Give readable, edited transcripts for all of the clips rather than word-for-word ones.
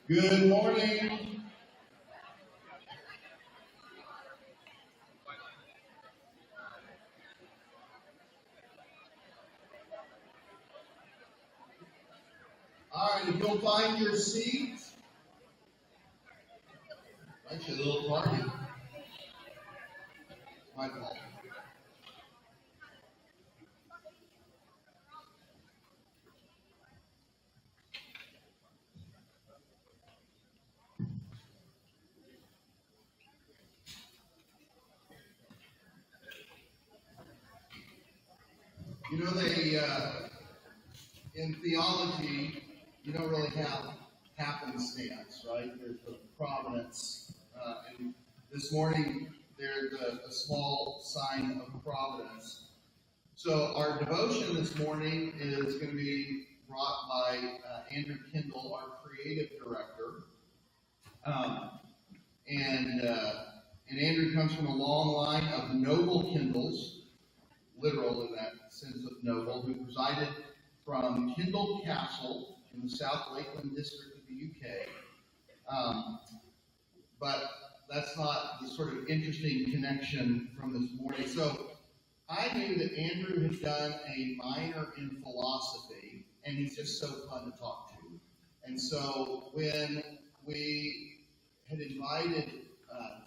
Good morning. All right, if you'll find your seat, actually a little party. My fault. You know, in theology, you don't really have happenstance, right? There's the providence. And this morning, there's a small sign of providence. So our devotion this morning is going to be brought by Andrew Kendall, our creative director. Um, and Andrew comes from a long line of noble Kendalls, literal in that sense of noble, who presided from Kendal Castle in the South Lakeland district of the UK. But that's not the sort of interesting connection from this morning. So I knew that Andrew had done a minor in philosophy, and he's just so fun to talk to. And so when we had invited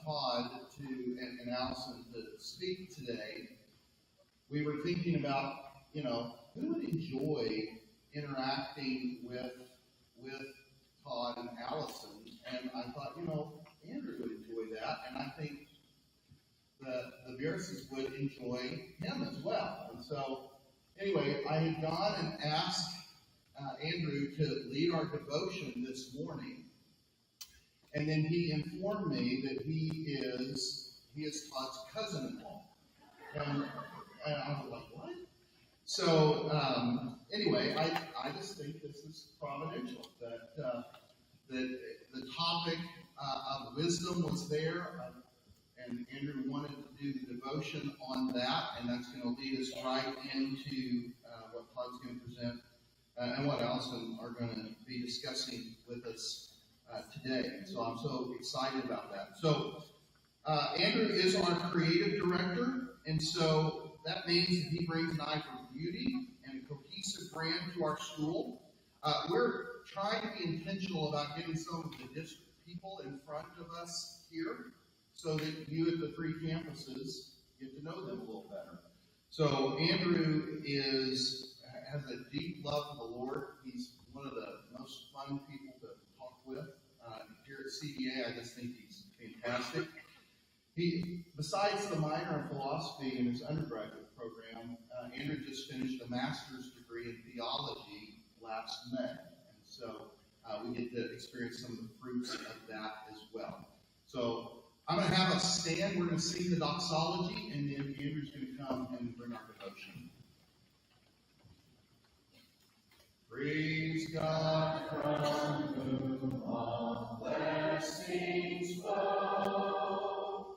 Todd and Allison to speak today, we were thinking about, who would enjoy interacting with Todd and Allison, and I thought, Andrew would enjoy that, and I think the Beerses would enjoy him as well. And so, anyway, I had gone and asked Andrew to lead our devotion this morning, and then he informed me that he is Todd's cousin-in-law, and I was like, what? So anyway, I just think this is providential that the topic of wisdom was there, and Andrew wanted to do the devotion on that, and that's going to lead us right into what Todd's going to present and what Allison are going to be discussing with us today. So I'm so excited about that. So Andrew is our creative director, and so that means that he brings an eye for beauty and a cohesive brand to our school. We're trying to be intentional about getting some of the district people in front of us here so that you at the three campuses get to know them a little better. So Andrew has a deep love for the Lord. He's one of the most fun people to talk with. Here at CEA, I just think he's fantastic. Besides the minor in philosophy in his undergraduate program, Andrew just finished a master's degree in theology last May. And so we get to experience some of the fruits of that as well. So I'm going to have us stand. We're going to sing the doxology, and then Andrew's going to come and bring our devotion. Praise God from whom all blessings flow.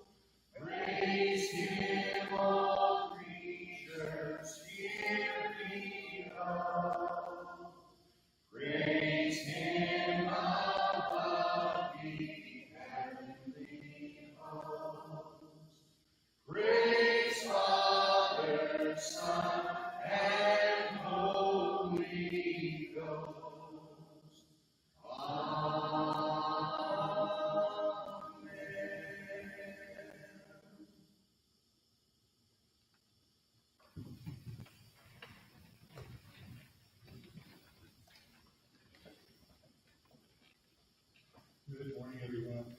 Praise Him, all creatures here below. Praise Him above the heavenly host. Praise Father, Son, and Holy Ghost. Amen. Good morning, everyone.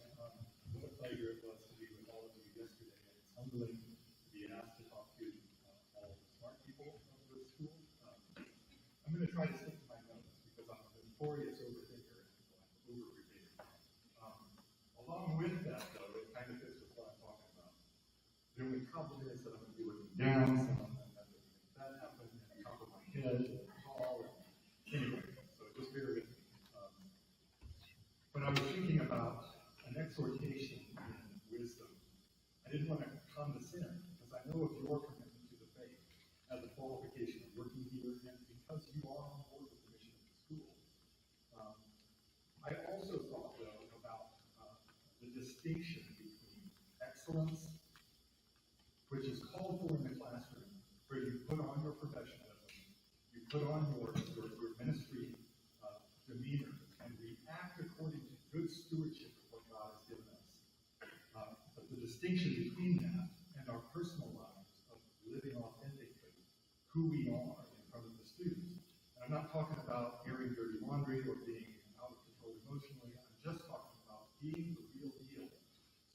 What a pleasure it was to be with all of you yesterday. It's humbling to be asked to talk to all the smart people of the school. I'm going to try to stick to my notes because I'm a notorious overthinker and I'm over-prepared. Along with that, though, it kind of fits with what I'm talking about. The only problem is that I'm going to be looking down, so I'm going to have to make that happen, and on top of my head, and tall, and anyway, so just bear with me. But I was thinking about an exhortation in wisdom. I didn't want to condescend, because I know of your commitment to the faith as a qualification of working here, and because you are on board with the mission of the school. I also thought distinction between excellence, which is called for in the classroom, where you put on your professionalism, you put on your ministry demeanor, and react according to good stewardship of what God has given us. But the distinction between that and our personal lives of living authentically who we are in front of the students. And I'm not talking about airing dirty laundry or being out of control emotionally. I'm just talking about being the real deal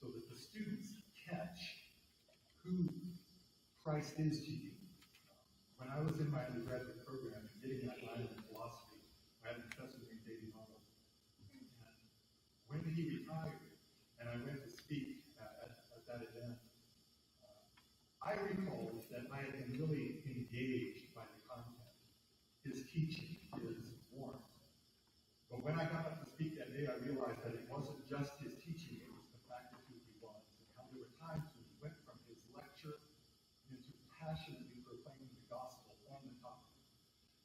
so that the students catch who Christ is to you. When I was in my undergraduate program and getting that minor in philosophy, I had a professor named David Arnold. And when he retired, and I went to speak at that event, I recalled that I had been really engaged by the content, his teaching, his warmth. But when I got up to speak that day, I realized that it wasn't just his teaching, it was the fact of who he was, and how there were times when he went from his lecture into passionately proclaiming the gospel on the topic.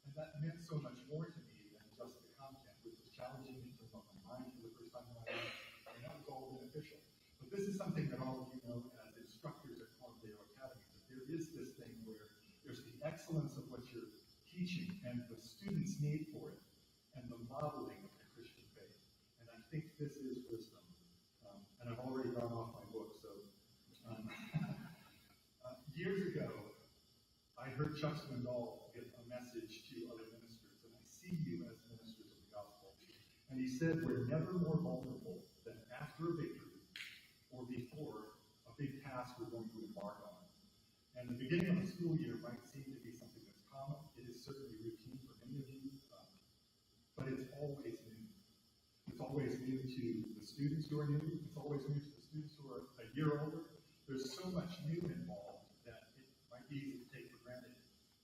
And that meant so much more to me than just the content, which was challenging me to open my mind for the first time in my life, and that was all beneficial. But this is something that all of you know as instructors at Columbia Academy, that there is this thing where there's the excellence of what you're teaching and the students' need for it, and the modeling of the Christian faith. And I think this is wisdom. And I've already gone off my book, so years ago, I heard Chuck Swindoll give a message to other ministers, and I see you as ministers of the gospel. And he said, we're never more vulnerable than after a victory or before a big task we're going to embark on. And the beginning of the school year might seem to be something that's common. It is certainly routine for many of you, but it's always new. It's always new to the students who are new. It's always new to the students who are a year older. There's so much new involved that it might be easy to take for granted.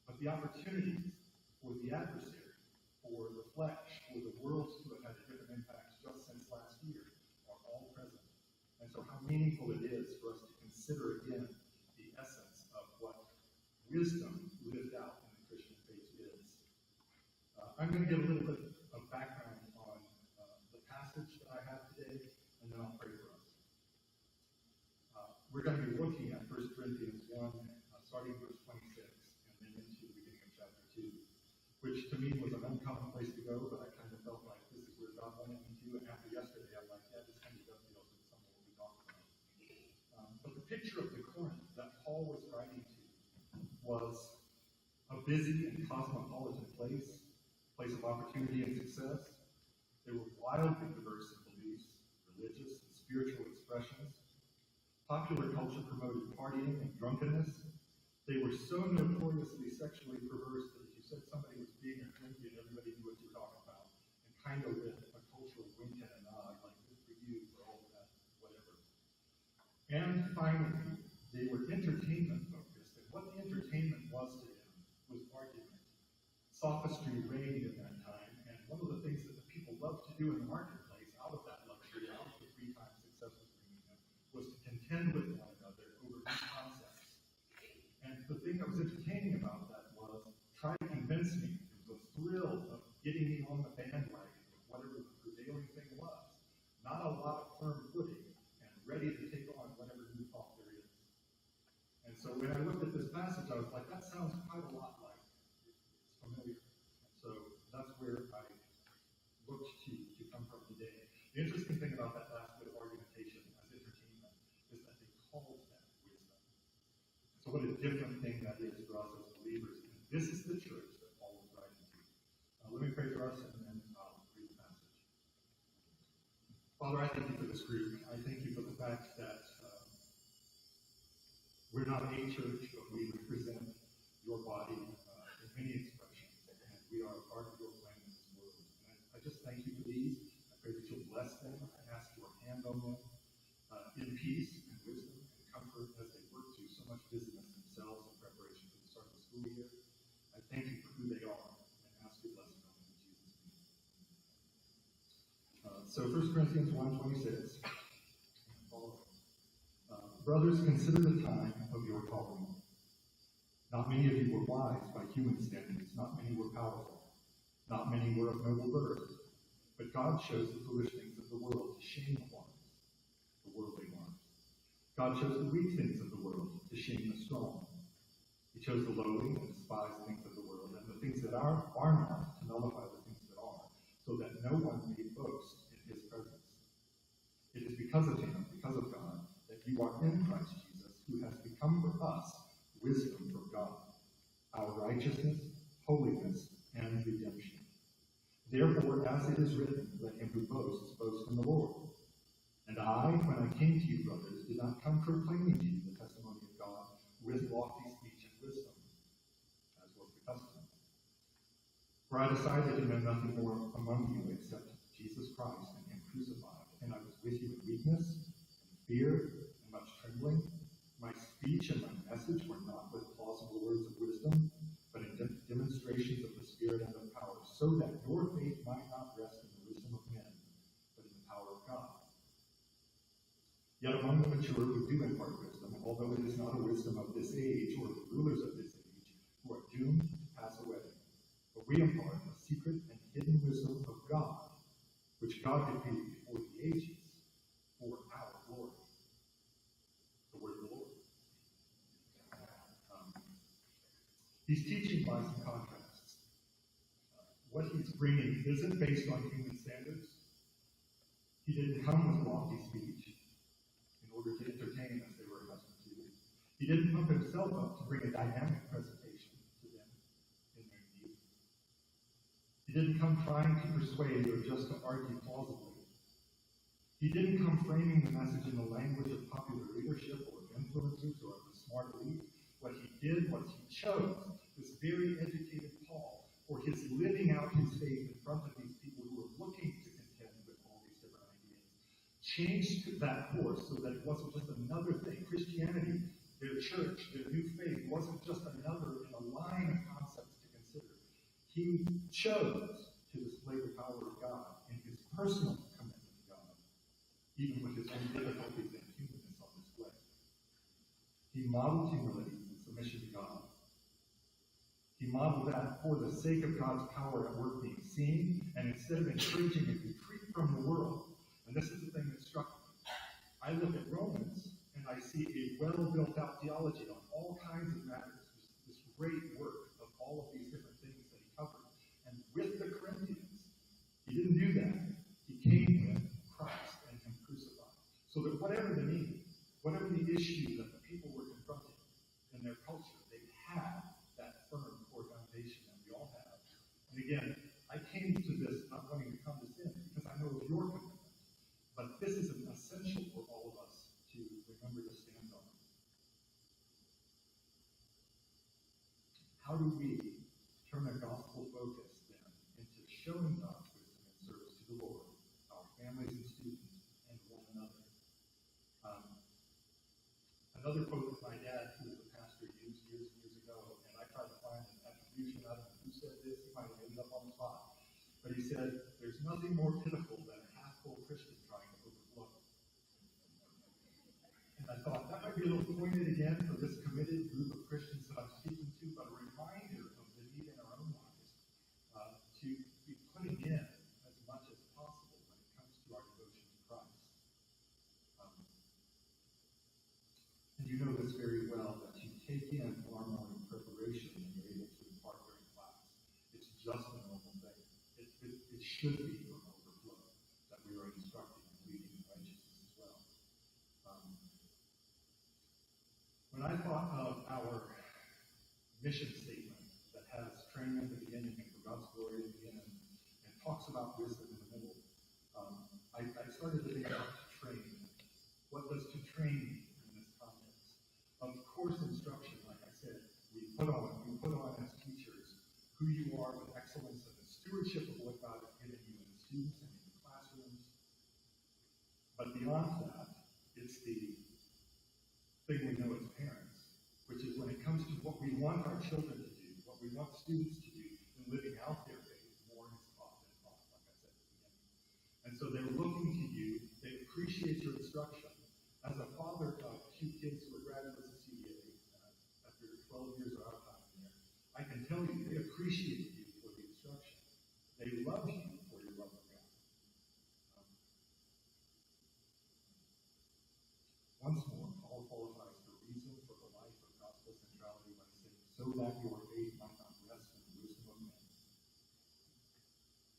But the opportunities for the adversary, for the flesh, for the world to have had a different impact just since last year are all present. And so how meaningful it is for us to consider again the essence of what wisdom lived out in the Christian faith is. I'm going to give a little bit of background on the passage that I have today, and then I'll pray for us. We're going to be looking at 1 Corinthians 1, starting verse 26, and then into the beginning of chapter 2, which to me was an uncommon place to go, but I kind of felt like this is where God wanted me to, and after yesterday, I'm like, yeah, this kind of dovetails with some of what we talked about. But the picture of the Corinth that Paul was writing to was a busy and cosmopolitan place of opportunity and success. They were wildly diverse in beliefs, religious and spiritual expressions. Popular culture promoted partying and drunkenness. They were so notoriously sexually perverse that if you said somebody was being or drinking, everybody knew what you were talking about, and kind of with a cultural wink and a nod, like good for you for all of that, whatever. And finally, they were entertainment focused, and what the entertainment was to them was argument. Sophistry reigned in that time, and one of the things that the people loved to do in the marketplace, out of that luxury, out of the free time success was bringing them, was to contend with one another over new concepts. And the thing that was entertaining about that was try to convince me. It was a thrill of getting me on the bandwagon of whatever the prevailing thing was. Not a lot of firm footing, and ready to take on whatever new thought there is. And so when I looked at this passage, I was like, that sounds quite a lot like it's familiar. And so that's where I looked to come from today. The interesting thing about that last bit of argumentation as entertainment is that they called that wisdom. So what a different thing that is for us as believers. And this is the church that Paul was writing to. Let me pray for us and then I'll read the passage. Father, I thank you for this group. I thank you for the fact that we're not a church, but we represent your body in many expressions, and we are a part of your plan in this world. And I just thank you for these. I pray that you'll bless them. I ask your hand on them in peace and wisdom and comfort as they work through so much busyness themselves in preparation for the start of the school year. I thank you for who they are and ask your blessing on them in Jesus' name. So 1 Corinthians 1:26 and following. Brothers, consider the time of your calling. Not many of you were wise by human standards. Not many were powerful. Not many were of noble birth. But God chose the foolish things of the world to shame the wise. The world God chose the weak things of the world to shame the strong. He chose the lowly and despised things of the world, and the things that are not, to nullify the things that are, so that no one may boast in his presence. It is because of him, because of God, that you are in Christ Jesus, who has become for us wisdom from God, our righteousness, holiness, and redemption. Therefore, as it is written, let him who boasts boast in the Lord. And I, when I came to you, brothers, did not come proclaiming to you the testimony of God with lofty speech and wisdom, as was the custom. For I decided to know nothing more among you except Jesus Christ and him crucified. And I was with you in weakness, and fear, and much trembling. My speech and my message were not with plausible words of wisdom, but in demonstrations of the Spirit and of power, so that your faith might not rest in the wisdom of men, but in the power of God. Yet among the mature who do impart wisdom, although it is not a wisdom of this age or the rulers of this age, who are doomed to pass away, but we impart a secret and hidden wisdom of God, which God decreed before the ages for our glory. The word of the Lord. He's teaching by some contrasts. What he's bringing isn't based on human standards. He didn't come with lofty speech in order to entertain as they were accustomed to. He didn't pump himself up to bring a dynamic presentation to them in their need. He didn't come trying to persuade or just to argue plausibly. He didn't come framing the message in the language of popular leadership or of influencers or of the smart elite. What he did was he chose this very educated Paul for his living out his faith in front of these people who were looking to contend with all these different ideas. Changed that course so that it wasn't just another thing. Christianity, their church, their new faith, wasn't just another in a line of concepts to consider. He chose to display the power of God in his personal commitment to God, even with his own difficulties and humanness on display. He modeled humility and submission to God. He modeled that for the sake of God's power at work being seen, and instead of encouraging a retreat from the world. And this is the thing that struck me. I look at Romans, and I see a well-built-out theology on all kinds of matters. This great work of all of these different things that he covered. And with the Corinthians, he didn't do that. He came with Christ and him crucified. So that whatever the need, whatever the issue that the people were confronting in their culture, they had that firm core foundation that we all have. And again, I came to this not wanting to come to sin because I know of your commitment. But this is an essential for all of us to remember to stand on. How do we turn a gospel focus then into showing God's wisdom and service to the Lord, our families and students, and one another? Another quote that my dad, who was a pastor, used years and years ago, and I tried to find an attribution. I don't know who said this. He might have made it up on the spot. But he said, "There's nothing more pitiful than a half-full Christian trying to overflow." And I thought that might be a little pointed again for this committed group of Christians that I'm speaking to, but a reminder of the need in our own lives to be putting in as much as possible when it comes to our devotion to Christ. And you know this very well, that you take in far more in preparation than you're able to impart during class. It's just a normal thing. It should be from overflow that we are instructing and leading in righteousness as well. When I thought of our mission statement that has training at the beginning and for God's glory at the end, and talks about wisdom in the middle, I started to think about to train. What does to train mean in this context? Of course, instruction, like I said, we put on as teachers who you are with excellence and the stewardship of what God has given you in the students and in the classrooms. But beyond that, it's the thing we know as parents, which is when it comes to what we want our children to do, what we want students to do in living out their faith, more is taught than taught, like I said at the beginning. And so they're looking to you, they appreciate your instruction. As a father of two kids who are graduates of CET, after 12 years of our time there, I can tell you they appreciate you for the instruction. They love you for your love of God. Once more, Paul so that your faith might not rest in the wisdom of men.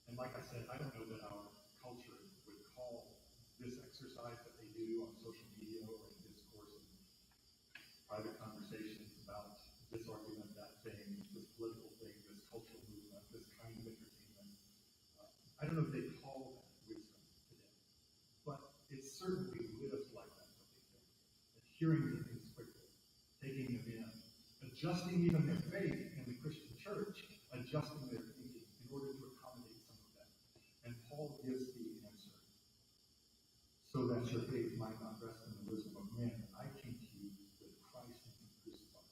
And like I said, I don't know that our culture would call this exercise that they do on social media or in discourse and private conversations about this argument, that thing, this political thing, this cultural movement, this kind of entertainment. I don't know if they call that wisdom today, but it certainly lived like that for people. Hearing the things quickly, taking them in, adjusting even their faith in the Christian church, adjusting their thinking in order to accommodate some of that. And Paul gives the answer. So that your faith might not rest in the wisdom of men, I came to you with Christ and Him crucified,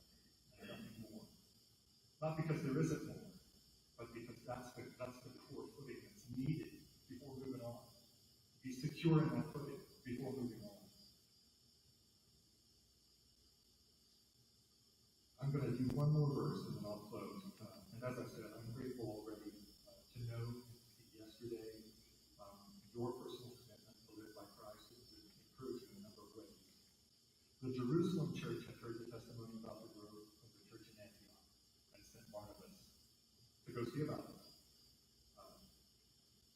and nothing more. Not because there isn't more, but because that's the core footing that's needed before moving on. Be secure in that footing before moving on. I'm going to do one more verse and then I'll close. And as I said, I'm grateful already to know yesterday your personal commitment to live by Christ has been encouraged in a number of ways. The Jerusalem church had heard the testimony about the growth of the church in Antioch and sent Barnabas to go see about it.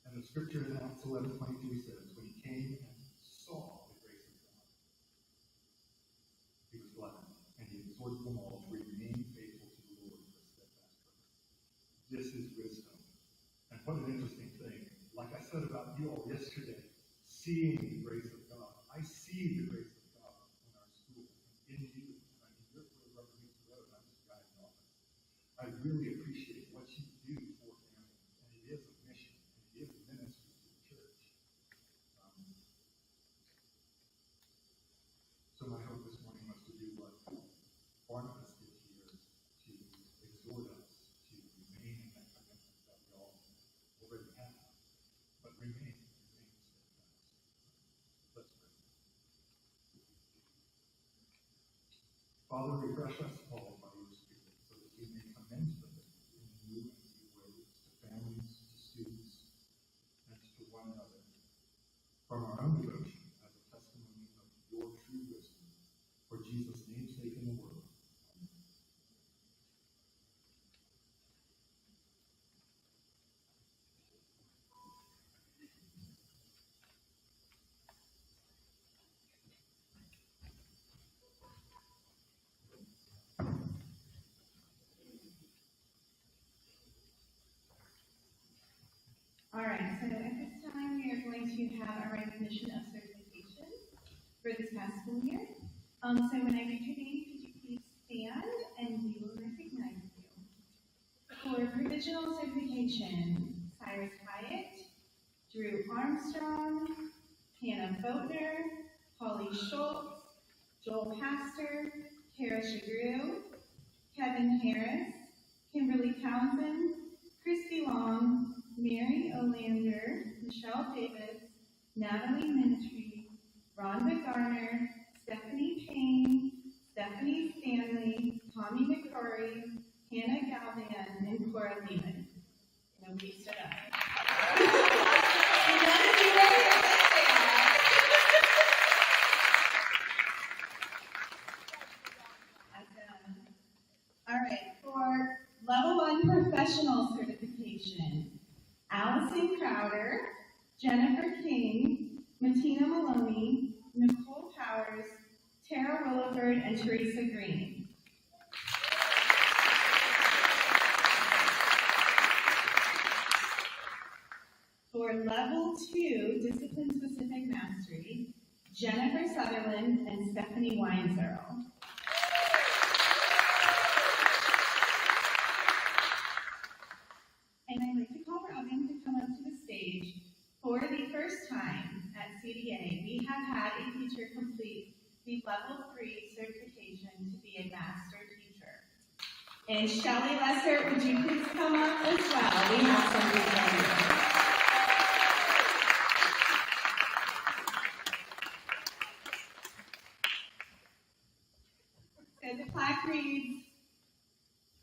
And the scripture in Acts 11:22 says, when he came and saw the grace of God, he was glad, and he exhorted them all to remain faithful to the Lord with a steadfast purpose. This is wisdom. And what an interesting thing. Like I said about you all yesterday, seeing the grace of God. I see the grace of God in our school, in you. I mean, you're where the rubber meets the road, I'm just a guy in the office. I really appreciate what you do for families, and it is a mission, and it is a ministry to the church. So my hope this morning was to do what Barnabas did here, to exhort us to remain in that commitment that we all already have, but remain steadfast. Let's pray. Father, refresh us all by your Spirit so that we may commend the faith in new and deep ways to families, to students, and to one another from our own devotion as a testimony of your true wisdom for Jesus' namesake in the world. All right, so at this time we are going to have our recognition of certification for this past school year. So when I read your name, could you please stand and we will recognize you. For provisional certification, Cyrus Hyatt, Drew Armstrong, Hannah Boatner, Holly Schultz, Joel Pastor, Kara Shagrew, Kevin Harris, Kimberly Townsend, Christy Long, Mary Olander, Michelle Davis, Natalie Mintry, Rhonda Garner, Stephanie Payne, Stephanie Stanley, Tommy McCrory, Hannah Galvan, and Cora Lehman. Nobody stood up. All right, for Level 1 Professional Certification, Allison Crowder, Jennifer King, Matina Maloney, Nicole Powers, Tara Williford, and Teresa Green. For Level 2 Discipline-Specific Mastery, Jennifer Sutherland and Stephanie Weinzerl. And I'd like to call Robin to come up to the stage. For the first time at CDA, we have had a teacher complete the Level 3 certification to be a master teacher. And Shelley Lesser, would you please come up as well? We have something for you. So the plaque reads,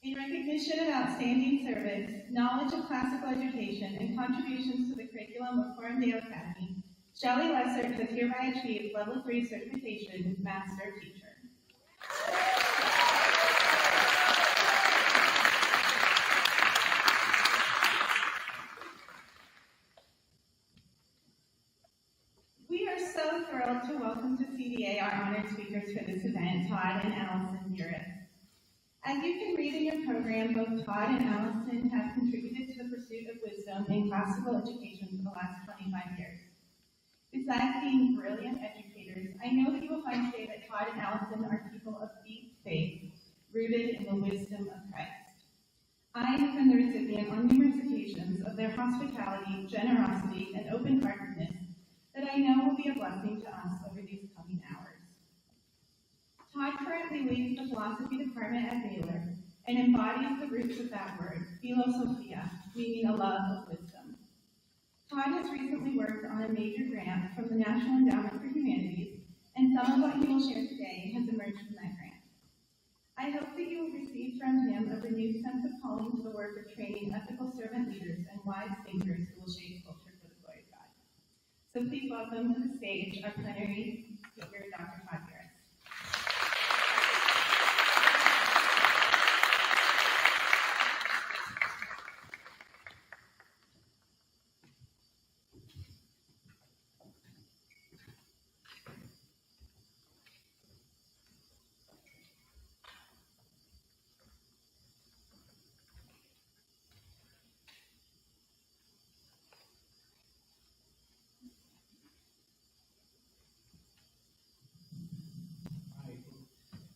in recognition of outstanding service, knowledge of classical education, and contributions to the curriculum of Corandale Academy, Shelley Lesser has hereby achieved Level 3 certification, Master Teacher. thrilled to welcome to CDA our honored speakers for this event, Todd and Allison Burris. As you can read in your program, both Todd and Allison have contributed to the pursuit of wisdom in classical education for the last 25 years. Besides being brilliant educators, I know that you will find today that Todd and Allison are people of deep faith, rooted in the wisdom of Christ. I have been the recipient on numerous occasions of their hospitality, generosity, and open-heartedness that I know will be a blessing to us over these coming hours. Todd currently leads the philosophy department at Baylor and embodies the roots of that word, philosophia, meaning a love of wisdom. Todd has recently worked on a major grant from the National Endowment for Humanities, and some of what he will share today has emerged from that grant. I hope that you will receive from him a renewed sense of calling to the work of training ethical servant leaders and wise thinkers who will shape culture for the glory of God. So please welcome to the stage our plenary speaker, Dr. Todd Burris.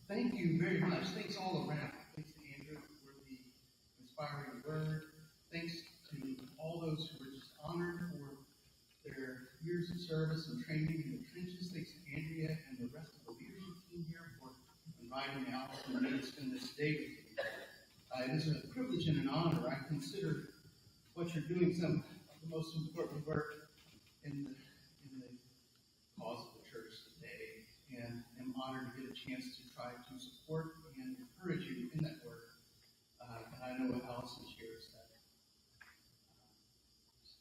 Thank you very much. Thanks all around. Thanks to Andrew for the inspiring word. Thanks to all those who were just honored for their years of service and training in the trenches. Thanks to Andrea and the rest of the leadership team here for inviting me out and letting me spend this day with you. It is a privilege and an honor. I consider what you're doing some of the most important work in the cause of the church today, and am honored to get a chance to try to support and encourage you in that work. And I know Allison shares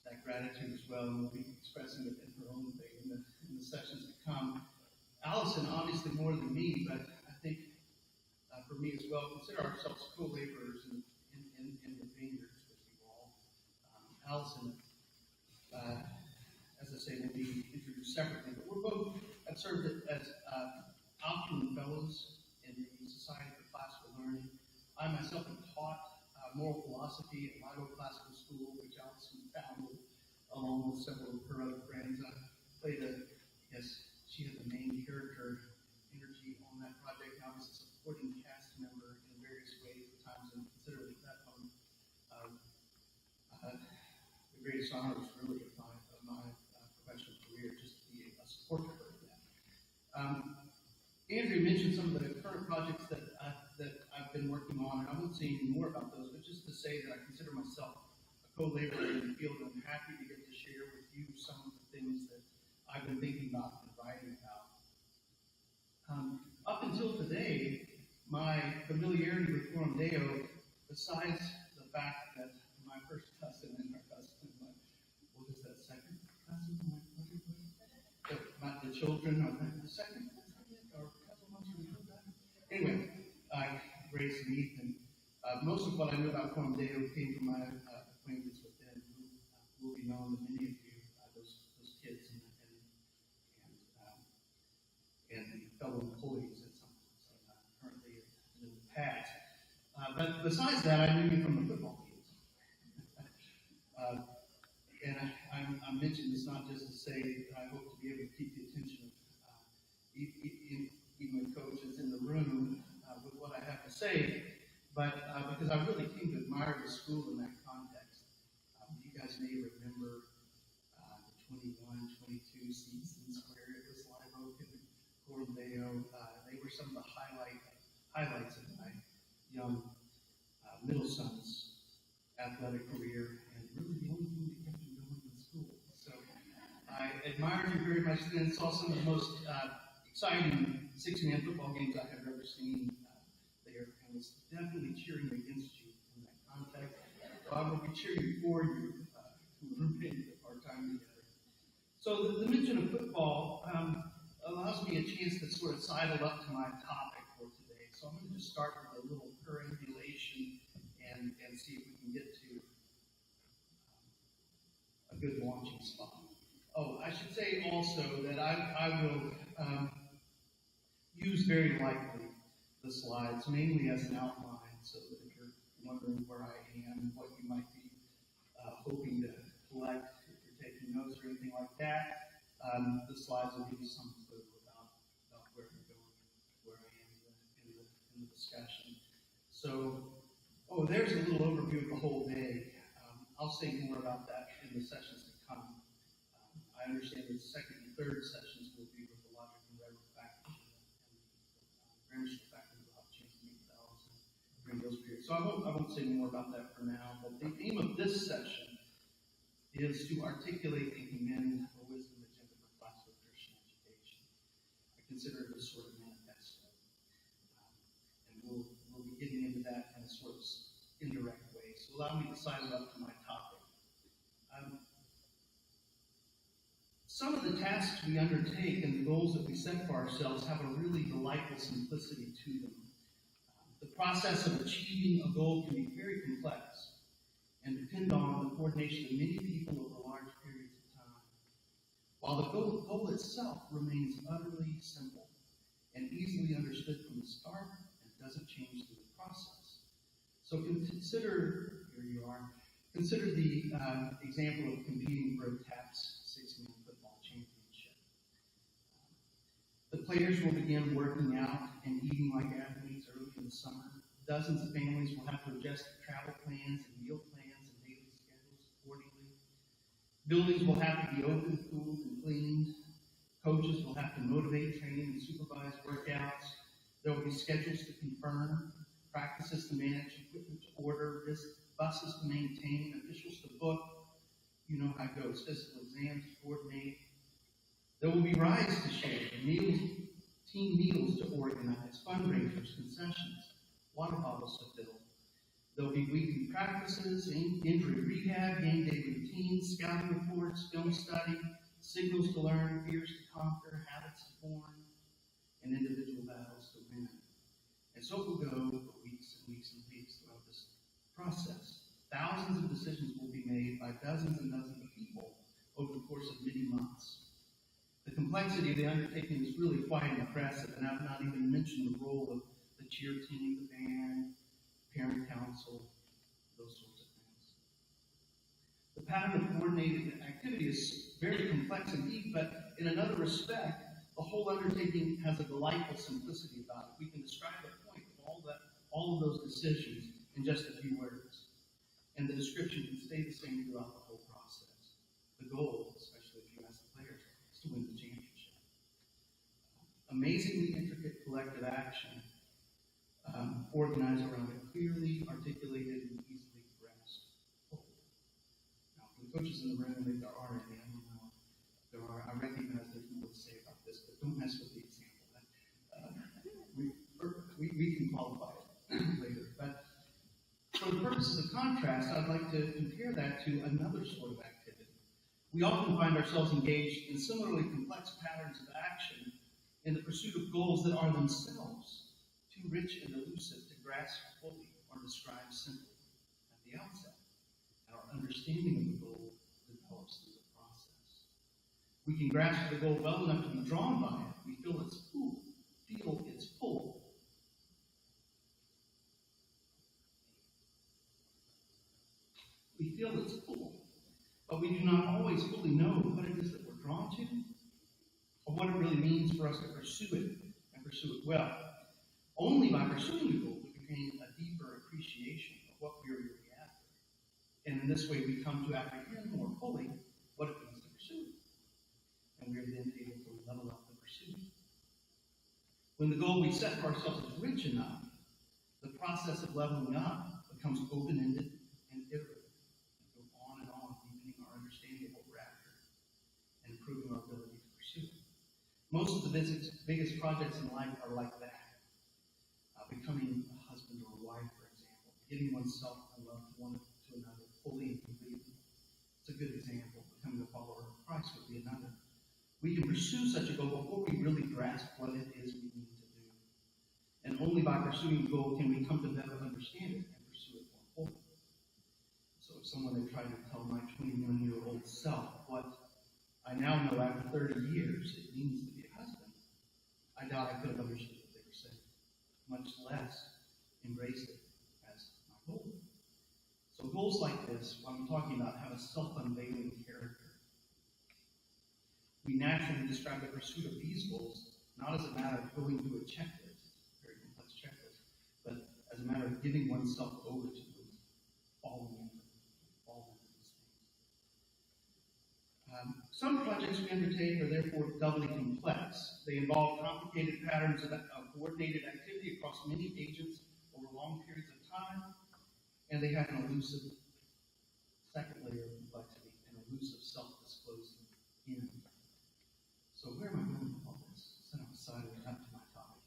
that gratitude as well, and we'll be expressing it in her own way in the sessions to come. Allison, obviously more than me, but I think for me as well, consider ourselves co-laborers in the vineyard with you all. Allison, as I say, will be introduced separately, but we're both have served as Optimum Fellows in the Society for Classical Learning. I myself have taught moral philosophy at Lido Classical School, which Allison founded along with several of her other friends. I played she had the main character energy on that project. I was a supporting cast member in various ways at times, and consider that the greatest honor was really of my professional career, just to be a support to her in that. Andrew mentioned some of the current projects that I've been working on, and I won't say any more about those, but just to say that I consider myself a co-laborer in the field, and I'm happy to get to share with you some of the things that I've been thinking about and writing about. Up until today, my familiarity with Forum Deo, besides the fact that my first cousin and her cousin, what is that, second cousin? The children are the second cousin, or cousin once removed that. Anyway, Grace and Ethan. Most of what I knew about Forum Deo came from my acquaintance with them, who will be known to many of you, those kids and fellow employees at some currently in the past. But besides that, I knew you from the football fields. And I mentioned this not just to say that I hope to be able to keep the attention of even coaches in the room with what I have to say, but because I really came to admire the school in that context. You guys may remember the 21-22 seasons where it was Live Oak and Forum Deo. They were some of the highlights of my young middle son's athletic career, and really the only thing that kept him going in school. So I admired you very much then, saw some of the most exciting six-man football games I have ever seen there, and was definitely cheering against you in that context. So I will be cheering for you to remain our time together. So the mention of football allows me a chance to sort of sidle up to my topic for today. So I'm going to just start with a little perambulation and see if we can get to a good launching spot. Oh, I should say also that I will use very lightly the slides, mainly as an outline, so that if you're wondering where I am, what you might be hoping to collect, if you're taking notes or anything like that, the slides will give you some clue about where I'm going, where I am in the discussion. So, there's a little overview of the whole day. I'll say more about that in the sessions to come. I understand that the second and third sessions will be with the logic and rhetoric factors and grammar factors about changing bells and bring those periods. So I won't say more about that for now, but the aim of this session is to articulate and commend a wisdom agenda for classical Christian education. I consider it a sort of manifesto. And we'll be getting into that in a sort of indirect way. So allow me to sign it up to my topic. Some of the tasks we undertake and the goals that we set for ourselves have a really delightful simplicity to them. The process of achieving a goal can be very complex and depend on the coordination of many people over large periods of time, while the goal itself remains utterly simple and easily understood from the start and doesn't change through the process. So consider the example of competing for a TAPS 6-man football championship. The players will begin working out and eating like athletes early in the summer. Dozens of families will have to adjust their travel plans and meal plans and daily schedules accordingly. Buildings will have to be opened, cooled, and cleaned. Coaches will have to motivate, train, and supervise workouts. There will be schedules to confirm, practices to manage, equipment to order, buses to maintain, officials to book. You know how it goes. Physical exams to coordinate. There will be rides to share, team meals to organize, fundraisers, concessions, water bottles to fill. There'll be weekly practices, injury rehab, game day routines, scouting reports, film study, signals to learn, fears to conquer, habits to form, and individual battles to win. And so it will go for weeks and weeks and weeks throughout this process. Thousands of decisions will be made by dozens and dozens of people over the course of many months. The complexity of the undertaking is really quite impressive, and I've not even mentioned the role of the cheer team, the band, parent council, those sorts of things. The pattern of coordinated activity is very complex indeed, but in another respect, the whole undertaking has a delightful simplicity about it. We can describe the point of all of those decisions in just a few words. And the description can stay the same throughout the whole process. The goal, especially if you ask the players, is to win the championship. Amazingly intricate collective action organized around a clearly articulated and easily grasped goal. Now, for the coaches in the room, if there are any, I don't know if there are, I recognize there's more to say about this, but don't mess with the example. We can qualify it later. But for the purposes of contrast, I'd like to compare that to another sort of activity. We often find ourselves engaged in similarly complex patterns of action in the pursuit of goals that are themselves too rich and elusive to grasp fully or describe simply at the outset. Our understanding of the goal develops through the process. We can grasp the goal well enough to be drawn by it. We feel it's full. We feel it's full, but we do not always fully know what it is that we're drawn to, or what it really means for us to pursue it and pursue it well. Only by pursuing the goal do we gain a deeper appreciation of what we're really after. And in this way, we come to apprehend more fully what it means to pursue it. And we are then able to level up the pursuit. When the goal we set for ourselves is rich enough, the process of leveling up becomes open-ended and iterative. And go on, deepening our understanding of what we're after and improving our ability to pursue it. Most of the biggest projects in life are like that. Becoming a husband or a wife, for example. Giving oneself and love to one to another fully and completely. It's a good example. Becoming a follower of Christ would be another. We can pursue such a goal before we really grasp what it is we need to do. And only by pursuing the goal can we come to better understand it and pursue it more fully. So if someone had tried to tell my 21-year-old self what I now know after 30 years it means to be a husband. I doubt I could have understood what they were saying, much less embraced it as my goal. So goals like this, what I'm talking about, have a self-unveiling character. We naturally describe the pursuit of these goals not as a matter of going through a checklist, a very complex checklist, but as a matter of giving oneself over to them, following into these things. Some projects we undertake are therefore doubly complex. They involve complicated patterns of coordinated activity across many agents over long periods of time, and they have an elusive second layer of complexity, an elusive self-disclosing end. So where am I going with all this? Set up aside and up to my topic.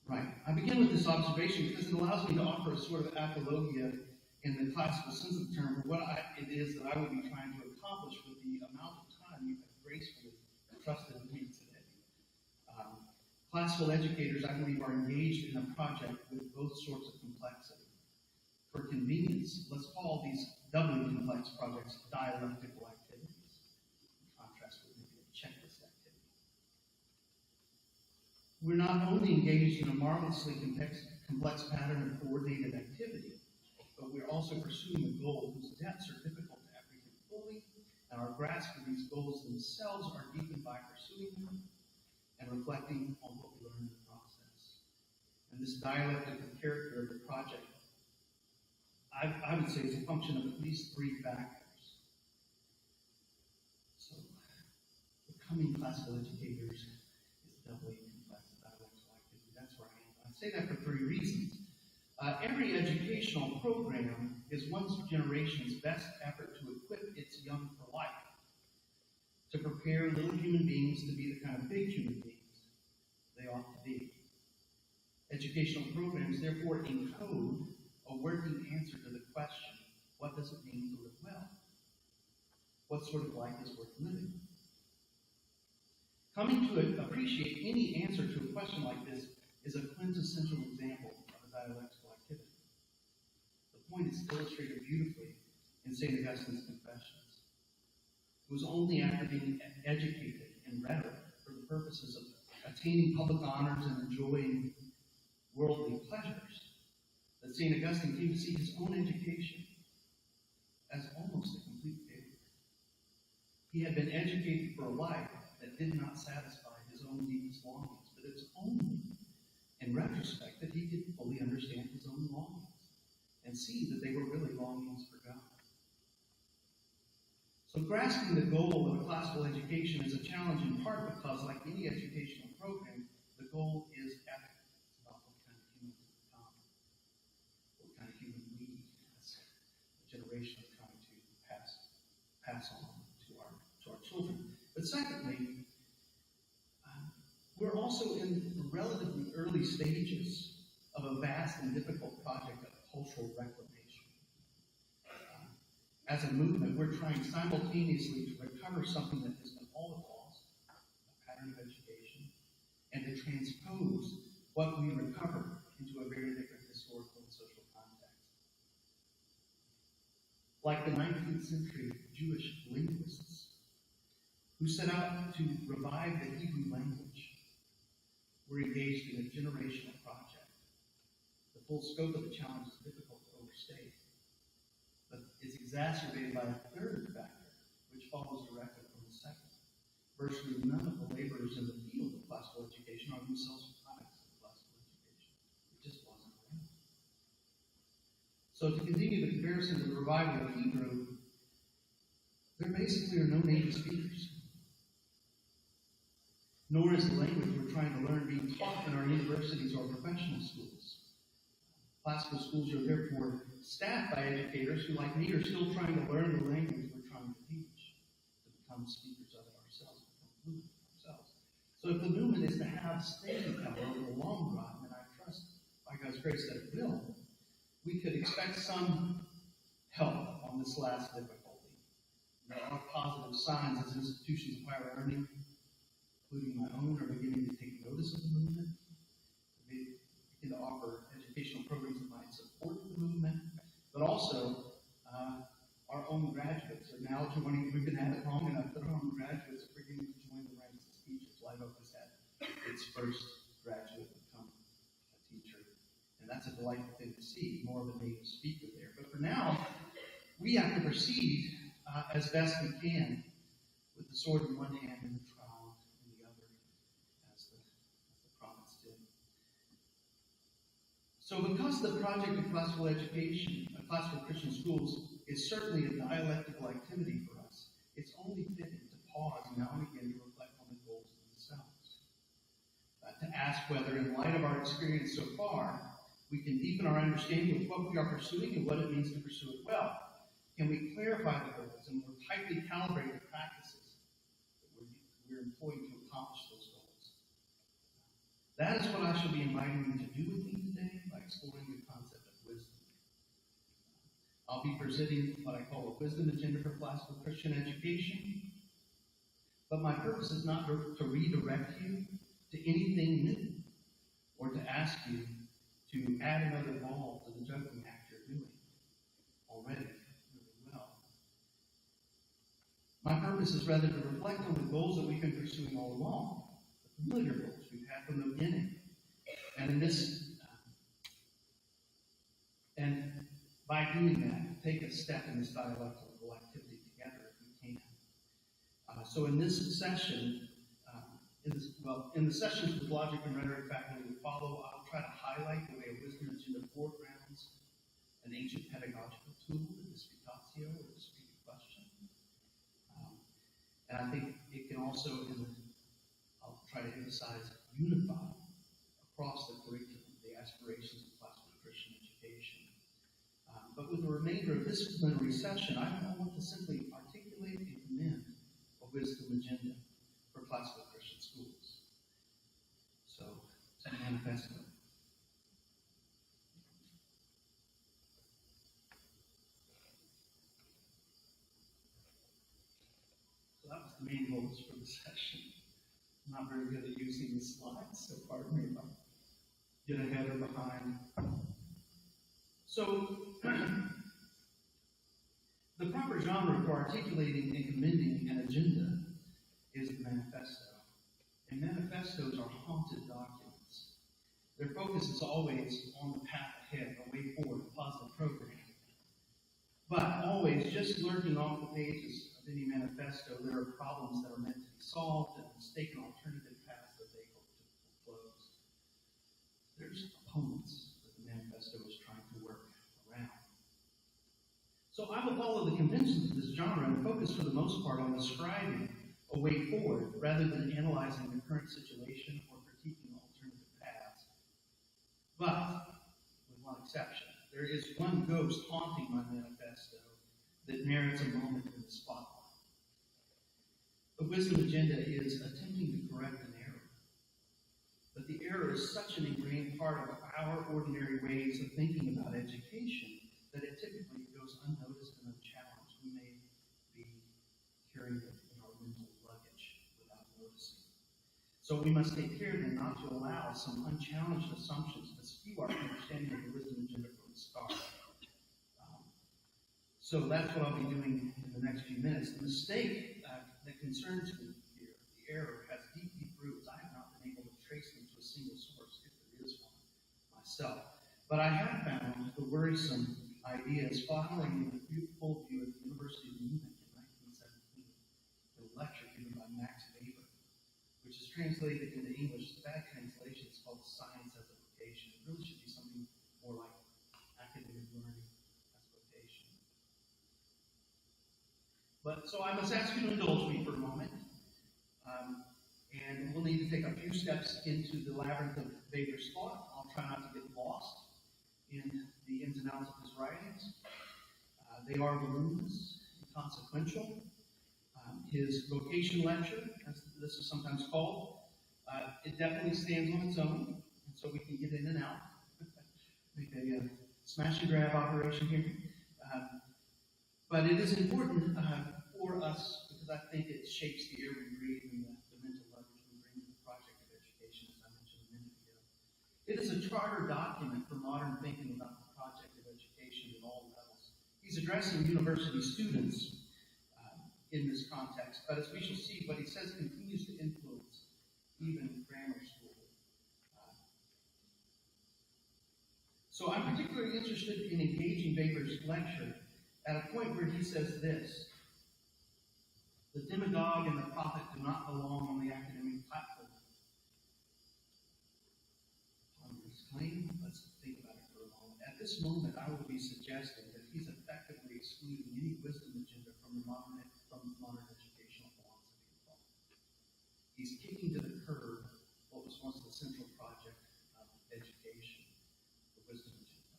Right. I begin with this observation because it allows me to offer a sort of apologia in the classical sense of the term for what it is that I would be trying to accomplish with the amount of time you have gracefully trusted in me today. Classical educators, I believe, are engaged in a project with both sorts of complexity. For convenience, let's call these doubly complex projects dialectical activities, in contrast with maybe a checklist activity. We're not only engaged in a marvelously complex pattern of coordinated activity, but we're also pursuing a goal whose depths are difficult to apprehend fully, and our grasp of these goals themselves are deepened by pursuing them and reflecting on what we learn in the process. And this dialectical character of the project, I would say, is a function of at least three factors. So, becoming classical educators is doubly complex dialectical activity. That's where I am. I say that for three reasons. Every educational program is one generation's best effort to equip its young for life, to prepare little human beings to be the kind of big human beings they ought to be. Educational programs therefore encode a working answer to the question, what does it mean to live well? What sort of life is worth living? Coming to appreciate any answer to a question like this is a quintessential example of a dialectical activity. The point is illustrated beautifully in St. Augustine's Confessions. It was only after being educated in rhetoric for the purposes of attaining public honors and enjoying worldly pleasures that St. Augustine came to see his own education as almost a complete failure. He had been educated for a life that did not satisfy his own deepest longings, but it's only in retrospect that he could fully understand his own longings and see that they were really longings for God. So grasping the goal of a classical education is a challenge in part because, like any educational program, the goal is epic. It's about what kind of human we become, what kind of human we, as a generation, are trying to pass on to our children. But secondly, we're also in the relatively early stages of a vast and difficult project of cultural reclamation. As a movement, we're trying simultaneously to recover something that has been all lost, a pattern of education, and to transpose what we recover into a very different historical and social context. Like the 19th century Jewish linguists who set out to revive the Hebrew language, we're engaged in a generational project. The full scope of the challenge is difficult to overstate, but it's exacerbated by a third factor, which follows directly from the second. Virtually none of the laborers in the field of classical education are themselves products of classical education. It just wasn't around. So to continue the comparison to the revival of Hebrew, there basically are no native speakers. Nor is the language we're trying to learn being taught in our universities or professional schools. Classical schools are therefore staffed by educators who, like me, are still trying to learn the language we're trying to teach, to become speakers of it ourselves, become fluent ourselves. So if the movement is to have staying power over the long run, and I trust by God's grace that it will, we could expect some help on this last difficulty. There are positive signs as institutions of higher learning, including my own, are beginning to take notice of the movement. They begin to offer educational programs that might support the movement, but also our own graduates the analogy when we've been at it long enough that our own graduates are beginning to join the ranks as teachers. Live Oak has had its first graduate become a teacher. And that's a delightful thing to see, more of a native speaker there. But for now, we have to proceed as best we can with the sword in one hand and the trowel in the other, as the prophets did. So because the project of classical education, classical Christian schools, is certainly a dialectical activity for us, it's only fitting to pause now and again to reflect on the goals themselves. To ask whether, in light of our experience so far, we can deepen our understanding of what we are pursuing and what it means to pursue it well. Can we clarify the goals and more tightly calibrate the practices that we're employing to accomplish those goals? That is what I shall be inviting you to do with me today by exploring the concept of wisdom. I'll be presenting what I call a wisdom agenda for classical Christian education, but my purpose is not to redirect you to anything new or to ask you to add another ball to the juggling act you're doing already really well. My purpose is rather to reflect on the goals that we've been pursuing all along, the familiar goals we've had from the beginning. And by doing that, take a step in this dialectical activity together if we can. So in this session, in the sessions with logic and rhetoric faculty to follow, I'll try to highlight the way a wisdom agenda foregrounds an ancient pedagogical tool, the disputtatio, or the disputed question. And I think it can also, I'll try to emphasize, unify across the curriculum the aspirations of classical Christian education. But with the remainder of this plenary session, I want to simply articulate and commend a wisdom agenda for classical Christian schools. So, it's a manifesto. So that was the main goals for the session. I'm not very good at using the slides, so pardon me if I get ahead or behind. So, the proper genre for articulating and commending an agenda is the manifesto. And manifestos are haunted documents. Their focus is always on the path ahead, a way forward, a positive program. But always, just lurking off the pages of any manifesto, there are problems that are meant to be solved and mistaken alternative paths that they hope to close. There's opponents that the manifesto is trying to work around. So I will follow the conventions of this genre and focus for the most part on describing a way forward rather than analyzing the current situation or critiquing alternative paths. But, with one exception, there is one ghost haunting my manifesto that merits a moment in the spotlight. The wisdom agenda is attempting to correct an error. But the error is such an ingrained part of our ordinary ways of thinking about education that it typically goes unnoticed and unchallenged. We may be carrying it in our mental luggage without noticing. So we must take care then not to allow some unchallenged assumptions to skew our understanding of the wisdom agenda from the start. So that's what I'll be doing in the next few minutes. The mistake that concerns me here, the error, has deep, deep roots. I have not been able to trace them to a single source, if there is one, myself. But I have found the worrisome ideas following the full view at the University of Munich in 1917, a lecture given by Max Weber, which is translated into English. The bad translation is called Science as a Vocation. It really should be something more like academic learning as a vocation. But so I must ask you to indulge me for a moment, and we'll need to take a few steps into the labyrinth of Weber's thought. I'll try not to get lost in the ins and outs of his writings. They are voluminous and consequential. His vocation lecture, as this is sometimes called, it definitely stands on its own, and so we can get in and out. Make a smash and grab operation here. But it is important for us because I think it shapes the air we breathe and the mental leverage we bring to the project of education, as I mentioned a minute ago. It is a charter document for modern thinking about the project of education at all levels. He's addressing university students in this context, but as we shall see, what he says continues to influence even grammar school. So I'm particularly interested in engaging Weber's lecture at a point where he says this: the demagogue and the prophet do not belong on the academic platform. On this claim, let's think about it for a moment. At this moment, I will be suggesting that he's effectively excluding any wisdom agenda from modern educational philosophy thought. He's kicking to the curb what was once the central project of education, the wisdom agenda.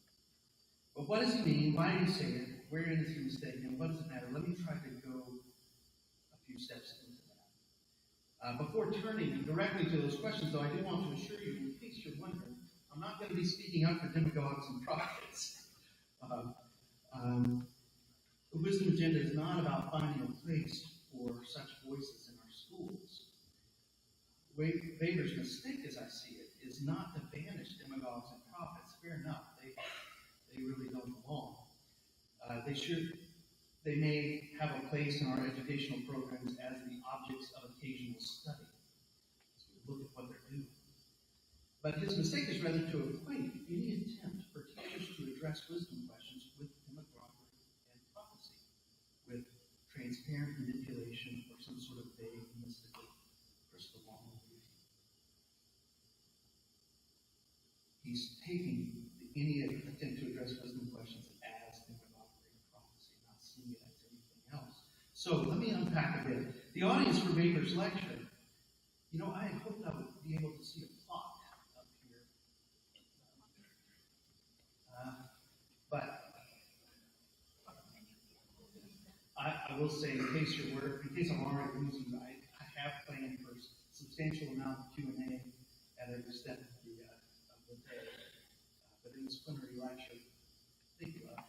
But what does he mean? Why did he say it? Wherein is he mistaken? What does it matter? Let me try to go a few steps into that. Before turning directly to those questions, though, I do want to assure you, in case you're wondering, I'm not going to be speaking up for demagogues and prophets. The wisdom agenda is not about finding a place for such voices in our schools. Weber's mistake, as I see it, is not to banish demagogues and prophets. Fair enough, they really don't belong. They may have a place in our educational programs as the objects of occasional study, as we look at what they're doing. But his mistake is rather to equate any attempt for teachers to address wisdom questions with demagoguery and prophecy, with transparent manipulation or some sort of vague, mystical crystal ball. He's taking any attempt to address wisdom questions as demagoguery and prophecy, not seeing it as anything else. So let me unpack a bit. The audience for Weber's lecture, I hoped I would be able to see a clock up here. But I will say, in case I'm already losing, I have planned for a substantial amount of Q&A at every step of the day. But in this plenary lecture, think about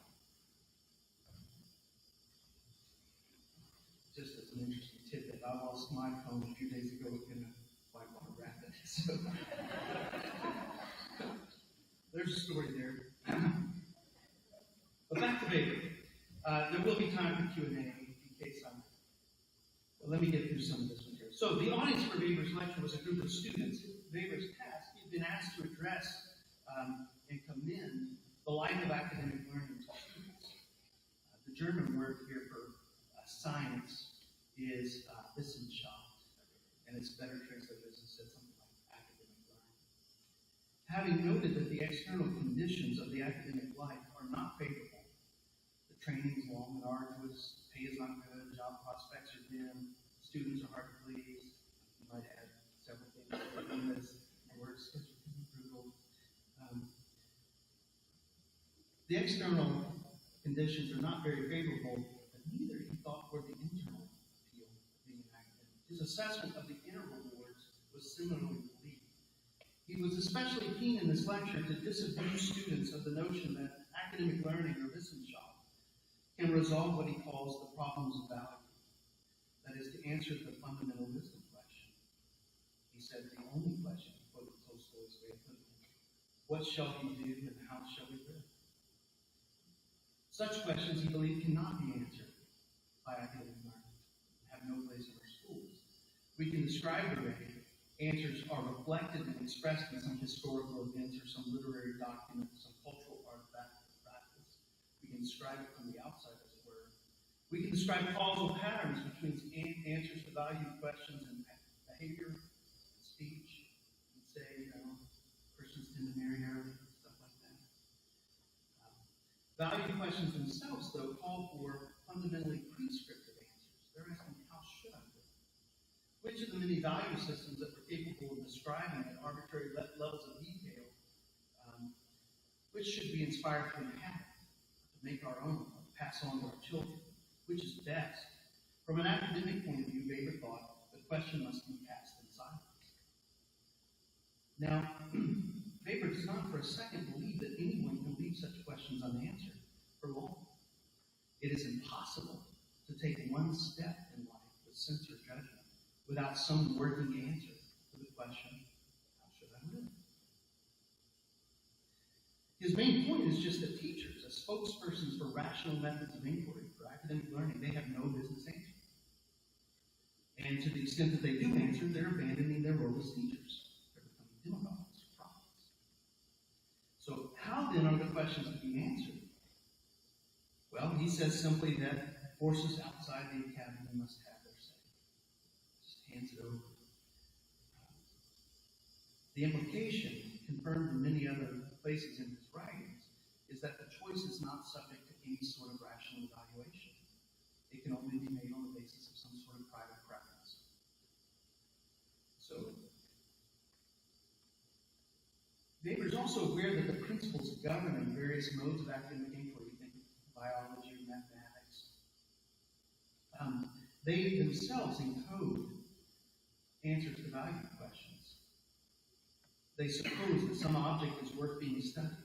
just as an interesting tidbit, I lost my phone a few days ago in a whitewater rapid. So there's a story there. But back to Weber. There will be time for Q&A in case let me get through some of this one here. So the audience for Weber's lecture was a group of students. Weber's task, he'd been asked to address and commend the life of academic learning to students. The German word here for science is Wissenschaft, and it's better translated as it said something like academic learning. Having noted that the external conditions of the academic life are not favorable, the training is long and arduous, pay is not good, job prospects are dim, students are hard to please. You might add several things on this. Work schedule can be brutal. The external conditions are not very favorable, but neither, he thought, were the internal appeal of being an academic. His assessment of the inner rewards was similarly bleak. He was especially keen in this lecture to disabuse students of the notion that academic learning, or Wissenschaft, can resolve what he calls the problems of value. That is, to answer the fundamental wisdom question. He said the only question, to quote Tolstoy's way of putting it, what shall we do and how shall we live? Such questions, he believed, cannot be answered by academic learning, have no place in our schools. We can describe the way answers are reflected and expressed in some historical events or some literary document, some cultural artifact or practice. We can describe it from the outside, as it were. We can describe causal patterns between answers to value questions and behavior, and speech, and say, Christians tend to marry early, stuff like that. Value questions themselves, though, call for fundamentally prescriptive answers. They're asking, how should I live? Which of the many value systems that we're capable of describing at arbitrary levels of detail, which should be inspired to inhabit, to make our own, pass on to our children? Which is best? From an academic point of view, Weber thought the question must be cast in silence. Now, Weber does not for a second believe that anyone can leave such questions unanswered for long. It is impossible to take one step in life with sense or judgment without some working answer to the question, how should I live? His main point is just that teachers, as spokespersons for rational methods of inquiry, for academic learning, they have no business answering. And to the extent that they do answer, they're abandoning their role as teachers. They're becoming demagogues or prophets. So how then are the questions to be answered? Well, he says simply that forces outside the academy must have their say. Just hands it over. The implication, confirmed in many other places in his writings, is that the choice is not subject to any sort of rational evaluation. It can only be made on the basis of some sort of private preference. So, Weber is also aware that the principles governing various modes of academic inquiry, think biology or mathematics, they themselves encode answers to value questions. They suppose that some object is worth being studied.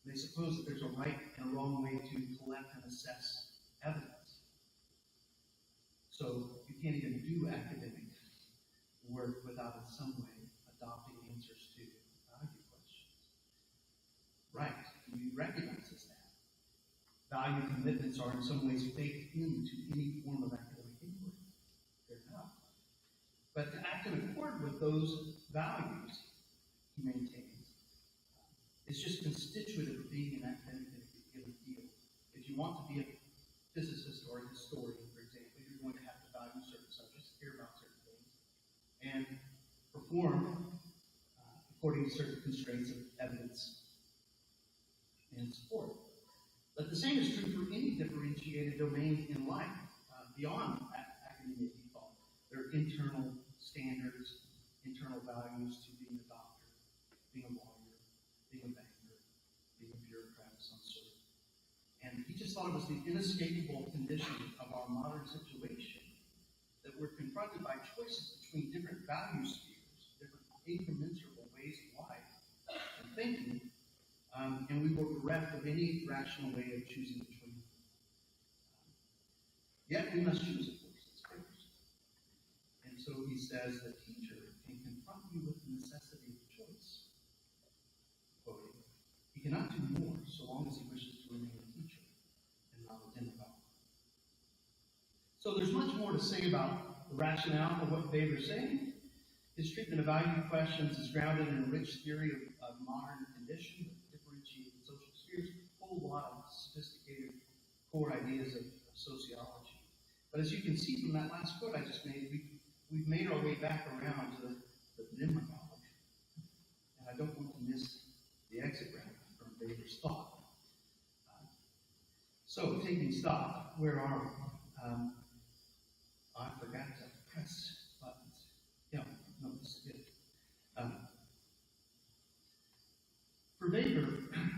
They suppose that there's a right and a wrong way to collect and assess evidence. So you can't even do academic work without in some way adopting answers to value questions. Right, he recognizes that. Value commitments are in some ways baked into any form of academic inquiry. They're not. But to act in accord with those values, he maintains, is just constitutive of being an academic in a given field. If you want to be a physicist or a historian, for example, you're going to have to value certain subjects, care about certain things, and perform according to certain constraints of evidence and support. But the same is true for any differentiated domain in life, beyond academia default. There are internal standards, internal values to being a doctor, being a lawyer, being a banker, being a bureaucrat of some sort. And he just thought it was the inescapable condition of our modern situation that we're confronted by choices between different value spheres, different incommensurable ways of life and thinking, and we were bereft of any rational way of choosing between them. Yet we must choose, of course, as first. And so he says the teacher can confront you with the necessity of choice. Quoting, he cannot do more so long as he wishes to remain a teacher and not a demagogue. So there's much more to say about the rationale of what Weber's saying. His treatment of value questions is grounded in a rich theory of modern condition, differentiated social spheres, a whole lot of sophisticated core ideas of sociology. But as you can see from that last quote I just made, we've made our way back around to the demagogue. And I don't want to miss the exit ramp from Weber's thought. So, taking stock, where are we? I forgot to press buttons. Yeah, no, this is good. For Weber,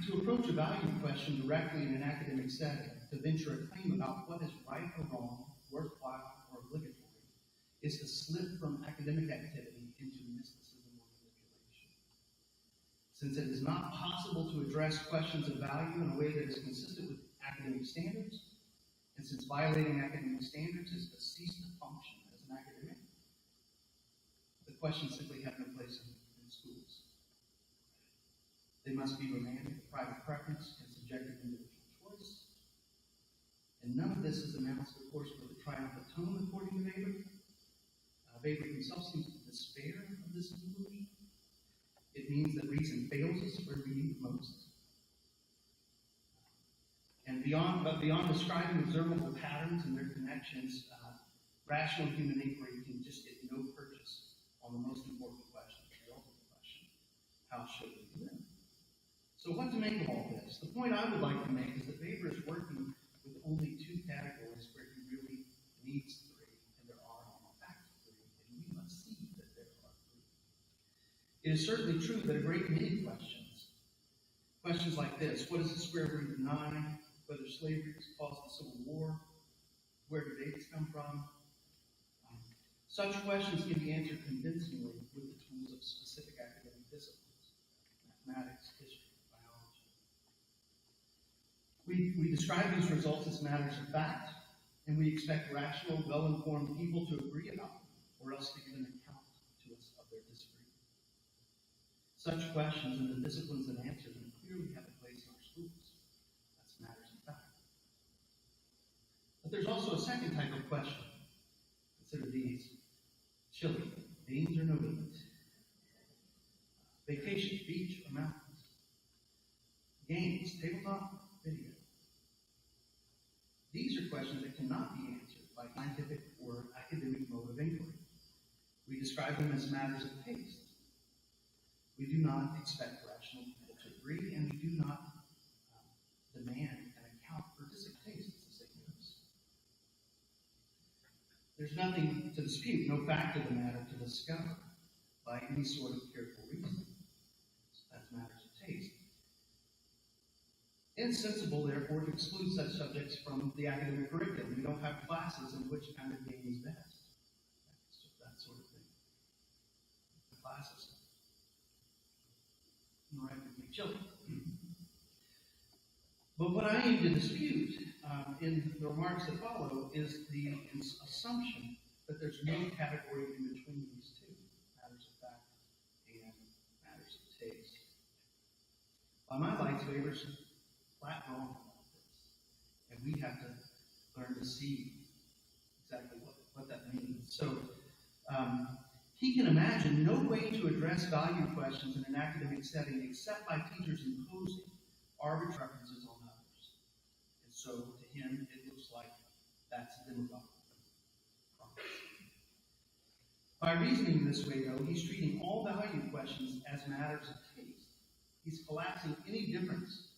to approach a value question directly in an academic setting, to venture a claim about what is right or wrong, worthwhile or obligatory, is to slip from academic activity into mysticism or manipulation. Since it is not possible to address questions of value in a way that is consistent with academic standards, and since violating academic standards is to cease to function as an academic, the questions simply have no place in schools. They must be remanded to private preference and subjective individual choice. And none of this is announced, of course, with a triumphant tone, according to Weber. Weber himself seems to despair of this conclusion. It means that reason fails us where we need it most. And beyond describing observable patterns and their connections, rational human inquiry can just get no purchase on the most important question, the ultimate question: how should we live? So what to make of all this? The point I would like to make is that Weber is working with only two categories where he really needs three, and there are in fact three, and we must see that there are three. It is certainly true that a great many questions like this: what is the square root of 9? Whether slavery caused the Civil War? Where did Davis come from? Such questions can be answered convincingly with the tools of specific academic disciplines: mathematics, history, biology. We describe these results as matters of fact, and we expect rational, well-informed people to agree about them, or else to give an account to us of their disagreement. Such questions and the disciplines that answer them clearly have a place in our schools. That's matters of fact. But there's also a second type of question. Consider these. chili, beans or no beans. Vacation, beach or mountains. Games, tabletop, video. These are questions that cannot be answered by scientific or academic mode of inquiry. We describe them as matters of taste. We do not expect rational people to agree, and we do not demand an account for different tastes, as they notice. There's nothing to dispute, no fact of the matter to discover by any sort of careful reasoning. That's matters of taste. Insensible, therefore, to exclude such subjects from the academic curriculum. We don't have classes in which kind of game is best. That sort of thing. The classes. Nor have to be children. But what I aim to dispute in the remarks that follow is the assumption that there's no category in between these two, matters of fact and matters of taste. By my lights, waivers flat wrong about this. And we have to learn to see exactly what that means. So he can imagine no way to address value questions in an academic setting except by teachers imposing arbitrary preferences on others. And so to him, it looks like that's demagoguery. By reasoning this way, though, he's treating all value questions as matters of taste. He's collapsing any difference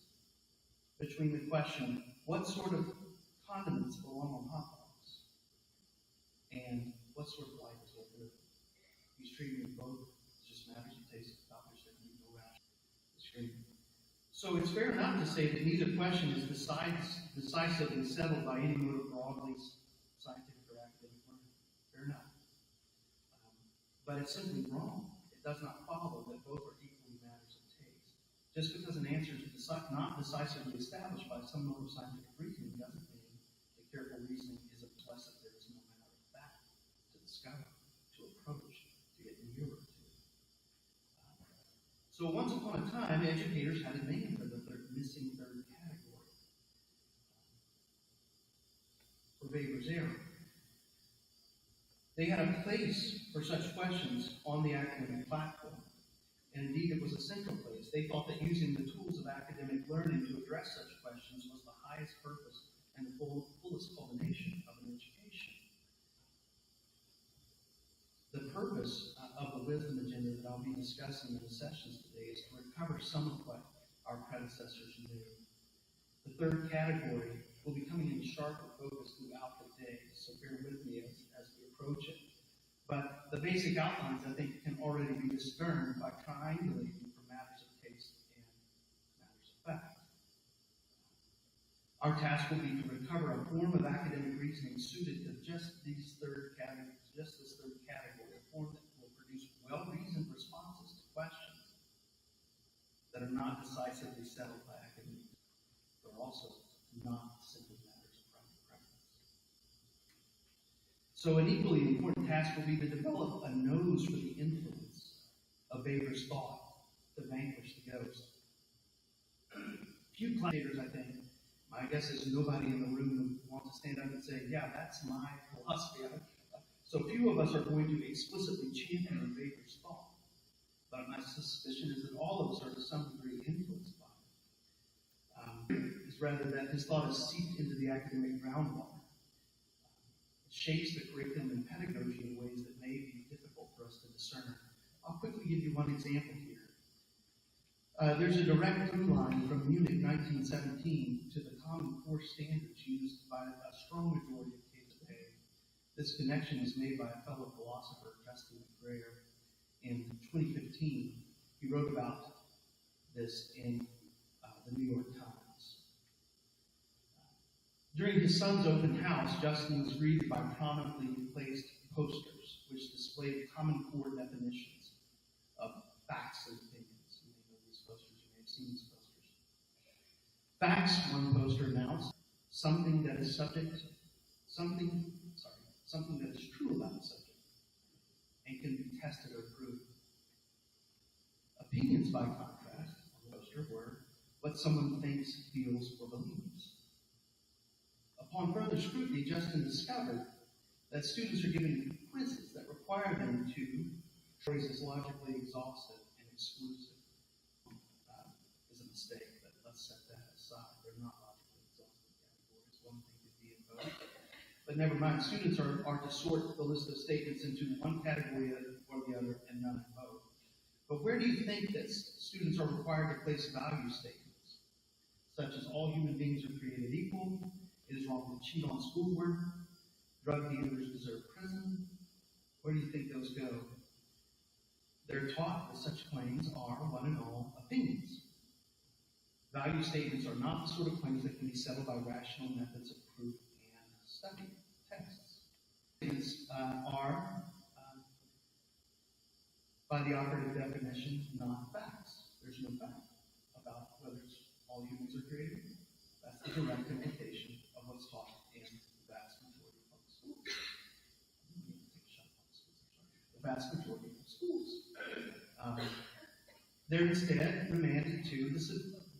between the question, what sort of condiments belong on hot dogs, and what sort of life is worth living. He's treating them both as just matters of taste, about which there can be no rational disagreement. So it's fair enough to say that neither question is decisively settled by any mode of broadly scientific or academic learning. Fair enough. But it's simply wrong. It does not follow that both are equally matters of taste. Just because an answer is not decisively established by some mode of scientific reasoning doesn't mean that careful reasoning is a plus that there is no matter of fact to discover, to approach, to get nearer to. So once upon a time, educators had a name for the missing third category, for Weber's error. They had a place for such questions on the academic platform, and indeed it was a central place. They thought that using the tools of academic learning to address such questions was the highest purpose and the fullest culmination of an education. The purpose of the wisdom agenda that I'll be discussing in the sessions today is to recover some of what our predecessors knew. The third category will be coming into sharper focus throughout the day, so bear with me as we approach it. But the basic outlines, I think, can already be discerned by triangulating from matters of taste and matters of fact. Our task will be to recover a form of academic reasoning suited to just this third category, a form that will produce well-reasoned responses to questions that are not decisively settled by academics, but are also not simply matters of private preference. So an equally important task will be to develop a nose for the influence of Weber's thought to vanquish the ghost. Few commentators, I think, my guess is nobody in the room would want to stand up and say, yeah, that's my philosophy. So few of us are going to explicitly champion Weber's thought. But my suspicion is that all of us are to some degree influenced by it. It's rather that his thought is seeped into the academic groundwater. It shapes the curriculum and pedagogy in ways that may be difficult for us to discern. I'll quickly give you one example here. There's a direct through line from Munich 1917 to the Common Core standards used by a strong majority of kids today. This connection was made by a fellow philosopher, Justin McGrayer, in 2015. He wrote about this in the New York Times. During his son's open house, Justin was greeted by prominently placed posters which displayed Common Core definitions of facts and opinions. You may know these posters, you may have seen these posters. Facts, one poster announced, something that is true about the subject and can be tested or proved. Opinions, by contrast, on the poster were what someone thinks, feels, or believes. Upon further scrutiny, Justin discovered that students are given quizzes that require them to phrase as logically exhaustive and exclusive is a mistake, but let's set that aside. They're not logically exhaustive categories. One thing could be in both. But never mind, students are to sort the list of statements into one category or the other and none in both. But where do you think that students are required to place value statements, such as all human beings are created equal, it is wrong to cheat on schoolwork, drug dealers deserve prison? Where do you think those go? They're taught that such claims are, one and all, opinions. Value statements are not the sort of claims that can be settled by rational methods of proof and study, tests. Statements are, by the operative definition, not facts. There's no fact about whether all humans are created. That's the direct implication of what's taught in the vast majority of public schools. The vast majority of schools. They're instead remanded to the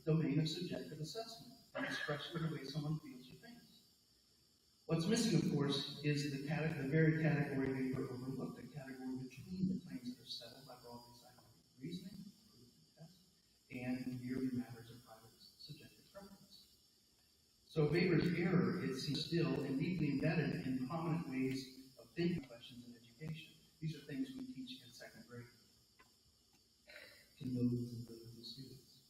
domain of subjective assessment, an expression of the way someone feels or thinks. What's missing, of course, is the very category we overlooked, the category between the claims that are settled by broadly scientific reasoning, proof and test, and merely matters of private subjective preference. So Weber's error is still and deeply embedded in prominent ways of thinking questions in education. These are things we teach in second grade to millions and billions of students.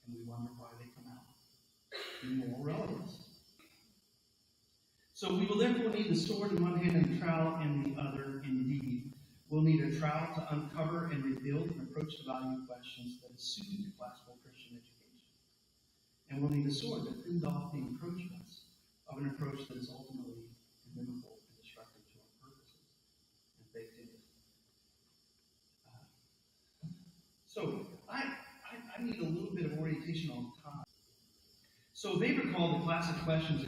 And we wonder why they come out in moral relevance. So we will therefore need the sword in one hand and the trowel in the other indeed. We'll need a trowel to uncover and rebuild an approach to value questions that is suited to classical Christian education. And we'll need a sword that fends off the encroachments of an approach that is ultimately inimical and destructive to our purposes and baked into. So I need a little bit of orientation on time. So Weber called the classic questions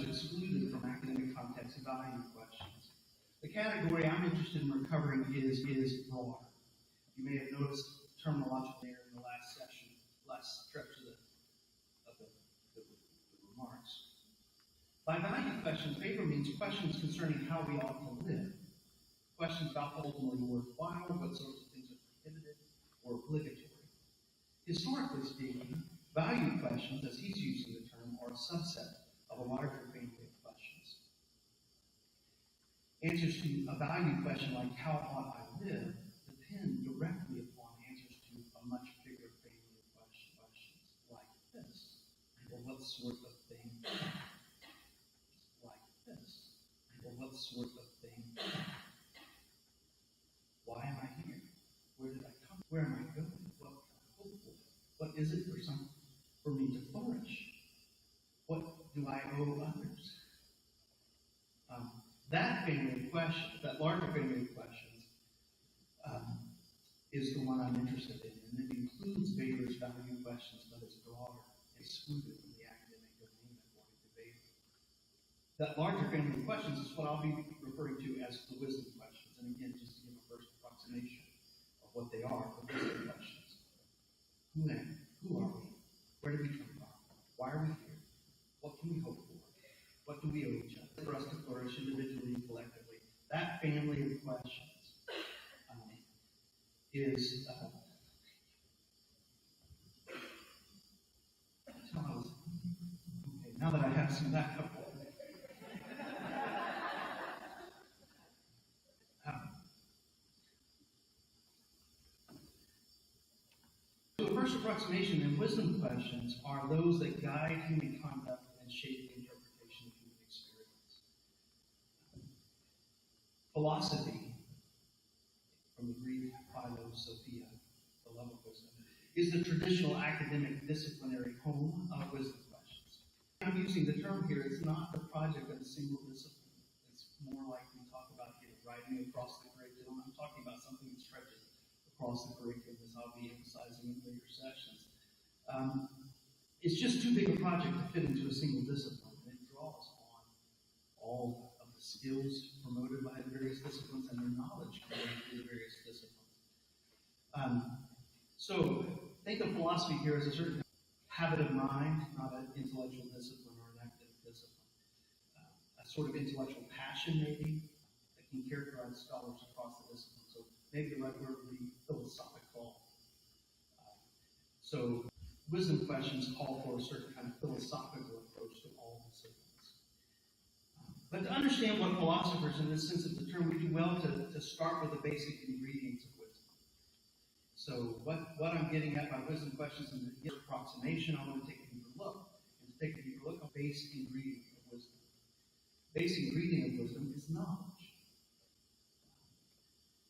excluded from academic context value questions. The category I'm interested in recovering is broader. You may have noticed terminological there in the last stretch of the remarks. By value questions, Weber means questions concerning how we ought to live. Questions about ultimately worthwhile, what sorts of things are prohibited or obligatory. Historically speaking, value questions, as he's using the term, are a subset of a larger family of questions. Answers to a value question like how ought I live depend directly upon answers to a much bigger family of questions like this. Or what sort of thing like this? Or what sort of thing? Why am I here? Where did I come? Where am I going? What can I hope for? What is it for me to flourish? What do I owe others? That family of questions, that larger family of questions, is the one I'm interested in, and it includes Weber's value questions, but it's broader, excluded from the academic domain according to Weber. That larger family of questions is what I'll be referring to as the wisdom questions, and again, just to give a first approximation of what they are, the wisdom questions. Who am I? Who are we? Where did we come from? Why are we here? What can we hope for? What do we owe each other for us to flourish individually and collectively? That family of questions is now that I have some backup. So the first approximation in wisdom questions are those that guide human conduct and shape the interpretation of human experience. Philosophy, from the Greek philosophia, the love of wisdom, is the traditional academic disciplinary home of wisdom questions. I'm using the term here, it's not the project of a single discipline. It's more like we talk about writing across the curriculum. I'm talking about something that stretches across the curriculum, as I'll be emphasizing in later sessions. It's just too big a project to fit into a single discipline, and it draws on all of the skills promoted by the various disciplines and the knowledge promoted through the various disciplines. So think of philosophy here as a certain habit of mind, not an intellectual discipline or an academic discipline. sort of intellectual passion maybe that can characterize scholars across the discipline. So maybe the right word would be philosophical. So wisdom questions call for a certain kind of philosophical approach to all disciplines. But to understand what philosophers, in this sense of the term, we do well to start with the basic ingredients of wisdom. So what I'm getting at by wisdom questions and the approximation, I want to take a deeper look. And to take a deeper look, a basic ingredient of wisdom. Basic ingredient of wisdom is knowledge.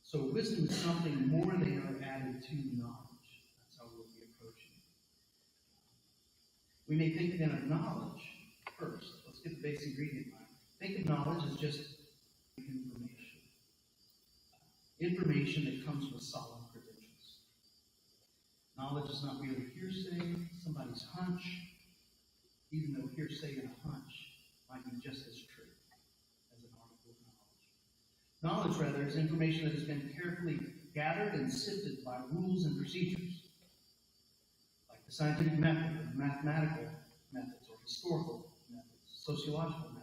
So wisdom is something more than are added to knowledge. That's how we'll be approaching it. We may think then of knowledge first. Let's get the basic ingredient in mind. Think of knowledge as just information. Information that comes with solid credentials. Knowledge is not merely hearsay, somebody's hunch, even though hearsay and a hunch might be just as true as an article of knowledge. Knowledge, rather, is information that has been carefully gathered and sifted by rules and procedures, like the scientific method, or mathematical methods, or historical methods, sociological methods.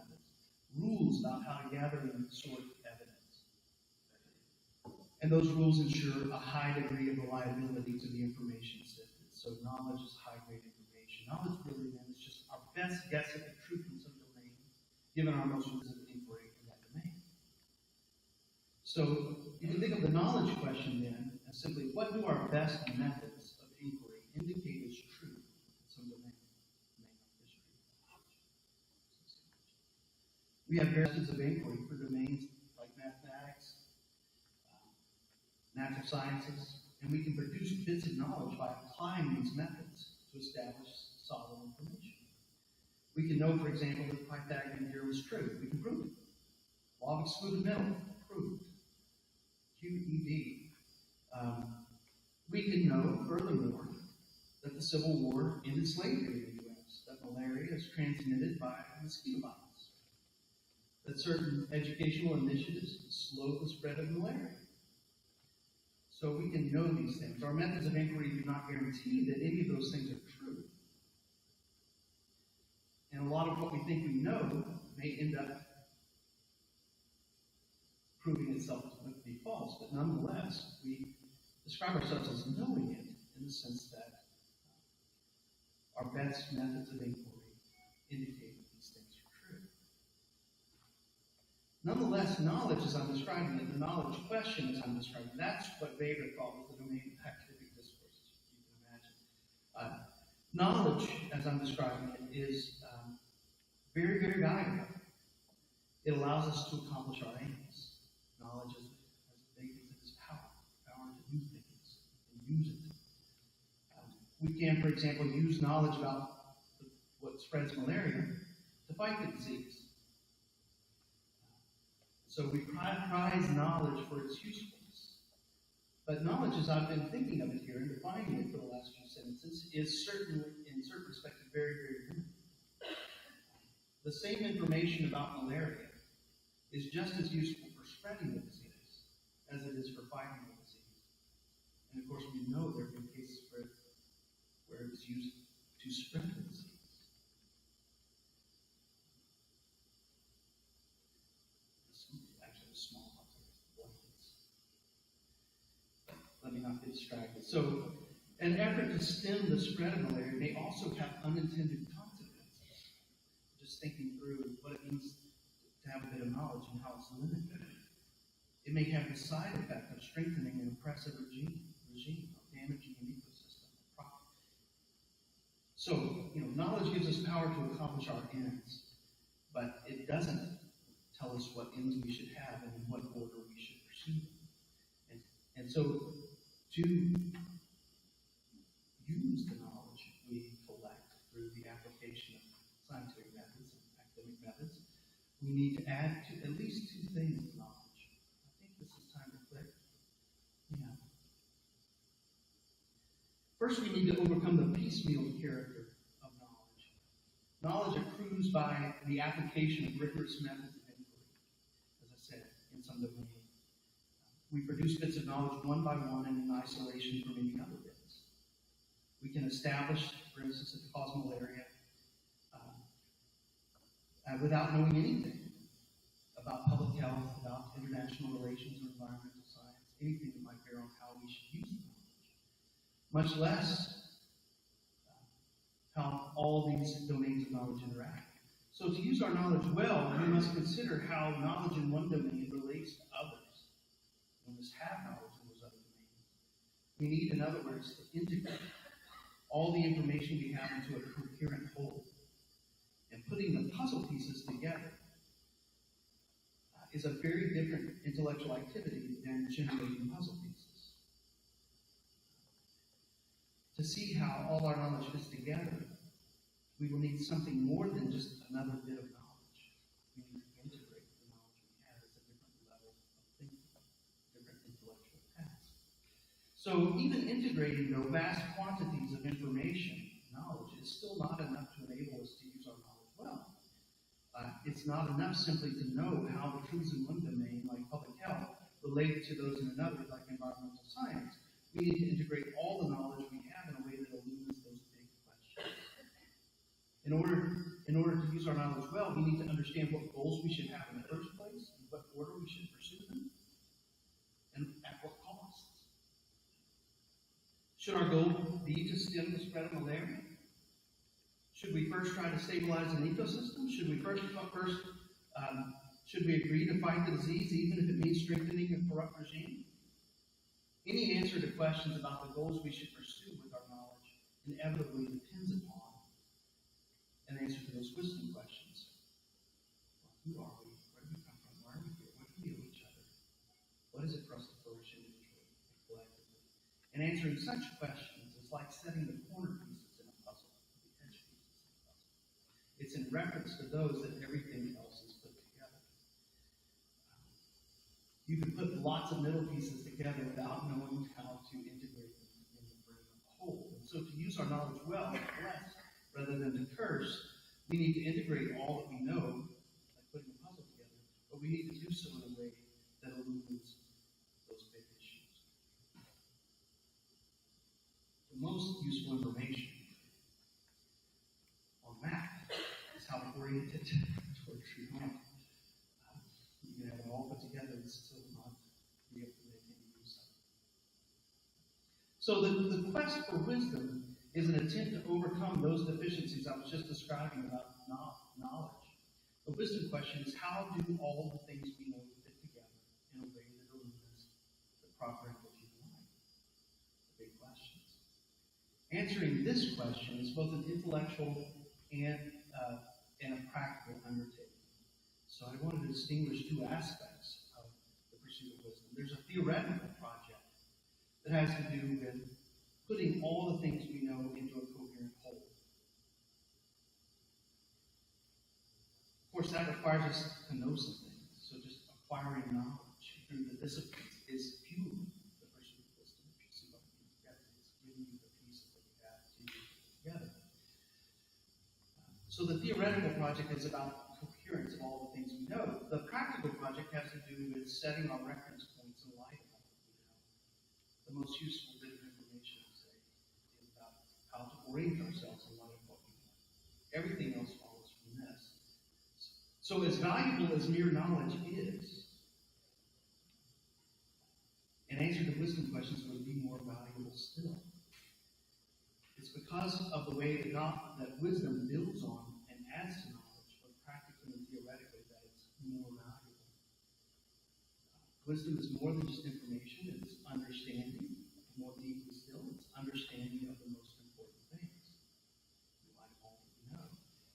Rules about how to gather and sort evidence. And those rules ensure a high degree of reliability to the information sifted. So knowledge is high-grade information. Knowledge really then is just our best guess at the truth in some domain, given our most recent inquiry in that domain. So you can think of the knowledge question then as simply, what do our best methods of inquiry indicate is true in some domain? We have various methods of inquiry for domains like mathematics, natural sciences, and we can produce bits of knowledge by applying these methods to establish solid information. We can know, for example, that the Pythagorean theorem is true. We can prove it. Law of excludability, proved. QED. We can know, furthermore, that the Civil War ended slavery in the U.S., that malaria is transmitted by mosquito bites, that certain educational initiatives slow the spread of malaria. So we can know these things. Our methods of inquiry do not guarantee that any of those things are true. And a lot of what we think we know may end up proving itself to be false. But nonetheless, we describe ourselves as knowing it in the sense that our best methods of inquiry indicate that these things are true. Nonetheless, knowledge as I'm describing it, the knowledge question as I'm describing it, that's what Weber calls the domain of academic discourse, you can imagine. Knowledge, as I'm describing it, is very, very valuable. It allows us to accomplish our aims. Knowledge is, as they think it is power to do things and use it. We can, for example, use knowledge about what spreads malaria to fight the disease. So we prize knowledge for its usefulness. But knowledge, as I've been thinking of it here and defining it for the last few sentences, is certainly, in certain respects, very, very limited. The same information about malaria is just as useful for spreading the disease as it is for fighting the disease. And of course, we know there have been cases where it was used to spread the disease. Actually, the smallpox, blankets. Let me not get distracted. So, an effort to stem the spread of malaria may also have unintended consequences. Just thinking through what it means to have a bit of knowledge and how it's limited. It may have the side effect of strengthening an oppressive regime, of damaging an ecosystem. So, knowledge gives us power to accomplish our ends, but it doesn't tell us what ends we should have and in what order we should pursue them. And so, to use the knowledge we collect through the application of scientific methods and academic methods, we need to add to at least two things to knowledge. I think this is time to click. Yeah. First, we need to overcome the piecemeal character of knowledge. Knowledge accrues by the application of rigorous methods of inquiry, as I said, in some domain. We produce bits of knowledge one by one and in isolation from any other bits. We can establish, for instance, that the cause of malaria without knowing anything about public health, about international relations or environmental science, anything that might bear on how we should use the knowledge, much less how all these domains of knowledge interact. So to use our knowledge well, we must consider how knowledge in one domain relates to others. We must have knowledge in those other domains. We need, in other words, to integrate all the information we have into a coherent whole. And putting the puzzle pieces together is a very different intellectual activity than generating puzzle pieces. To see how all our knowledge fits together, we will need something more than just another bit of knowledge. We need to integrate the knowledge we have as a different level of thinking, different intellectual tasks. So even integrating the vast quantities of information, knowledge, is still not enough to enable us to use our knowledge well. It's not enough simply to know how the truths in one domain, like public health, relate to those in another, like environmental science. We need to integrate all the knowledge we have in a way that illumines those big questions. In order to use our knowledge well, we need to understand what goals we should have in the first place, in what order we should pursue them, and at what costs. Should our goal be to stem the spread of malaria? Should we first try to stabilize an ecosystem? Should we should we agree to fight the disease, even if it means strengthening a corrupt regime? Any answer to questions about the goals we should pursue with our knowledge inevitably depends upon an answer to those wisdom questions. Who are we? Where do we come from? Why are we here? What do we owe each other? What is it for us to flourish individually and collectively? And answering such questions is like setting the corner pieces in a puzzle, the edge pieces in a puzzle. It's in reference to those that everything else is put together. You can put lots of middle pieces together without knowing how to integrate them in the brain of the whole. And so to use our knowledge well, bless rather than to curse, we need to integrate all that we know, like putting a puzzle together, but we need to do so in a way that illumines those big issues. The most useful information on math is how to orient it toward true knowledge. You can have it all put together and still not be able to make any use of it. So the quest for wisdom is an attempt to overcome those deficiencies I was just describing about knowledge. The wisdom question is, how do all the things we know fit together in a way that illumines the proper equity of life? The big questions. Answering this question is both an intellectual and a practical undertaking. So I want to distinguish two aspects of the pursuit of wisdom. There's a theoretical project that has to do with putting all the things we know into a coherent whole. Of course, that requires us to know some things. So just acquiring knowledge through the disciplines is fueling the pursuit of wisdom. If you see what I mean together, it's giving you the pieces that you have to use together. So the theoretical project is about coherence of all the things we know. The practical project has to do with setting our reference points in light of all that we know. The most useful bit of information, I say, is about how to orient ourselves in light of what we know. Everything else follows from this. So as valuable as mere knowledge is, an answer to wisdom questions would be more valuable still. It's because of the way that wisdom builds on and adds to knowledge, both practically and theoretically, that it's more valuable. Wisdom is more than just information, it's understanding. More deeply still, it's understanding of the most important things in light of all that we know.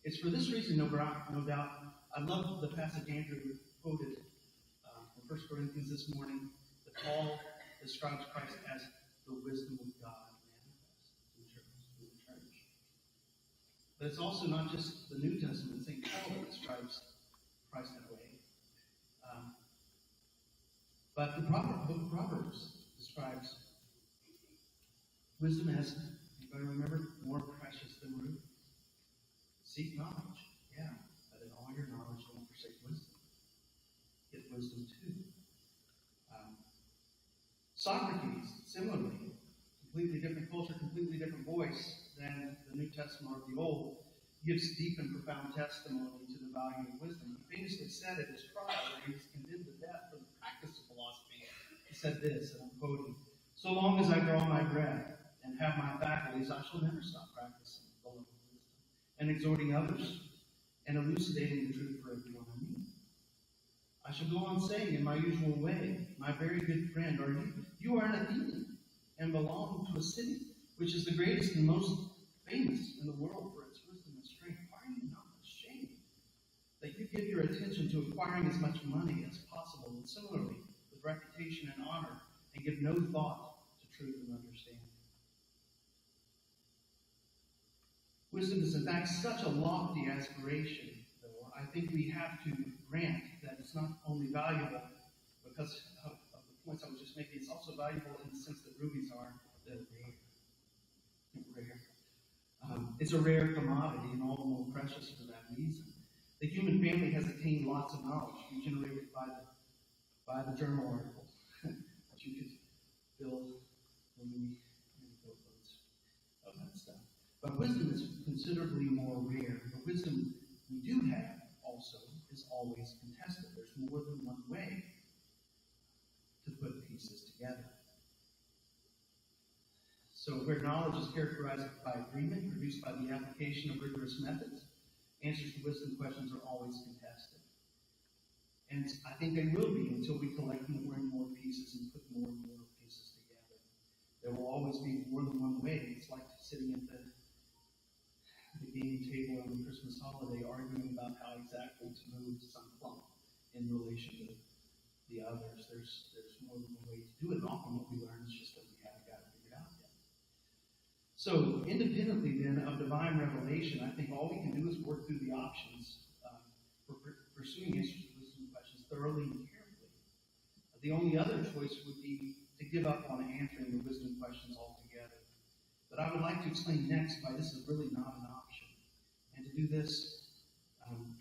It's for this reason, no doubt, I love the passage Andrew quoted from 1 Corinthians this morning, that Paul describes Christ as the wisdom of God manifest to the church. But it's also not just the New Testament, St. Paul that describes Christ that way. But the book of Proverbs describes wisdom as, you better remember, more precious than rubies. Seek knowledge, yeah, but in all your knowledge, don't forsake wisdom. Get wisdom too. Socrates, similarly, completely different culture, completely different voice than the New Testament or the Old, gives deep and profound testimony to the value of wisdom. He famously said at his trial, where he was condemned to death for the practice of philosophy, he said this, and I'm quoting, "So long as I draw my breath and have my faculties, I shall never stop practicing the love of wisdom and exhorting others and elucidating the truth for everyone I meet. I shall go on saying in my usual way, my very good friend, you are an Athenian and belong to a city which is the greatest and most famous in the world for its wisdom and strength. Why are you not ashamed that you give your attention to acquiring as much money as possible, and similarly with reputation and honor, and give no thought to truth and understanding?" Wisdom is in fact such a lofty aspiration, though, I think we have to grant that it's not only valuable because of the points I was just making, it's also valuable in the sense that rubies are rare. It's a rare commodity and all the more precious for that reason. The human family has attained lots of knowledge generated by the journal articles that you could build when we build those of that stuff. But wisdom is considerably more rare. The wisdom we do have also is always contested. There's more than one way to put pieces together. So where knowledge is characterized by agreement, produced by the application of rigorous methods, answers to wisdom questions are always contested. And I think they will be until we collect more and more pieces and put more and more pieces together. There will always be more than one way. It's like sitting at the game table on the Christmas holiday arguing about how exactly to move some plump in relation to the others. There's more than one way to do it. And often what we learn is just that we haven't got it figured out yet. So independently then of divine revelation, I think all we can do is work through the options for pursuing answers to wisdom questions thoroughly and carefully. The only other choice would be to give up on answering the wisdom questions altogether. But I would like to explain next why this is really not an option. And to do this, I'm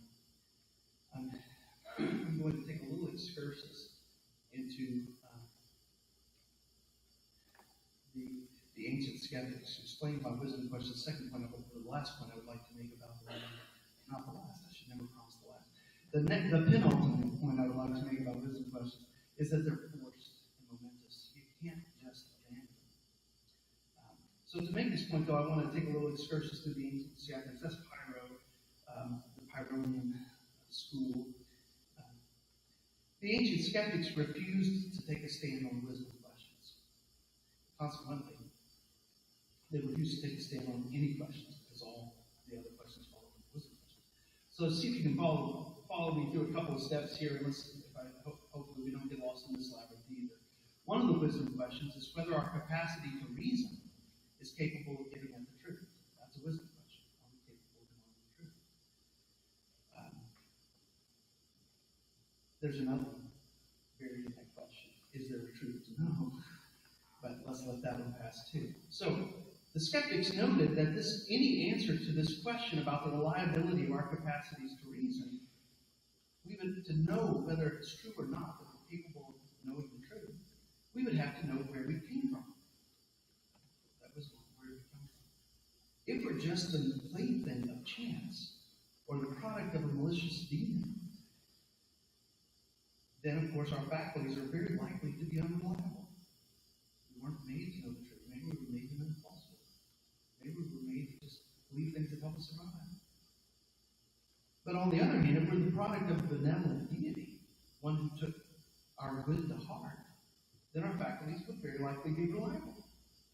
going to take a little excursus into the ancient skeptics, explain why wisdom questions. The second point, the last point I would like to make about not the last, I should never promise the last. The penultimate point I would like to make about wisdom questions is that they're forced and momentous. You can't just abandon them. So to make this point, though, I want to take a little excursus through the ancient skeptics. That's the Pyrrhonian school. The ancient skeptics refused to take a stand on wisdom questions. Consequently, they refused to take a stand on any questions because all the other questions fall under wisdom questions. So see if you can follow me through a couple of steps here, and hopefully we don't get lost in this labyrinth either. One of the wisdom questions is whether our capacity to reason is capable of getting at the truth. That's a wisdom question. Are we capable of knowing the truth? There's another one buried in that question. Is there a truth to know? But let's let that one pass too. So the skeptics noted that any answer to this question about the reliability of our capacities to reason, even to know whether it's true or not, that we're capable of knowing the truth, we would have to know where we came from. That was where we come from. If we're just the plaything of chance, or the product of a malicious demon, then of course our faculties are very likely to be unreliable. We weren't made to know the truth. Maybe we were made to know falsehood. Maybe we were made to just believe things that help us survive. But on the other hand, if we're the product of a benevolent deity, one who took our good to heart, then our faculties would very likely be reliable,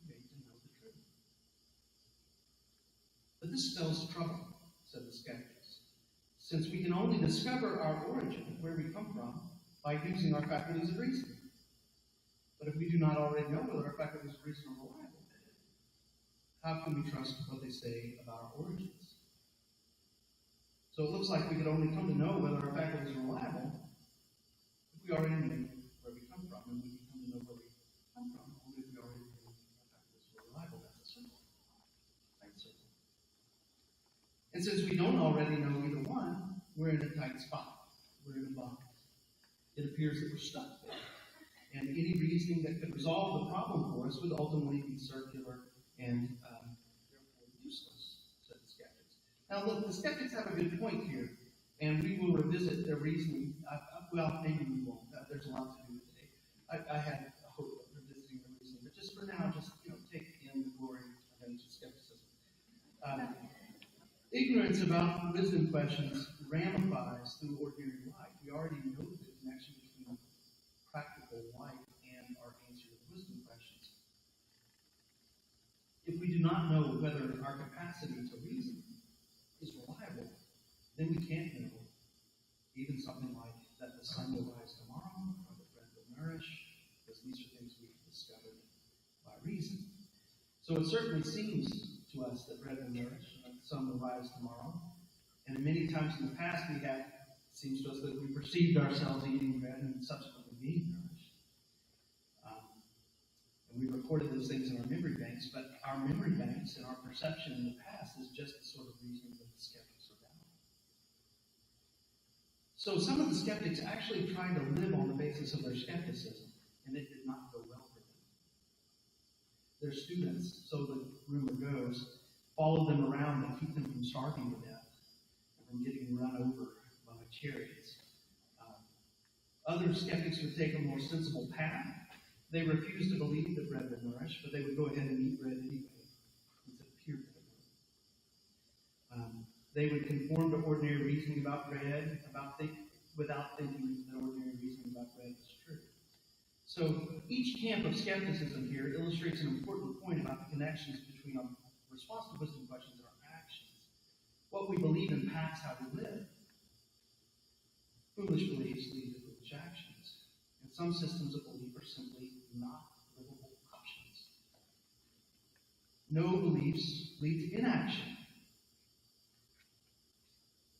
made to know the truth. But this spells trouble, said the skeptics, since we can only discover our origin, where we come from, by using our faculties of reason. But if we do not already know whether our faculties of reason are reliable, how can we trust what they say about our origins? So it looks like we could only come to know whether our faculties are reliable if we already knew where we come from, and we can come to know where we come from only if we already knew our faculties were reliable. That's a circle. Tight circle. And since we don't already know either one, we're in a tight spot. We're in a box. It appears that we're stuck there. And any reasoning that could resolve the problem for us would ultimately be circular and therefore useless, said the skeptics. Now, look, the skeptics have a good point here, and we will revisit their reasoning. Well, maybe we won't. There's a lot to do today. I had a hope of revisiting their reasoning, but just for now, just take in the glory of ancient skepticism. Ignorance about wisdom questions ramifies through ordinary life. We already know the connection between practical life and our answer to wisdom questions. If we do not know whether our capacity to reason is reliable, then we can't know even something like that the sun will rise tomorrow or that bread will nourish, because these are things we've discovered by reason. So it certainly seems to us that bread will nourish and that the sun will rise tomorrow. And many times in the past it seems to us that we perceived ourselves eating bread and subsequently being nourished. And we recorded those things in our memory banks, but our memory banks and our perception in the past is just the sort of reasoning that the skeptics are about. So some of the skeptics actually tried to live on the basis of their skepticism, and it did not go well for them. Their students, so the rumor goes, followed them around to keep them from starving to death and from getting run over by chariots. Other skeptics would take a more sensible path. They refused to believe that bread would nourish, but they would go ahead and eat bread anyway, since it appeared that it would. They would conform to ordinary reasoning about bread, without thinking that ordinary reasoning about bread was true. So each camp of skepticism here illustrates an important point about the connections between our response to wisdom questions and our actions. What we believe impacts how we live. Foolish beliefs lead to foolish actions. And some systems of belief are simply not livable options. No beliefs lead to inaction.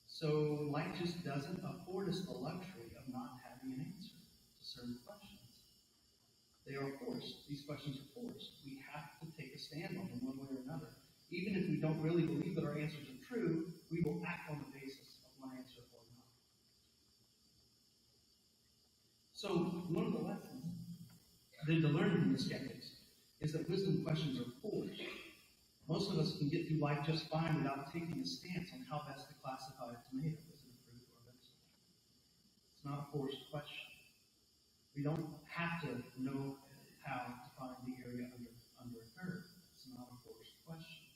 So life just doesn't afford us the luxury of not having an answer to certain questions. They are forced. These questions are forced. We have to take a stand on them one way or another. Even if we don't really believe that our answers are true, we will act on the basis of one answer or not. So one of the lessons then to learn from the skeptics is that wisdom questions are forced. Most of us can get through life just fine without taking a stance on how best to classify a tomato as a fruit or vegetable. It's not a forced question. We don't have to know how to find the area under a curve. It's not a forced question.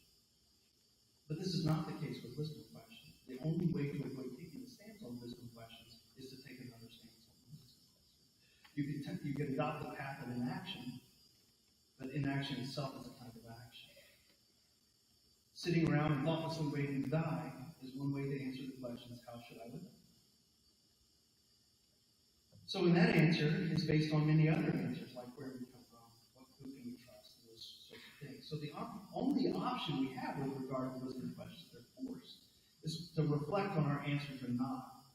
But this is not the case with wisdom questions. The only way to avoid taking a stance on wisdom questions is to take another stance on wisdom questions. You can adopt the path of inaction, but inaction itself is a kind of action. Sitting around and thoughtlessly waiting to die is one way to answer the questions, how should I live? So in that answer is based on many other answers, like where we come from, who can we trust, and those sorts of things. So the only option we have with regard to wisdom questions, they're forced, is to reflect on our answers or not.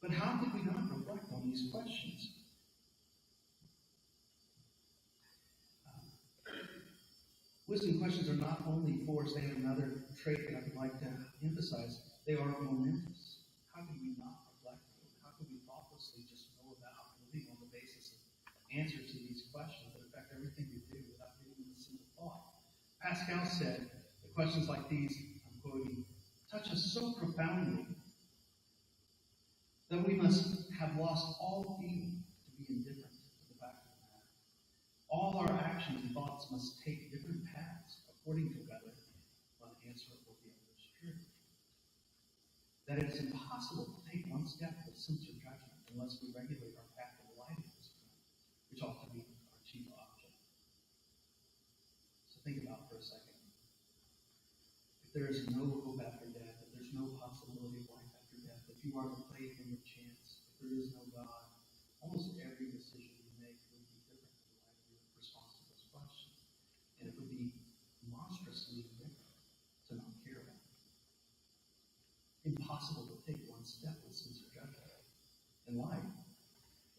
But how could we not reflect on these questions? Wisdom questions are not only forced, they have another trait that I would like to emphasize. They are momentous. How can we not reflect on them? How can we thoughtlessly just go about living on the basis of answers to these questions that affect everything we do without giving them a single thought? Pascal said that questions like these, I'm quoting, touch us so profoundly that we must have lost all feeling to be indifferent to the fact of the matter. All our actions and thoughts must take different paths according to whether one answer will be is true. That it is impossible to take one step with sincere judgment unless we regulate our path in light of this point, which ought to be our chief object. So think about for a second. If there is no hope after death, if there's no possibility of life after death, if you are the plaything of chance, if there is no God, almost every decision you make would be different in light of your response to those questions. And it would be monstrously different to not care about it. Impossible to take one step with sincere judgment in life.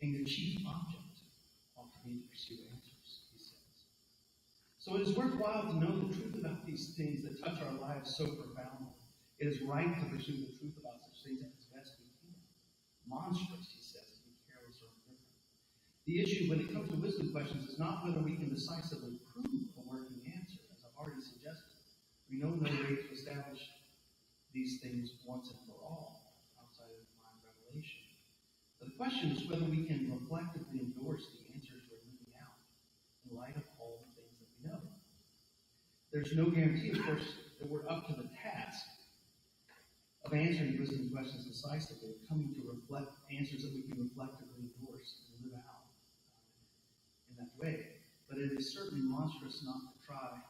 And your chief object ought to be to pursue answers, he says. So it is worthwhile to know the truth about these things that touch our lives so profoundly. It is right to pursue the truth about such things as best we can. Monstrous, he says, to be careless or indifferent. The issue when it comes to wisdom questions is not whether we can decisively prove a working answer, as I've already suggested, We know no way to establish these things once and for all outside of divine revelation. But the question is whether we can reflectively endorse the answers we're living out in light of all the things that we know. There's no guarantee, of course, that we're up to the task of answering wisdom questions decisively, coming to reflect answers that we can reflectively endorse and live out in that way. But it is certainly monstrous not to try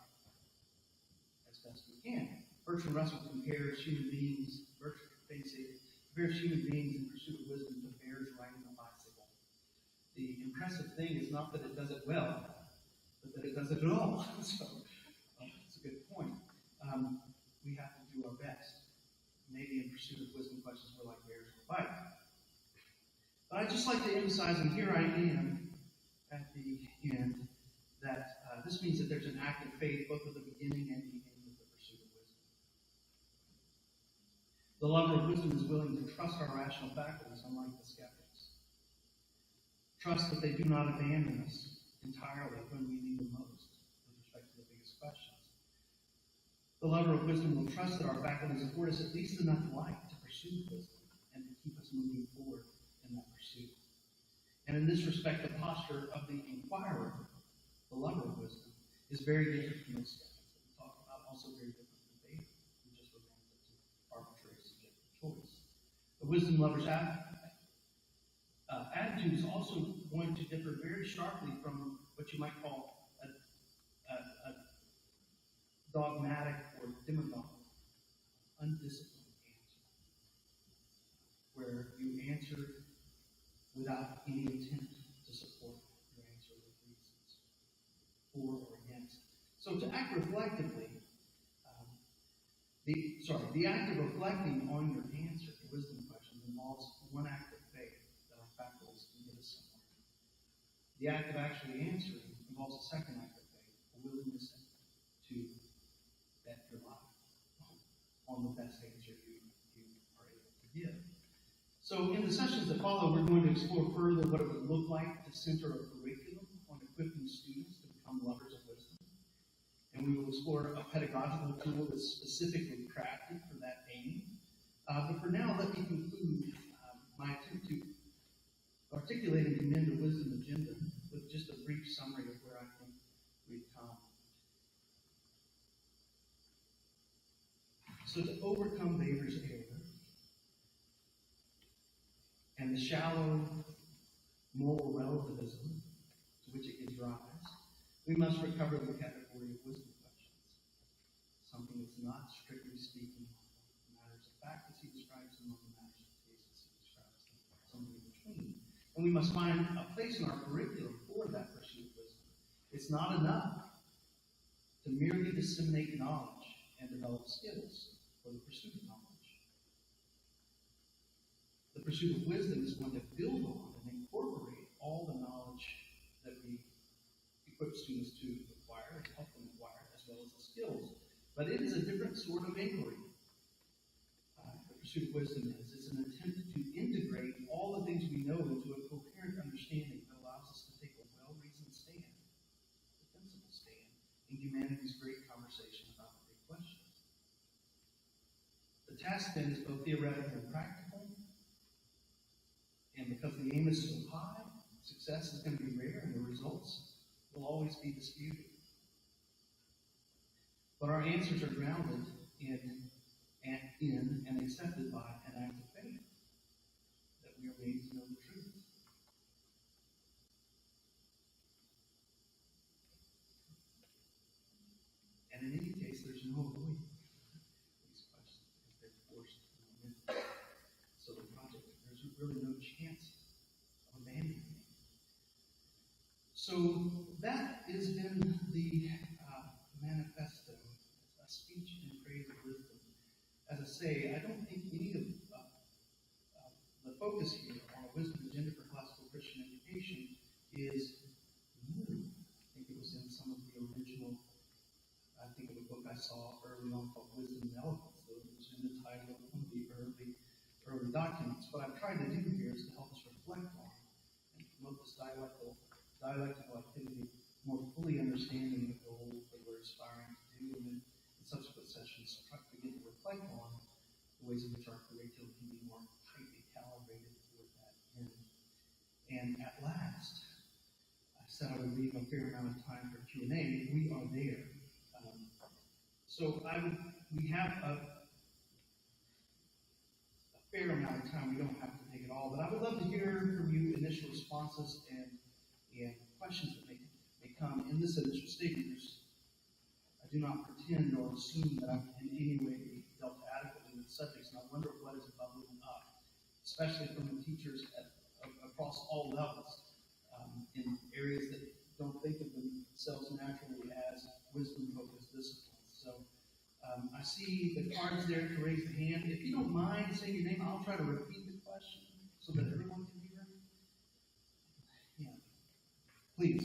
as best we can. Bertrand Russell compares human beings in pursuit of wisdom to bears riding a bicycle. The impressive thing is not that it does it well, but that it does it at all. So that's a good point. We have to do our best. Maybe in pursuit of wisdom questions, we're like bears on a bike. But I'd just like to emphasize, and here I am at the end, that this means that there's an act of faith both at the beginning and the end of the pursuit of wisdom. The lover of wisdom is willing to trust our rational faculties, unlike the skeptics. Trust that they do not abandon us entirely when we need them most, with respect to the biggest questions. The lover of wisdom will trust that our faculties afford us at least enough light to pursue wisdom and to keep us moving forward in that pursuit. And in this respect, the posture of the inquirer, the lover of wisdom, is very different from the skeptics that we talk about, also very different from David, who just abandoned to arbitrary subjective choice. The wisdom lover's attitude is also going to differ very sharply from what you might call a dogmatic or demagogic, undisciplined answer, where you answer without any intent to support your answer with reasons, for or against. So to act reflectively, the act of reflecting on your answer to wisdom questions involves one act of faith that our faculties can get us somewhere. The act of actually answering involves a second act of faith, a willingness to bet your life on the best answer you are able to give. So in the sessions that follow, we're going to explore further what it would look like to center a curriculum on equipping students to become lovers of wisdom. And we will explore a pedagogical tool that's specifically crafted for that aim. But for now, let me conclude my attempt to articulate and commend the wisdom agenda with just a brief summary of where I think we've come. So to overcome Weber's error and the shallow moral relativism to which it gives rise, we must recover the category of wisdom questions, something that's not, strictly speaking, matters of fact as he describes them, or the matters of taste as he describes them, something in between. And we must find a place in our curriculum for that pursuit of wisdom. It's not enough to merely disseminate knowledge and develop skills for the pursuit of knowledge. The pursuit of wisdom is going to build on and incorporate all the knowledge that we equip students to acquire and help them acquire, as well as the skills. But it is a different sort of inquiry. The pursuit of wisdom is. It's an attempt to integrate all the things we know into a coherent understanding that allows us to take a well-reasoned stand, a defensible stand, in humanity's great conversation about the big questions. The task then is both theoretical and practical, and because the aim is so high, success is going to be rare, and the results will always be disputed. But our answers are grounded in and accepted by an act of faith, that we are made to know the truth. And in any case, there's no avoiding these questions because they're forced in the middle. So the project, there's really no chance of abandoning it. So that has been the manifesto, a speech in praise of wisdom. As I say, I don't think any of the focus here on a wisdom agenda for classical Christian education is new. I think it was in some of the original, I think of a book I saw early on called Wisdom and Eloquence. So it was in the title of one of the early documents. What I've tried to do here is to help us reflect on and promote this dialectical activity, more fully understanding the goal that we're aspiring to do. And in subsequent sessions, try to begin to reflect on the ways in which our curriculum can be more tightly calibrated toward that end. And at last, I said I would leave a fair amount of time for Q&A. We are there. We have a fair amount of time. We don't have to take it all, but I would love to hear from you initial responses and questions that may come in this initial statement. I do not pretend or assume that I can in any way dealt adequately with subjects, and I wonder what is bubbling up, especially from the teachers across all levels, in areas that don't think of themselves naturally as wisdom-focused disciplines. So I see the cards there to raise the hand. If you don't mind saying your name, I'll try to repeat the question so that everyone can hear. Yeah. Please.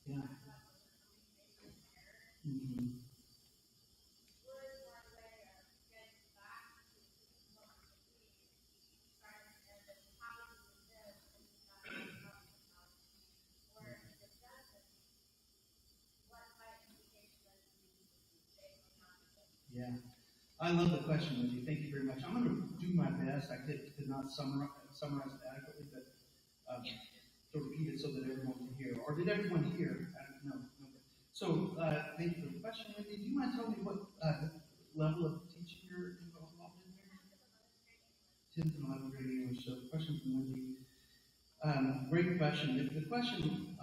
Yeah. Mm-hmm. Yeah. I love the question, Lindsay. Thank you very much. I'm going to do my best. I could not summarize it adequately, but to repeat it so that everyone can hear. Or did everyone hear? I don't know. Okay. So, thank you for the question, Lindsay. Do you mind telling me what level of teaching you're involved in here? 10th and 11th grade English. So, question from Lindsay. Great question. The question,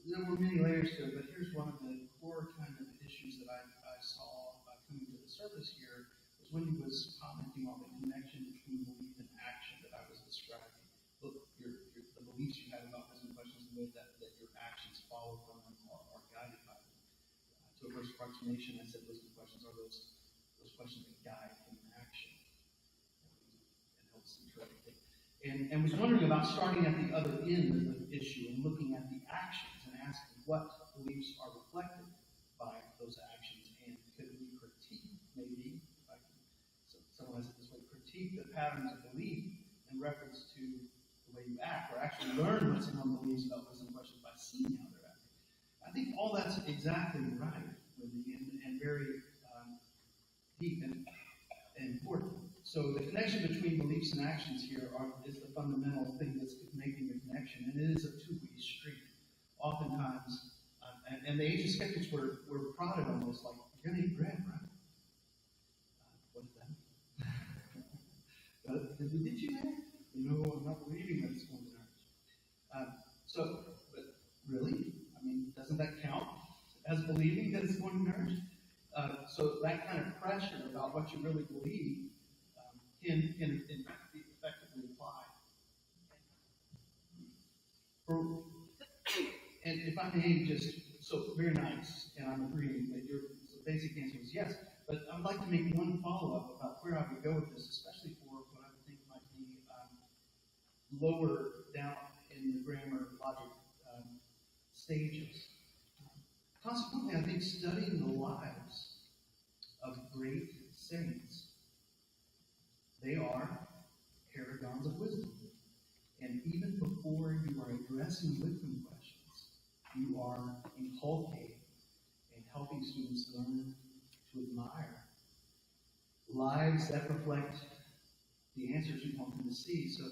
there were many layers to it, but here's one of the core kind of issues that I saw coming to the surface here was when he was commenting on the connection between belief and action that I was describing. Look, the beliefs you had about wisdom questions, the way that your actions follow from them are guided by them. To a first approximation, I said wisdom questions are those questions that guide human action. It helps them to think. And was wondering about starting at the other end of the issue and looking at the actions and asking what beliefs are reflected by those actions, and could we critique, maybe, if I can summarize it this way, critique the patterns of belief in reference to the way you act, or actually learn what's in our beliefs about wisdom questions by seeing how they're acting. I think all that's exactly right, and very deep and important. So the connection between beliefs and actions here is the fundamental thing that's making the connection, and it is a two-way street. Oftentimes, and the ancient skeptics were prodded on this, like, you're going to eat bread, right? What is that? Did you know? No, I'm not believing that it's going to nourish. But really? I mean, doesn't that count as believing that it's going to nourish? So that kind of pressure about what you really believe can in fact be effectively applied. And if I may just, so very nice, and I'm agreeing that your basic answer is yes, but I would like to make one follow-up about where I would go with this, especially for what I would think might be lower down in the grammar logic stages. Consequently, I think studying the lives of great saints, they are paragons of wisdom. And even before you are addressing wisdom questions, you are inculcating and helping students learn to admire lives that reflect the answers you want them to see. So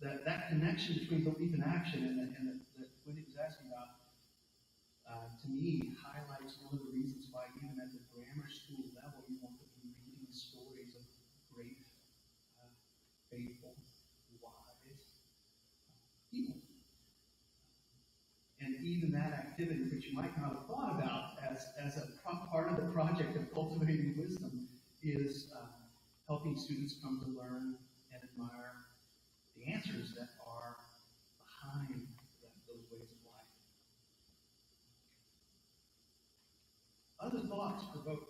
that connection between belief and action, and that what he was asking about, to me, highlights one of the reasons why even at the grammar school level, you want to be reading stories of great, faithful, wise people. And even that activity, which you might not have thought about as a part of the project of cultivating wisdom, is helping students come to learn and and admire the answers that are behind those ways of life. Other thoughts provoke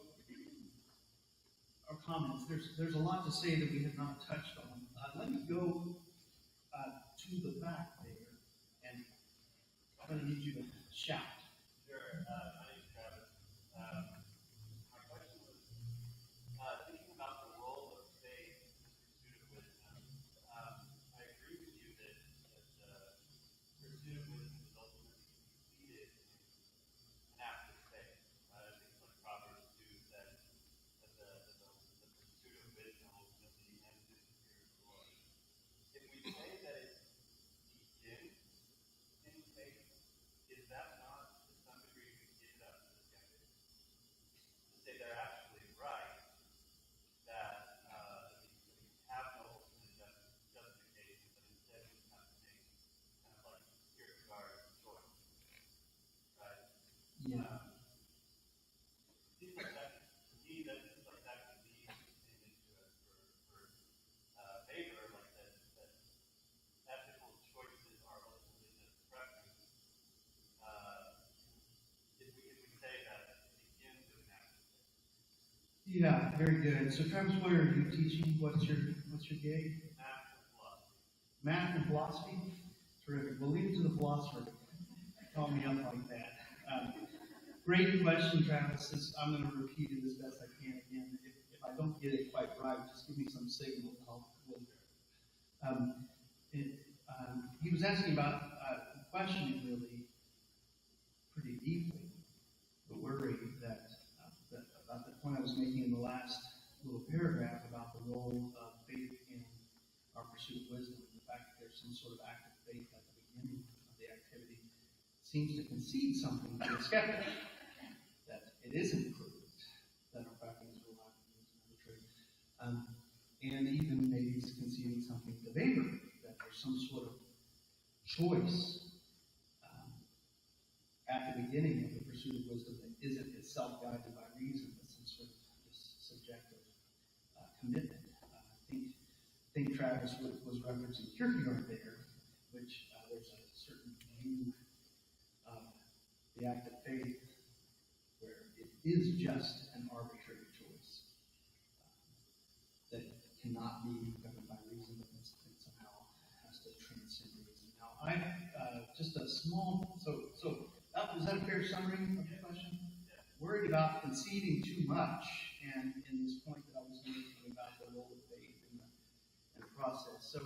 or comments. There's a lot to say that we have not touched on. Let me go to the back there, and I'm going to need you to shout. Sure. My name's Travis. My question was thinking about the role of faith in the pursuit of wisdom. I agree with you that the pursuit of wisdom is ultimately completed in an act of faith. Things like Proverbs 2 says that the pursuit of wisdom ultimately ends in superior glory. If we say that it begins in faith, is that not to some degree to give it up to the skeptic? To say they're actually right, that we have no ultimate justification, but instead we have to make kind of like Kierkegaard's choice, right? Yeah. Seems like that, to me, that seems like that could be interesting into it for favor, like that ethical choices are ultimately just preference. If we say that it begins with an act of faith. Yeah, very good. So Travis, what are you teaching? What's your gig? Math and philosophy? Terrific. We'll leave it to the philosopher. Call me up like that. Great question, Travis. I'm going to repeat it as best I can again. If I don't get it quite right, just give me some signal. He was asking about questioning really pretty deeply, but worried that about the point I was making in the last little paragraph about the role of faith in our pursuit of wisdom, the fact that there's some sort of act of faith at the beginning of the activity seems to concede something to the skeptic, that it isn't proved that our practice will not be arbitrary, and even maybe it's conceding something to Weber, that there's some sort of choice at the beginning of the pursuit of wisdom that isn't itself guided by reason, but some sort of just subjective commitment. I think Travis was referencing Kierkegaard there, which there's a certain view of the act of faith where it is just an arbitrary choice that cannot be governed by reason, but it somehow has to transcend reason. Now, just a small, is that a fair summary of the question? Worried about conceding too much, and in this point that I was making about the role of faith in the process. So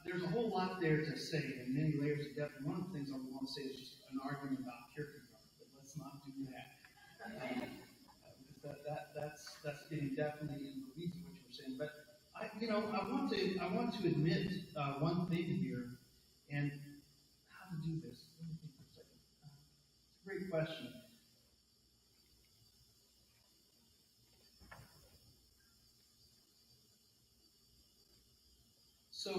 there's a whole lot there to say, and many layers of depth. And one of the things I want to say is just an argument about Kierkegaard, but let's not do that. That's getting definitely in the weeds of what you were saying. But I want to admit one thing here, and how to do this. Let me think for a second. It's a great question. So,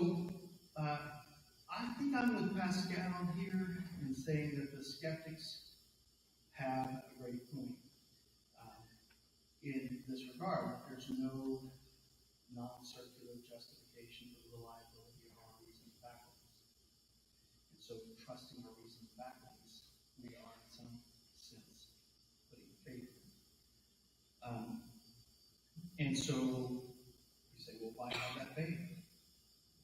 I think I'm with Pascal here in saying that the skeptics have a great point in this regard. There's no non-circular justification for the reliability of our reasoning faculties. And so, trusting our reasoning faculties, we are in some sense putting faith in. And so, you say, well, why have that faith?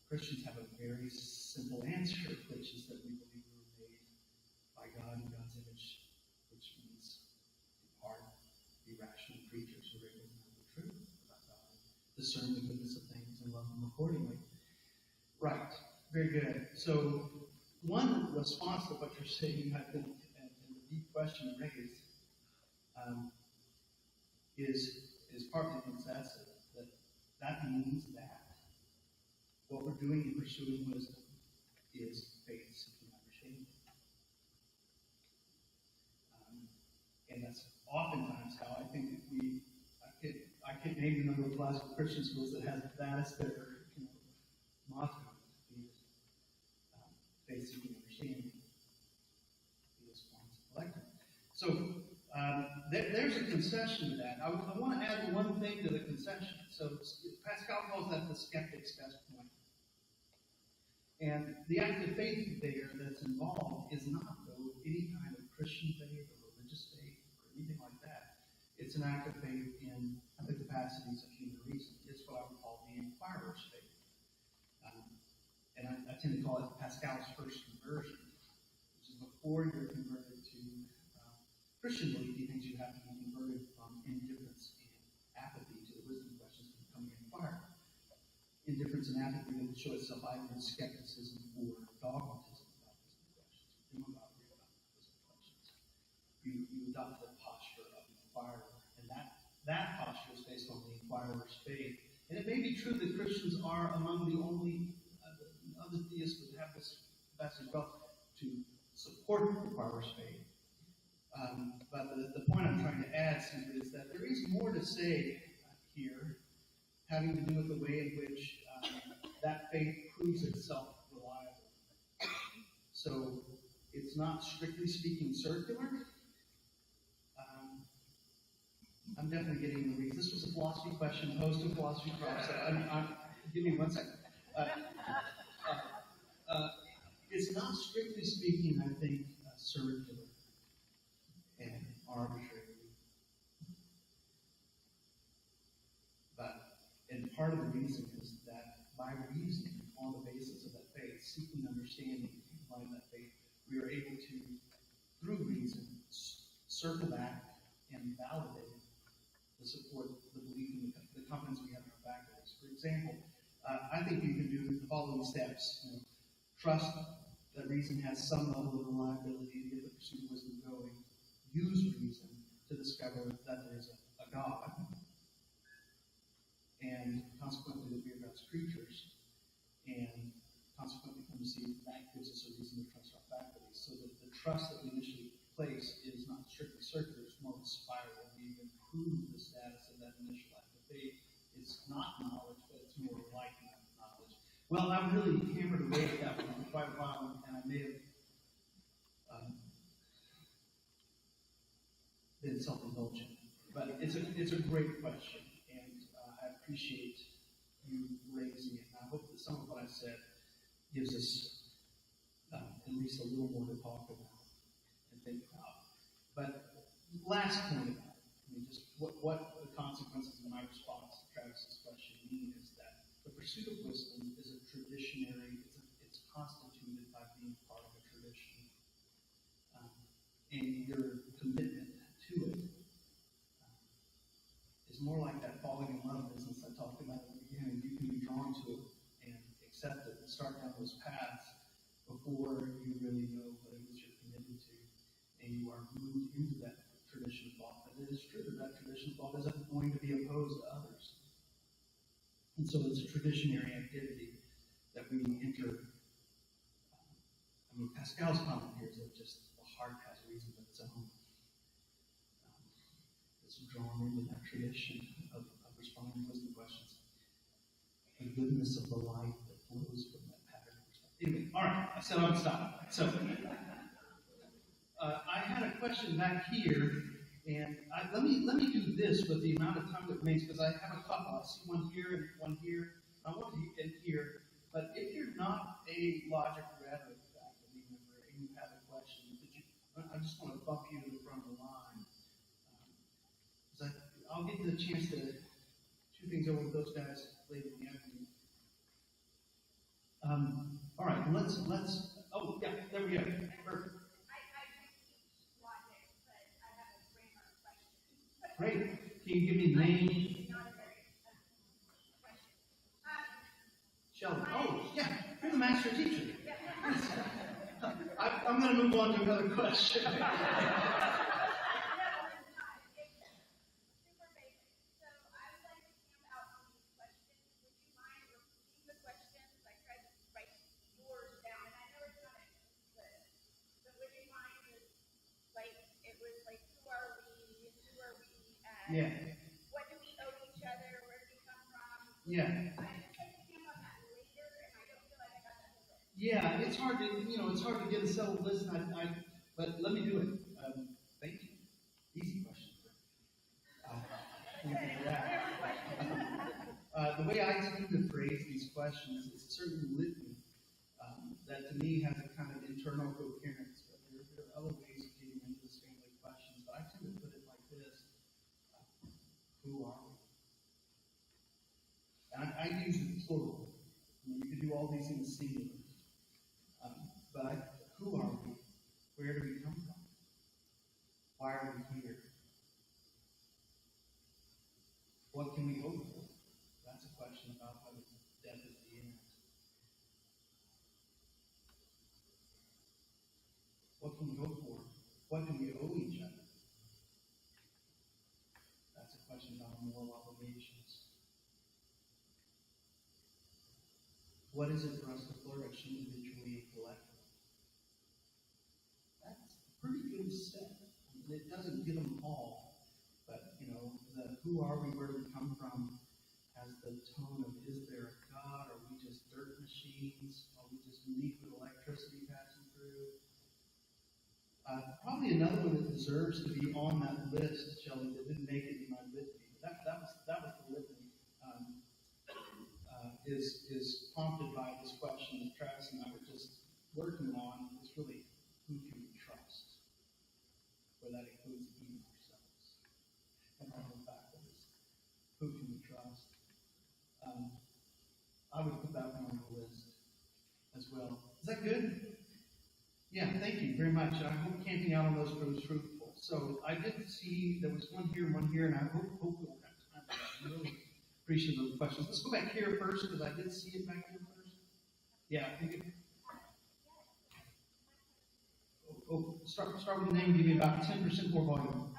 Christians have a very simple answer, which is that we believe we were made by God in God's image, which means, in part, be rational creatures who are able to know the truth about God, discern the goodness of things, and love them accordingly. Right. Very good. So, one response to what you're saying, I think, and the deep question you raised, is partly concessive, that means that what we're doing in pursuing wisdom is faith seeking understanding. And that's oftentimes how I think I could name a number of classical Christian schools that have that as their motto, faith seeking understanding. Be responsive collective. So there's a concession to that. I want to add one thing to the concession. So Pascal calls that the skeptic's best point. And the act of faith there that's involved is not, though, any kind of Christian faith or religious faith or anything like that. It's an act of faith in the capacities of human reason. It's what I would call the inquirer's faith. And I tend to call it Pascal's first conversion, which is before you're converted to Christian belief. He thinks you have to be converted from indifference and apathy to the wisdom questions and becoming an inquirer. Indifference and apathy will show itself either in skepticism or dogmatism about wisdom questions. Demagoguery about wisdom questions. You adopt the posture of an inquirer, and that posture is based on the inquirer's faith. And it may be true that Christians are among the only other theists would have this capacity as well to support the inquirer's faith. But the point I'm trying to add simply is that there is more to say here, having to do with the way in which that faith proves itself reliable. So it's not strictly speaking circular. I'm definitely getting the weeds. This was a philosophy question posed to a philosophy prof. So give me 1 second. It's not strictly speaking, I think, circular and arbitrary. And part of the reason is that by reasoning on the basis of that faith, seeking understanding in light of that faith, we are able to, through reason, circle back and validate the support, the belief, and the confidence we have in our faculties. For example, I think you can do the following steps. Trust that reason has some level of reliability to get the pursuit of wisdom going. Use reason to discover that there is a God, and consequently that we are God's creatures, and consequently come to see that gives us a reason to trust our faculties. So that the trust that we initially place is not strictly circular, it's more of a spiral. We improve the status of that initial act of faith. It's not knowledge, but it's more like knowledge. Well, I've really hammered away at that one quite a while, and I may have been self-indulgent. But it's a great question, and I appreciate you raising it. And I hope that some of what I said gives us at least a little more to talk about and think about. But last point about it, I mean, just what the consequences of my response to Travis's question mean is that the pursuit of wisdom is a traditionary, it's constituted by being part of a tradition. And your commitment to it is more like that falling in love business I talked about at the beginning. You can be drawn to it and accept it and start down those paths before you really know what it is you're committed to. And you are moved into that tradition of thought. But it is true that that tradition of thought isn't going to be opposed to others. And so it's a traditionary activity that we enter. Pascal's comment here is that just the heart has a reason of its own. It's drawn into that tradition of responding to wisdom questions. The goodness of the life that flows from that pattern. Anyway, all right, I said I would stop. So, I had a question back here, and let me do this with the amount of time that remains, because I have a couple. I see one here and one here. I want to get here, but if you're not a logic rhetoric faculty member and you have a question, I just want to bump you to the front of the line. I'll get the chance to shoot things over with those guys later in the afternoon. All right, let's. Oh, yeah, there we go. Perfect. Great. Can you give me the name? Sheldon. Oh, yeah. You're the master teacher. I'm going to move on to another question. Yeah. What do we owe each other? Where do we come from? Yeah. I came on that later, and I don't feel like I got that whole list. Yeah, it's hard to get a settled list. But let me do it. Thank you. Easy question. questions. It's a certain litany that to me has a kind of internal coherence. But there are other ways of getting into this family of questions. But I tend to put it like this: who are we? And I use the plural. I mean, you could do all these in the singular. Who are we? Where do we come from? Why are we here? What can we hope for? That's a question about whether death is the end. What can we hope for? What do we owe each other? That's a question about moral obligations. What is it for us to flourish individually and collectively? That's a pretty good set. I mean, it doesn't get them all, but the who are we, where do we come from, has the tone of is there a God? Are we just dirt machines? Are we just meat with electricity passing through? Probably another one that deserves to be on that list, Shelley, that didn't make it in my litany. That was the litany. Is prompted by this question that Travis and I were just working on. Is really, who can we trust? Where that includes even ourselves. And I go backwards. Who can we trust? I would put that one on the list as well. Is that good? Yeah, thank you very much. I hope camping out on those was fruitful. So I did see there was one here, and I hope we'll have time for that. I'm really appreciate those questions. Let's go back here first, because I did see it back here first. Yeah, I think it. Start with the name. Give me about 10% more volume.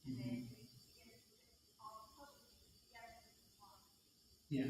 Mhm. Yeah.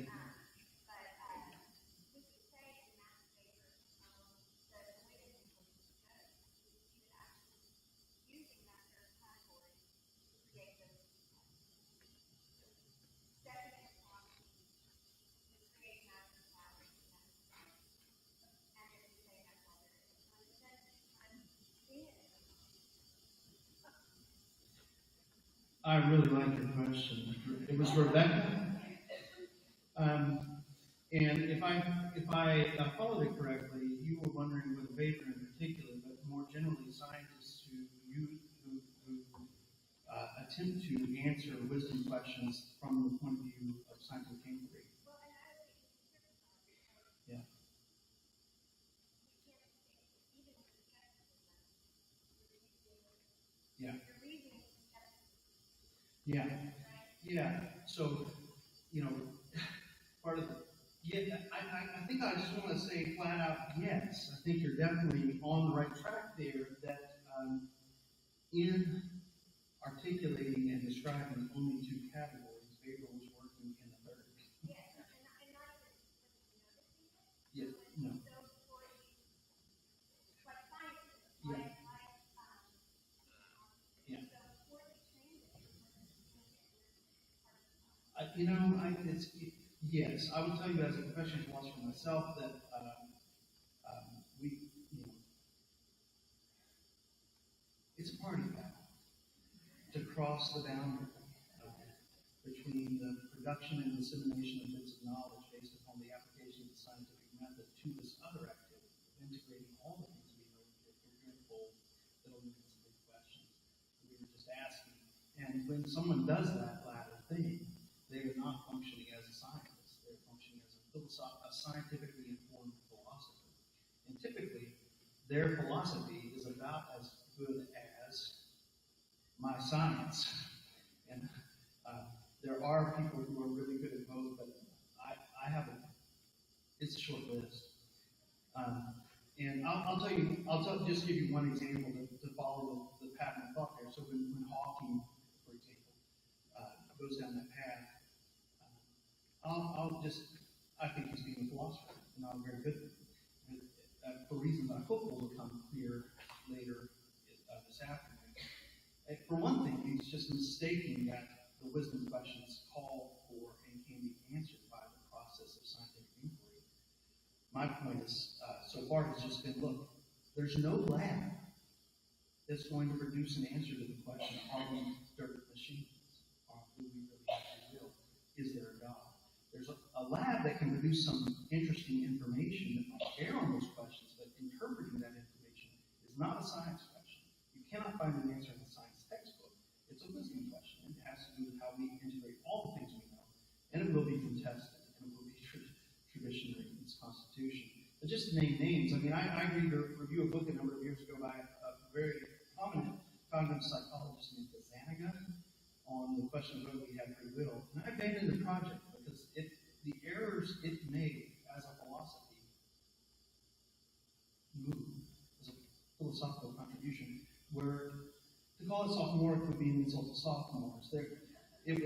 I really like your question. It was Rebecca. And if I followed it correctly, you were wondering with Vapor in particular, but more generally, scientists who attempt to answer wisdom questions from the point of view of scientific inquiry. Yeah. Yeah. Yeah. Yeah. So, part of the, yeah, I think I just want to say flat out, yes. I think you're definitely on the right track there, that in articulating and describing only two categories, Gabriel was working in the third. Yeah, no. Yeah. Yeah. Yes, I would tell you as a professional philosopher myself that we, it's a party foul to cross the boundary between the production and dissemination of bits of knowledge based upon the application of the scientific method to this other activity, integrating all the things we know into a coherent whole that eliminates big questions that we were just asking. And when someone does that latter thing, they are not functioning as a scientist. They're functioning as a scientifically informed philosopher. And typically, their philosophy is about as good as my science. And there are people who are really good at both, but I have it's a short list. And just give you one example to follow the pattern of thought there. So when Hawking, for example, goes down that path, I think he's being a philosopher, not a very good one. For reasons I hope will become clear later this afternoon. For one thing, he's just mistaking that the wisdom questions call for and can be answered by the process of scientific inquiry. My point is, so far has just been, look, there's no lab that's going to produce an answer to the question, are we dirt machines? Or do we really have free will? Is there a God? There's a lab that can produce some interesting information that might bear on those questions, but interpreting that information is not a science question. You cannot find an answer in a science textbook. It's a wisdom question. It has to do with how we integrate all the things we know, and it will be contested, and it will be traditionary in its constitution. But just to name names, I mean, I review a book a number of years ago by a very prominent cognitive psychologist named Zanaga on the question of whether we have free will. And I abandoned the project because the errors it made as a philosophy as a philosophical contribution were, to call it sophomoric would be an insult to sophomores. It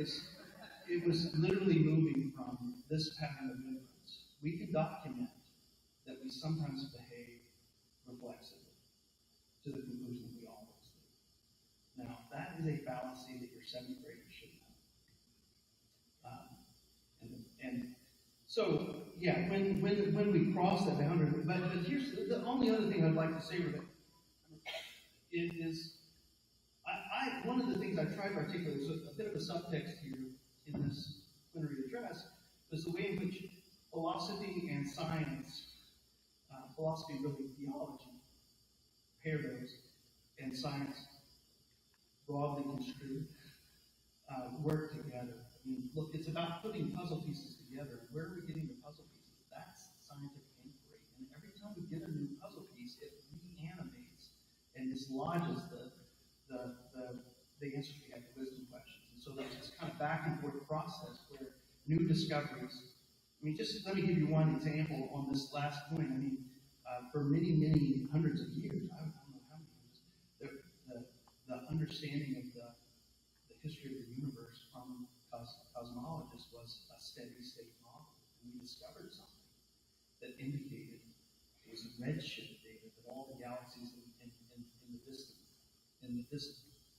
was literally moving from this pattern of inference. We can document that we sometimes behave reflexively to the conclusion that we always do. Now, that is a fallacy that your seventh graders should know. And so, yeah, when we cross that boundary, but here's the only other thing I'd like to say with it is, one of the things I tried to articulate is a bit of a subtext here in this plenary address, was the way in which philosophy and science, philosophy really theology, pair those, and science broadly construed, work together. I mean, look, it's about putting puzzle pieces together. Where are we getting the puzzle pieces? That's scientific inquiry. And every time we get a new puzzle piece, it reanimates and dislodges the answers we have to wisdom questions. And so there's this kind of back and forth process where new discoveries. I mean, just let me give you one example on this last point. I mean, for many, many hundreds of years, I don't know how many years, the understanding of the history of the universe from cosmologists was a steady state model. And we discovered something that indicated it was redshift data that all the galaxies in the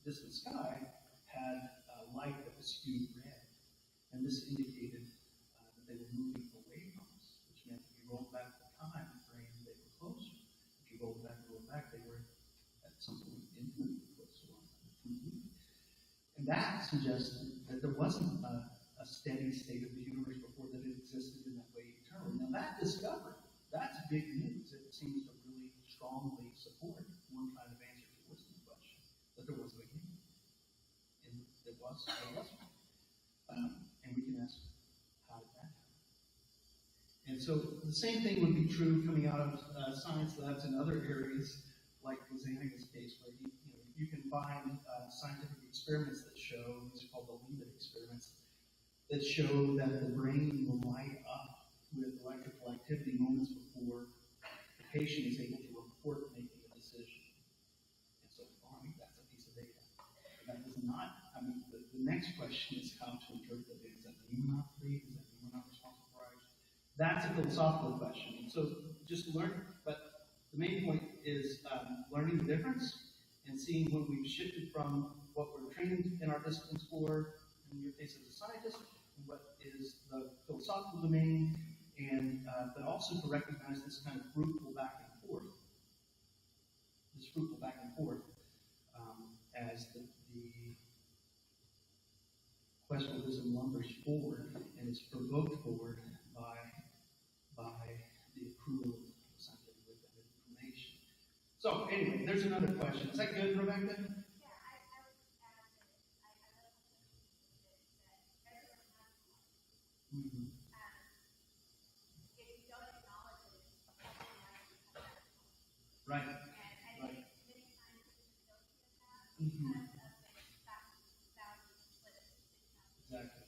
distant sky had light that was skewed red. And this indicated that they were moving away from us, which meant if you rolled back the time frame, they were closer. If you rolled back, they were at some point infinitely closer. And that suggested that there wasn't a steady state of the universe before that it existed in that way eternally. Now that discovery, that's big news. It seems to really strongly support one kind of answer to wisdom question, that there was a beginning. And there was. And we can ask, how did that happen? And so the same thing would be true coming out of science labs in other areas, like the Zanaga's case, where you can find scientific experiments that show, these are called the Leavitt experiments, that show that the brain will light up with electrical activity moments before the patient is able to report making a decision. And so, that's a piece of data. And that does not, the next question is how to interpret it. Is that mean we're not free? Does that mean we're not responsible for ours? That's a philosophical question. And so just learn, but the main point is learning the difference and seeing when we've shifted from what we're trained in our disciplines for, in your case as a scientist, and what is the philosophical domain, and but also to recognize this kind of fruitful back and forth. As the quest for wisdom lumbers forward and is provoked forward by the approval of scientific wisdom and information. So anyway, there's another question. Is that good, Rebecca? Mm-hmm. Right. Right. Mm-hmm. Exactly.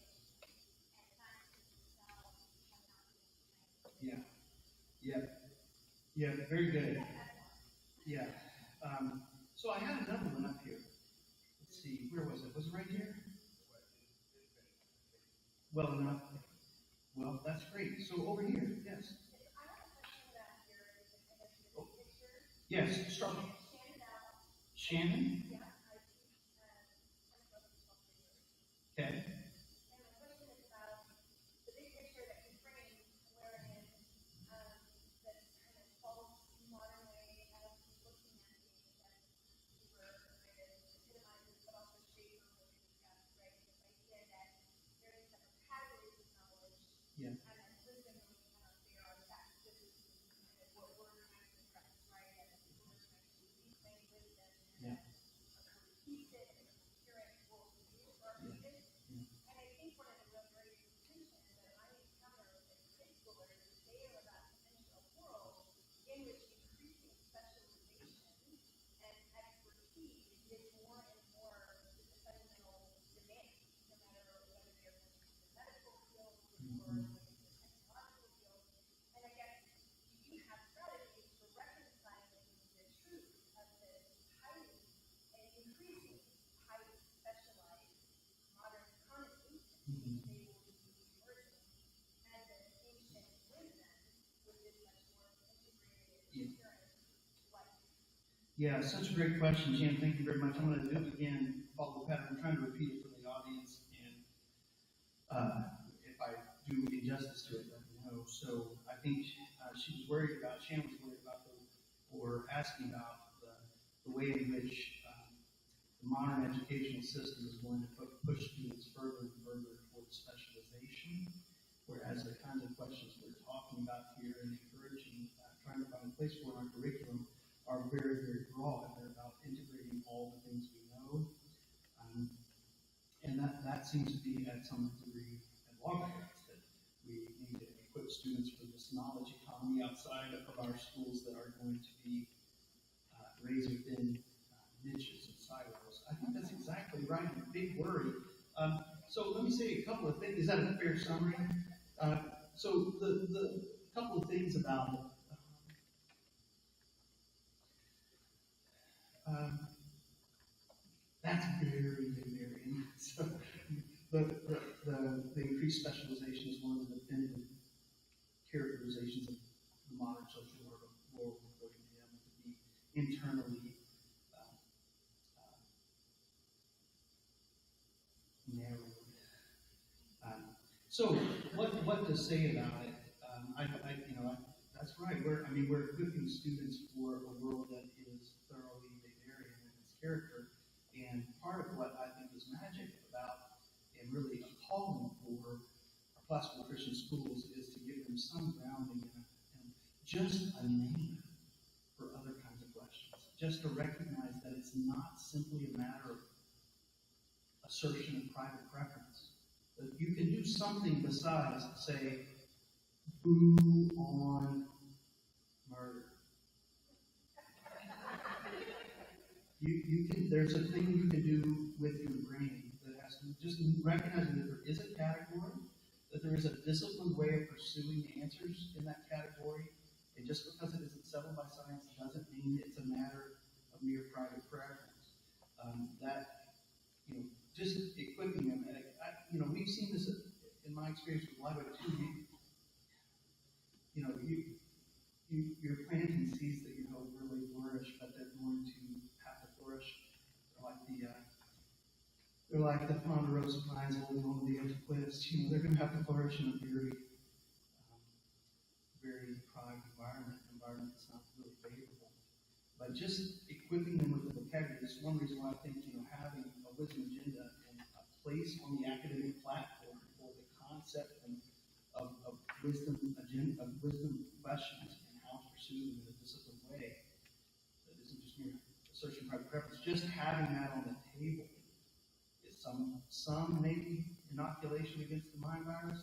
Yeah. Yeah. Yeah. Very good. Yeah. So I had another one up here. Let's see. Where was it? Was it right here? Well enough. Well, that's great. So over here, yes. Oh. Yes, start. Shannon? Okay? And the question is about the big picture that he's bringing, wherein this kind of false modern way of looking at things that we were kind of epitomizes, but also shape of what we discussed, right? This idea that there is separate categories of knowledge, Yeah. and that wisdom really cannot figure out that this is kind of what we're trying to express, right? And people are trying to reclaim wisdom Yeah. and a cohesive and coherent worldview for our Yeah. students. Yeah. And I think one of the real great distinctions that I encounter with grade schoolers is they are about to enter a world in which increasing specialization and expertise is more and more just a fundamental demand, no matter whether they're going into the medical field or going into the technological field. And I guess, do you have strategies for reconciling the truth of this highly and increasingly highly specialized modern connotation Mhm. they will be emerging, and the ancient wisdom, which is much more integrated, Yeah. coherent, life? Yeah, such a great question, Jan. Thank you very much. I'm going to do it again, follow the pattern. I'm trying to repeat it for the audience, and if I do injustice to it, let me know. So I think Shannon was worried about or asking about the way in which the modern educational system is going to push students further and further towards specialization, whereas the kinds of questions we're talking about here and encouraging, trying to find a place for in our curriculum are very, very broad. They're about integrating all the things we know. And that seems to be at some degree at loggerheads, that we need to equip students for this knowledge economy outside of our schools that are going to be razor thin niches and silos. I think that's exactly right, and a big worry. So let me say a couple of things. Is that a fair summary? So the couple of things about it. That's very, very. So the increased specialization is one of the definitive characterizations of the modern social world, according to him, to be internally narrowed. So what to say about it? That's right. We're equipping students for a world that is thoroughly Wagnerian in its character, and part of what I think is magic about and really a calling for our classical Christian schools is to give them some grounding in just a name for other kinds of questions, just to recognize that it's not simply a matter of assertion of private preference. That you can do something besides say, boo on murder. There's a thing you can do with your brain that has to just recognizing that there is a category, that there is a disciplined way of pursuing answers in that category, and just because it isn't settled by science doesn't mean it's a matter of mere private preference. Just equipping them, and we've seen this in my experience with library too. You're planting seeds that you hope really flourish, but they're going to have to flourish. They're like the ponderosa pines holding on to the edge of cliffs. They're going to have to flourish in a very, very deprived environment that's not really favorable. But just equipping them with the vocabulary is one reason why I think having a wisdom agenda and a place on the academic platform for the concept of wisdom agenda, of wisdom questions and how to pursue them in a disciplined way that isn't just mere assertion of private preference. Just having that on the table is some maybe inoculation against the mind virus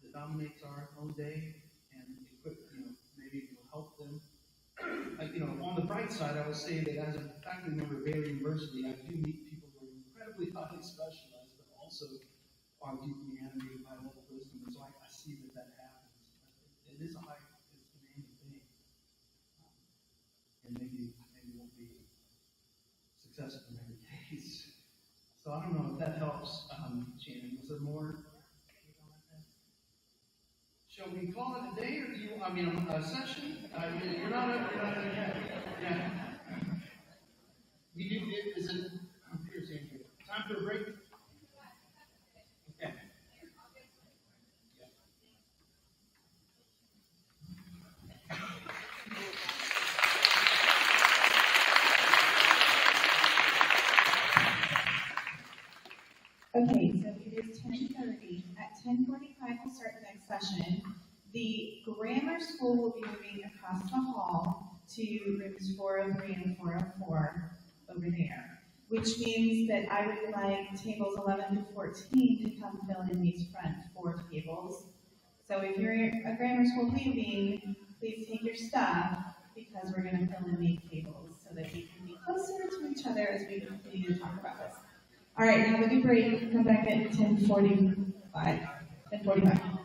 that dominates our own day, and maybe it will help them. On the bright side, I would say that as a faculty member of Baylor University, I do meet people who are incredibly highly specialized, but also are deeply animated by local wisdom, and so I see that happens. It is a demanding thing, and maybe won't be successful in every case. So I don't know if that helps, Shannon. Was there more? Shall we call it a day, or do you? A session? You're not yet. Yeah. Is it? Here's Andrew. Time for a break. Okay, so it is 10:30. At 10:45, we'll start the next session. The grammar school will be moving across the hall to rooms 403 and 404 over there, which means that I would like tables 11 to 14 to come fill in these front 4 tables. So if you're a grammar school leaving, please take your stuff because we're going to fill in these tables so that we can be closer to each other as we continue to talk about this. All right, have a good break. Come back at 10:45. 10:45.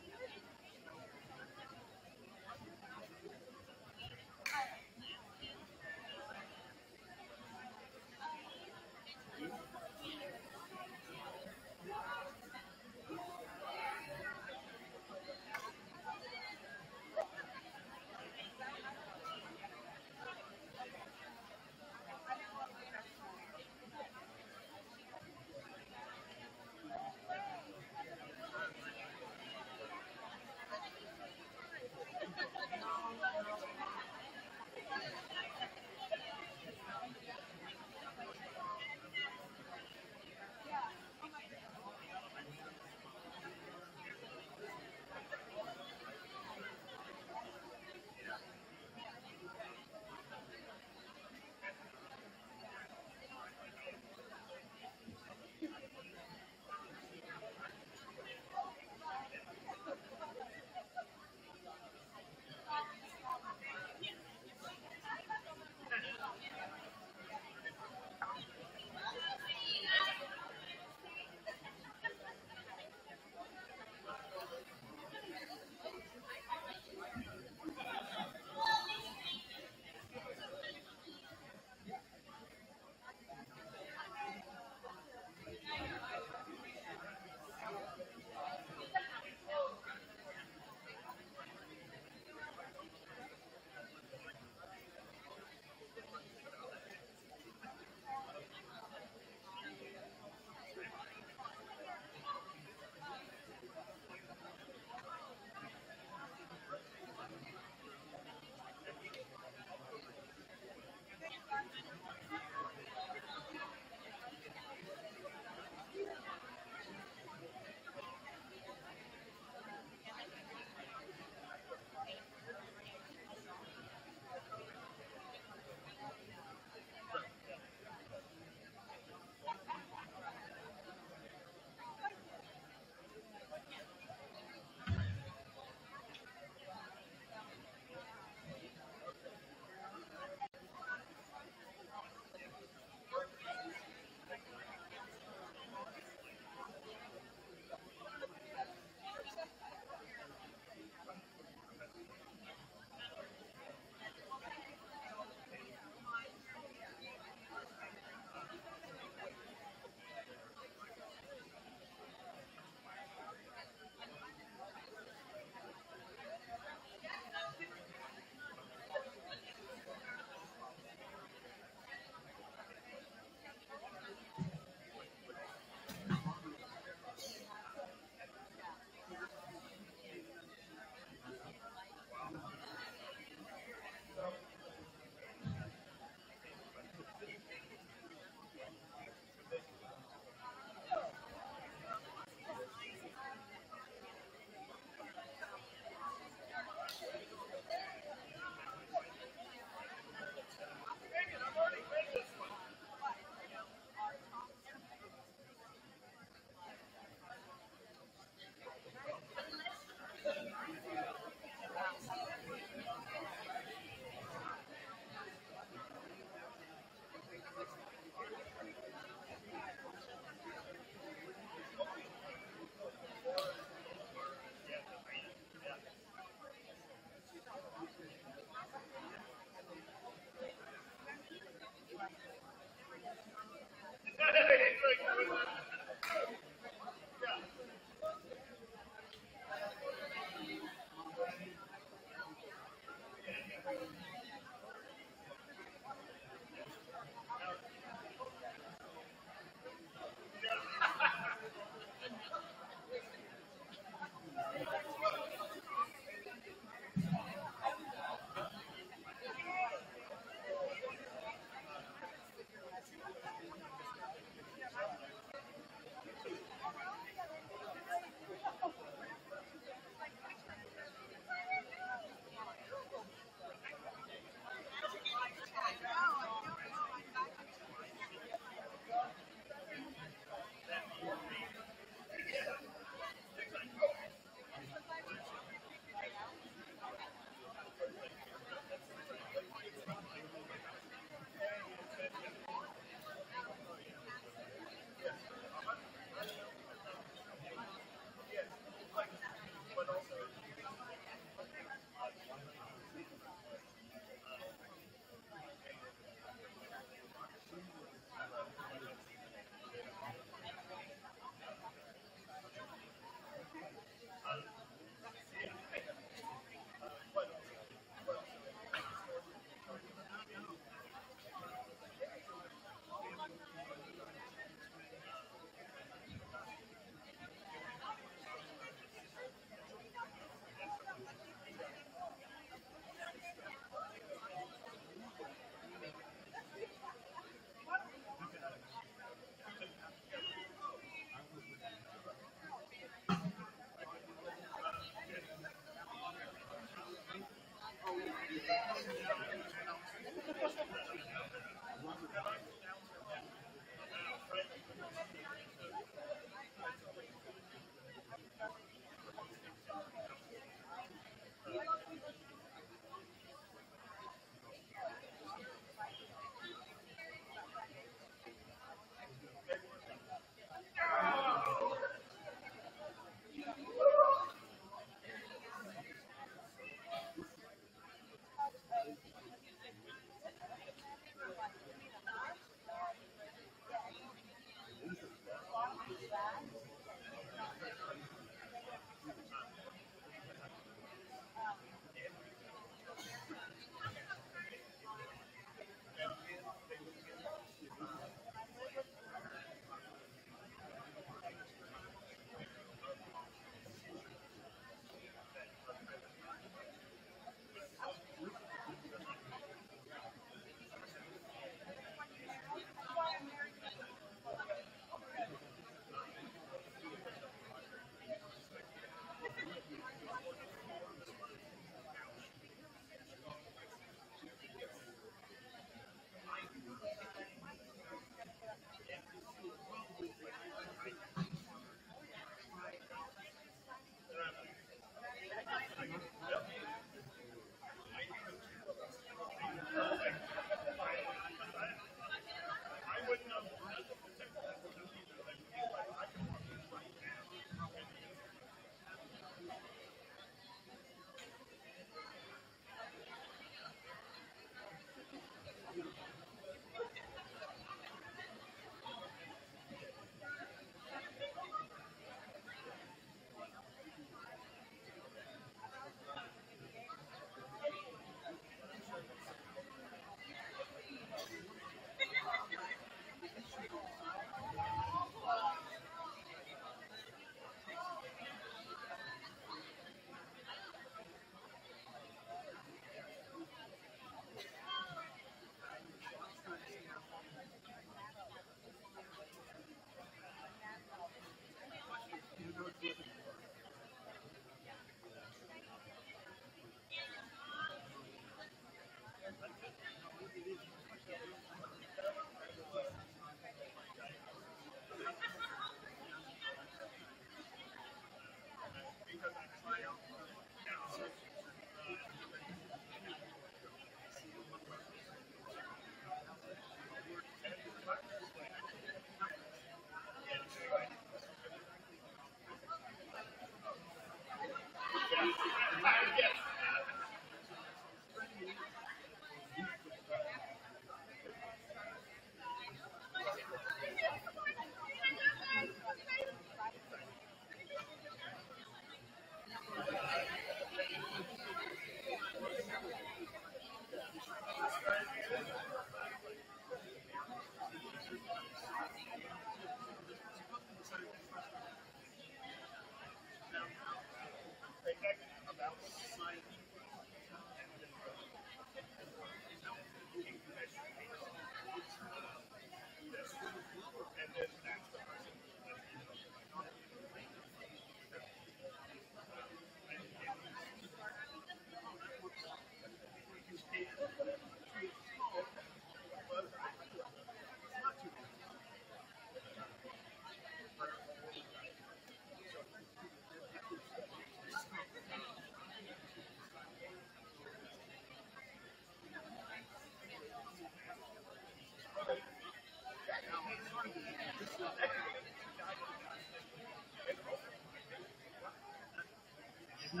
All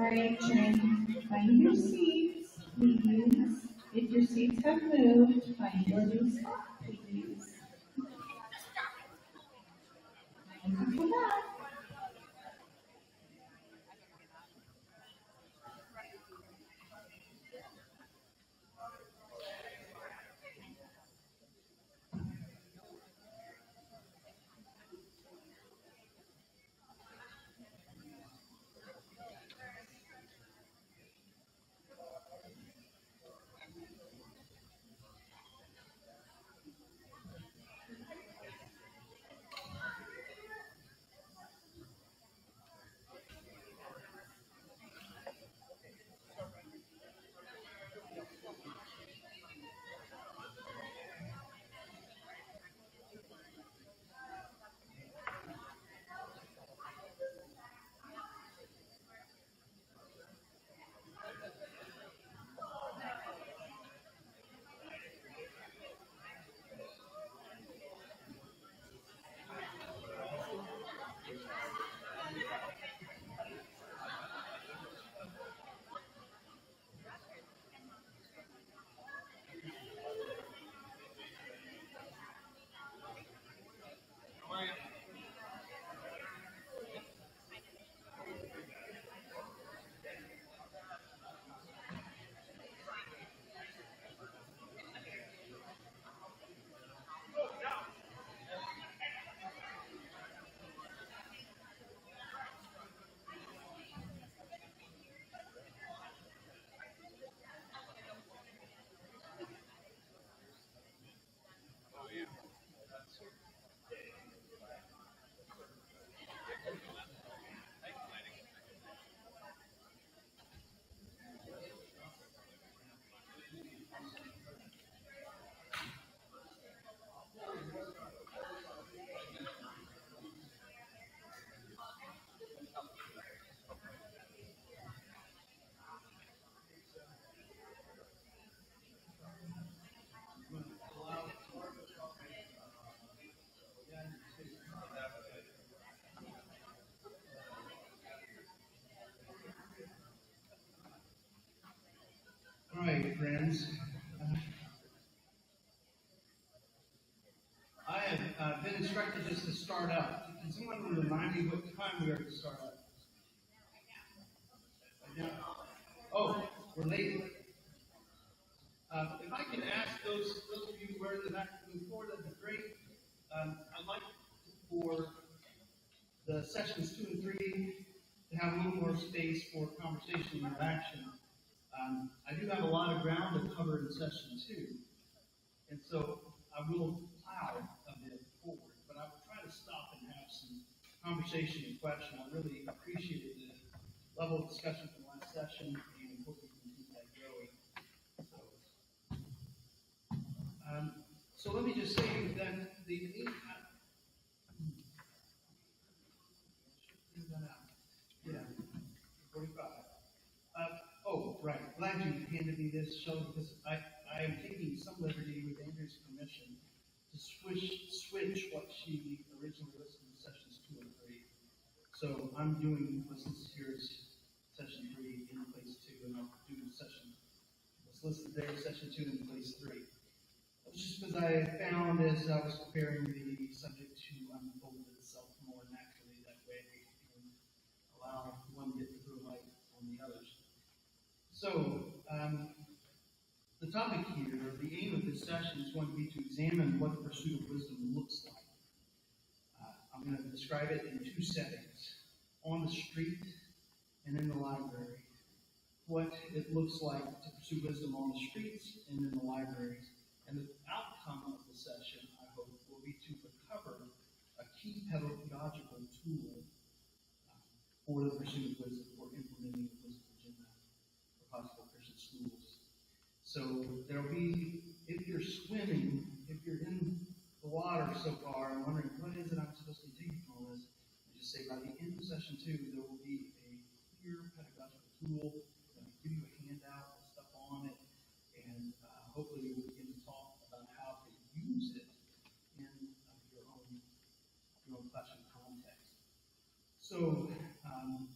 right, Jen, find your seats, please. If your seats have moved, find your new spot, please. Come back. just to start up? Can someone remind me what time we are to start up? Right now? Oh, we're late. If I can ask those of you who are in the back to move forward, that'd be great. I'd like for the sessions 2 and 3 to have a little more space for conversation and interaction. I do have a lot of ground to cover in session 2, and so I will plow a bit forward, but I will try to stop and have some conversation and question. I really appreciated the level of discussion from last session, and hope we can keep that going. So let me just say that yeah, 45. Oh, right. Glad you handed me this, Shelley, because I am taking some liberty with Andrew's permission to switch what she originally listed in sessions 2 and 3. So I'm doing what's listed here as session 3 in place 2, and I'll do what's listed there as session 2 in place 3. It's just because I found as I was preparing the subject to unfold itself more naturally that way and allow one to get through light on the others. So, the topic here, or the aim of this session, is going to be to examine what the pursuit of wisdom looks like. I'm going to describe it in 2 settings: on the street and in the library. What it looks like to pursue wisdom on the streets and in the libraries. And the outcome of the session, I hope, will be to recover a key pedagogical tool for the pursuit of wisdom, for implementing the wisdom agenda for possible Christian schools. So there will be, if you're swimming, if you're in the water so far and wondering, what is it I'm supposed to take from all this? I just say by the end of session 2, there will be a clear pedagogical tool. I'm going to give you a handout with stuff on it, and hopefully we'll begin to talk about how to use it in your own classroom context. So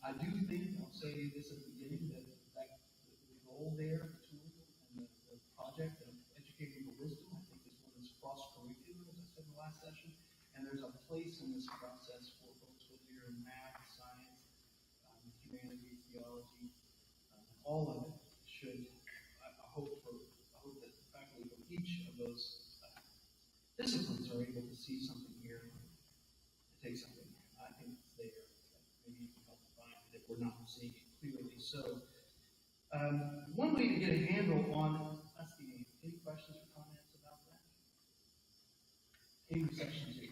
I do think, I'll say this at the beginning, that the goal there, the tool, and the project of educating for wisdom, I think this one is cross-curricular, as I said in the last session, and there's a place in this process for folks whether you're in math, science, humanities, theology, all of it should, I hope that faculty from each of those disciplines are able to see something here, to take something. I think it's there. Maybe you can help find it if we're not seeing it clearly. So, one way to get a handle on that's the aim. Any questions or comments about that? Aim section 2.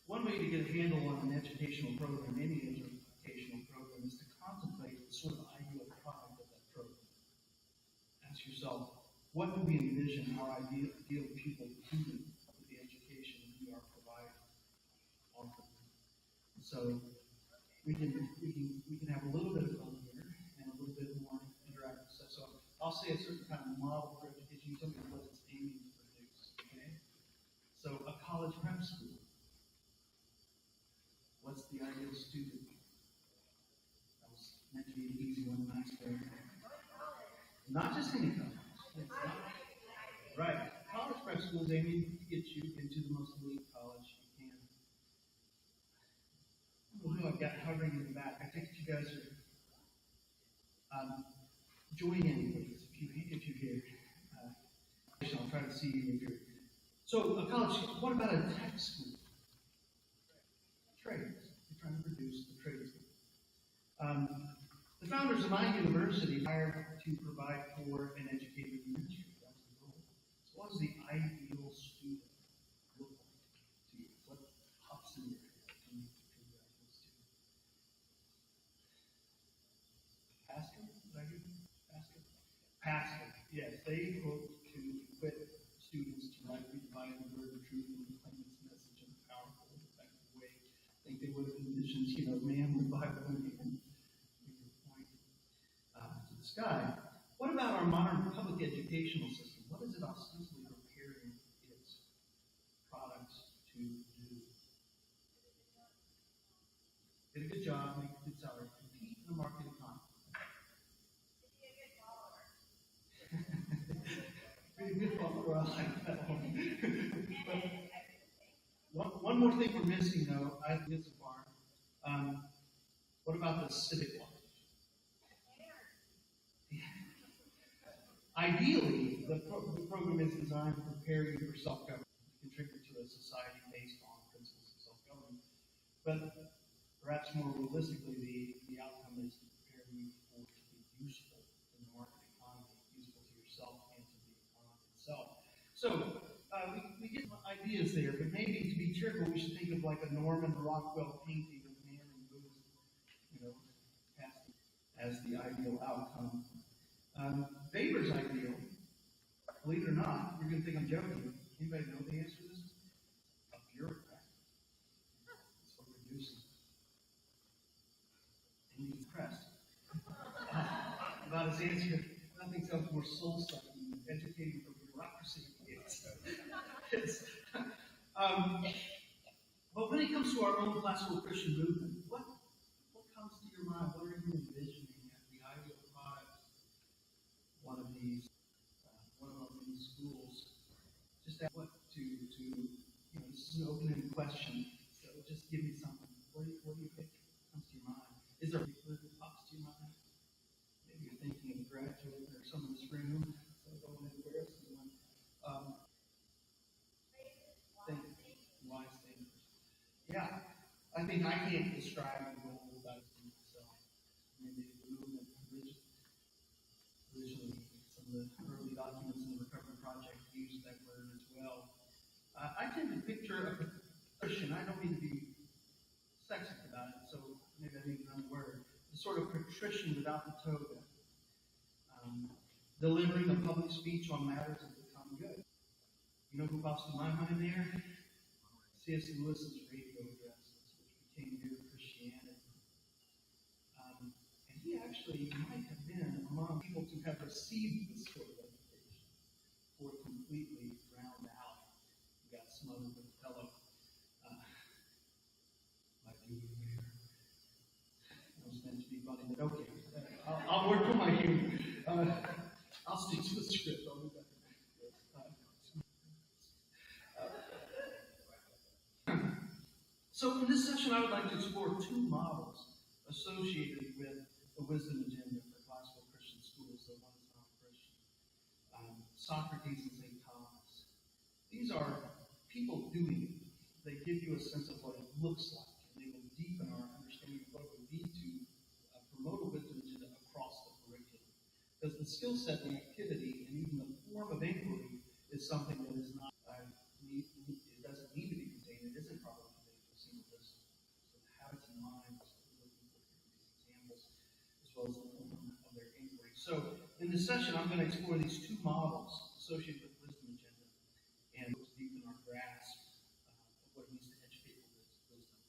One way to get a handle on an educational program, any educational program, is to contemplate the sort of ideal product of that program. Ask yourself, what do we envision our ideal pupil doing with the education we are providing, offering? So we can have a little bit of fun here and a little bit more interactive stuff. So I'll say a certain kind of model for education. You tell me what it's aiming to produce. Okay. So a college prep school. What's the ideal student? That was meant to be an easy one, nice one. Not just any college. Right. College prep school is aiming to get you into the most elite college you can. Well, I've got hovering in the back. I think you guys are join in, please, if you hear. I'll try to see you if you're. So a college. What about a tech school? Trades. You're trying to produce the trades. The founders of my university hired to provide for an educated ministry. That's the goal. So what does the ideal student look like to you? What pops in your head when you picture the ideal student? Pastor? Did I hear pastor? Pastor. Yes, they hope to equip students to rightly divide the word of truth and proclaim its message in a powerful, effective way. I think they would have envisioned, man with Bible in hand. To the sky. What about our modern public educational system? What is it ostensibly preparing its products to do? Get a good job, make a good salary, compete in the market economy. Pretty good follower, I like that one. One more thing we're missing, though, I think so far. What about the civic life? Ideally, the program is designed to prepare you for self-government, contribute to a society based on principles of self-government. But perhaps more realistically, the outcome is to prepare you for to be useful in the market economy, useful to yourself and to the economy itself. So we get some ideas there, but maybe to be cheerful, we should think of like a Norman Rockwell painting of man and booze, as the ideal outcome. Weber's ideal, believe it or not, you're going to think I'm joking. Anybody know the answer to this? A bureaucrat. That's what we're using. And he's pressed. About his answer, nothing sounds more soul-sucking than educating from bureaucracy. But when it comes to our own classical Christian movement, what comes to your mind? What are you envisioning as the ideal product? One of these schools. Just ask what this is an open-ended question. So just give me something. What do you think comes to your mind? Is there a word that pops to your mind? Maybe you're thinking of a graduate or someone in this room. So I don't want to embarrass anyone. Wise thinkers. Yeah, I think I can't describe the role without it myself. Maybe the movement originally, some of the early documents in the Recovery Project used that word as well. I tend to picture a Christian. I don't mean to be sexist about it, so maybe I need another word. A sort of patrician without the toga, delivering a public speech on matters of the common good. You know who pops to my mind there? C.S. Lewis's radio addresses, which became Mere Christianity. And he actually might have been among people to have received this sort of education, or completely drowned out. He got smothered with a pillow. My duty there. It was meant to be funny, but okay. I'll work on my humor. I'll stick to the script. I'll do that. So in this session, I would like to explore two models associated with the wisdom agenda for classical Christian schools, the one is non-Christian. Socrates and St. Thomas. These are people doing it. They give you a sense of what it looks like, and they will deepen our understanding of what it would be to promote a wisdom agenda across the curriculum. Because the skill set, the activity, and even the form of inquiry is something that is not, it doesn't need to be contained, it isn't properly contained to a single list. So the habits and minds we're looking for these examples, as well as the form of their inquiry. So in this session, I'm going to explore these two models associated with wisdom agenda and deepen our grasp of what it means to educate with wisdom.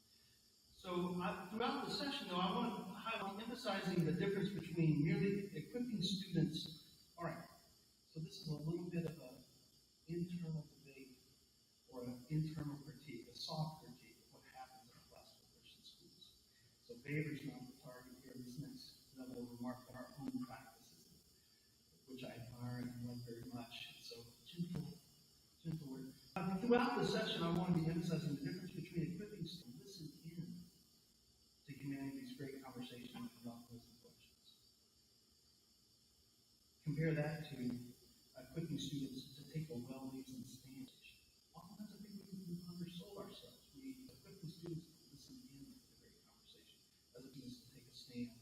So throughout the session, though, I want to highlight emphasizing the difference between merely equipping students. All right, so this is a little bit of an internal debate or an internal critique, a soft critique of what happens in our classical Christian schools. So Weber's not the target here in this next level of remark, but our own practices, which I admire and love very much. So gentle word. Throughout the session, I want to be emphasizing the difference between equipping students to listen in to humanity's great conversation about wisdom questions. Compare that to equipping students to take a well-reasoned stand. Oftentimes, I think we undersold ourselves. We equip the students to listen in to the great conversation, as opposed to take a stand.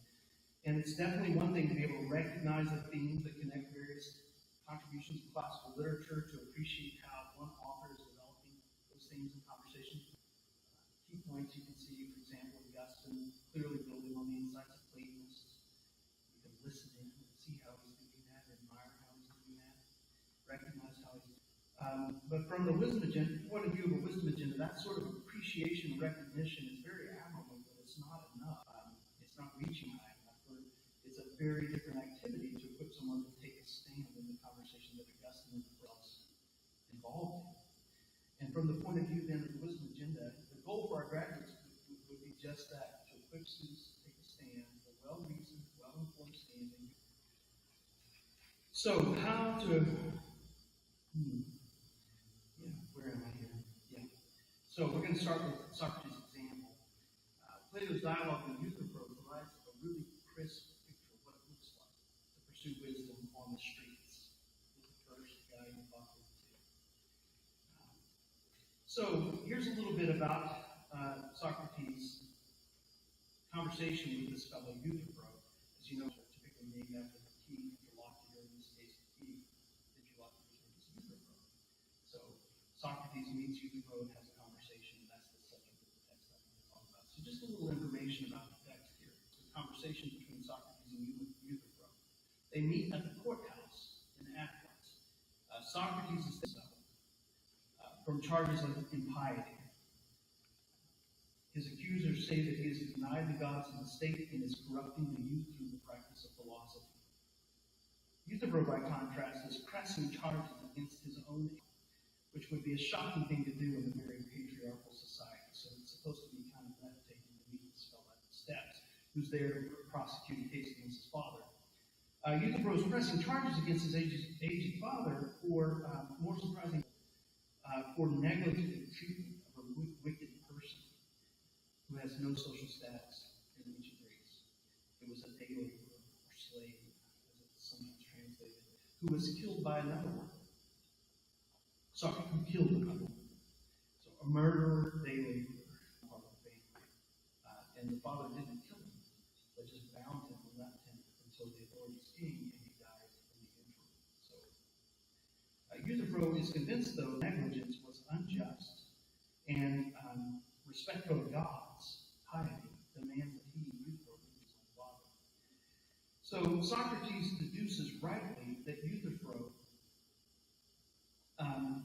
And it's definitely one thing to be able to recognize the themes that connect various contributions of classical literature, to appreciate how one author is developing those themes in conversation. Key points you can see, for example, Augustine clearly building on the insights of Platonists. You can listen in and see how he's doing that, admire how he's doing that, recognize how he's but from the wisdom agenda, point of view of a wisdom agenda, that sort of appreciation and recognition is very admirable, but it's not enough. It's not reaching high enough. It's a very different activity to equip someone to take a stand in the conversation that Augustine was involved in. And from the point of view then of the wisdom agenda, the goal for our graduates would be just that, to equip students to take a stand, a well-reasoned, well-informed standing. So how to... where am I here? Yeah. So we're going to start with Socrates' example. Plato's dialogue in Euthyphro provides a really crisp picture of what it looks like to pursue wisdom on the streets. With the first guy in the bucket, too. So here's a little bit about Socrates' conversation with this fellow Euthyphro. As you know, they're typically named after the key interlocutor, in this case, the key interlocutor's name is Euthyphro. So Socrates meets Euthyphro and has a conversation, and that's the subject of the text I'm going to talk about. So just a little information about the text here. It's a conversation between Socrates and Euthyphro. They meet at the courthouse in Athens. Socrates is from charges of impiety. His accusers say that he has denied the gods of the state and is corrupting the youth through the practice of philosophy. Euthyphro, by contrast, is pressing charges against his own, which would be a shocking thing to do in a very patriarchal society. So it's supposed to be kind of breathtaking to meet this fellow at the steps, who's there to prosecute a case against his father. Euthyphro is pressing charges against his aged father for, more surprising, for negligent treatment of a wicked person who has no social status in ancient Greece. It was a day laborer or slave, as it's sometimes translated, who was killed by another one. Sorry, who killed another one. So a murderer, day laborer, part of the family. And the father didn't kill him, but just bound him and left him until the authorities came and he died in the interim. So Euthyphro is convinced, though, negligence was unjust, and respect for the gods, piety, demands that he, Euthyphro, be his own father. So Socrates deduces rightly that Euthyphro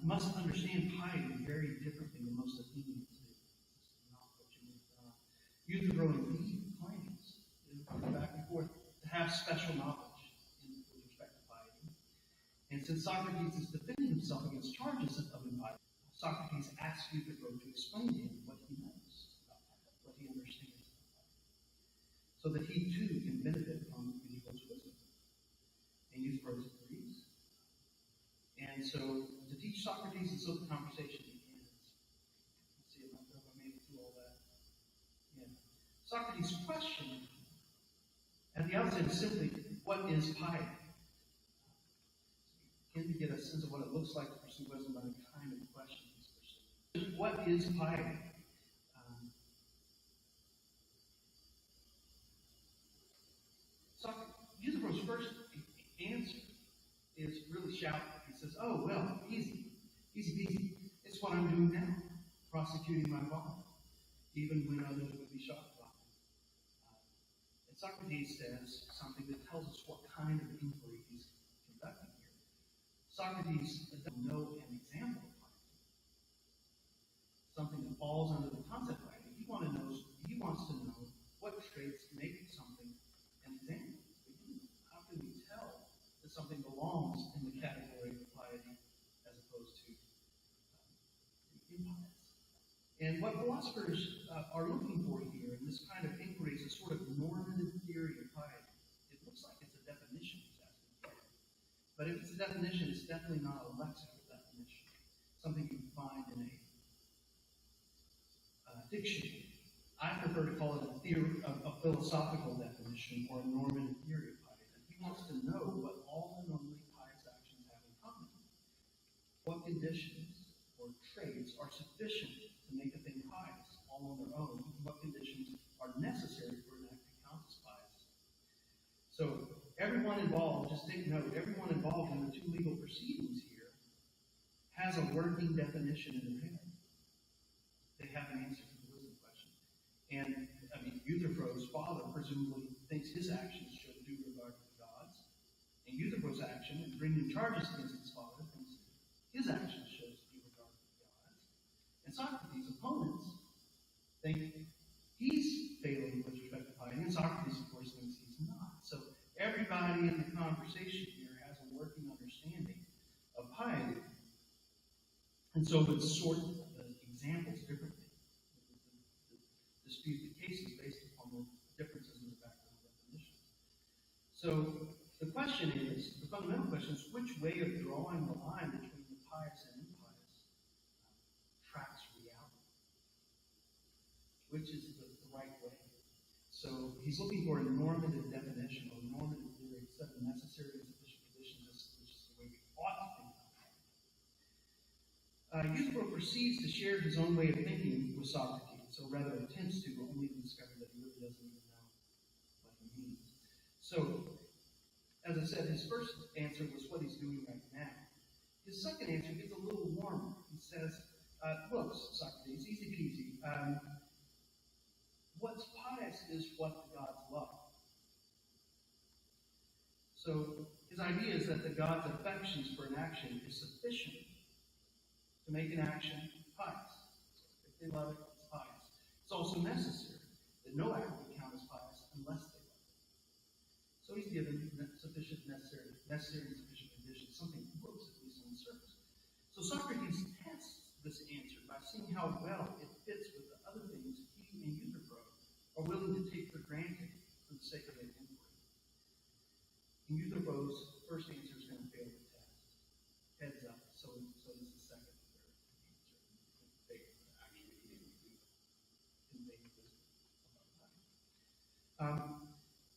must understand piety very differently than most Athenians do. This is not what you would have done. Euthyphro indeed claims, back and forth, to have special knowledge with respect to piety. And since Socrates is defending himself against charges of impiety, Socrates asks Euthyphro to explain to him what he knows about piety, what he understands about piety, so that he too can benefit from Euthyphro's wisdom. And Euthyphro agrees. And so to teach Socrates, and so the conversation begins. Let's see if I made it through all that. Yeah. Socrates' question at the outset is simply, what is piety? Begin to get a sense of what it looks like to pursue wisdom by the kind of question he's pursuing. What is piety? Euthyphro's first answer is really shouting. He says, oh, well, easy peasy. It's what I'm doing now, prosecuting my father, even when others would be shocked by it. And Socrates says something that tells us what kind of inquiry he's conducting here. Socrates doesn't know an example of piety, something that falls under the concept of piety. He wants to know what traits make something an example. How can we tell that something belongs in the category of piety as opposed to impiety? And what philosophers are looking for here in this kind of inquiry is a sort of normative theory of piety. It looks like it's a definition he's asking for. But if it's a definition, it's definitely not a lexical definition, something you can find in a dictionary. I prefer to call it a philosophical definition or a normative theory of piety. He wants to know what all the normally pious actions have in common. What conditions or traits are sufficient to make a thing pious all on their own? What conditions are necessary for an act to count as pious? So everyone involved, just take note, everyone involved in the two legal proceedings here has a working definition in their head. They have an answer to the wisdom question. And, Euthyphro's father presumably thinks his actions show due regard to the gods. And Euthyphro's action in bringing charges against his father thinks his actions shows due regard to the gods. And Socrates' opponents think he's failing with respect to piety, and Socrates, of course, thinks he's not. So everybody in the conversation here has a working understanding of piety. And so let's sort the examples differently. Dispute the cases based upon the differences in the background definitions. So the fundamental question is, which way of drawing the line between the pious and impious tracks reality? which is the right way. So he's looking for a normative definition or normative theory, set of necessary and sufficient conditions, which is the way we ought to think about it. Euthyphro proceeds to share his own way of thinking with Socrates, or rather attempts to, but only to discover that he really doesn't even know what he means. So, as I said, his first answer was what he's doing right now. His second answer gets a little warmer. He says, look, Socrates, easy peasy. What's pious is what the gods love. So his idea is that the gods' affections for an action is sufficient to make an action pious. If they love it, it's pious. It's also necessary that no act would count as pious unless they love it. So he's given sufficient necessary and sufficient conditions, something that works at least on the surface. So Socrates tests this answer by seeing how well it fits with the other things he and Euthyphro are willing to take for granted for the sake of their inquiry. And Euthyphro's first answer is going to fail the test. Heads up. So does the second and third answer.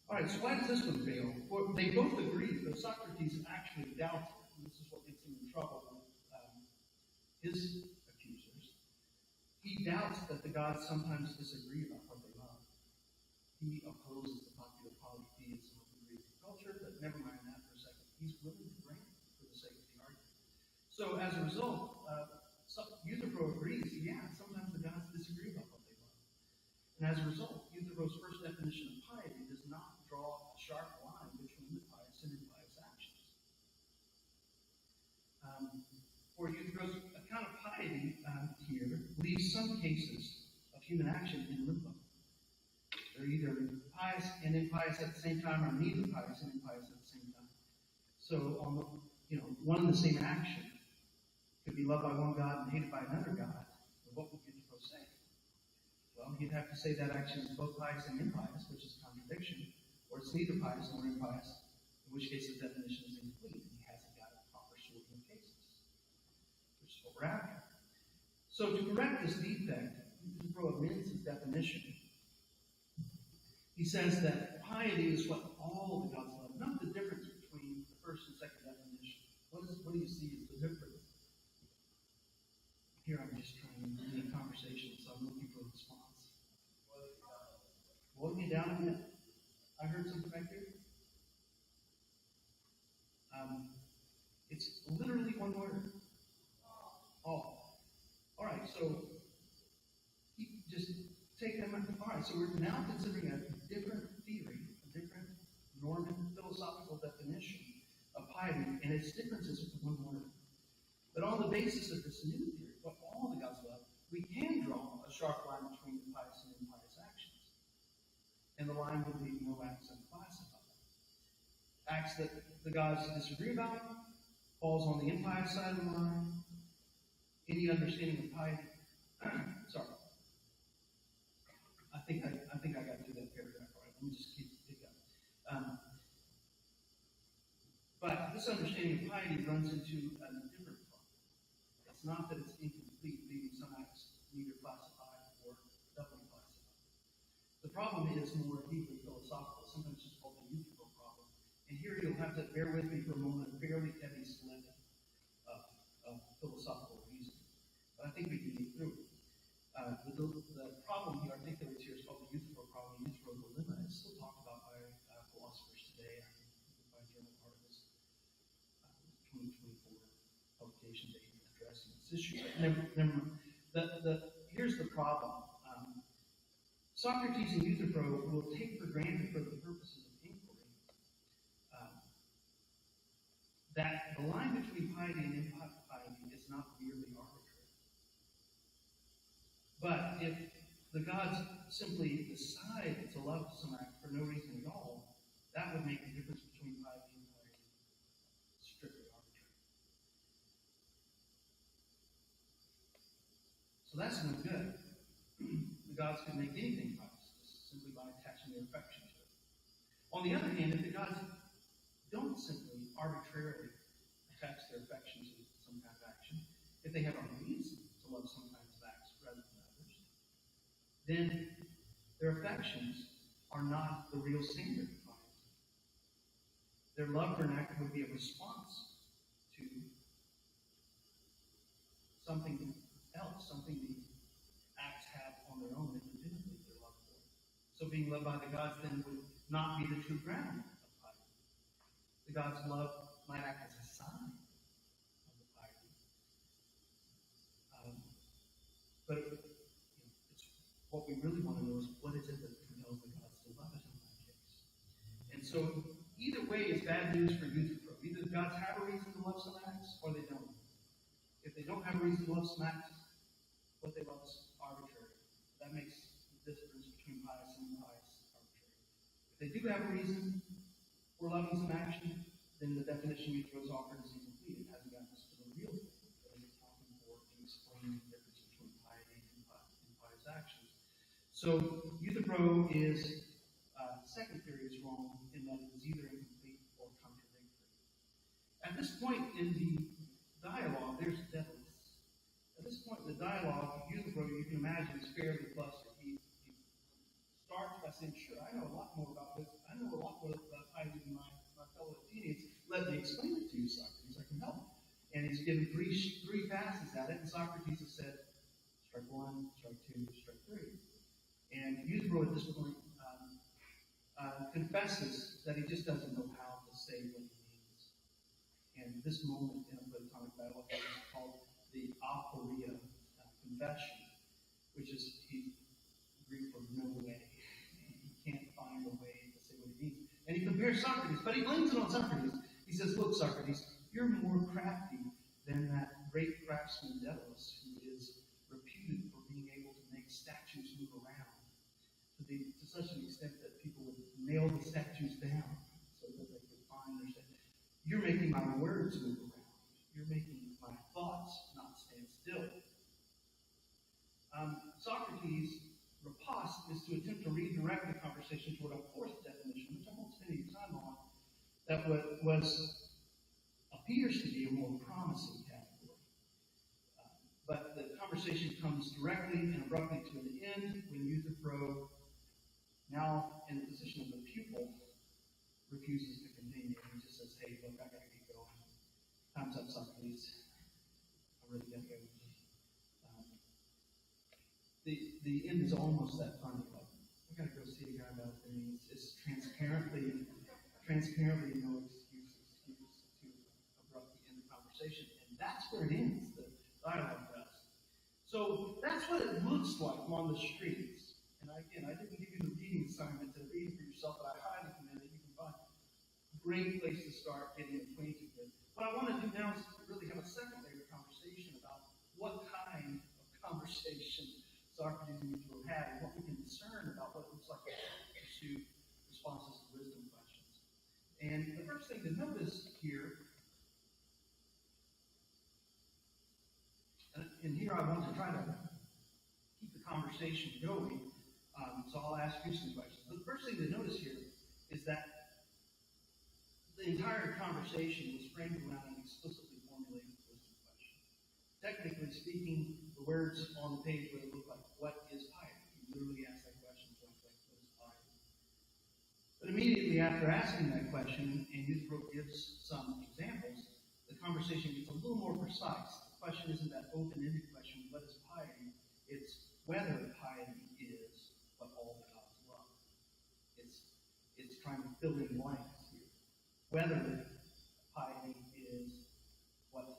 All right, so why does this one fail? Well, they both agree, but Socrates actually doubts it. And this is what gets him in trouble with his accusers. He doubts that the gods sometimes disagree about what they love. He opposes the popular polytheism of the Greek culture, but never mind that for a second. He's willing to grant it for the sake of the argument. So as a result, Euthyphro agrees, yeah, sometimes the gods disagree about what they love. And as a result, Euthyphro's first definition of piety does not draw a sharp line between the pious and impious actions. For Euthyphro's account of piety here leaves some cases of human action in limbo. They're either pious and impious at the same time, or neither pious and impious at the same time. So, one and the same action could be loved by one God and hated by another God. But what would Euthyphro say? Well, he'd have to say that action is both pious and impious, which is a contradiction, or it's neither pious nor impious, in which case the definition is incomplete, and he hasn't got a proper sorting of cases, which is what we're after. So to correct this defect, Euthyphro amends his definition. He says that piety is what all the gods love. Note the difference between the first and second definition. What do you see as the difference? Here I'm just trying to lead a conversation, so I'm looking for a response. Boil me down a bit. I heard something back here. It's literally one word. All. All right, so just take them. All right, so we're now considering a different theory, a different Norman philosophical definition of piety, and its differences with one word. But on the basis of this new theory, what all the gods love, we can draw a sharp line between the pious and impious actions. And the line would be no acts unclassified. Acts that the gods disagree about falls on the impious side of the line. Any understanding of piety, sorry. I think I got through that paragraph all right. Let me just keep it going. But this understanding of piety runs into a different problem. It's not that it's incomplete, leaving some acts neither classified or doubly classified. The problem is more deeply philosophical, sometimes just called the Euthyphro problem. And here you'll have to bear with me for a moment, a fairly heavy sled of philosophical reasoning. But I think we can get through it. The problem he articulates here is called the Euthyphro problem, the Euthyphro dilemma. It's still talked about by philosophers today. I think by journal articles, 2024 publication date addressing this issue. But here's the problem. Socrates and Euthyphro will take for granted for the purposes of inquiry that the line between piety and impiety is not merely arbitrary. But if the gods simply decide to love some act for no reason at all, that would make the difference between piety and impiety strictly arbitrary. So that's no good. The gods could make anything pious simply by attaching their affection to it. On the other hand, if the gods don't simply arbitrarily attach their affection to some kind of action, if they have a reason to love some kinds of acts rather than others, then their affections are not the real standard of piety. Their love for an act would be a response to something else, something the acts have on their own independently, their love for. So being loved by the gods then would not be the true ground of piety. The gods' love might act as a sign of the piety. But it's what we really want to know is what is it that compels the gods to love us in that case. And so either way is bad news for youth pro. Either the gods have a reason to love some acts or they don't. If they don't have a reason to love some acts, what they love is arbitrary. That makes the difference between pious and impious arbitrary. If they do have a reason for loving some action, then the definition we throws offered is incomplete. It hasn't gotten us to the real thing that is accounting for and explaining the difference between piety and pious actions. So euthyphro is second theory is wrong in that it is either incomplete or contradictory. At this point in the dialogue, there's devils. At this point in the dialogue, euthyphro, you can imagine, is fairly flustered. He starts by saying, sure, I know a lot more about this. I know a lot more about piety than my fellow Athenians. Let me explain it to you, Socrates. I can help. And he's given three passes at it, and Socrates has said, strike one, strike two, strike three. And Euthyphro at this point confesses that he just doesn't know how to say what he means. And this moment in a Platonic dialogue is called the aporia confession, which is Greek for no way. He can't find a way to say what he means. And he compares Socrates, but he blames it on Socrates. He says, look, Socrates, you're more crafty than that great craftsman Delos, who is reputed for being able to make statues move around to such an extent that people would nail the statues down so that they could find their statues. You're making my words move around. You're making my thoughts not stand still. Socrates' riposte is to attempt to redirect the conversation toward a fourth definition, which I won't spend any time on, that appears to be a more promising category. But the conversation comes directly and abruptly to an end when Euthyphro, now in the position of the pupil, refuses to continue. He just says, hey, look, I gotta keep going. Time's up, Socrates. I really gotta go. The end is almost that funny. Like, I gotta go see a guy about things. It's transparently no excuse to abruptly end the conversation. And that's where it ends, the dialogue does. So that's what it looks like on the streets. And again, I didn't give you the reading assignment to read for yourself, but I highly recommend that you can find a great place to start getting acquainted with. What I want to do now is really have a second layer of conversation about what kind of conversation Socrates and Euthyphro had, and what we can discern about what it looks like to pursue responses to wisdom questions. And the first thing to notice here, and here I want to try to keep the conversation going, so I'll ask you some questions. The first thing to notice here is that the entire conversation was framed around an explicitly formulated wisdom question. Technically speaking, the words on the page would look like, what is piety? You literally ask that question, like, what is piety? But immediately after asking that question, and Euthyphro gives some examples, the conversation gets a little more precise. The question isn't that open-ended question, what is piety? It's whether piety is what all the gods love. It's trying to fill in blanks here. Whether piety is what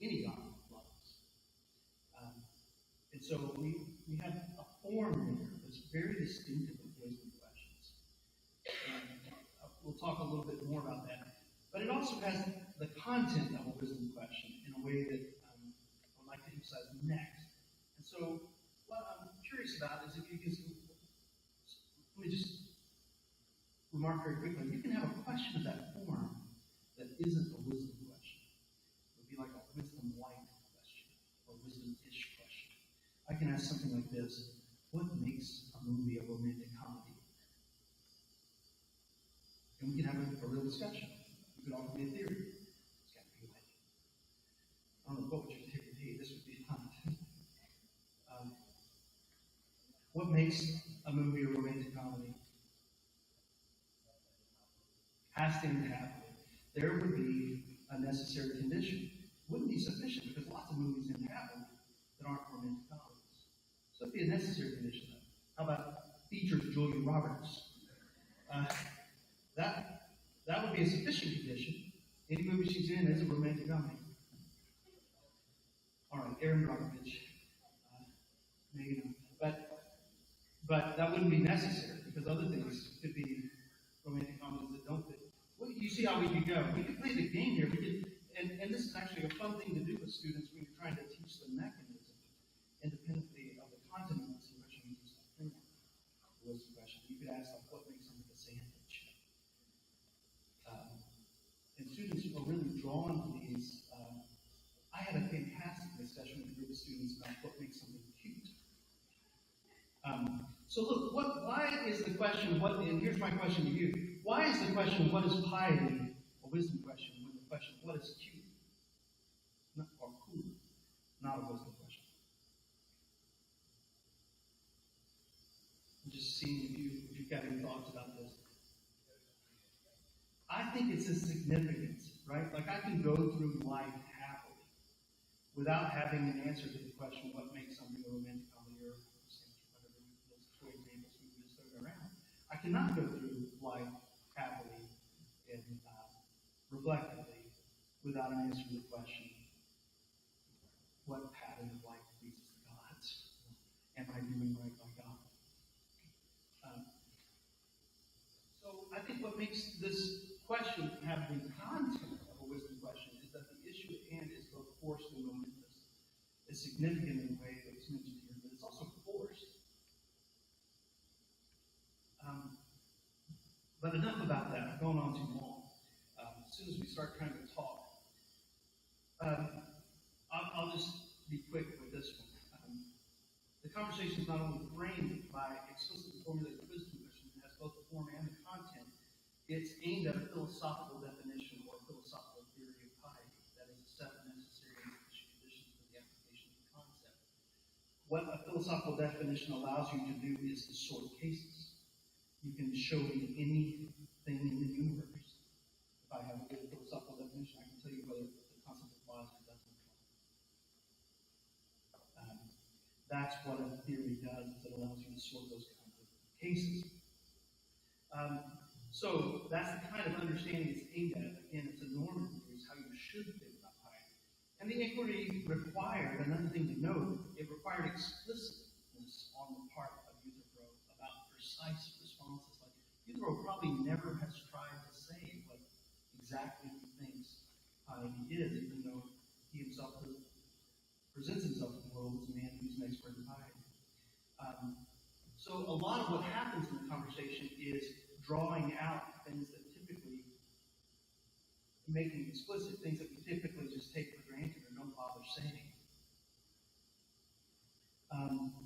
any god loves. And so we have a form here that's very distinctive of wisdom questions. And we'll talk a little bit more about that. But it also has the content of a wisdom question in a way that I would like to emphasize next. And so what I'm curious about is if you can, let me just remark very quickly, you can have a question of that form that isn't a wisdom question. It would be like a wisdom-like question, or wisdom-ish question. I can ask something like this: what makes a movie a romantic comedy? And we can have a real discussion. You could offer me a theory. It's got to be like, I don't know, what would your theory be? This would be fun. what makes a movie a romantic comedy? Has to end happily. There would be a necessary condition. Wouldn't be sufficient because lots of movies end happily that aren't romantic comedies. So it'd be a necessary condition. How about features Julia Roberts? That would be a sufficient condition. Any movie she's in is a romantic comedy. All right, Aaron Brockovich. Maybe not. But that wouldn't be necessary because other things could be romantic comedies that don't fit. Well, you see how we could go. We could play the game here. We could, and this is actually a fun thing to do with students when you're trying to teach the mechanism independently of the content of this question. You use the question. You could ask like, what makes something a sandwich? And students are really drawn to these. I had a fantastic discussion with a group of students about what makes something cute. So look, why is the question, and here's my question to you. Why is the question, what is piety, a wisdom question, when the question, what is cute, or cool, not a wisdom question? I'm just seeing if you've got any thoughts about this. I think it's a significance, right? Like I can go through life happily without having an answer to the question, what makes something a romantic comedy or whatever those two examples we just thrown around. I cannot go through life happily and reflectively without an answer to the question, what pattern of life pleases the gods? Am I doing right by God? So I think what makes this question have the content of a wisdom question is that the issue at hand is both forced and momentous. It's significant in a way that was mentioned here, but it's also forced. But enough about that. I've gone on too long. As soon as we start trying to talk, I'll just be quick with this one. The conversation is not only framed by explicitly formulated wisdom question, it has both the form and the content. It's aimed at a philosophical definition or philosophical theory of piety. That is a set of necessary and sufficient conditions for the application of the concept. What a philosophical definition allows you to do is to sort cases. You can show me anything in the universe. If I have a good philosophical definition, I can tell you whether the concept applies or doesn't apply. That's what a theory does, is it allows you to sort those kinds of cases. So that's the kind of understanding it's aimed at. Again, it's a normative view, it's how you should think about piety. And the inquiry required, another thing to note, it required explicitness on the part of Euthyphro about precise responses. Like Euthyphro probably never has tried to say what exactly he thinks piety is, even though he himself presents himself to the world as a man who's an expert in piety. So a lot of what happens in the conversation is drawing out things that typically, making explicit things that we typically just take for granted or don't bother saying.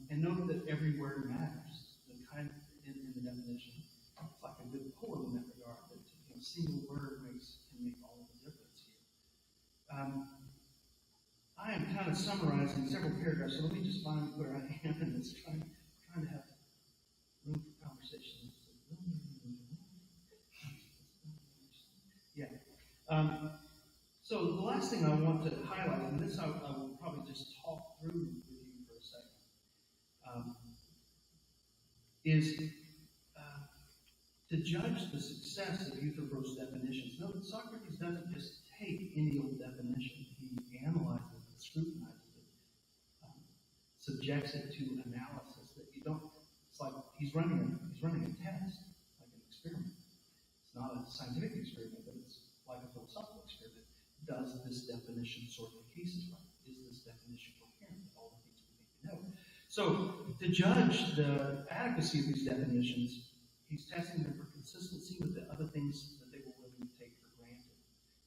And note that every word matters. The kind in the definition, it's like a good poem in that regard. That a single word can make all the difference here. I am kind of summarizing several paragraphs, so let me just find where I am in this, trying to have room for conversation. Yeah. So the last thing I want to highlight, and this I will probably just talk through with you for a second, is to judge the success of Euthyphro's definitions. Note, Socrates doesn't just take any old definition. He analyzes it, scrutinizes it, subjects it to analysis. That you don't. It's like he's running a test, like an experiment. It's not a scientific experiment, but it's like a philosophical experiment. Does this definition sort the cases right? Is this definition coherent with all the things we think we know? So to judge the adequacy of these definitions, he's testing them for consistency with the other things that they were willing to take for granted.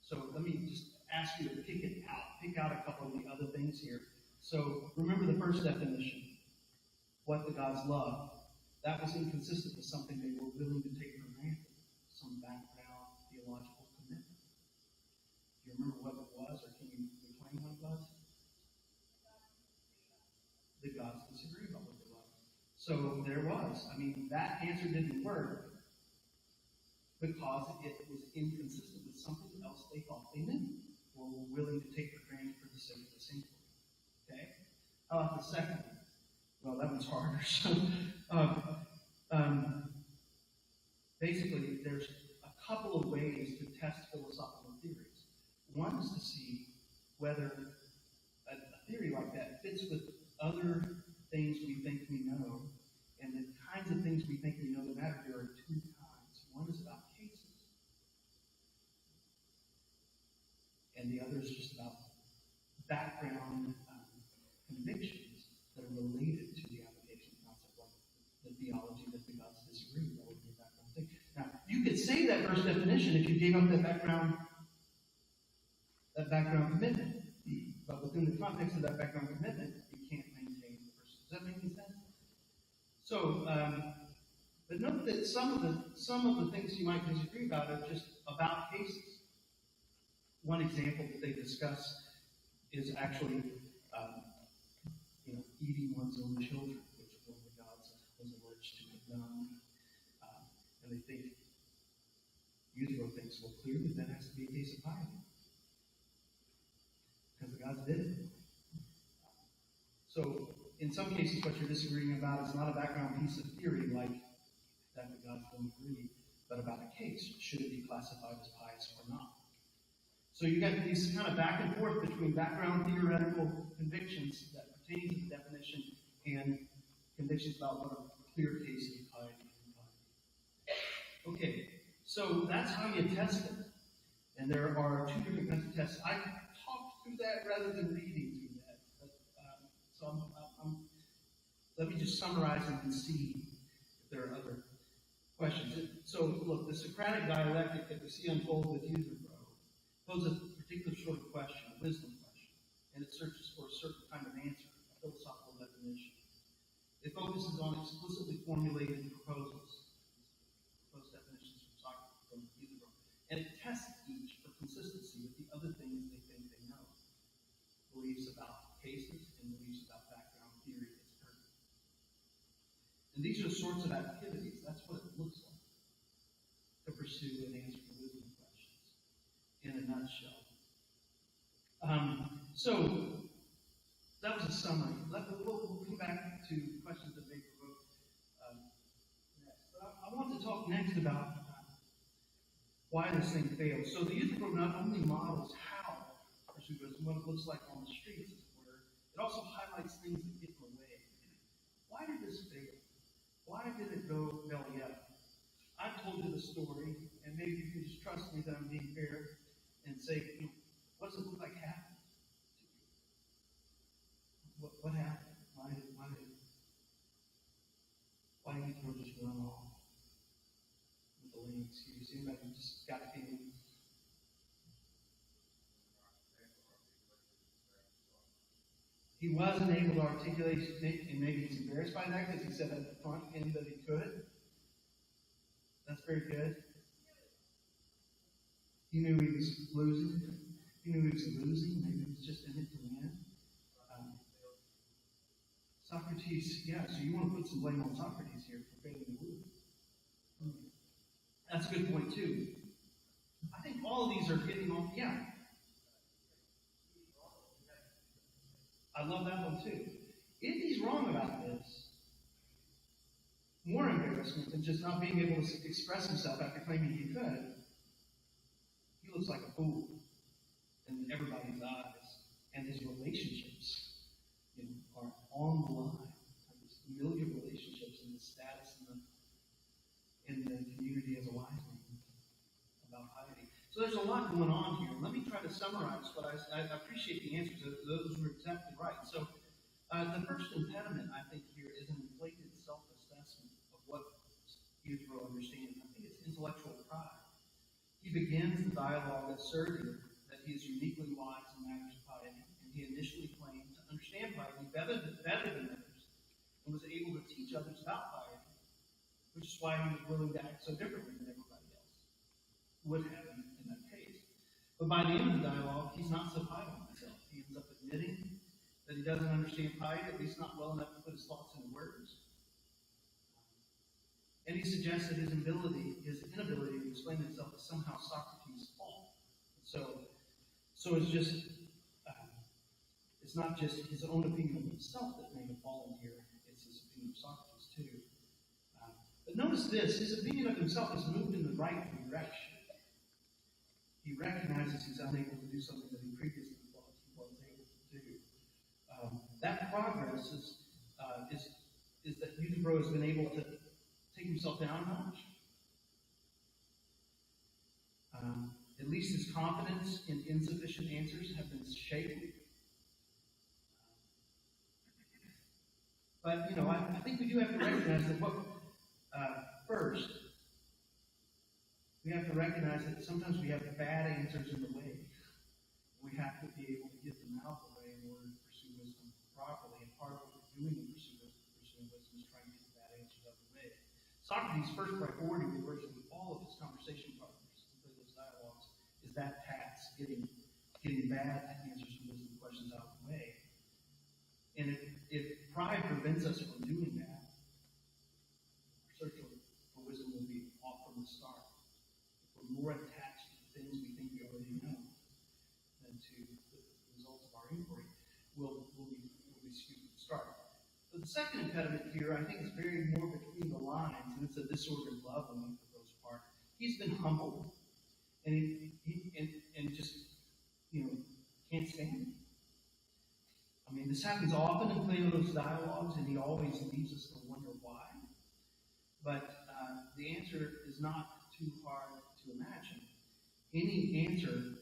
So let me just ask you to pick out a couple of the other things here. So remember the first definition, what the gods love. That was inconsistent with something they were willing to take for granted, some background theological commitment. Do you remember what it was, or can you reclaim what it was? The gods disagree about what they love. So So there was. I mean, that answer didn't work because it was inconsistent with something else they thought they knew or were willing to take for granted for the sake of this inquiry. Okay? How about the second one? Well, that one's harder. So, basically, there's a couple of ways to test philosophical theories. One is to see whether a theory like that fits with other things we think we know, and the kinds of things we think we know that matter. There are two kinds. One is about cases, and the other is just about background convictions that are related to the application concept, like the theology that the gods disagree. That would be a background thing. Now, you could say that first definition if you gave up that background commitment, but within the context of that background commitment, you can't maintain the first. Does that make any sense? So, but note that some of the things you might disagree about are just about cases. One example that they discuss is actually, eating one's own children, which one of the gods was alleged to have done. And they think, Euthyphro thinks, well, clearly that has to be a case of piety, because the gods did it. So, in some cases, what you're disagreeing about is not a background piece of theory like that the gods don't agree, but about a case. Should it be classified as pious or not? So you got these kind of back and forth between background theoretical convictions that pertain to the definition and convictions about what are clear cases of piety and piety. Okay, so that's how you test it. And there are two different kinds of tests. I talked through that rather than reading through that. But, let me just summarize and see if there are other questions. So, look, the Socratic dialectic that we see unfold with Euthyphro poses a particular sort of question, a wisdom question, and it searches for a certain kind of answer, a philosophical definition. It focuses on explicitly formulated proposals, proposed definitions from Euthyphro, and it tests each for consistency with the other things they think they know, beliefs about cases and beliefs about background theory that's current. And these are the sorts of activities, that's what it looks like, to pursue and answer the wisdom questions in a nutshell. So, that was a summary. We'll come back to questions that may provoke next. But I want to talk next about why this thing failed. So the Euthyphro not only models how pursue wisdom, what it looks like on the streets, as it were, it also highlights things that get in the way. Why did this fail? Why did it go belly up? I've told you the story, and maybe you can just trust me that I'm being fair and say, what does it look like happened? What happened? Why did Euthyphro just run off with the lame excuse? Anybody just got a feeling? He wasn't able to articulate, and maybe he's embarrassed by that because he said at the front end that he could. That's very good. He knew he was losing. Maybe he was just in it to win. Socrates, yeah, so you want to put some blame on Socrates here for failing to lose. That's a good point, too. I think all of these are getting on, yeah. I love that one, too. If he's wrong about this, more embarrassment than just not being able to express himself after claiming he could, he looks like a fool in everybody's eyes, and his relationships are on the line. His familiar relationships and his status in the community as a wise man about piety. So there's a lot going on here. Let me try to summarize what I appreciate the answers. Those were exactly right. So the first impediment, I think, here is an inflated self-assessment of what Euthyphro understands. I think it's intellectual pride. He begins the dialogue asserting that he is uniquely wise in matters of piety, and he initially claimed to understand piety better than others, and was able to teach others about piety, which is why he was willing to act so differently than everybody else would have in that case. But by the end of the dialogue, he's not so high on himself. He ends up admitting that he doesn't understand piety, at least not well enough to put his thoughts into words. And he suggests that his inability to explain himself is somehow Socrates' fault. So it's not just his own opinion of himself that may have fallen here, it's his opinion of Socrates too. But notice this, his opinion of himself is moved in the right direction. He recognizes he's unable to do something that he previously thought he was able to do. That progress is that Euthyphro has been able to take himself down a notch. At least his confidence in insufficient answers have been shaken. But, I think we do have to recognize that first, we have to recognize that sometimes we have bad answers in the way. We have to be able to get them out of the way in order to pursue wisdom properly. And part of what we're doing in pursuing wisdom is trying to get bad answers out of the way. Socrates' first priority with virtually all of his conversation partners in those dialogues is that task, getting bad answers to wisdom questions out of the way. And if pride prevents us from doing that, our search for wisdom will be off from the start. If we're more attached to the things we think we already know than to the results of our inquiry, we'll be skewed from the start. But the second impediment here, I think, is very more between the lines, and it's a disordered love on Euthyphro's part. He's been humbled, and he just can't stand it. I mean, this happens often in Plato's dialogues, and he always leaves us to wonder why. But the answer is not too hard to imagine. Any answer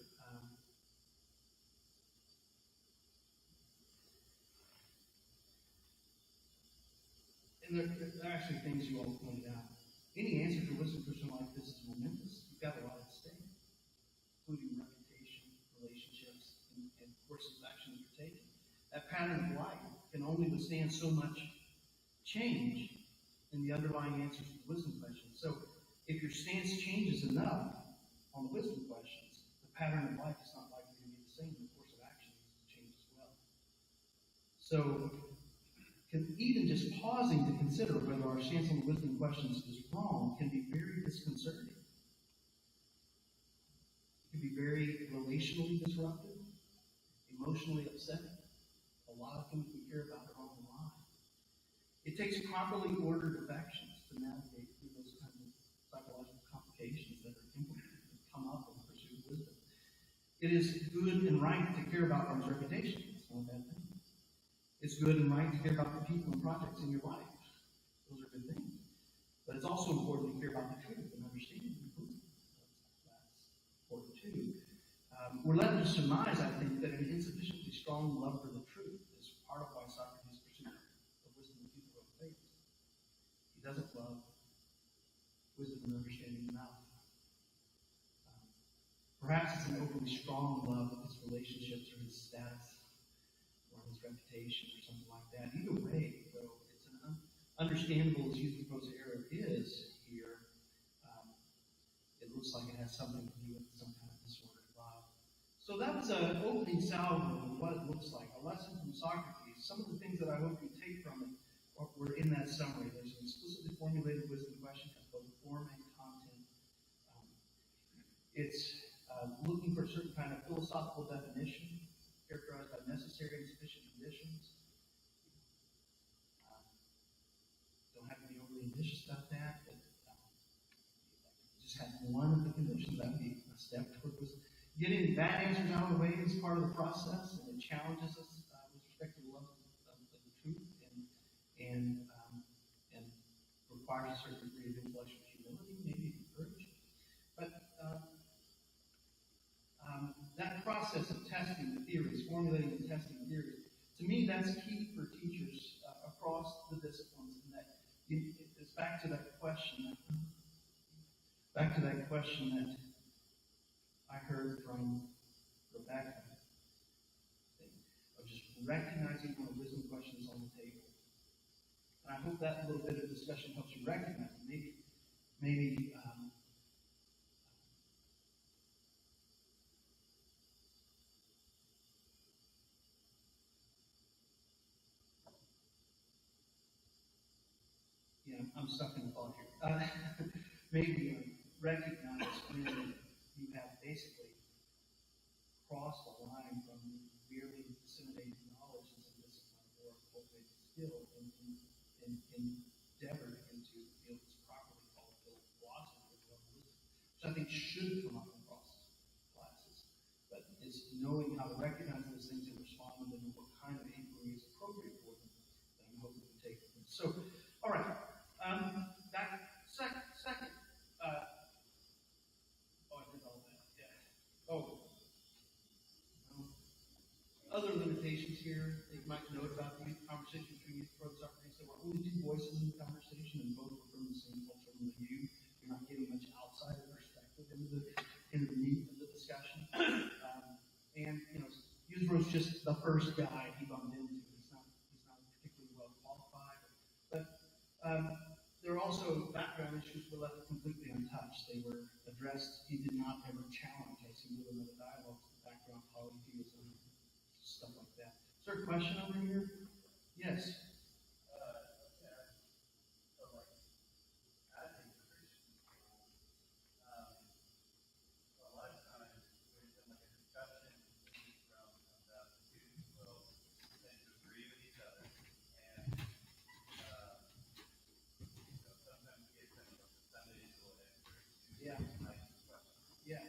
and there are actually things you all pointed out. Any answer to a wisdom question like this is momentous. You've got a lot at stake, including reputation, relationships, and courses of action that you're taking. That pattern of life can only withstand so much change in the underlying answers to the wisdom questions. So if your stance changes enough on the wisdom questions, the pattern of life is not likely to be the same. The course of action needs to change as well. So even just pausing to consider whether our stance on the wisdom questions is wrong can be very disconcerting. It can be very relationally disruptive, emotionally upsetting. A lot of things we care about are on the line. It takes properly ordered affections to navigate through those kinds of psychological complications that are implemented and come up in the pursuit of wisdom. It is good and right to care about one's reputation. It's not a bad thing. It's good and right to care about the people and projects in your life. Those are good things. But it's also important to care about the truth and understanding the truth. That's important too. We're led to surmise, I think, that an insufficiently strong love for the truth is part of why Socrates' pursuit of wisdom and people fails. He doesn't love wisdom and understanding enough. Perhaps it's an overly strong love of his relationships or his status or his reputation or something like that. Either way, though, it's an understandable as Euthyphro's error is here. It looks like it has something to do with some kind of disordered love. So that was an opening salvo of what it looks like, a lesson from Socrates. Some of the things that I hope you take from it were in that summary. There's an explicitly formulated wisdom question, has both form and content. It's looking for a certain kind of philosophical definition, characterized by necessary and sufficient conditions. Don't have to be overly ambitious about that, but just have one of the conditions. That would be a step toward wisdom. Getting bad answers out of the way is part of the process, and it challenges us with respect to the love of the truth, and requires a certain degree of intellectual humility, maybe courage. But that process of testing the theories, formulating and testing theories, to me, that's key for teachers across the disciplines, and that it's back to that question that I heard from Rebecca, of just recognizing when a wisdom question is on the table. And I hope that little bit of discussion helps you recognize it. Maybe I'm stuck in the thought here. Maybe recognize when you have basically crossed the line from merely disseminating knowledge as a discipline or cultivating skill in endeavor into fields properly called philosophy or wisdom, which I think should come up across classes. But it's knowing how to recognize those things and respond to them and what kind of inquiry is appropriate for them that I'm hoping to take from this. So, all right. Second. I did all that. Yeah. Oh. No. Other limitations here that you might note about the conversation between youth brothers Socrates. There were only two voices in the conversation, and both were from the same cultural milieu. You're not getting much outsider perspective into the meat of the discussion. And Yuzro's just the first guy he bumped into. He's not particularly well qualified, but there are also background issues were left completely untouched. They were addressed. He did not ever challenge us in another dialogue to the background polytheism, stuff like that. Is there a question over here? Yes. Yeah. Yeah.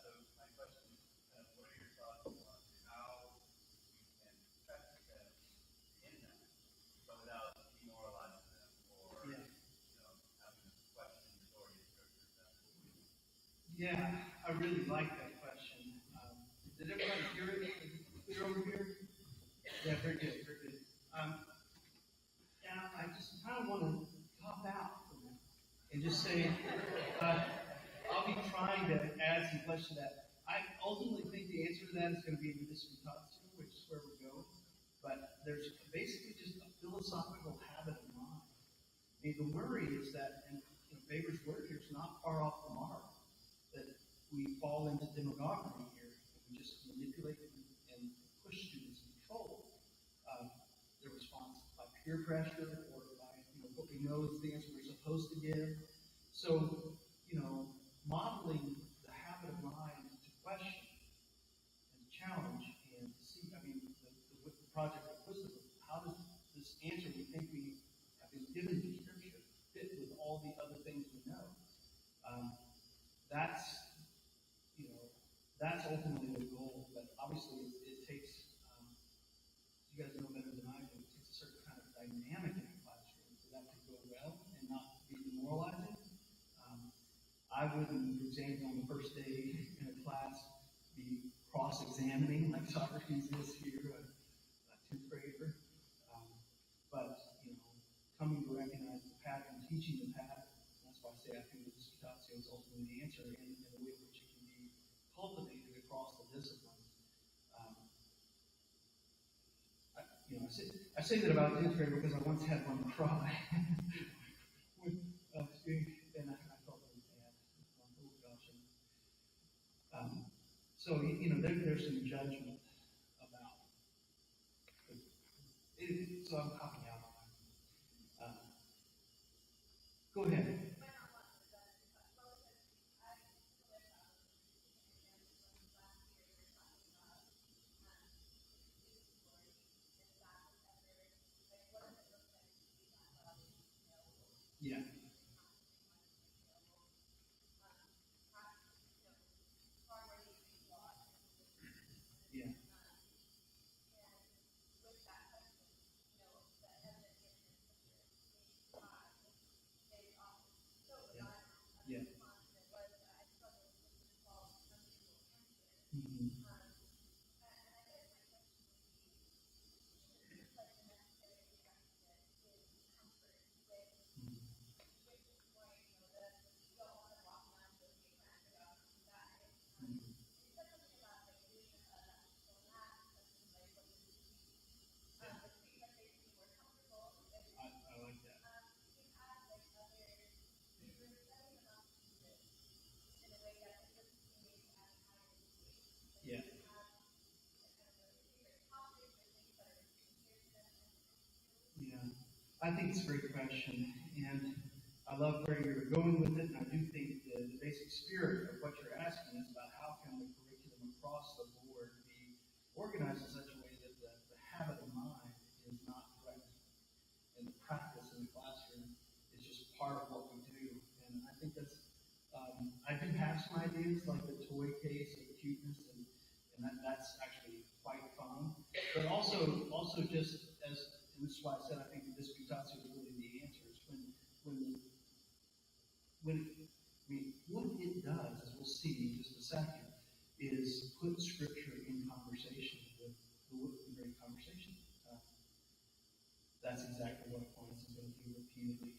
So my question is, what are your thoughts on how we can protect them in that, but without demoralizing them or Yeah. having them question the authority of scripture? Yeah, I really like that question. Did everybody hear it? Is it clear over here? Yeah, very good, very good. Yeah, I just kind of want to cop out from that and just say, I'll be trying to add some flesh to that. I ultimately think the answer to that is going to be in disputatio, which is where we're going. But there's basically just a philosophical habit of mind. I mean, the worry is that, and Faber's word here is not far off the mark, that we fall into demagoguery here, and we just manipulate and push students and control their response by peer pressure or by what we know is the answer we're supposed to give. So, modeling the habit of mind to question and challenge and to see, with the project of wisdom, how does this answer we think we have been given in Scripture fit with all the other things we know? That's ultimately the goal, but obviously it takes, you guys know better than I do, it takes a certain kind of dynamic in a classroom for that to go well and not be demoralizing. I wouldn't, for example, on the first day in a class, be cross-examining like Socrates is here, a 10th grader. But, coming to recognize the pattern, teaching the pattern, that's why I say I think the disputatio is ultimately the answer in a way in which it can be cultivated across the disciplines. I say that about 10th grade because I once had one cry. And I felt really bad. Oh gosh. So there's some judgment about it. So I'm copying out on that. Go ahead. Yeah. Yeah. Yeah. Mm-hmm. I like that. Yeah. I think it's a great question, and I love where you're going with it, and I do think the basic spirit of what you're asking is about how can the curriculum across the board be organized in such a way that the habit of mind is not threatened, and the practice in the classroom is just part of what we do. And I think I do have some ideas, like the toy case of cuteness, and that's actually quite fun. But also just as, and this is why I said I think the disputatio is really the answer, is what it does, as we'll see in just a second, is put Scripture in conversation with the great conversation. That's exactly what Aquinas is going to do repeatedly,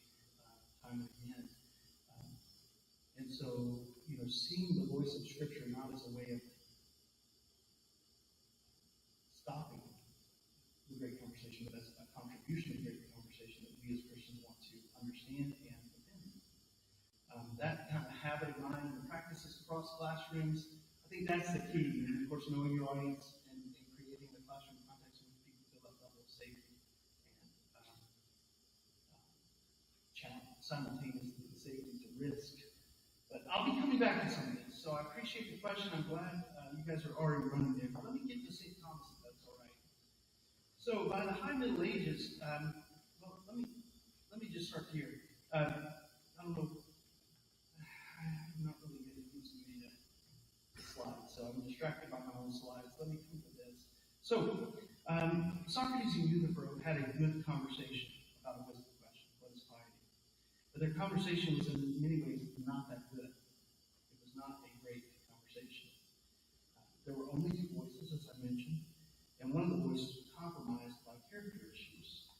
time and again. And so, seeing the voice of Scripture not as a way of stopping the great conversation, but as a contribution to the great conversation that we as Christians want to understand and defend. That kind of habit of mind and practices across classrooms, I think that's the key. And of course, knowing your audience and creating the classroom context in which people feel that level of safety and challenge, simultaneously the safety to risk. But I'll be coming back to some of this. So I appreciate the question. I'm glad you guys are already running there. But let me get to St. Thomas, if that's all right. So by the High Middle Ages, well, let me just start here. I don't know. I'm not really getting used to the slides, so I'm distracted by my own slides. Let me come to this. So Socrates and Euthyphro had a good conversation about a wisdom question: what is piety? But their conversation was in many ways not that good. It was not a great conversation. There were only two voices, as I mentioned, and one of the voices was compromised by character issues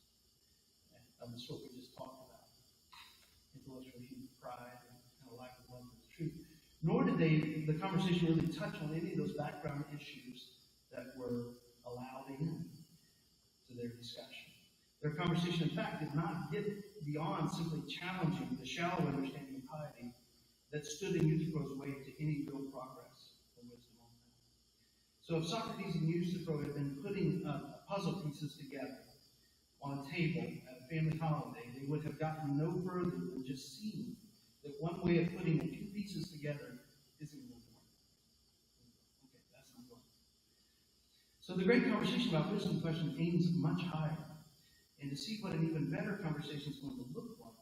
of the sort we just talked about: intellectual human pride and a lack of love for the truth. Nor did the conversation really touch on any of those background issues that were allowed in to their discussion. Their conversation, in fact, did not get beyond simply challenging the shallow understanding of piety that stood in Euthyphro's way to any real progress or wisdom on that. So if Socrates and Euthyphro had been putting puzzle pieces together on a table at a family holiday, they would have gotten no further than just seeing that one way of putting the two pieces together isn't going to work. Okay, that's not going. So the great conversation about wisdom question aims much higher. And to see what an even better conversation is going to look like,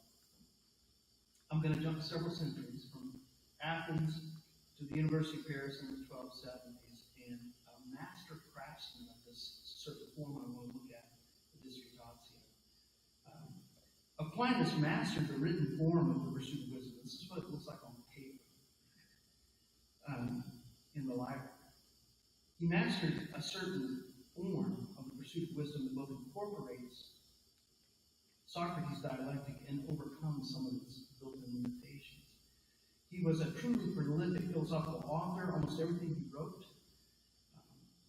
I'm going to jump several centuries from Athens to the University of Paris in the 1270s, and a master craftsman of this certain form I want to look at, the disputatio. Aquinas mastered the written form of the pursuit of wisdom. This is what it looks like on paper in the library. He mastered a certain form of the pursuit of wisdom that both incorporates Socrates' dialectic and overcomes some of its built-in limitations. He was a truly prolific philosophical author. Almost everything he wrote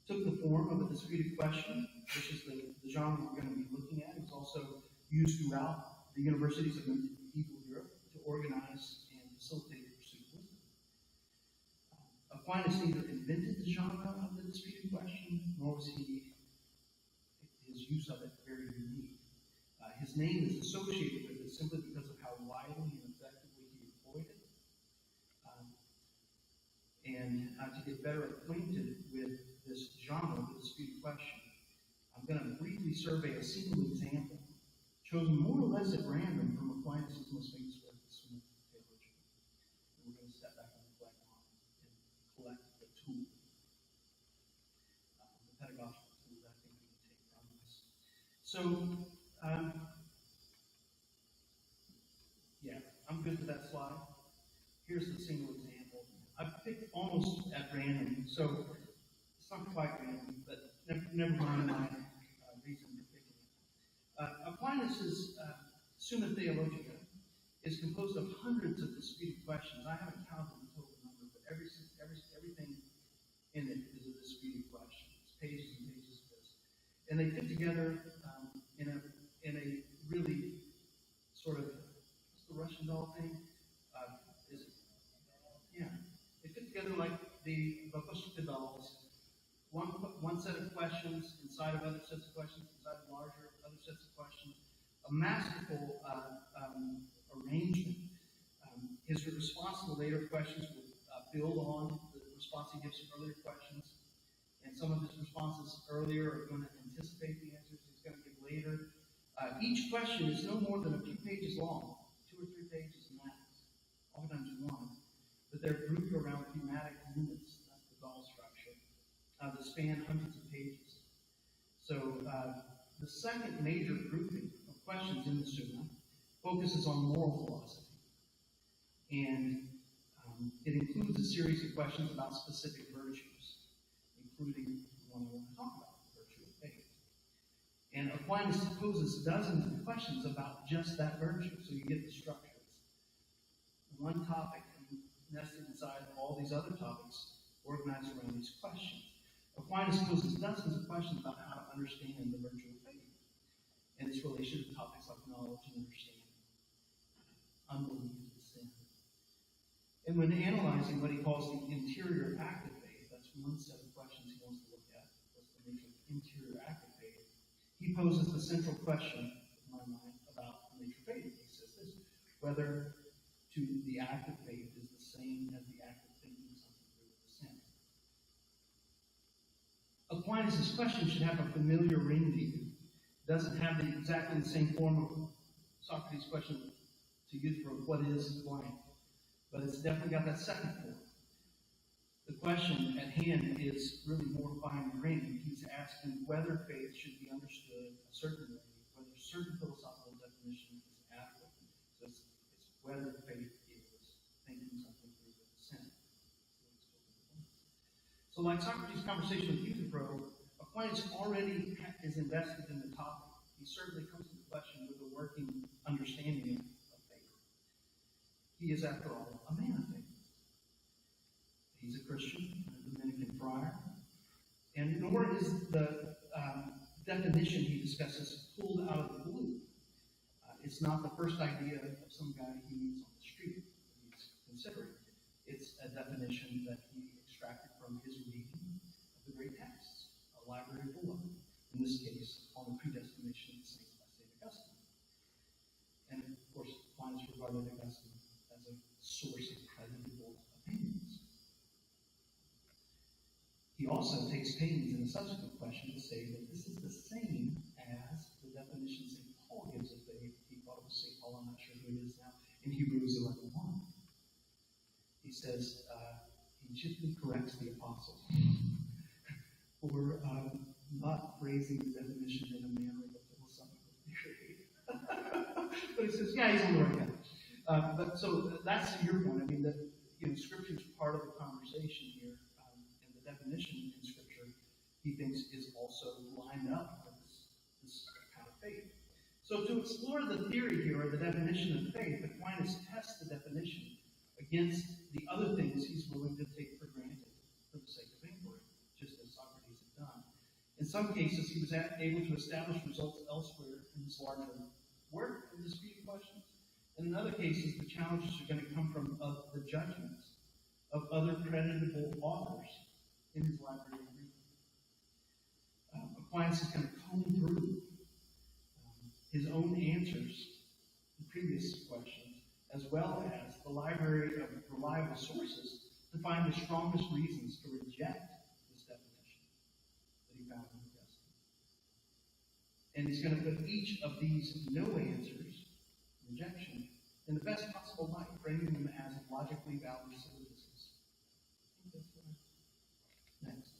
took the form of a disputed question, which is the genre we're going to be looking at. It was also used throughout the universities of medieval Europe to organize and facilitate the pursuit of wisdom. Aquinas neither invented the genre of the disputed question, nor was his use of it very unique. His name is associated with it simply because of how widely and effectively he employed it. And to get better acquainted with this genre, the disputed question, I'm going to briefly survey a single example, chosen more or less at random from Aquinas' most famous work, the Summa Theologica. And we're going to step back and reflect on and collect the tool, the pedagogical tool that I think we can take from this. So, yeah, I'm good with that slide. Here's the single example. I picked almost at random, so it's not quite random, but never mind my reason for picking it. Aquinas' Summa Theologica is composed of hundreds of disputed questions. I haven't counted the total number, but everything in it is a disputed question. It's pages and pages of this. And they fit together in a really sort of, what's the Russian doll thing? Yeah. They fit together like the Babushka dolls. One set of questions inside of other sets of questions, inside of larger other sets of questions. a masterful arrangement. His response to the later questions will build on the response he gives to earlier questions. And some of his responses earlier are going to anticipate the answers he's going to give later. Each question is no more than a few pages long, 2 or 3 pages max, oftentimes one. But they're grouped around thematic units, that's the Gall structure, that span hundreds of pages. So the second major grouping of questions in the Summa focuses on moral philosophy. And it includes a series of questions about specific virtues, including the one I want to talk about, the virtue of faith. And Aquinas poses dozens of questions about just that virtue, so you get the structure. It's one topic nested inside all these other topics organized around these questions. Aquinas poses dozens of questions about how to understand the virtue of faith and its relation to topics like knowledge and understanding, unbelief and sin. And when analyzing what he calls the interior act of faith, that's one set of questions he wants to look at. What's the nature of interior act of faith? He poses the central question, in my mind, about the nature of faith. He says this: whether to the act of faith is the same as the act of thinking something through with sin. Aquinas' question should have a familiar ring to you. It doesn't have exactly the same form of Socrates' question to use for what is blank, but it's definitely got that second form. The question at hand is really more fine-grained. He's asking whether faith should be understood a certain way, whether certain philosophical definition is adequate. So it's whether faith is thinking something through with sin. So like Socrates' conversation with Euthyphro, Aquinas already is invested in the topic. He certainly comes to the question with a working understanding of faith. He is, after all, a man of faith. He's a Christian, a Dominican friar, and nor is the definition he discusses pulled out of the blue. It's not the first idea of some guy he meets on the street that he's considering. It's a definition that he extracted from his reading of the great texts, a library full of them. In this case, on the predestination of the saints by St. Augustine. And of course, Aquinas regarded Augustine as a source of creditable opinions. He also takes pains in a subsequent question to say that this is the same as the definition St. Paul gives of faith. He thought it was St. Paul, I'm not sure who it is now, in Hebrews 11:1. He says, he gently corrects the apostle for not phrasing the definition in a manner of a philosophical theory. But he says, yeah, he's on the right path. But so that's your point. I mean, that Scripture is part of the conversation here, and the definition in Scripture, he thinks, is also lined up with this kind of faith. So to explore the theory here, or the definition of faith, Aquinas tests the definition against the other things he's willing to take for granted for the sake of inquiry, just as Socrates had done. In some cases, he was able to establish results elsewhere in his larger work in disputed questions. And in other cases, the challenges are going to come from the judgments of other creditable authors in his library of reading. Aquinas is going to comb through his own answers to previous questions, as well as the library of reliable sources, to find the strongest reasons to reject this definition that he found in Augustine. And he's going to put each of these no answers, rejection, in the best possible light, framing them as logically valid syllogisms. Next.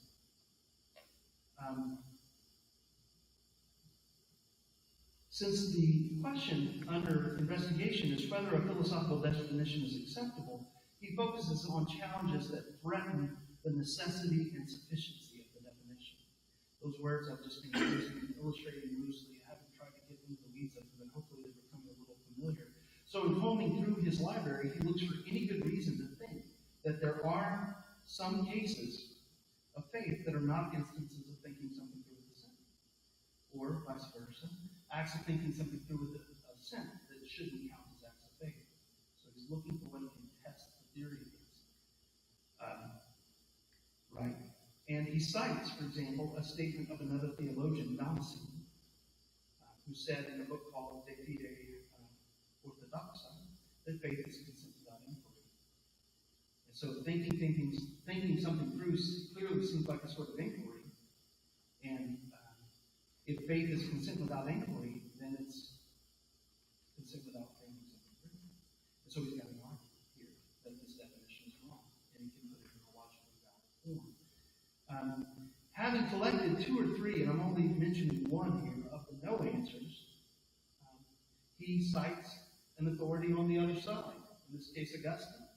Since the question under investigation is whether a philosophical definition is acceptable, he focuses on challenges that threaten the necessity and sufficiency of the definition. Those words I've just been illustrating loosely. I haven't tried to get into the weeds of them, but hopefully they're becoming a little familiar. So in combing through his library, he looks for any good reason to think that there are some cases of faith that are not instances of thinking something through with the sin, or vice versa, acts of thinking something through with a sin that shouldn't count as acts of faith. So he's looking for what he can test the theory against. Right? And he cites, for example, a statement of another theologian, Damascene, who said in a book called De Fide Orthodoxa that faith is consent without inquiry. And so thinking something through clearly seems like a sort of inquiry. And if faith is consent without inquiry, then it's consent without thinking something through. And so he's got an argument here that this definition is wrong, and he can put it in a logically valid form. Having collected 2 or 3, and I'm only mentioning one here, of the no answers, he cites an authority on the other side, in this case Augustine.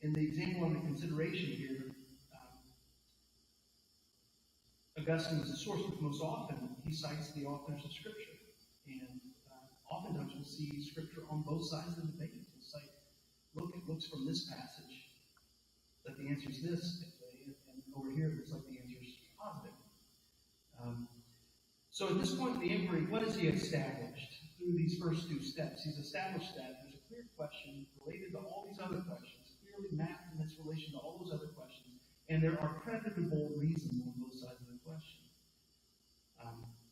In the example under consideration here, Augustine is the source, but most often he cites the authors of Scripture. And oftentimes we'll see Scripture on both sides of the debate. He'll cite, it looks from this passage that the answer is this, and over here it looks like the answer is positive. So at this point in the inquiry, what has he established through these first 2 steps? He's established that there's a clear question related to all these other questions, clearly mapped in its relation to all those other questions, and there are creditable reasons on both sides of the question.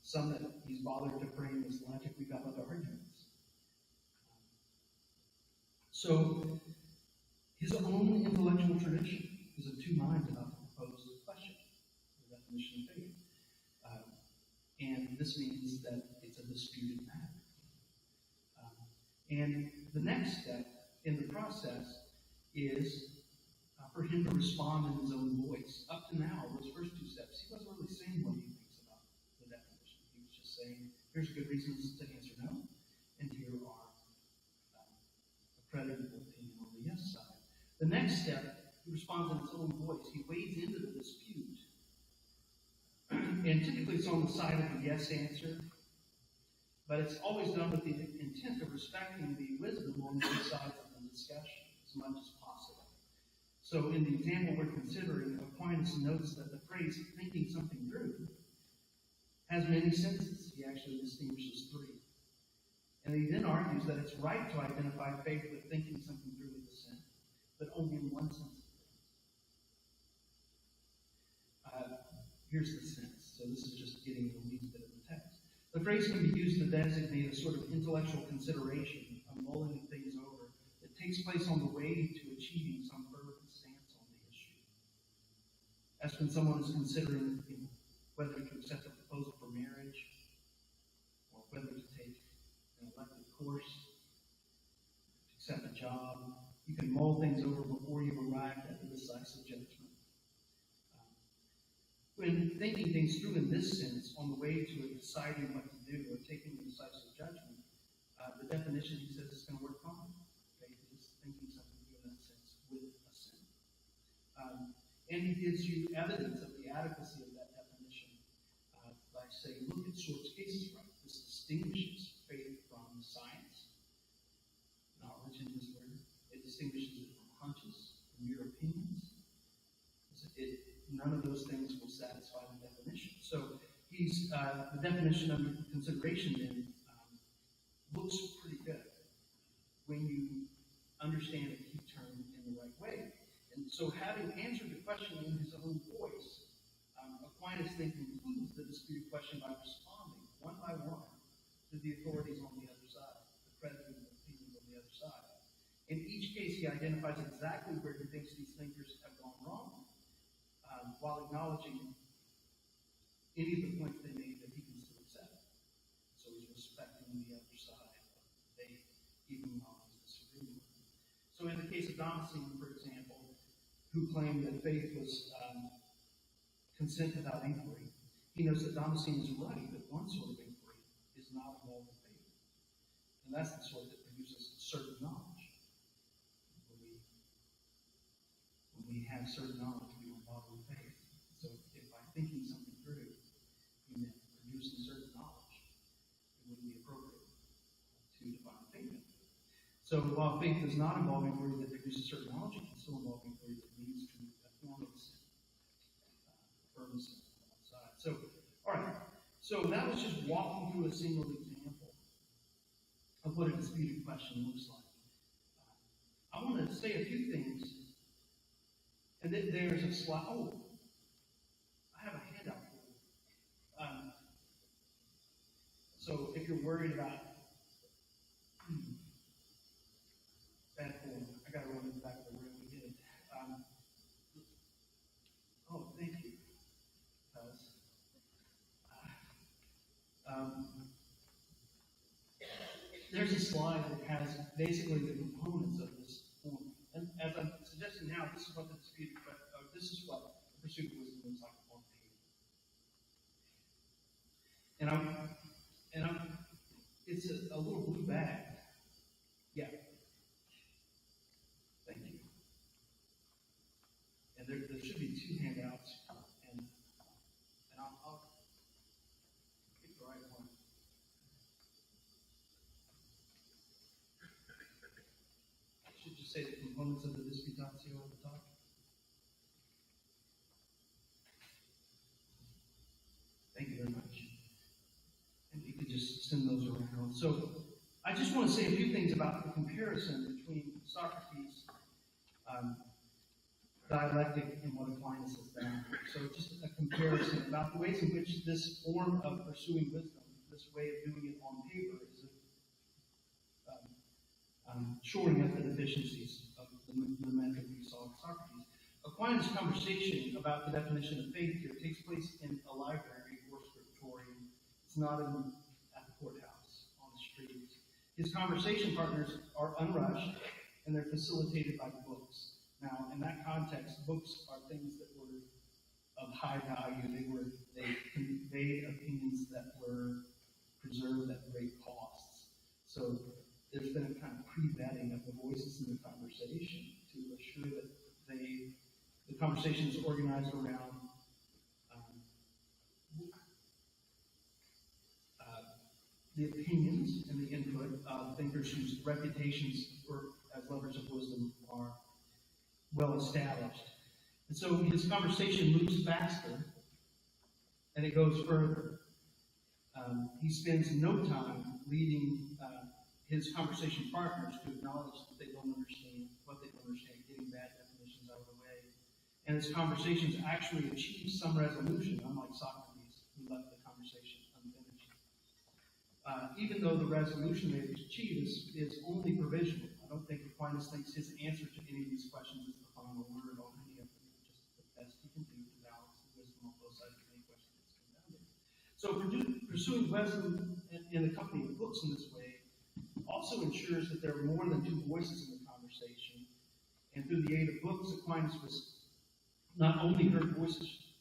Some that he's bothered to frame as logically valid arguments. So his own intellectual tradition is of 2 minds about the proposed question, the definition of faith. And this means that it's a disputed matter. And the next step in the process is for him to respond in his own voice. Up to now, those first 2 steps, he wasn't really saying what he thinks about the definition. He was just saying, here's good reasons to answer no, and here are a creditable opinion on the yes side. The next step, he responds in his own voice. He wades into the dispute. And typically it's on the side of the yes answer, but it's always done with the intent of respecting the wisdom on both sides of the discussion as much as possible. So in the example we're considering, Aquinas notes that the phrase thinking something through has many senses. He actually distinguishes 3. And he then argues that it's right to identify faith with thinking something through with the sin, but only in one sense. Here's the sense. So this is just getting the least bit of the text. The phrase can be used to designate a sort of intellectual consideration, a mulling things over, that takes place on the way to achieving some fervent stance on the issue. As when someone is considering whether to accept a proposal for marriage, or whether to take an elective course, accept a job, you can mull things over before you arrive at a decisive judgment. When thinking things through in this sense, on the way to deciding what to do or taking a decisive judgment, the definition, he says, is going to work fine. Faith is thinking something through in that sense with a sin. And he gives you evidence of the adequacy of that definition by saying, look at Short's cases right. This distinguishes faith from science, knowledge in his word. It distinguishes it from hunches, from mere opinions. None of those things will satisfy the definition. So he's the definition under consideration then looks pretty good when you understand a key term in the right way. And so having answered the question in his own voice, Aquinas then concludes the disputed question by responding one by one to the authorities on the other side, the credited opinions on the other side. In each case, he identifies exactly where he thinks these thinkers have gone wrong, while acknowledging any of the points they made that he can still accept. So he's respecting the other side of faith, even while he's disagreeing with them. So in the case of Damascene, for example, who claimed that faith was consent without inquiry, he knows that Damascene is right, that one sort of inquiry is not involved in faith. And that's the sort that produces certain knowledge. When we have certain knowledge, we don't involve in faith. So if by thinking something through, you meant producing certain knowledge, it wouldn't be appropriate to define faith. So while faith does not involve inquiry that produces certain knowledge, it can still involve inquiry that leads to a form of sin, firm sin on one side. So, all right. So that was just walking through a single example of what a disputed question looks like. I want to say a few things, and then there's a slide. Oh, I have a handout for you. if you're worried about bad form, I gotta run in the back of the room and get it. Oh, thank you. Because, there's a slide that has basically the components of this form. And as I'm suggesting now, this is what the dispute, this is what the pursuit of wisdom looks like on paper. It's a little blue bag. Yeah. Thank you. And there should be 2 handouts, and I'll pick the right one. I should just say the components of the disputatio at the top. Thank you very much. And you could just send those around. So I just want to say a few things about the comparison between Socrates' dialectic and what Aquinas has done. So just a comparison about the ways in which this form of pursuing wisdom, this way of doing it on paper, is shoring up the deficiencies of the method we saw in Socrates. Aquinas' conversation about the definition of faith here takes place in a library or scriptorium. It's not at the courthouse, on the streets. His conversation partners are unrushed, and they're facilitated by books. Now, in that context, books are things that were of high value. They conveyed opinions that were preserved at great costs. So there's been a kind of pre-vetting of the voices in the conversation to assure that the conversation is organized around the opinions and the input of thinkers whose reputations as lovers of wisdom are well established. And so his conversation moves faster and it goes further. He spends no time leading his conversation partners to acknowledge that they don't understand what they don't understand, getting bad definitions out of the way. And his conversations actually achieve some resolution, unlike Socrates, who left the conversation unfinished. Even though the resolution they've achieved is only provisional. I don't think Aquinas thinks his answer to any of these questions is the final word on any of them. Just the best he can do to balance the wisdom on both sides of any question that's confounded. So pursuing wisdom in the company of books in this way also ensures that there are more than 2 voices in the conversation. And through the aid of books, Aquinas was not only heard voices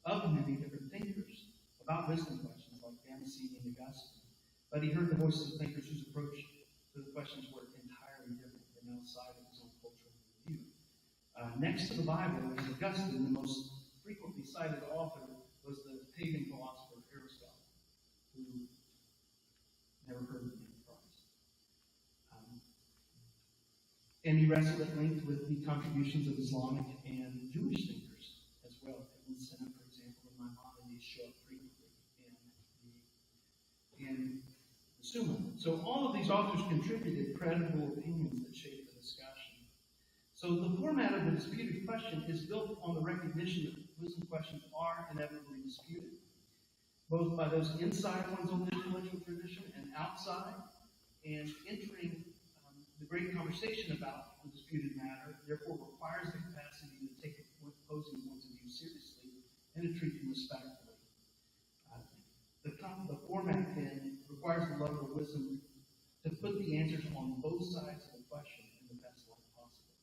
of many different thinkers about wisdom questions like Damascene and Augustine, but he heard the voices of thinkers whose approach to the questions were entirely different and outside of his own cultural view. Next to the Bible was Augustine. The most frequently cited author was the pagan philosopher Aristotle, who never heard of the name Christ. And he wrestled at length with the contributions of Islamic and Jewish thinkers as well. Ibn Sina, for example, and Maimonides show up frequently in the Summa. So all of these authors contributed credible opinions that shaped the discussion. So the format of the disputed question is built on the recognition that wisdom questions are inevitably disputed, both by those inside one's own intellectual tradition and outside, and entering the great conversation about the disputed matter, therefore requires the capacity to take opposing points of view seriously and to treat them respectfully. The format then requires the lover of wisdom to put the answers on both sides of the question in the best light possible,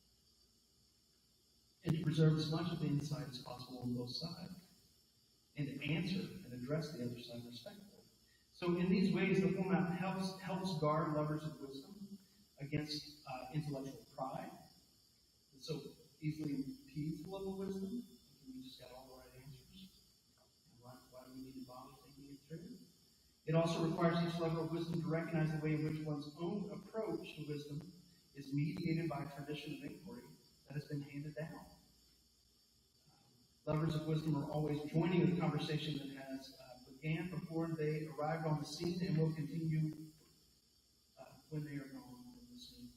and to preserve as much of the insight as possible on both sides, and to answer and address the other side respectfully. So in these ways, the format helps guard lovers of wisdom against intellectual pride, and so easily impedes the love of wisdom. We just got all the right answers. And why do we need to bother thinking it through? It also requires each lover of wisdom to recognize the way in which one's own approach to wisdom is mediated by a tradition of inquiry that has been handed down. Lovers of wisdom are always joining the conversation that has began before they arrived on the scene and will continue when they are gone from the scene.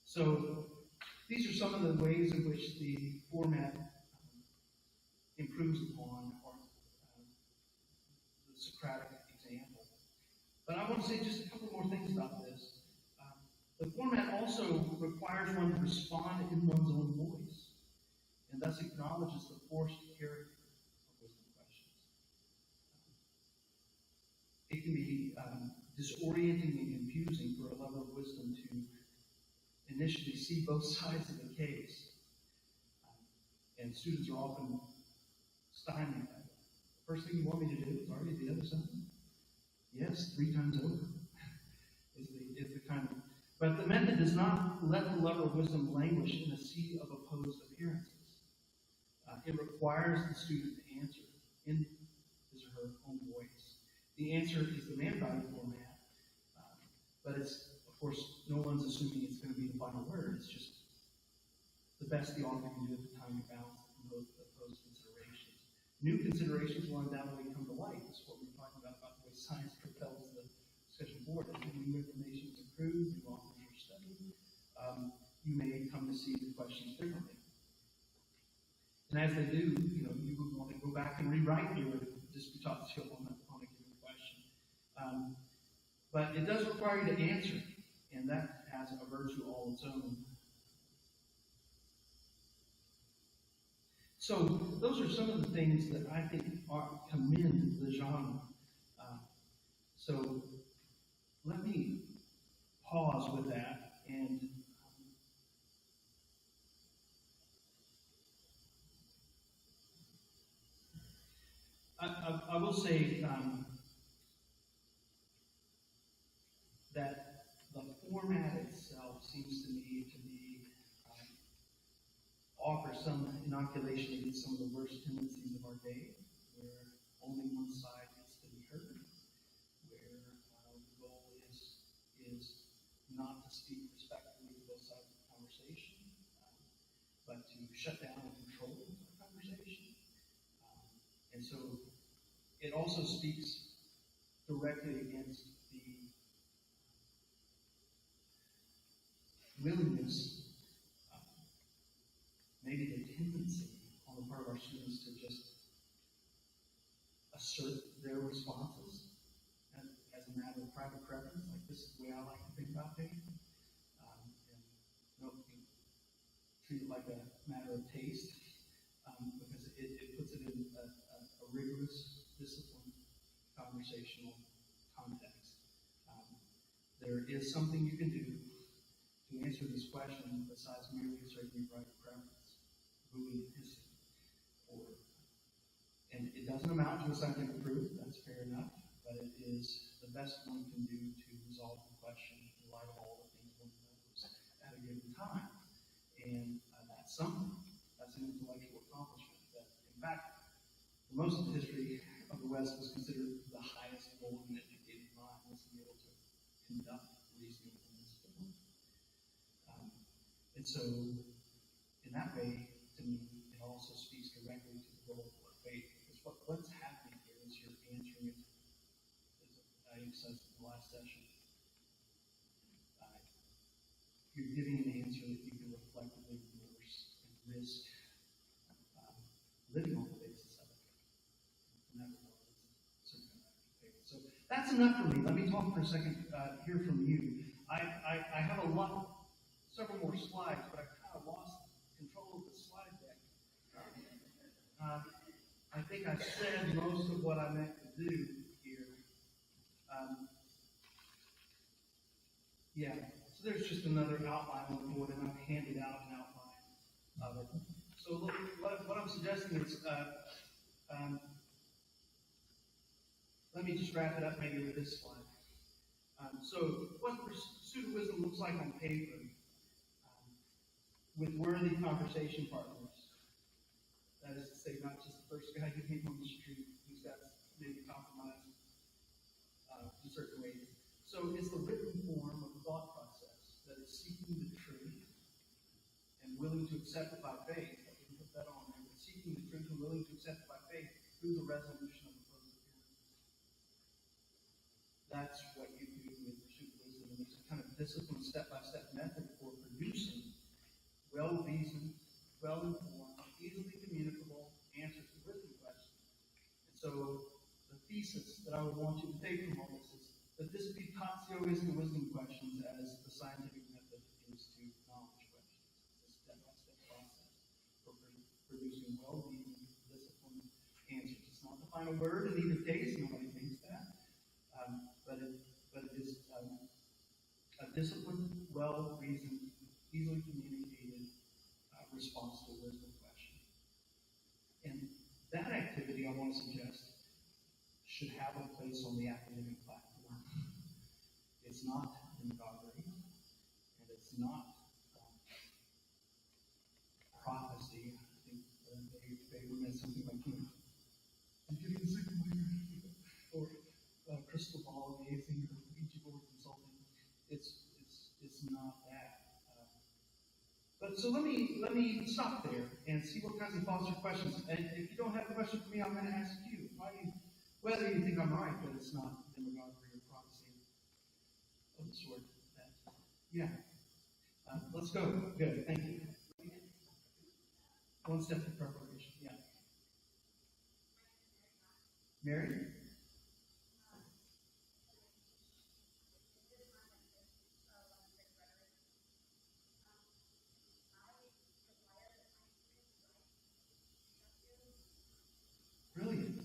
So these are some of the ways in which the format improves upon the Socratic example. I want to say just a couple more things about this. The format also requires one to respond in one's own voice, and thus acknowledges the forced character of wisdom questions. It can be disorienting and confusing for a lover of wisdom to initially see both sides of the case. And students are often stymied by that. The first thing you want me to do is argue the other side? Yes, 3 times over is the kind of. But the method does not let the lover of wisdom languish in a sea of opposed appearances. It requires the student to answer in his or her own voice. The answer is the man-body format, but it's, of course, no one's assuming it's going to be the final word. It's just the best the author can do at the time to balance both opposed considerations. New considerations will undoubtedly come to light. This is what we're talking about the way science propels the discussion forward. As new information is improved, new authors are studied, you may come to see the questions differently. And as they do, you would want to go back and rewrite your disputatio on a given question. But it does require you to answer, and that has a virtue all its own. So those are some of the things that I think commend the genre. So let me pause with that and I will say that the format itself seems to me to be offer some inoculation against some of the worst tendencies of our day, where only one side gets to be heard, where the goal is not to speak respectfully to both sides of the conversation, but to shut down and control the conversation. And so it also speaks directly against the willingness, maybe the tendency on the part of our students to just assert their responses as a matter of private preference, like this is the way I like to think about things, and treat it like a matter of taste, because it puts it in a rigorous, disciplined, conversational context. There is something you can do to answer this question besides merely asserting your private preference, booing and hissing, and it doesn't amount to a scientific proof, that's fair enough, but it is the best one can do to resolve the question in light of all the things one knows at a given time. And that's something. That's an intellectual accomplishment that, in fact, for most of the history of the West was considered the highest goal in an educated mind, was to be able to conduct reasoning in this form. And so, in that way, to me, it also speaks directly to the role of faith. Because what's happening here is you're answering it, as I emphasized in the last session. You're giving an answer that you can reflectively endorse and risk living on the basis of it. And that is certainly not faith. So that's enough for me. Let me talk for a second, hear from you. I have several more slides, but I kind of lost control of the slide deck. I think I said most of what I meant to do here. Yeah, so there's just another outline on the board, and I've handed out an outline of it. So look, what I'm suggesting is, let me just wrap it up maybe with this slide. So what pursuit of wisdom looks like on paper, with worthy conversation partners. That is to say, not just the first guy you meet on the street who's got maybe compromised in certain ways. So it's the written form of the thought process that is seeking the truth and willing to accept it by faith. I can put that on there. But seeking the truth and willing to accept it by faith through the resolution of opposed appearances. That's what you do with pursuit of wisdom. And it's a kind of disciplined, step-by-step method for producing well-reasoned, well-informed, easily communicable answers to wisdom questions. And so the thesis that I would want you to take from all this is that this be producing well-meaning, disciplined answers. It's not the final word in either case, nobody thinks that. But it is a disciplined, well-reasoned, easily communicated response to a wisdom question. And that activity, I want to suggest, should have a place on the academic platform. It's not demagoguery, and it's not prophecy. I think they meant something like, I'm getting sick of my or crystal ball gazing or Ouija board consulting. It's not that. But so let me stop there and see what kinds of thoughts or questions. And if you don't have a question for me, I'm going to ask you. Whether you think I'm right, that it's not demagoguery or prophecy of the sort. Yeah. Let's go. Good. Thank you. One step of preparation. Yeah. Mary? Brilliant.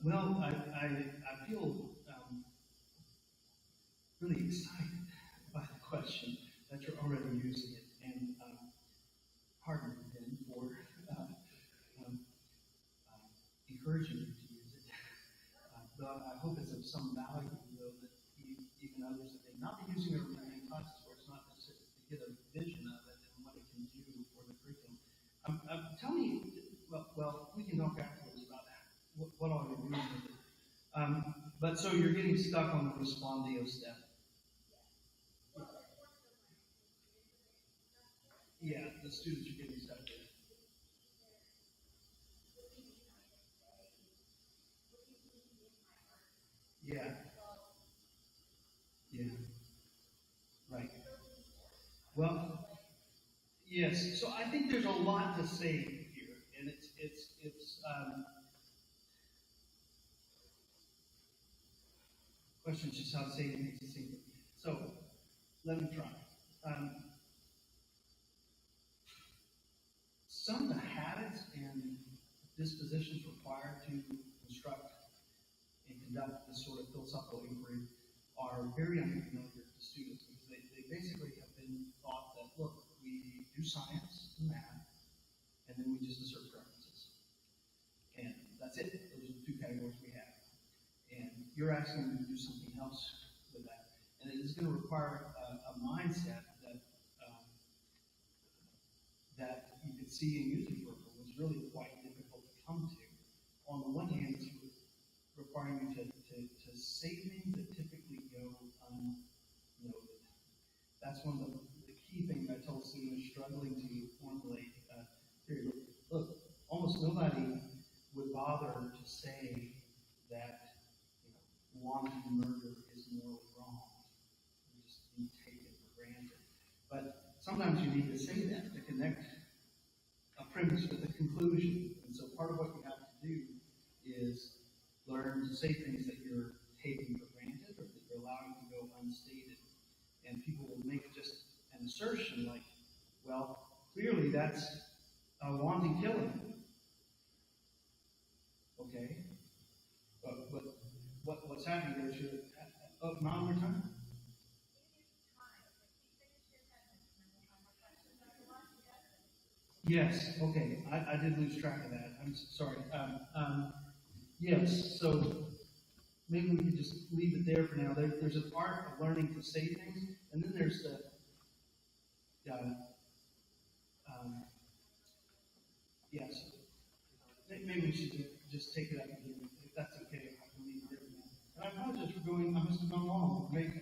Well, I feel really excited by the question that you're already using it, and pardon me then for encouraging you to use it. But I hope it's of some value, though, that even others that may not be using it in classes where it's not necessarily to get a vision of it and what it can do for the curriculum. Tell me, well, we can talk afterwards about what all you're doing with it. But so you're getting stuck on the respondio step. Yeah, the students are getting stuck there. Yeah, yeah, right. Well, yes. So I think there's a lot to say here, and it's questions just how to say it makes it seem. So let me try. Um, some of the habits and dispositions required to construct and conduct this sort of philosophical inquiry are very unfamiliar to students because they basically have been taught that, look, we do science and math, and then we just assert preferences. And that's it. Those are the two categories we have. And you're asking them to do something else with that. And it is going to require a mindset that you could see in user circle was really quite difficult to come to. On the one hand, it's requiring you to say things that typically go unnoted. That's one of the key things I tell students struggling to formulate theory. Look, almost nobody would bother to say that wanton murder is morally wrong. You take it for granted. But sometimes you need to say that to connect a premise with a conclusion. And so part of what you have to do is learn to say things that you're taking for granted or that you're allowing to go unstated. And people will make just an assertion like, well, clearly that's a wanton killing. Okay? But what's happening there is you're not over time. Yes, okay. I did lose track of that. I'm sorry. Yes, so maybe we could just leave it there for now. There's an art of learning to say things, and then there's the yes. maybe we should just take it up again, if that's okay. I believe it. And I apologize for going, I must have gone long. Maybe.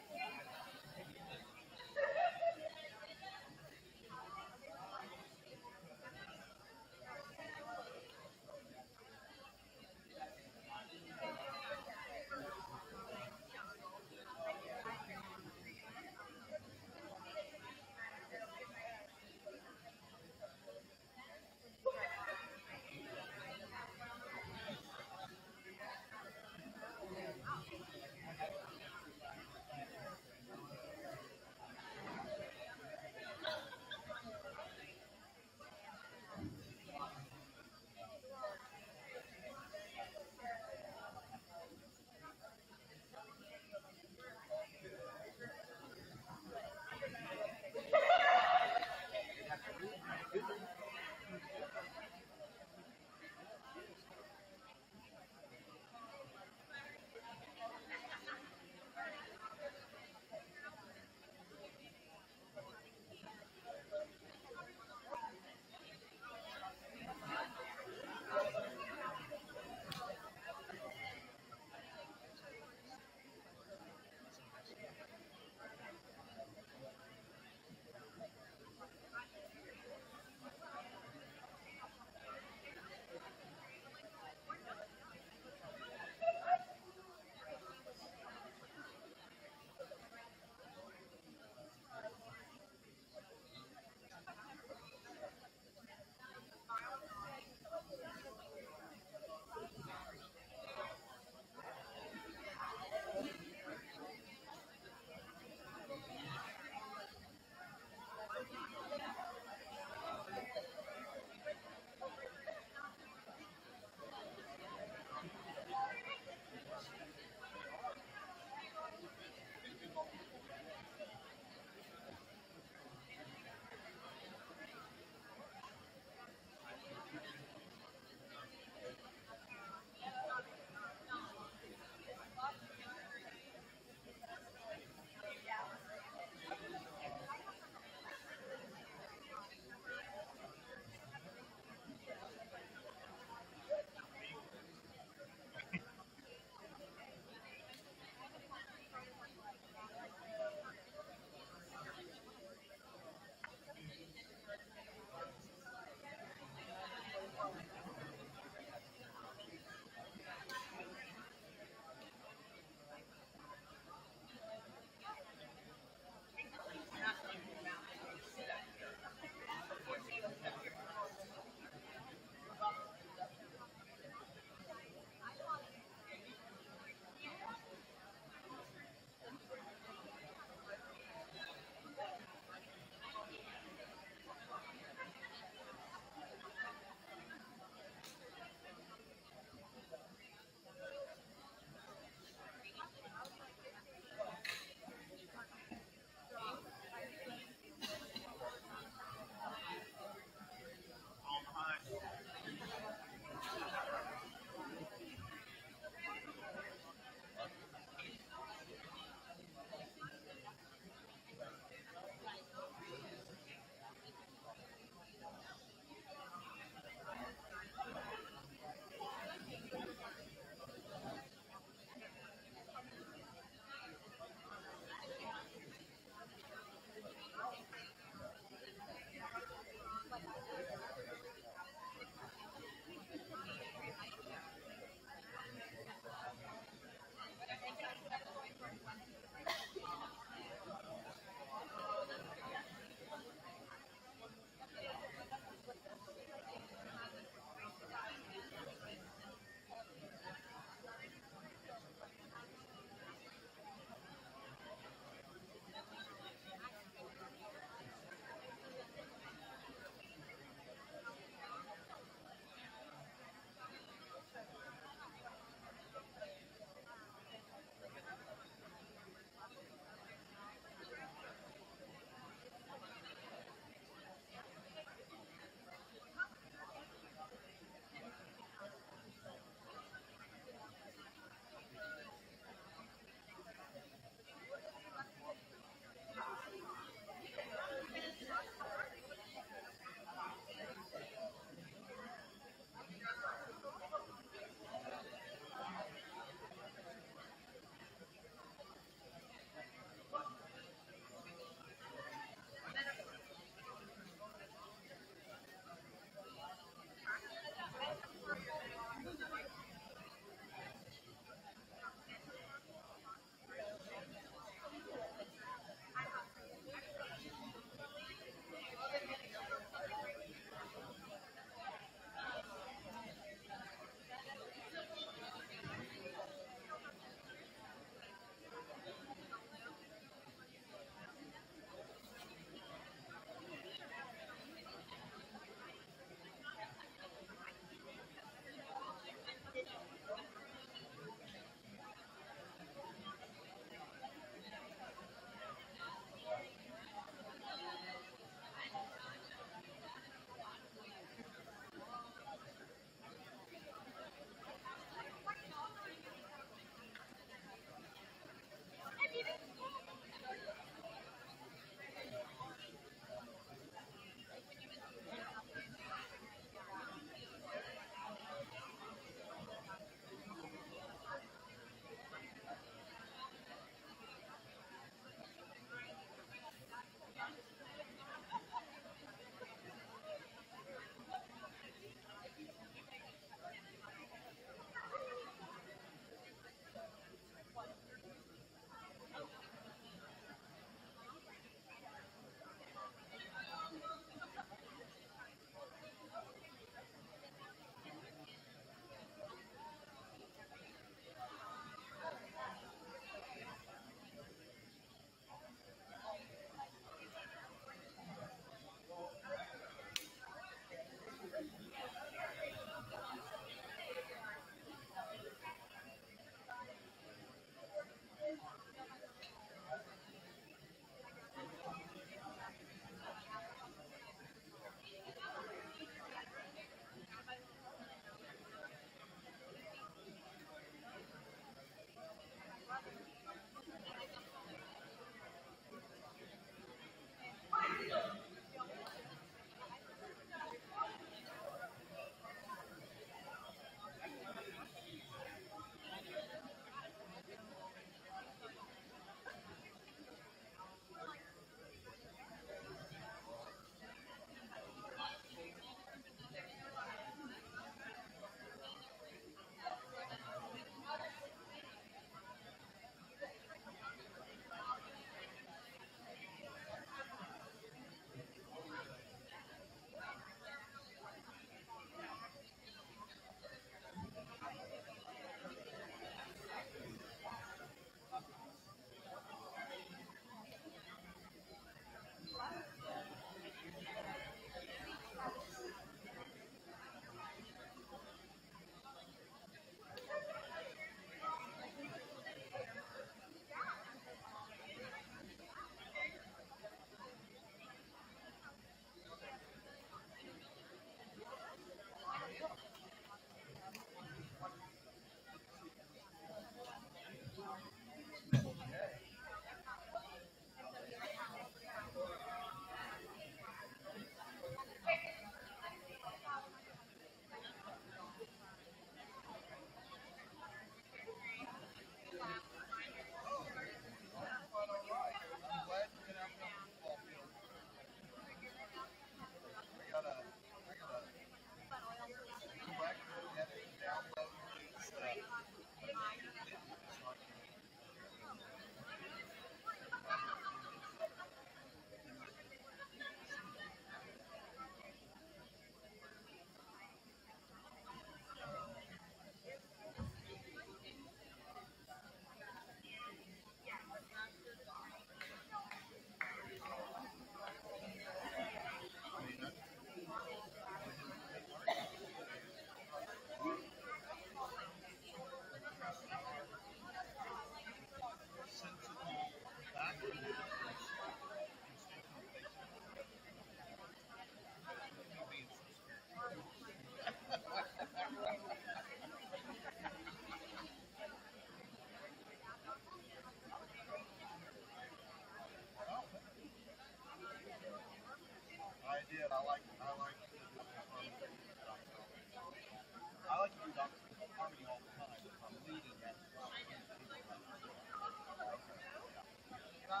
I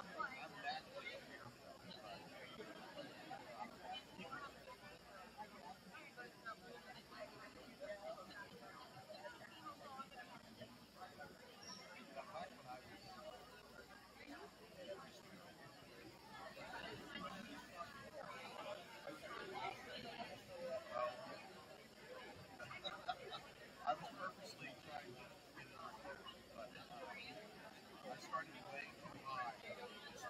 was purposely trying to get it on there, but I started way too high.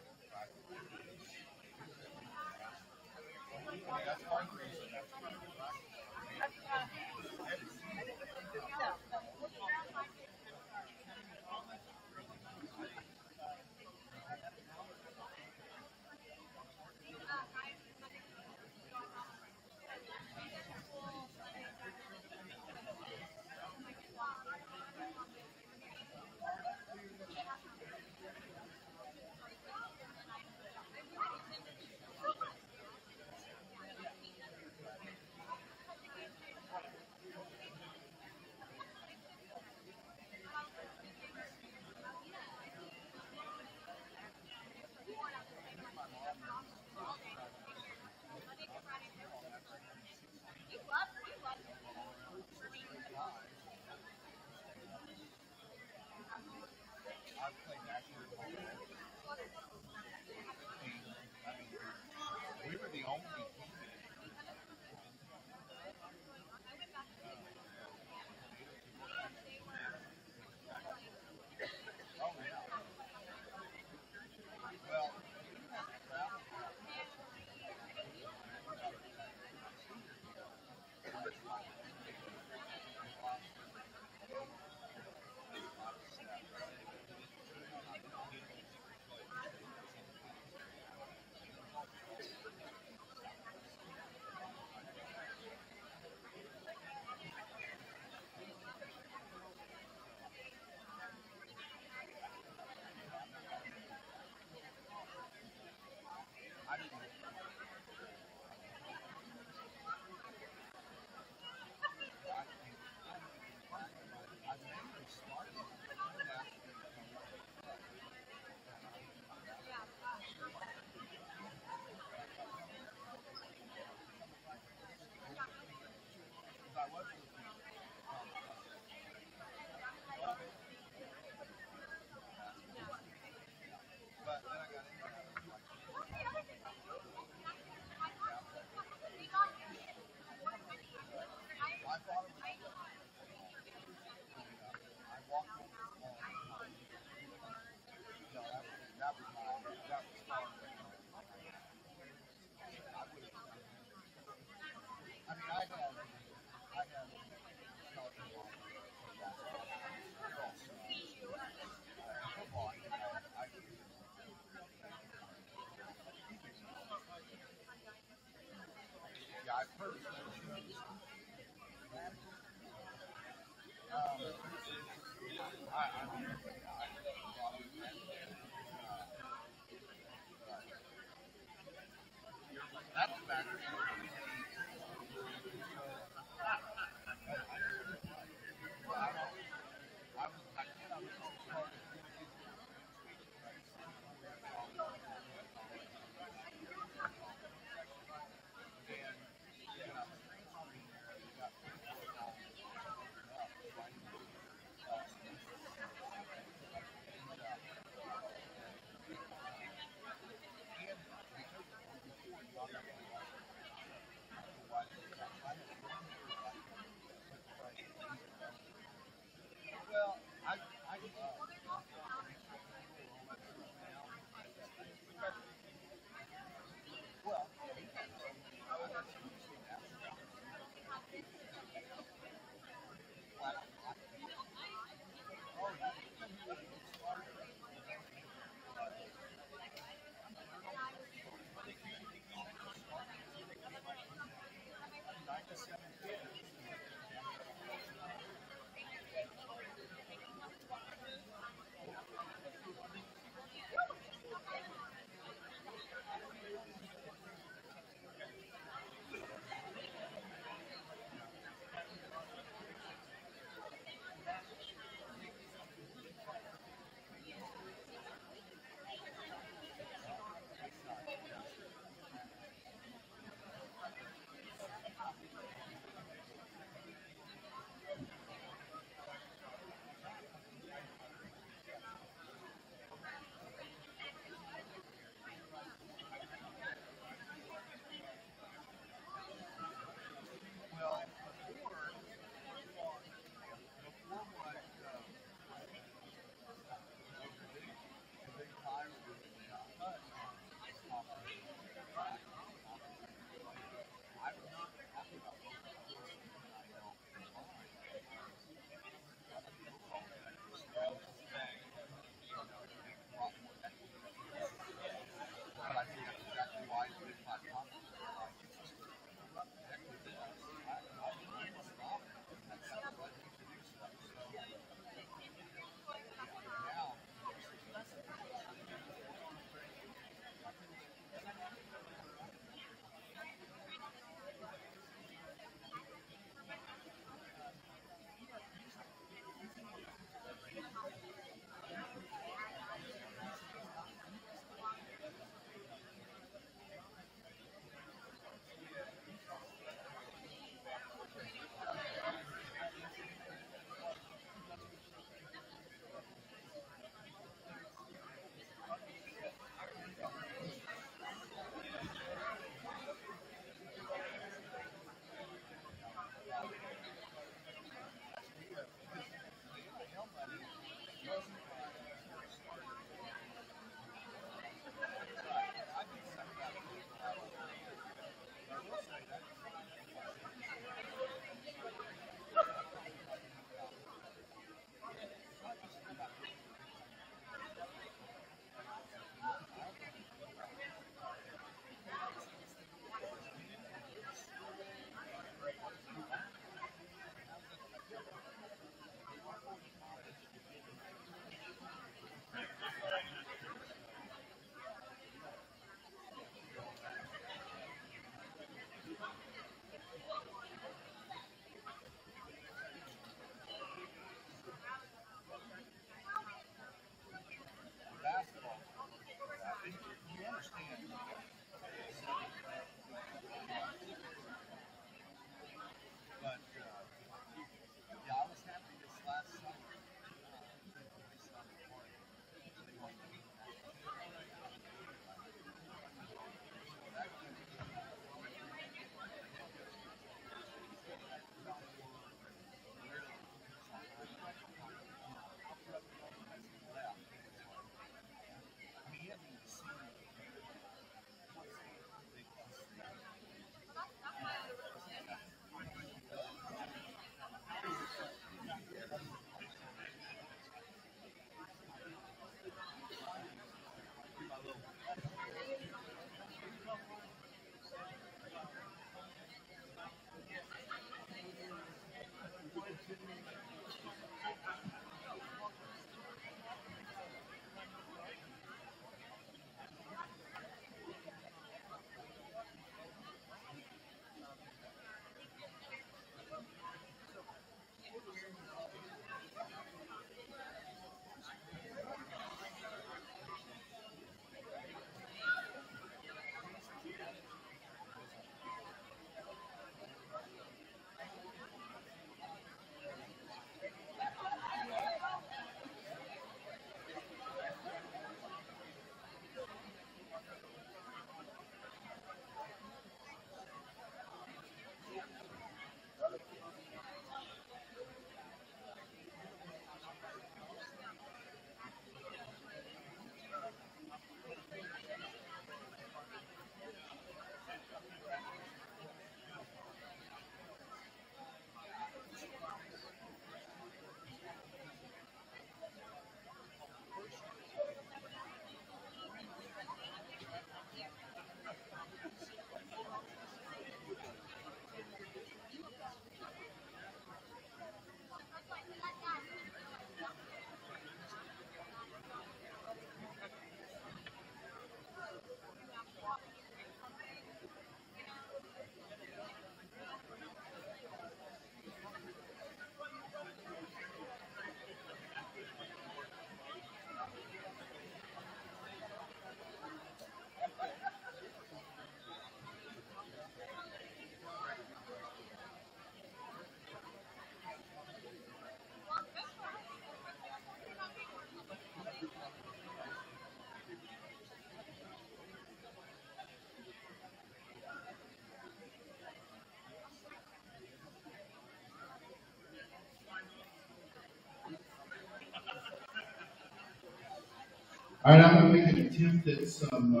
All right, I'm going to make an attempt at some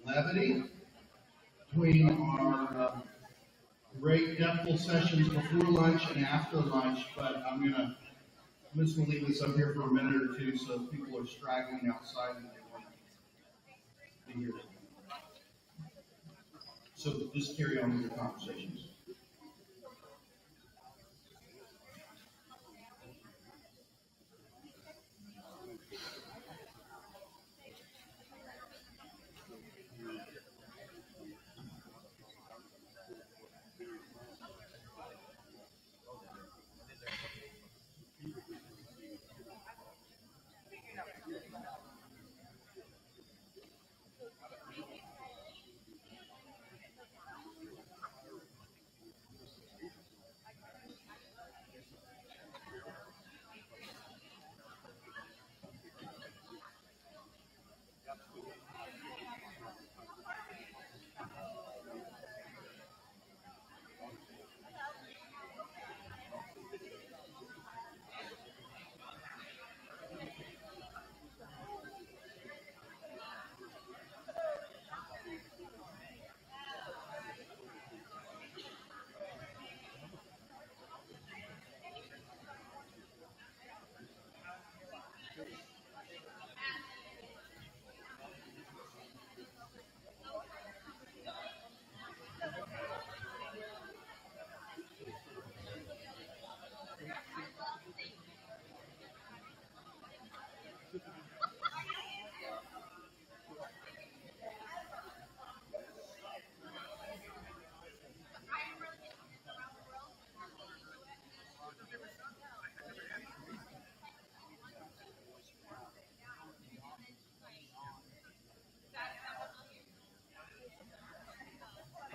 levity between our great depthful sessions before lunch and after lunch, but I'm just going to leave this up here for a minute or two so if people are straggling outside and they want to be here. So just carry on with your conversations.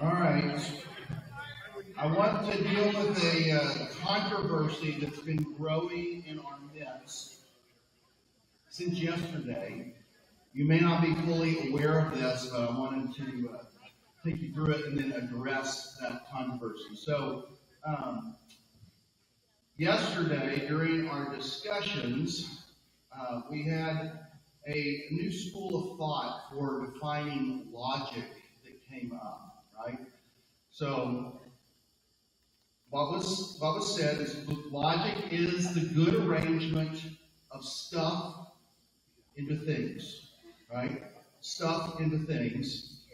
All right. I want to deal with a controversy that's been growing in our midst since yesterday. You may not be fully aware of this, but I wanted to take you through it and then address that controversy. So, yesterday, during our discussions, we had a new school of thought for defining logic that came up, right? So, what was said is logic is the good arrangement of stuff into things, right? Stuff into things.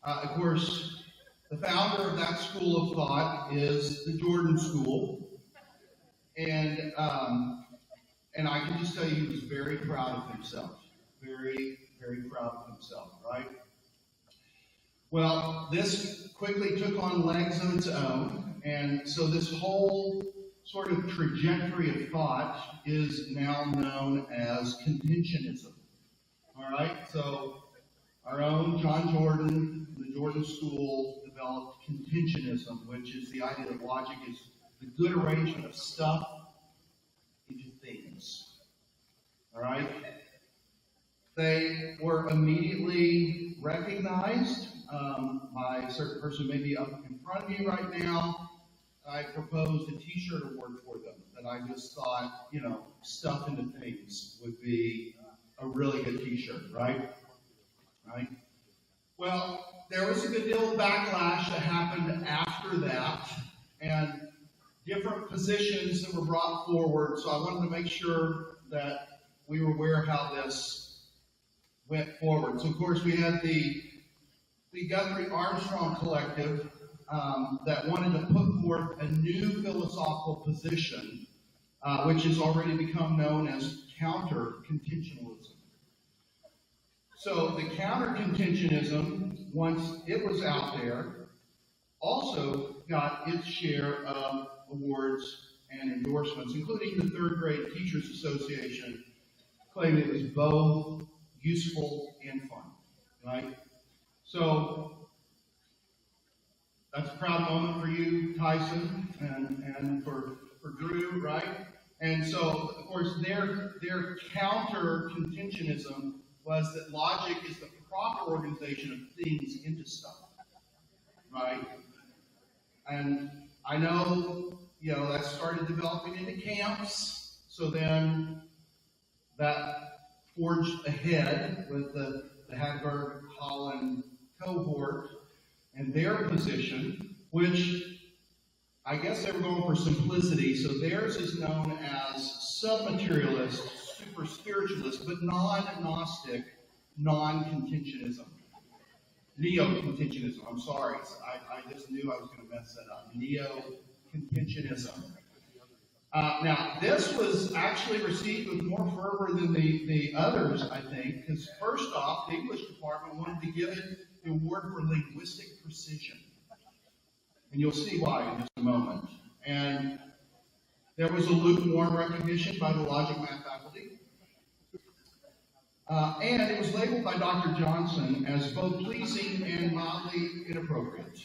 Of course, the founder of that school of thought is the Jordan School, and I can just tell you he was very proud of himself, very, very proud of himself, right? Well, this quickly took on legs of its own, and so this whole sort of trajectory of thought is now known as contentionism. All right, so our own John Jordan, the Jordan School, developed contentionism, which is the idea that logic is the good arrangement of stuff into things. All right? They were immediately recognized by a certain person who may be up in front of me right now. I proposed a t-shirt award for them that I just thought, stuff into things would be a really good t-shirt, right? Right? Well, there was a good deal of backlash that happened after that, and different positions that were brought forward, so I wanted to make sure that we were aware of how this went forward. So, of course, we had the Guthrie Armstrong Collective that wanted to put forth a new philosophical position, which has already become known as counter-contentionalism. So the counter-contentionism, once it was out there, also got its share of awards and endorsements, including the Third Grade Teachers Association, claiming it was both useful and fun, right? So that's a proud moment for you, Tyson, and for Drew, right? And so, of course, their counter-contentionism was that logic is the proper organization of things into stuff, right? And I know, that started developing into camps, so then that forged ahead with the Hadberg-Holland cohort and their position, which I guess they were going for simplicity, so theirs is known as submaterialist, super spiritualist, but non-agnostic, non-contentionism. Neo-contentionism, I'm sorry, I just knew I was going to mess that up. Neo-contentionism. Now, this was actually received with more fervor than the others, I think, because first off, the English department wanted to give it the award for linguistic precision. And you'll see why in just a moment. And there was a lukewarm recognition by the logic math faculty. And it was labeled by Dr. Johnson as both pleasing and mildly inappropriate,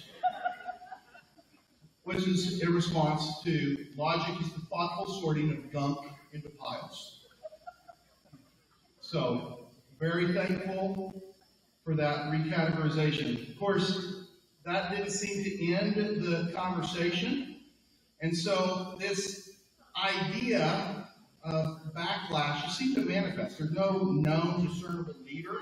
which is in response to logic is the thoughtful sorting of gunk into piles. So, very thankful for that recategorization. Of course, that didn't seem to end the conversation. And so this idea of backlash seemed to manifest. There's no known discernible leader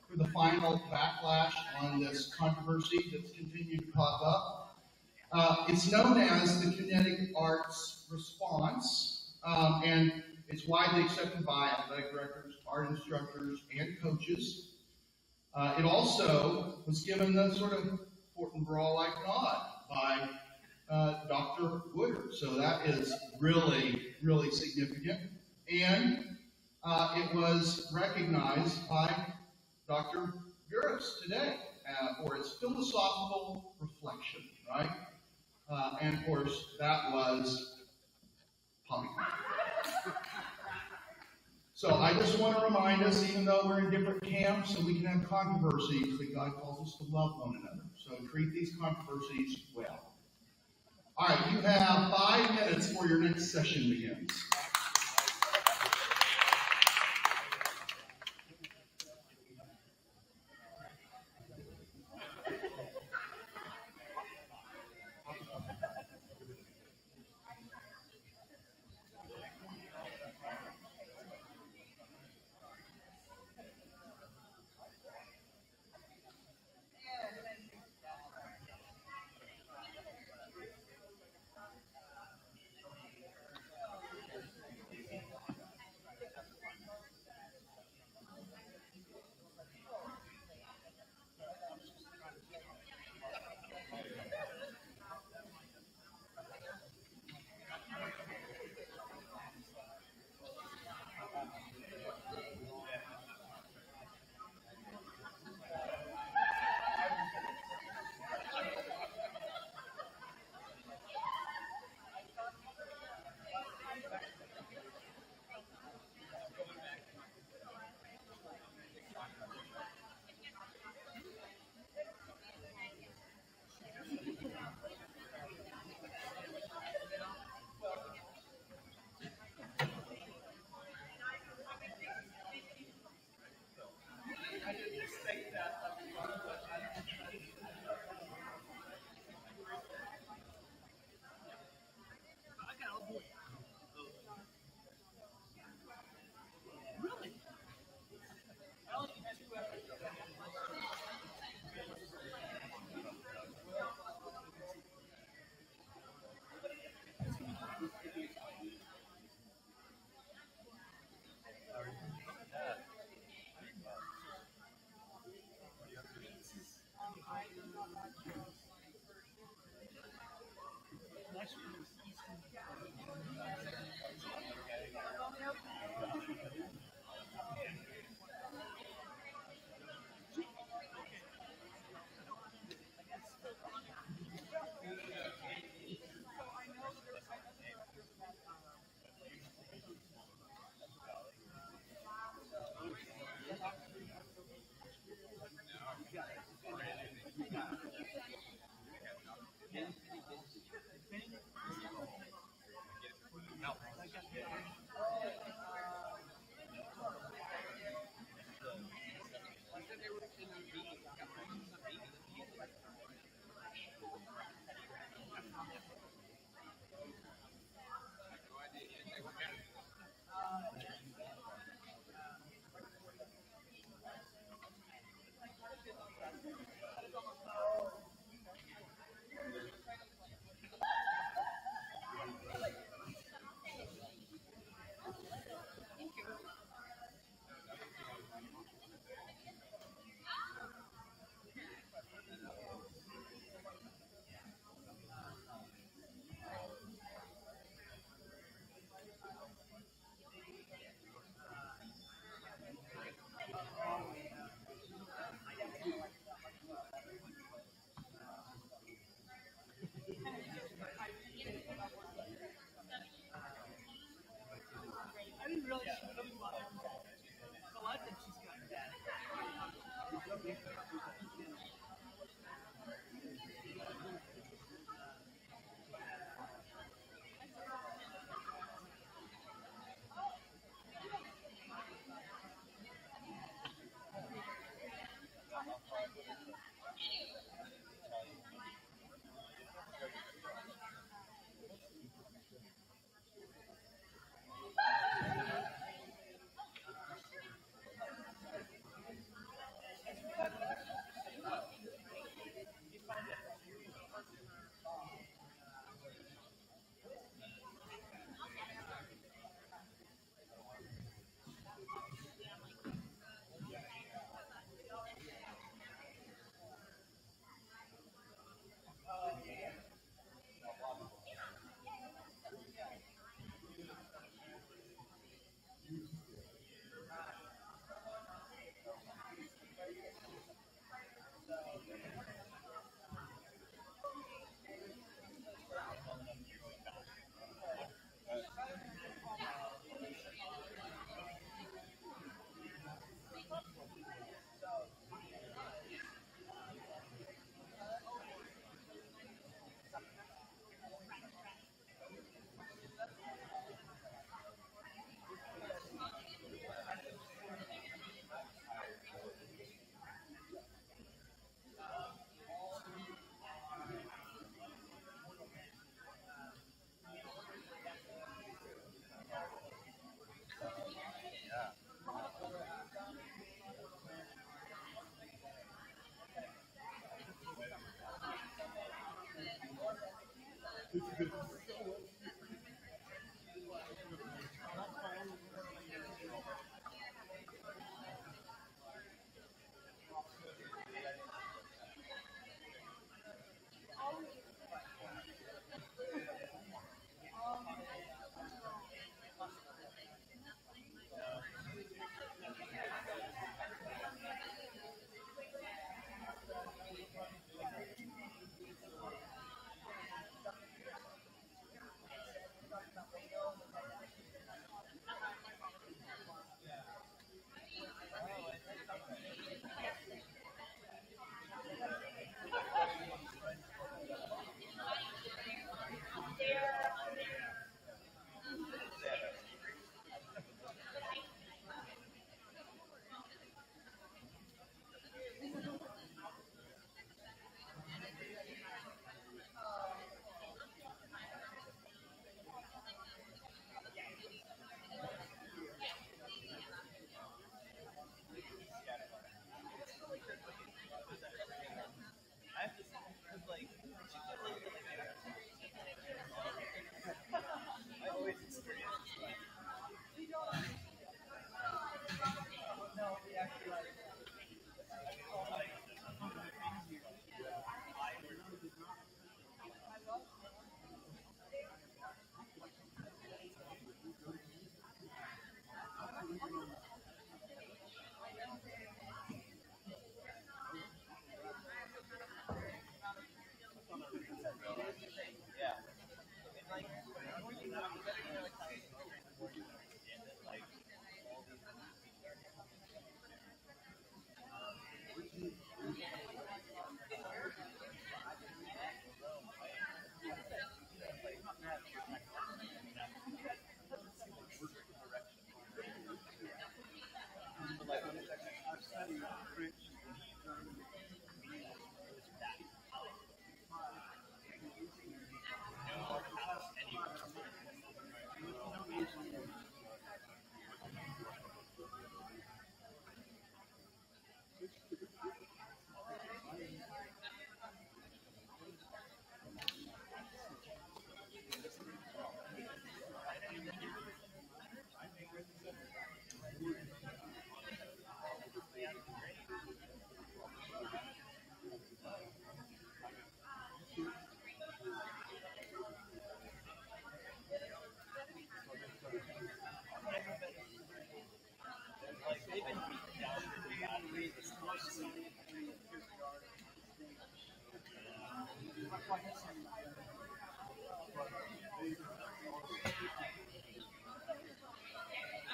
for the final backlash on this controversy that's continued to pop up. It's known as the kinetic arts response, and it's widely accepted by athletic directors, art instructors, and coaches. It also was given the sort of Fort and Brawl-like nod by Dr. Woodard. So that is really, really significant. And it was recognized by Dr. Burris today for its philosophical reflection, right? And of course, that was polyglot. So I just want to remind us, even though we're in different camps and we can have controversies, that God calls us to love one another. So treat these controversies well. All right, you have 5 minutes before your next session begins.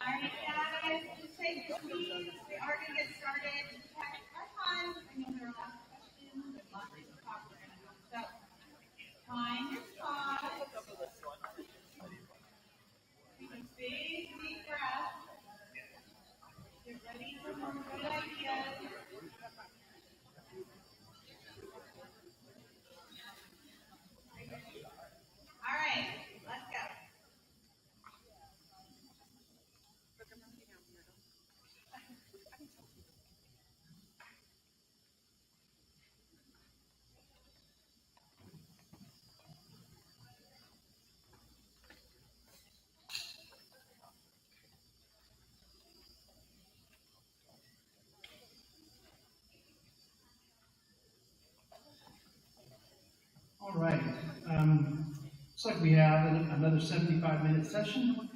All right, guys, just take your seats. We are going to get started. Check our time. looks like we have another 75-minute session.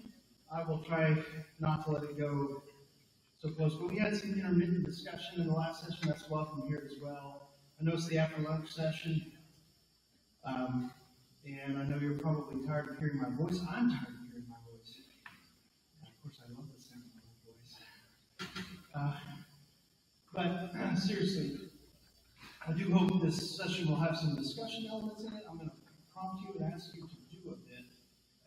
I will try not to let it go so close, but we had some intermittent discussion in the last session. That's welcome here as well. I noticed the after lunch session, and I know you're probably tired of hearing my voice. I'm tired of hearing my voice. And of course, I love the sound of my voice. But seriously, I do hope this session will have some discussion elements in it. I'm going to prompt you and ask you to do a bit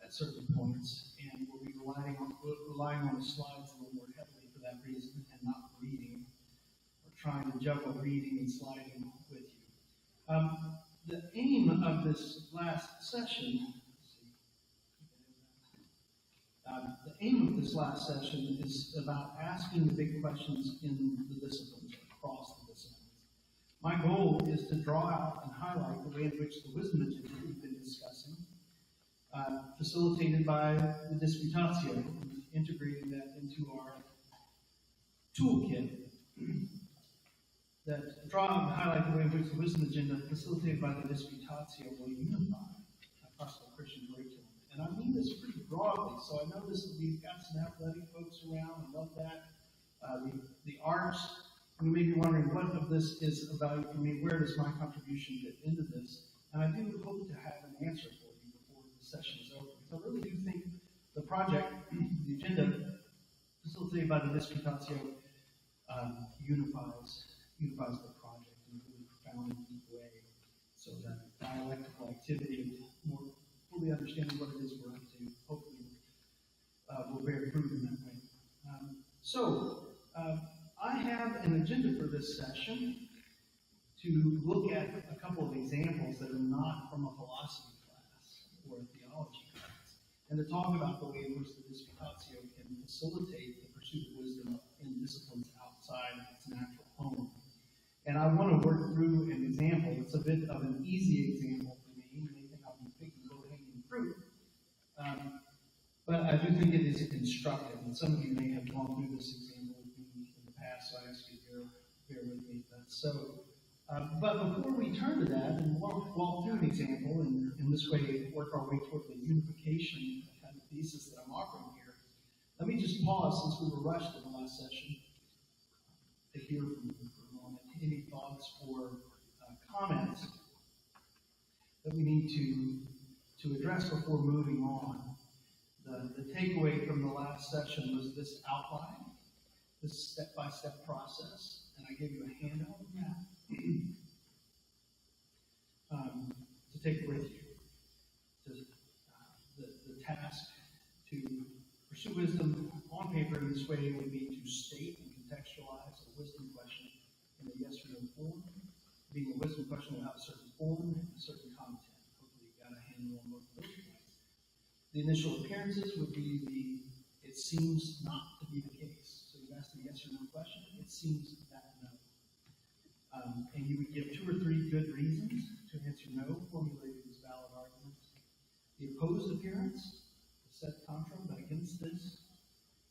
at certain points, and we'll be relying on the slides a little more heavily for that reason, and not reading or trying to juggle reading and sliding with you. The aim of this last session, is about asking the big questions in the disciplines, across the disciplines. My goal is to draw out and highlight the way in which the wisdom agenda we've been discussing, facilitated by the Disputatio, integrating that into our toolkit, that draw out and highlight the way in which the wisdom agenda, facilitated by the Disputatio, will unify a classical Christian curriculum. And I mean this pretty broadly, so I noticed that we've got some athletic folks around. I love that. The arts. You may be wondering, what of this is of value for me? Where does my contribution fit into this? And I do hope to have an answer for you before the session is over. Because I really do think the project, the agenda, facilitated by the Disputatio, unifies the project in a really profound and deep way, so that dialectical activity and more fully understanding what it is we're up to, hopefully will bear fruit in that way. I have an agenda for this session to look at a couple of examples that are not from a philosophy class or a theology class, and to talk about the way in which the Disputatio can facilitate the pursuit of wisdom in disciplines outside its natural home. And I want to work through an example. It's a bit of an easy example for me. You may think I'll be picking low-hanging fruit. But I do think it is instructive, and some of you may have gone through this example with me in the past, so I ask you to bear with me. But before we turn to that and walk through an example, and in this way work our way toward the unification kind of thesis that I'm offering here, let me just pause, since we were rushed in the last session, to hear from you for a moment. Any thoughts or comments that we need to address before moving on? The takeaway from the last session was this outline, this step-by-step process, and I gave you a handout of that to take with you. The task to pursue wisdom on paper in this way would be to state and contextualize a wisdom question in a yes or no form, being a wisdom question without a certain form and a certain content. Hopefully you've got a handle on both of those points. The initial appearances would be it seems not to be the case. So you ask a yes or no question, it seems that no. And you would give 2 or 3 good reasons to answer no, formulated as valid arguments. The opposed appearance, the set contra, but against this,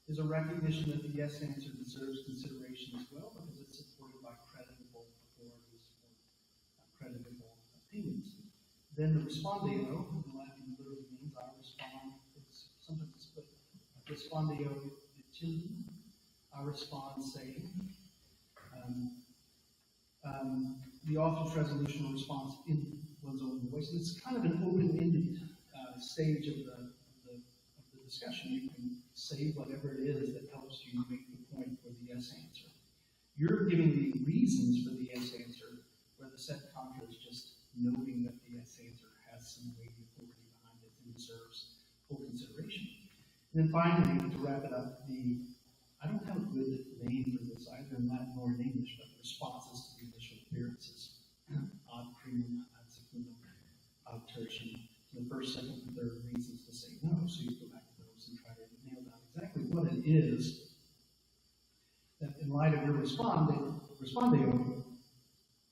is a recognition that the yes answer deserves consideration as well, because it's supported by creditable authorities or creditable opinions. Then the respondeo, in Latin literally means I respond. It's sometimes it's put respondeo dicendum, I respond saying. The author's resolution or response in one's own voice. And it's kind of an open-ended stage of the discussion. You can say whatever it is that helps you make the point for the yes answer. You're giving the reasons for the yes answer, where the set contra is just noting that the yes answer has some weight and authority behind it and deserves full consideration. And then finally, to wrap it up, I don't have a good name for this either in Latin or in English, but responses to the initial appearances. Ad primum, ad secundum, ad tertium. The first, second, and third reasons to say no. So you go back to those and try to nail down exactly what it is that, in light of your respondeo,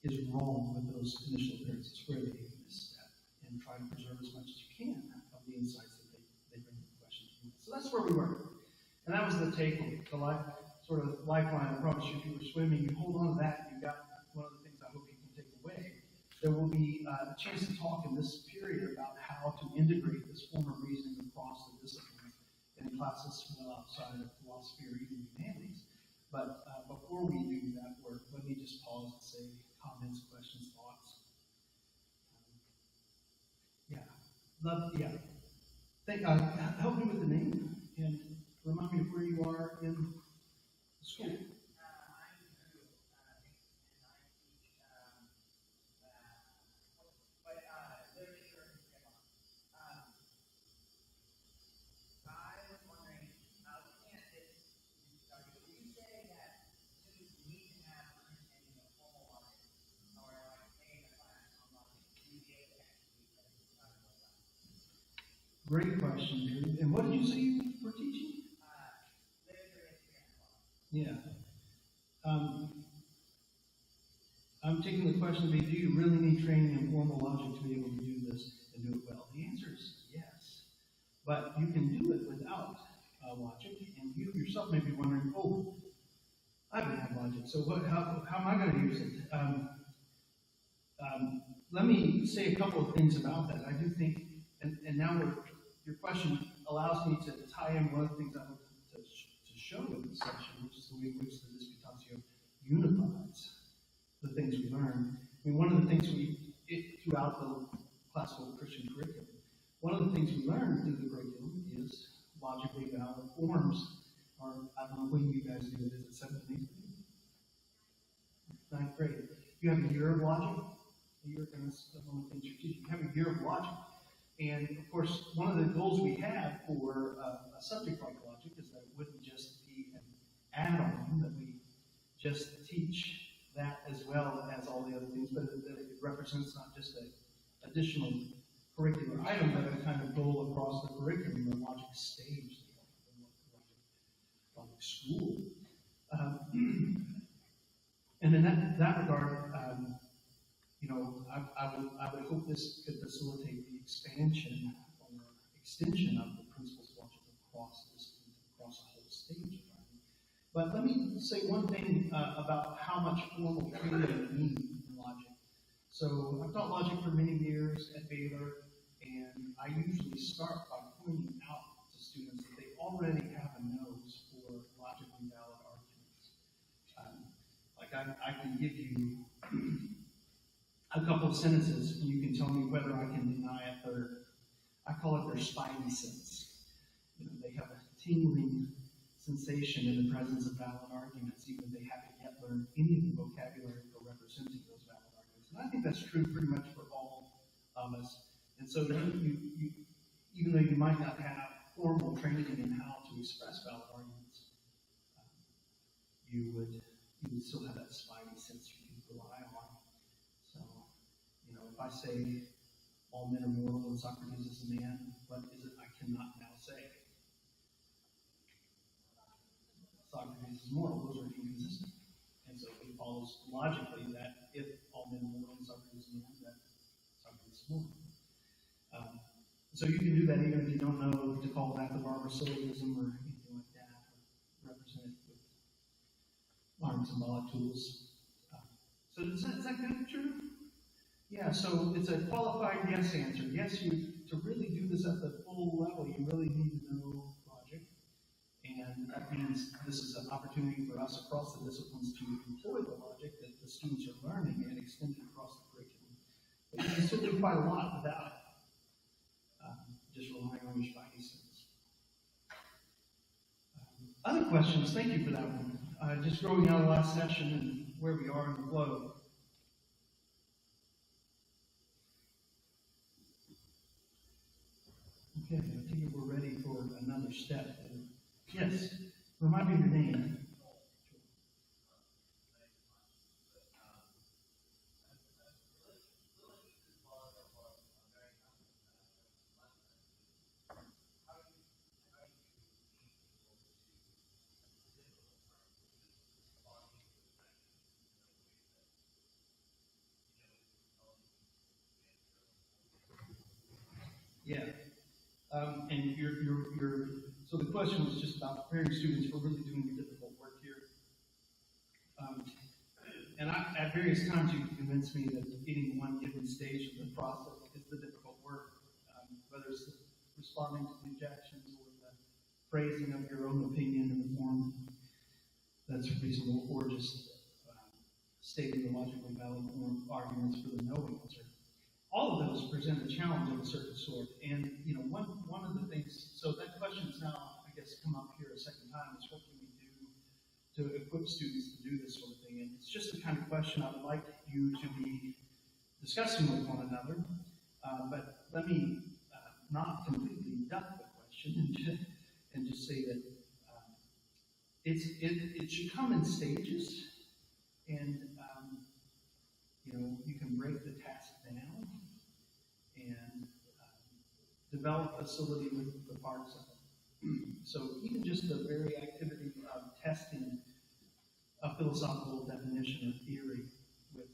is wrong with those initial appearances, where they misstep, and try to preserve as much as you can of the insights that they bring to the question. So that's where we were. And that was the takeaway, the sort of lifeline. I promise you, if you were swimming, you hold on to that, you got one of the things I hope you can take away. There will be a chance to talk in this period about integrate this form of reasoning across the disciplines in classes well outside of philosophy or even humanities. But before we do that work, let me just pause and say comments, questions, thoughts. Yeah. Help me with the name and remind me of where you are in the school. Great question, dude. And what did you say you were teaching? Yeah. I'm taking the question to be, do you really need training in formal logic to be able to do this and do it well? The answer is yes. But you can do it without logic, and you yourself may be wondering, oh, I don't have logic, so how am I going to use it? Let me say a couple of things about that. I do think, and now your question allows me to tie in one of the things I want to show in this session, which is the way in which the Disputatio unifies the things we learn. I mean, one of the things throughout the classical Christian curriculum, one of the things we learn through the curriculum is logically valid forms. Or I don't know when you guys do it. Is it 7th and 8th? Ninth grade. You have a year of logic. And that's one of the things you're teaching. You have a year of logic. And of course, one of the goals we have for a subject like logic is that it wouldn't just be an add-on, that we just teach that as well as all the other things, but that it represents not just an additional curricular item, but a kind of goal across the curriculum, the logic stage, the logic school. And in that regard, I would hope this could facilitate the expansion or extension of the principles of logic across a whole stage of learning. But let me say one thing about how much formal training we need in logic. So I've taught logic for many years at Baylor, and I usually start by pointing out to students that they already have a nose for logically valid arguments. I can give you a couple of sentences, and you can tell me whether I can deny a third. I call it their spidey sense. They have a tingling sensation in the presence of valid arguments, even if they haven't yet learned any of the vocabulary for representing those valid arguments. And I think that's true pretty much for all of us. And so you even though you might not have formal training in how to express valid arguments, you would still have that spidey sense you can rely on. So, if I say all men are mortal and Socrates is a man, what is it I cannot now say? Socrates is mortal. Those are inconsistent. And so it follows logically that if all men are mortal and Socrates is a man, that Socrates is mortal. So you can do that even if you don't know to call that the barber syllogism or anything like that, or represent it with modern symbolic tools. So is that good, true? Yeah, so it's a qualified yes answer. Yes, to really do this at the full level, you really need to know logic. And that means this is an opportunity for us across the disciplines to employ the logic that the students are learning and extend it across the curriculum. But you can still do quite a lot without just relying on your spidey sense. Other questions? Thank you for that one. Just growing out of the last session and where we are in the flow. Okay, I think we're ready for another step. Yes, remind me of your name. Yeah. And so the question was just about preparing students for really doing the difficult work here. And at various times you convinced me that getting one given stage of the process is the difficult work, whether it's responding to the objections or the phrasing of your own opinion in the form that's reasonable, or just stating the logically valid arguments for the no answer. All of those present a challenge of a certain sort. And, one of the things, so that question's now, I guess, come up here a second time, is what can we do to equip students to do this sort of thing? And it's just the kind of question I would like you to be discussing with one another. But let me not completely duck the question and just say that it should come in stages, and you can break the task down and develop facility with the parts of it. So even just the very activity of testing a philosophical definition or theory with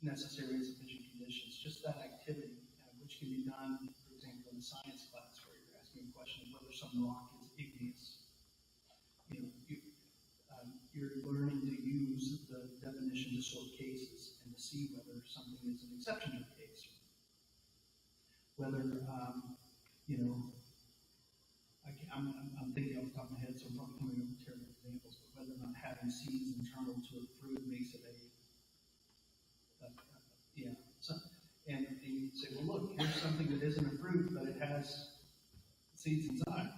necessary and sufficient conditions, just that activity, which can be done, for example, in a science class where you're asking a question of whether some rock is igneous. You're learning to use the definition to sort cases and to see whether something is an exception to the case. Whether, I'm thinking off the top of my head, so I'm probably coming up with terrible examples, but whether or not having seeds internal to a fruit makes it and you say, well, look, here's something that isn't a fruit, but it has seeds inside.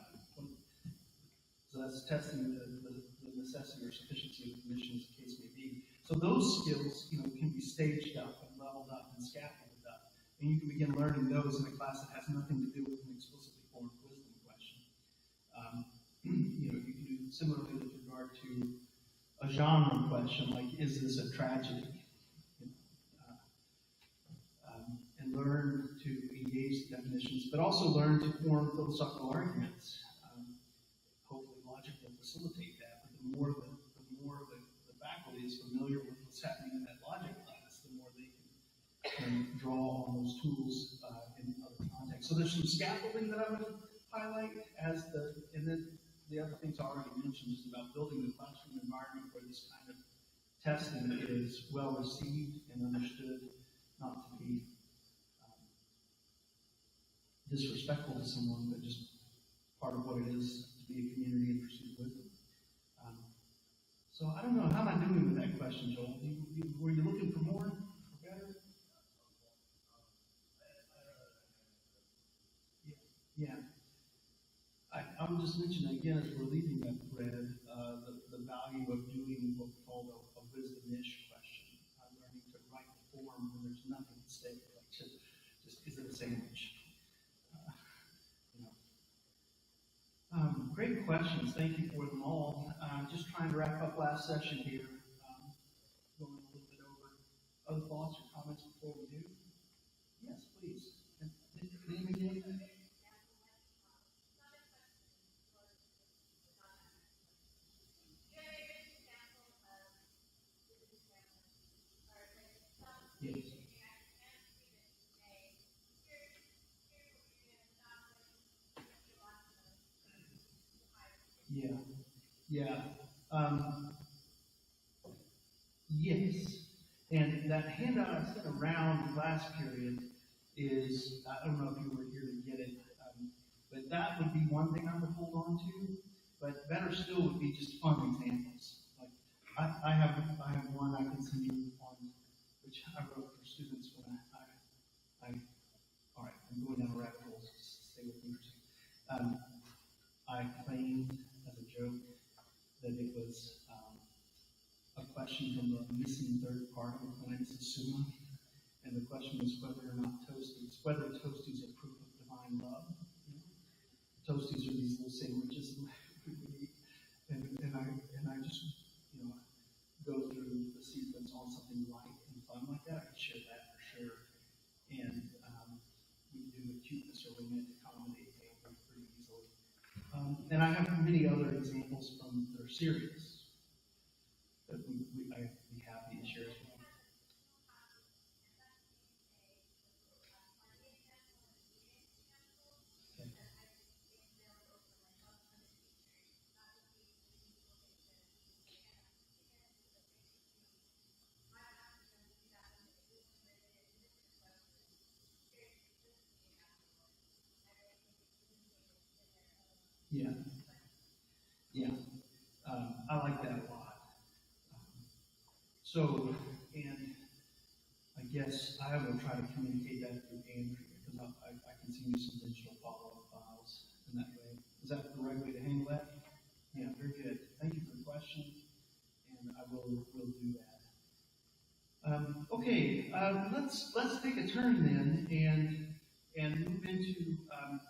So that's testing the necessity or sufficiency of the condition, as the case may be. So those skills, can be staged up and leveled up and scaffolded up. And you can begin learning those in a class that has nothing to do with an explicitly formed wisdom question. You can do similarly with regard to a genre question, like, is this a tragedy? And learn to engage the definitions, but also learn to form philosophical arguments. Hopefully logic will facilitate that, but the more the faculty is familiar with what's happening in that logic class, the more they can draw on those tools in other contexts. So there's some scaffolding that I would highlight and then the other things I already mentioned is about building the classroom environment where this kind of testing is well received and understood, not to be disrespectful to someone, but just part of what it is to be a community and pursue wisdom. So I don't know, how am I doing with that question, Joel? Were you looking for more? For better? Yeah. I would just mention again, as we're leaving that thread, the value of doing what we call a wisdom-ish question. Learning to write the form when there's nothing at stake, like just is it a sandwich? Great questions. Thank you for them all. Just trying to wrap up last session here. Going a little bit over other thoughts or comments before we do. Yes, please. Name again? Yes. Yeah. Yes. And that handout I sent around last period is, I don't know if you were here to get it, but that would be one thing I would hold on to. But better still would be just fun examples. Like I have one I can send you on, which I wrote for students when all right, I'm going down a rabbit hole, so just stay with me for a second. I claimed as a joke that it was a question from the missing third part of Aquinas' Summa, and the question was whether toasties are proof of divine love. Toasties are these little sandwiches we would eat, and I just go through the sequence on something light and fun like that. I could share that for sure, and we can do the cuteness or romantic comedy example pretty easily. And I have many other examples from that are serious that I'd be happy to share as well. Okay. Yeah, yeah. I like that a lot. So, and I guess I will try to communicate that through Andrea, because I can send you some digital follow-up files in that way. Is that the right way to handle that? Yeah, very good. Thank you for the question, and I will do that. Okay, let's take a turn then and move into um,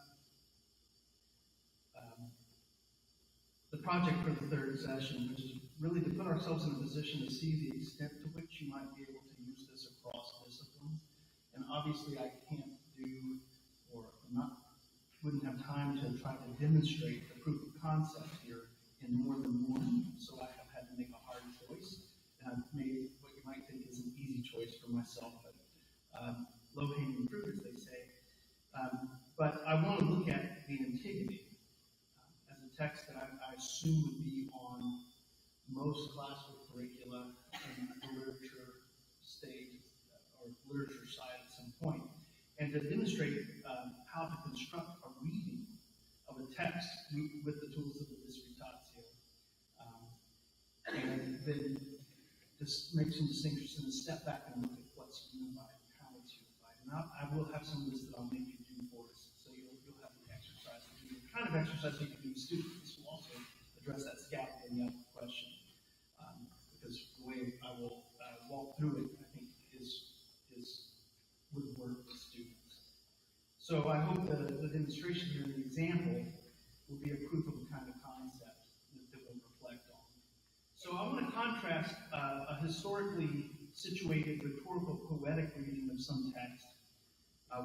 the project for the third session, which is really to put ourselves in a position to see the extent to which you might be able to use this across disciplines. And obviously, I can't do or not wouldn't have time to try to demonstrate the proof of concept here in more than one. So I have had to make a hard choice, and I've made what you might think is an easy choice for myself, but low-hanging fruit, as they say. But I want to look at the Antigone as a text that I assume would be on most classical curricula in the literature stage or literature side at some point, and to demonstrate how to construct a reading of a text with the tools of the disputatio, and then just make some distinctions and step back and look at what's unified and how it's unified. And I will have some of this that I'll make you do for us, so you'll have the exercise to do. The kind of exercise you can do with students. This will also address that scaffolding question, because the way I will walk through it, I think, would work with students. So I hope the demonstration here, the example, will be a proof of a kind of concept that we'll reflect on. So I want to contrast a historically situated rhetorical poetic reading of some text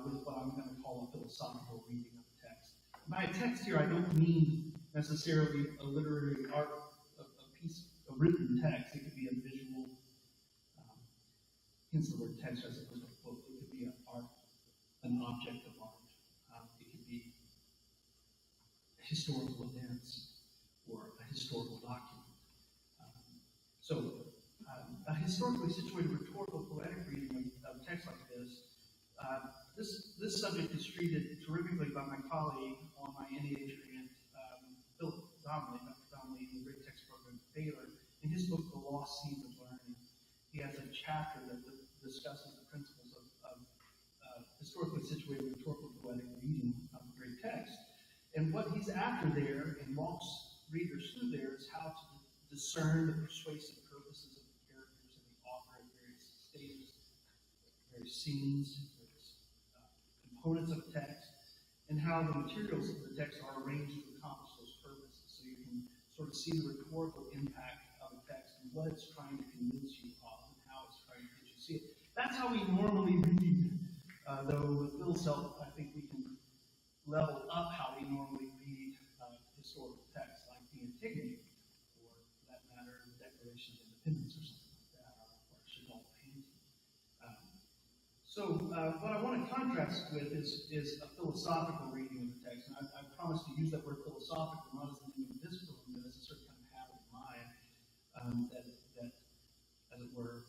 with what I'm going to call a philosophical reading of the text. By a text here, I don't mean necessarily a literary art, a piece of written text. It could be a visual, hence the word text as opposed to a book. It could be an object of art. It could be historical events or a historical document. A historically situated rhetorical poetic reading of text like this, this subject is treated terrifically by my colleague on my NEH grant, Philip Donnelly, Dr. Donnelly, in the Great Text Program at Baylor. In his book, The Lost Seeds of Learning, he has a chapter that discusses the principles of historically situated rhetorical poetic reading of the great text. And what he's after there, and walks readers through there, is how to discern the persuasive purposes of the characters and the author at various stages, various scenes, various components of text, and how the materials of the text are arranged to accomplish those purposes. So you can sort of see the rhetorical impact of a text and what it's trying to convince you of and how it's trying to get you to see it. That's how we normally read, though with Phil's help, I think we can level up how we normally read historical texts like the Antigone, or for that matter, the Declaration of Independence or something like that, or Chagall painting. What I want to contrast with is a philosophical reading of the text. And I promise to use that word philosophical not as the name of discipline, but as a certain kind of habit of mind that, as it were,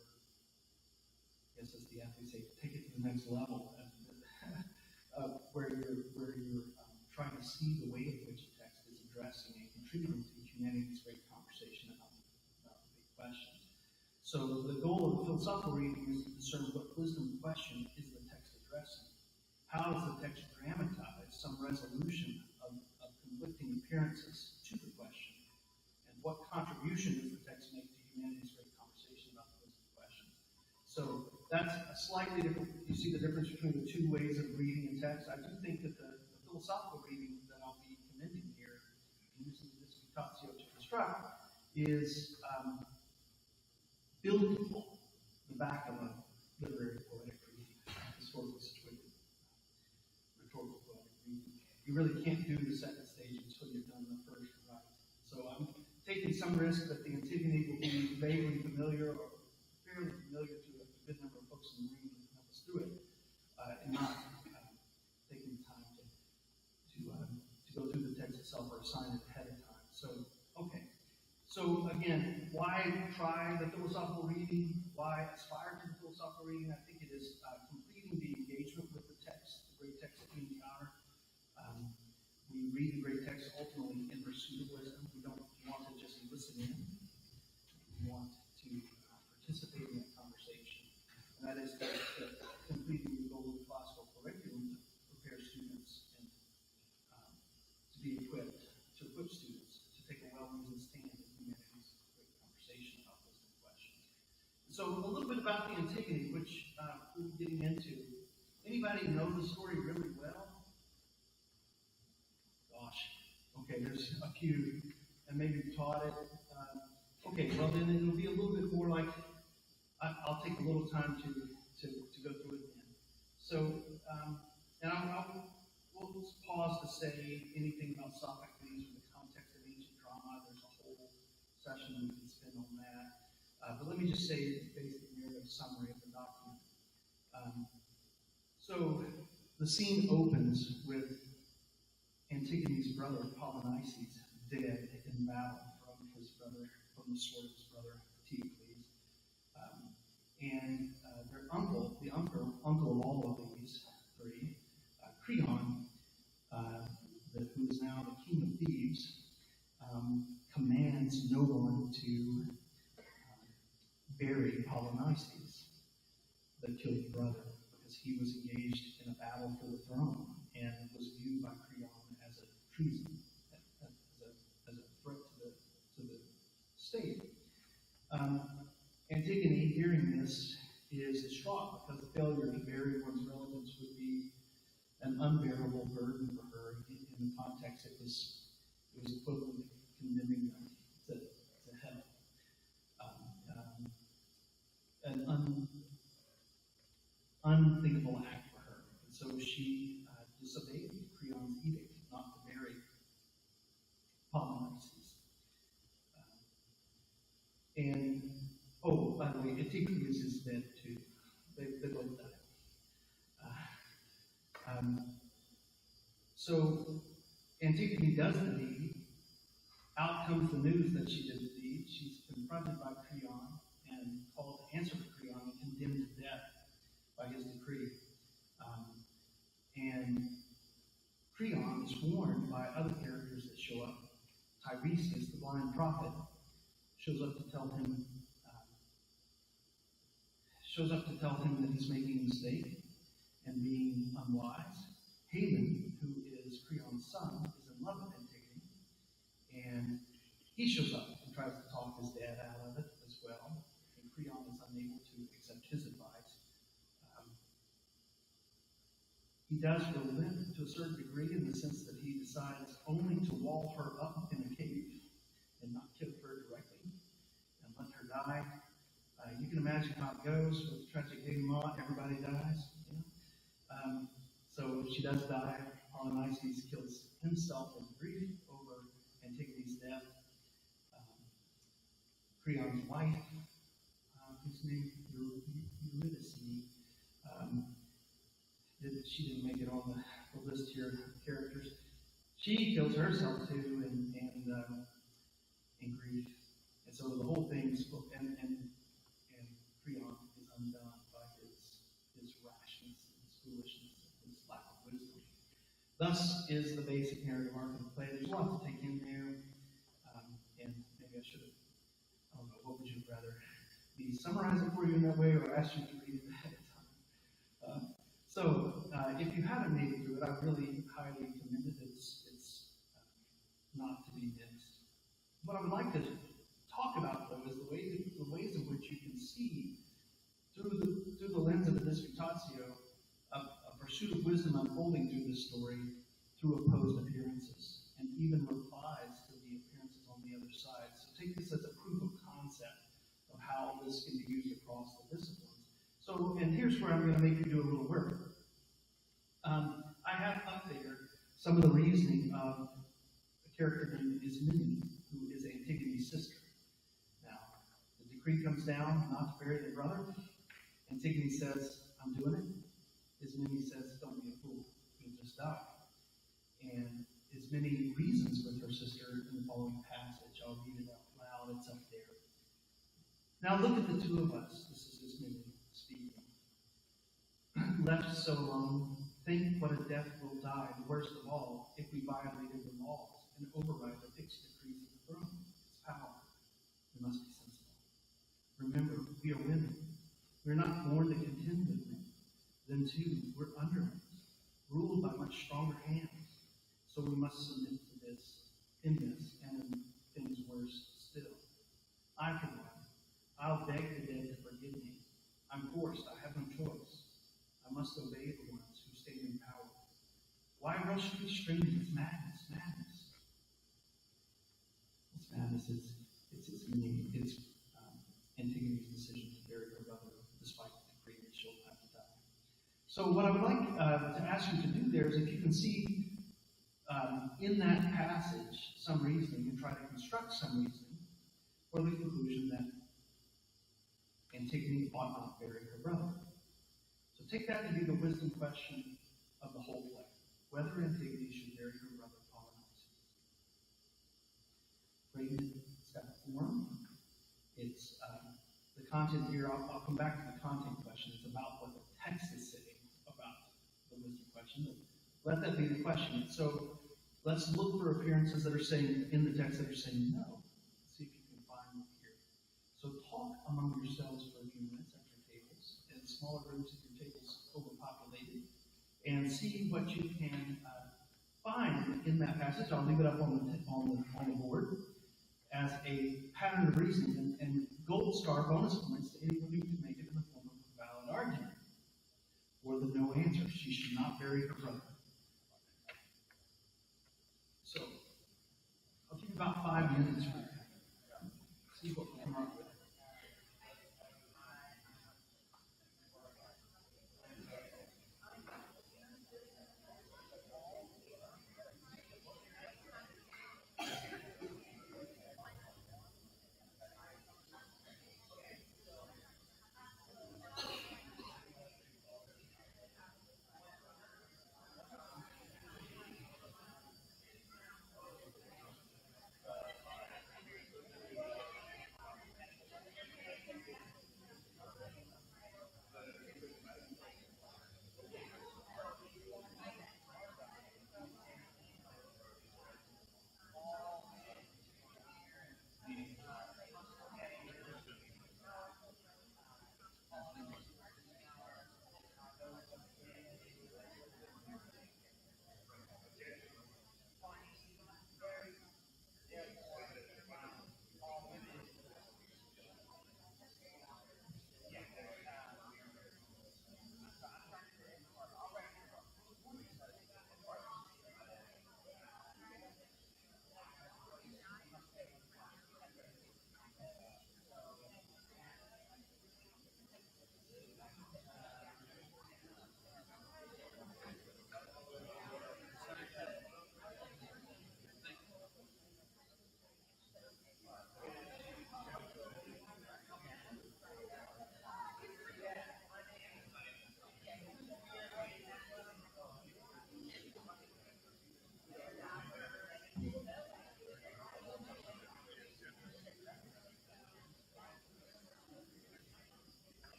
I guess as the athletes say, take it to the next level, where you're trying to see the way in which a text is addressing and contributing to humanity's great conversation about the big questions. So the goal of the philosophical reading is to discern what wisdom question is the text addressing. How does the text dramatize some resolution of conflicting appearances to the question? And what contribution does the text make to humanity's great conversation about those questions? So that's a slightly different, you see the difference between the two ways of reading a text. I do think that the philosophical reading that I'll be commending here, using the disputatio to construct, is building the back of a literary poetic reading, historically situated rhetorical poetic reading. You really can't do the second stage until you've done the first right. So I'm taking some risk that the Antigone will be vaguely familiar or fairly familiar to a good number of folks in the room who can help us through it, and not taking the time to go through the text itself or assign it ahead of time. So, okay. So again, why try the philosophical reading? Why aspire to the philosophical reading? I think it is completing the engagement with the text, the great text that we encounter. We We read the great text ultimately in pursuit of wisdom. We don't want to just listen in. We want to participate in that conversation. And that is to complete the goal of the classical curriculum to prepare students and to be equipped, to equip students to take a well-reasoned stand in humanity's great conversation about wisdom questions. So a little bit about the Antigone, which we'll be getting into. Anybody know the story really well? Gosh, okay, there's a few, and maybe you taught it. Okay, well then it'll be a little bit more like, I'll take a little time to go through it then. So, and we'll pause to say anything about Sophocles or the context of ancient drama. There's a whole session we can spend on that. But let me just say the basic narrative summary of the document. So the scene opens with Antigone's brother Polynices dead in battle from the sword of his brother Teocles. And their uncle, the uncle of all of these three, Creon, who is now the king of Thebes, commands no one to bury Polynices, the killed brother, because he was engaged in a battle for the throne and was viewed by Creon as a treason, as a threat to the state. Antigone, hearing this, is distraught because the failure to bury one's relatives would be an unbearable burden for her. In the context, it was equivalent to condemning them to hell. An unthinkable act for her. And so she disobeyed Creon's edict not to bury Polynices. And, oh, by the way, Antigone's is dead too. They both died. So Antigone does the deed. Out comes the news that she did the deed. She's confronted by Creon and called to answer for Creon and condemned to death by his decree. And Creon is warned by other characters that show up. Tiresias, the blind prophet, shows up to tell him that he's making a mistake and being unwise. Haman, who is Creon's son, is in love with Antigone, and he shows up and tries to talk his dad out of it as well. And Creon is unable to accept his advice. He does relent to a certain degree in the sense that he decides only to wall her up in a cave and not kill her directly and let her die. You can imagine how it goes with tragic denouement. Everybody dies. You know? So she does die. Polynices kills himself in grief over Antigone's death. Creon's wife, whose name Eurydice, she didn't make it on the list here of characters. She kills herself too in grief. And so the whole thing is, and Creon is undone by his rashness and his foolishness and his lack of wisdom. Thus is the basic narrative arc of the play. There's a lot to take in there, and maybe I should have, I don't know, what would you rather, me summarize it for you in that way or ask you to read it ahead of time? So if you haven't made it through it, I really highly commend it. It's not to be missed. What I would like to talk about, though, is the ways in which you can see through the lens of the disputatio a pursuit of wisdom unfolding through this story through opposed appearances and even replies to the appearances on the other side. So take this as a proof of concept of how this can be used across the disciplines. So, and here's where I'm going to make you do a little work. I have up there some of the reasoning of a character named Ismene, who is Antigone's sister. Now, the decree comes down not to bury the brother. Antigone says, I'm doing it. Ismene says, don't be a fool. You'll just die. And Ismene reasons with her sister in the following passage. I'll read it out loud. It's up there. Now look at the two of us. This is Ismene speaking. Left so alone, Think what a death will die, and worst of all, if we violated the laws and override the fixed decrees of the throne. Its power. We must be sensible. Remember, we are women. We are not born to contend with men. Then too, we're underlings, ruled by much stronger hands. So we must submit to this, in this, and in things worse still. I can one. I'll beg the dead to forgive me. I'm forced. I have no choice. I must obey the ones who stand in power. Why rush to the strings? It's madness, madness. It's madness. It's meaning. It's Antigone's decision to bury her brother, despite the decree that she'll have to die. So what I would like to ask you to do there is, if you can see in that passage some reasoning, and try to construct some reasoning for the conclusion that Antigone ought not bury her brother. So take that to be the wisdom question of the whole play, whether Antigone should bury her brother Polynices. It's got form. It's the content here. I'll come back to the content question. It's about what the text is saying about the wisdom question. Let that be the question. So let's look for appearances that are saying in the text that are saying no. See if you can find them here. So talk among yourselves for a few minutes at your tables, in smaller groups if your table's overpopulated, and see what you can find in that passage. I'll leave it up on the board as a pattern of reasoning, and gold star bonus points to anybody who can make it in the form of a valid argument. Or the no answer. She should not bury her brother. So, I'll give you about 5 minutes for that. See what we come up with.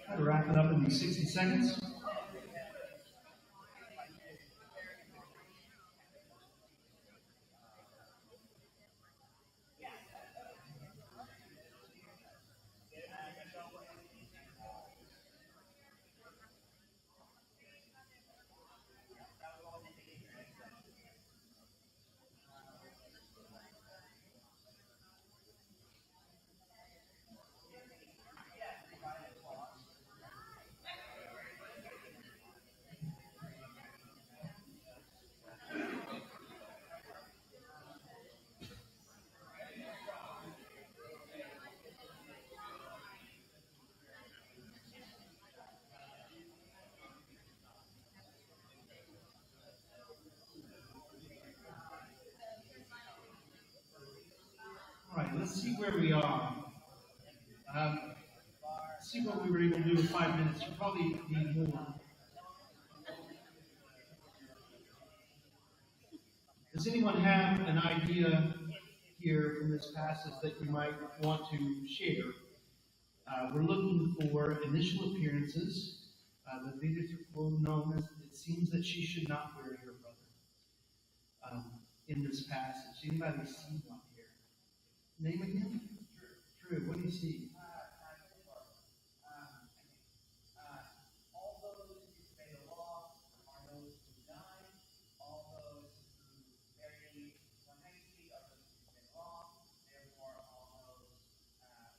Try to wrap it up in 60 seconds. let's see where we are. See what we were able to do in 5 minutes. You probably need more. Does anyone have an idea here from this passage that you might want to share? We're looking for initial appearances. The leaders will know as it seems that she should not marry her brother. In this passage, anybody see one here? Name again? True. What do you see? All those who disobey the law are those who die. All those who marry fornicity are those who disobey the law. Therefore, all those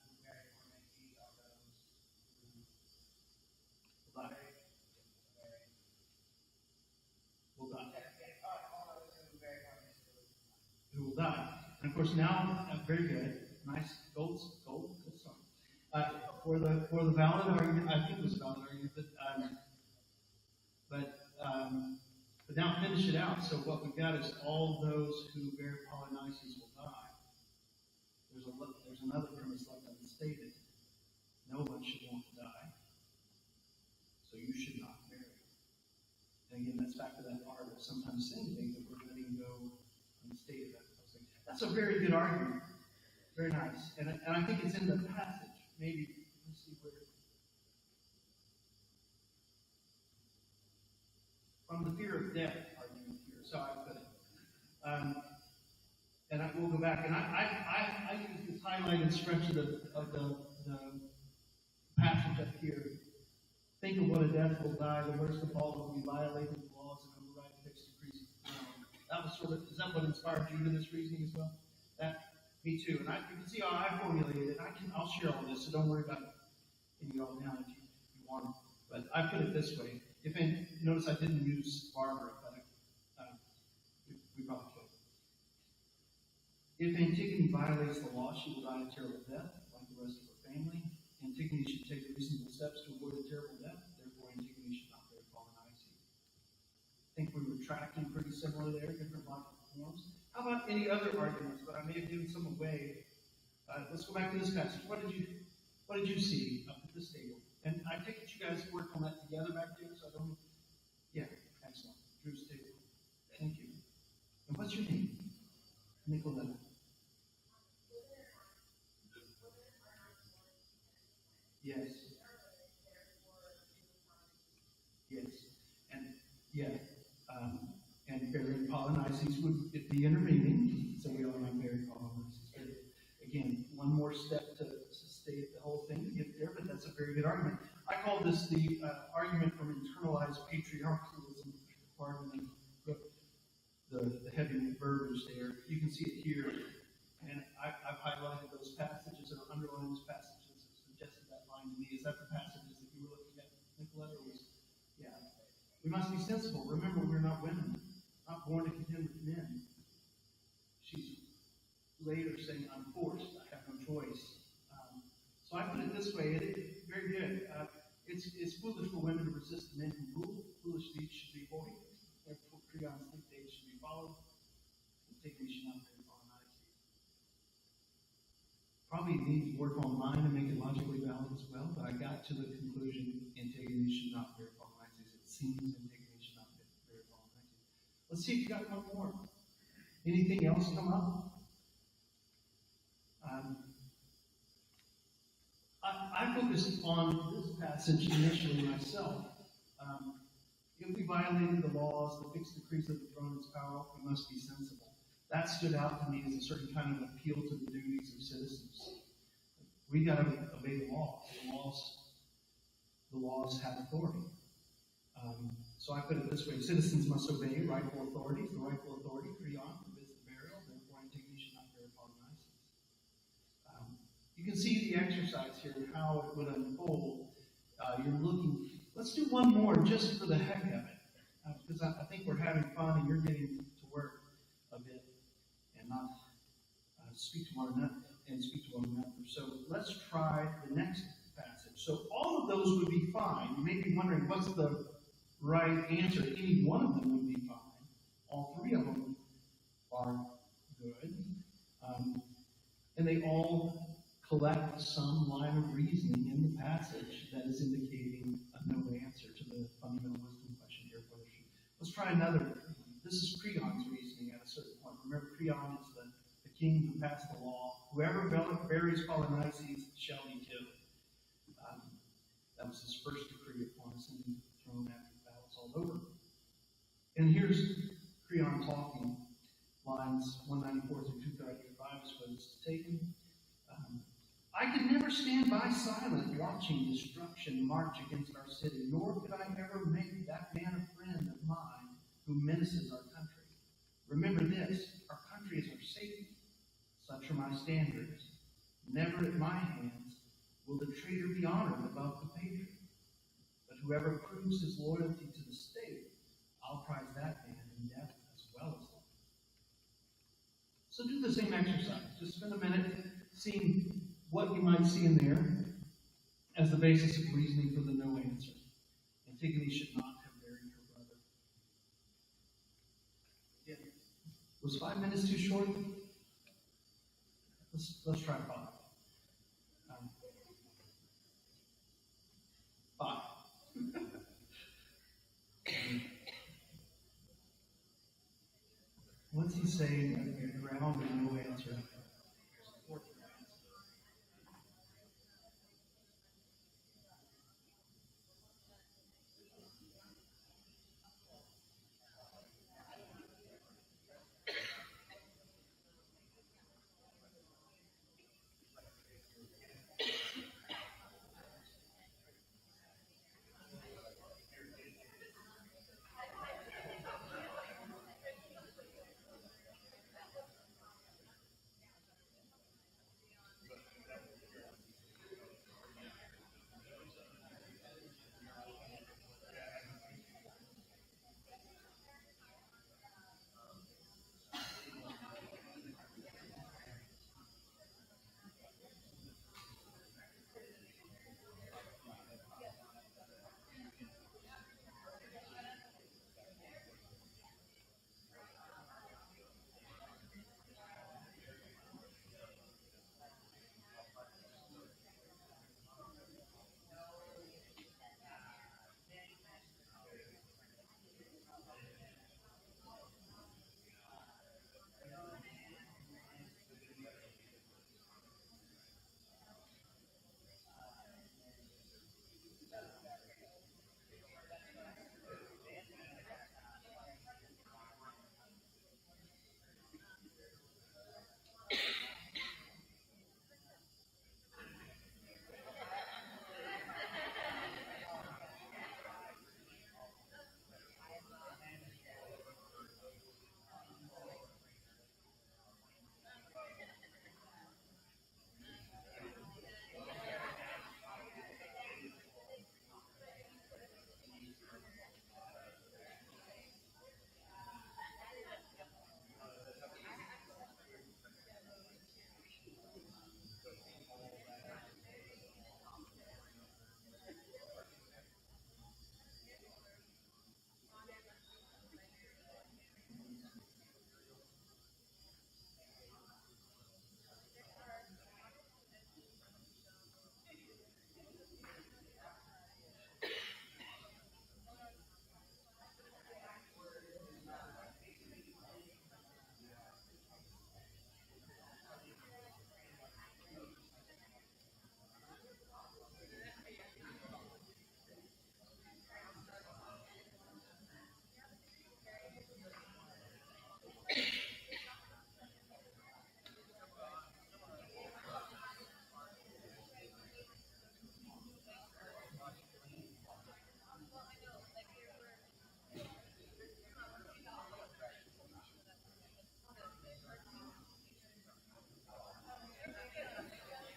who marry fornicity are those who Will die. Will die. all those who marry fornicity. Who will die. And of course, now, very good. Nice gold, good song. For the valid argument, I think it was a valid argument, but now finish it out. So what we've got is all those who bear Polynices will die. There's another premise left unstated. No one should want to die, so you should not marry. And again, that's back to that art of sometimes saying things that we're letting go unstated. That's a very good argument. Very nice. And I think it's in the passage. Maybe, let's see where. From the fear of death argument here. So I put it. And I will go back. And I use this highlighted stretch of the passage up here. Think of what a death will die. The worst of all will be violated the laws and the right fixed decrees. That was sort of, is that what inspired you to this reasoning as well? Me too. And you can see how I formulated it. I'll share all this, so don't worry about it all now if you want. But I put it this way. Notice I didn't use Barbara, but we probably could. If Antigone violates the law, she will die a terrible death, like the rest of her family. Antigone should take reasonable steps to avoid a terrible death. Therefore, Antigone should not bear Polynices. I think we were tracking pretty similar there, different logical forms. How about any other arguments? But I may have given some away. Let's go back to this passage. What did you see up at this table? And I take it you guys worked on that together back there, so I don't. Yeah, excellent. Drew's table. Thank you. And what's your name? Nicoletta. Yes. Yes. And yeah. And bearing Polynices would be intervening, so we all not bearing Polynices. But again, one more step to state the whole thing to get there, but that's a very good argument. I call this the argument from internalized patriarchalism, pardon the heavy verbiage there. You can see it here, and I've highlighted those passages or underlined those passages and suggested that line to me. Is that the passages that you were looking at, Nicoletta? Yeah. We must be sensible. Remember, we're not women, not born to contend with men. She's later saying, I'm forced, I have no choice. So I put it this way, very good. It's foolish for women to resist men who rule. Foolish deeds should be avoided. Therefore, Creon's dictates should be followed. Antigone should not bear Polynices. Probably need to work on mine and make it logically valid as well, but I got to the conclusion Antigone should not bear Polynices. It seems Antigone should not bear Polynices. Let's see if you got one more. Anything else come up? I focused on this passage initially myself. If we violated the laws, the fixed decrees of the throne is power, we must be sensible. That stood out to me as a certain kind of appeal to the duties of citizens. We got to obey the law. The laws have authority. So I put it this way: citizens must obey rightful authorities. The rightful authority, Creon, forbids the burial. Therefore, Antigone should not bear Polynices. You can see the exercise here and how it would unfold. You're looking. Let's do one more just for the heck of it, because I think we're having fun and you're getting to work a bit and not speak to one another. So let's try the next passage. So all of those would be fine. You may be wondering what's the right answer. Any one of them would be fine. All three of them are good. And and they all collect some line of reasoning in the passage that is indicating a no answer to the fundamental wisdom question here. Let's try another. This is Creon's reasoning at a certain point. Remember, Creon is the king who passed the law. Whoever buries Polynices shall be killed. That was his first decree upon us, and thrown after the battle's all over. And here's Creon talking, lines 194 through 235 is what it's taken. I could never stand by silent watching destruction march against our city, nor could I ever make that man a friend of mine who menaces our country. Remember this, our country is our safety. Such are my standards. Never at my hands will the traitor be honored above the patriot. But whoever proves his loyalty to the state, I'll prize that man in death as well as life. So do the same exercise. Just spend a minute seeing what you might see in there as the basis of reasoning for the no answer. Antigone should not have married her brother. Yeah. Was 5 minutes too short? Let's try 5. 5. What's he saying? Ground and no answer.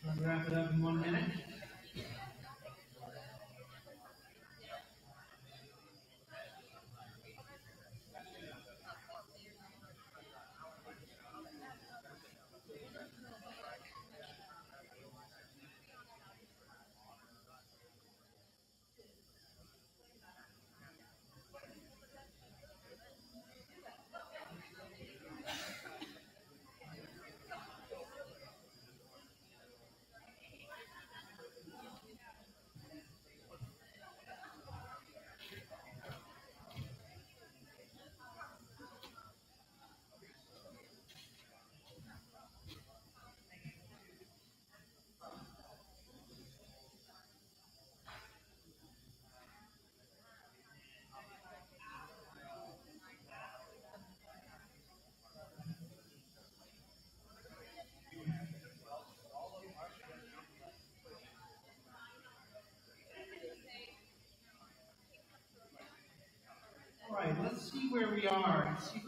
Let's wrap it up in 1 minute. where we are and see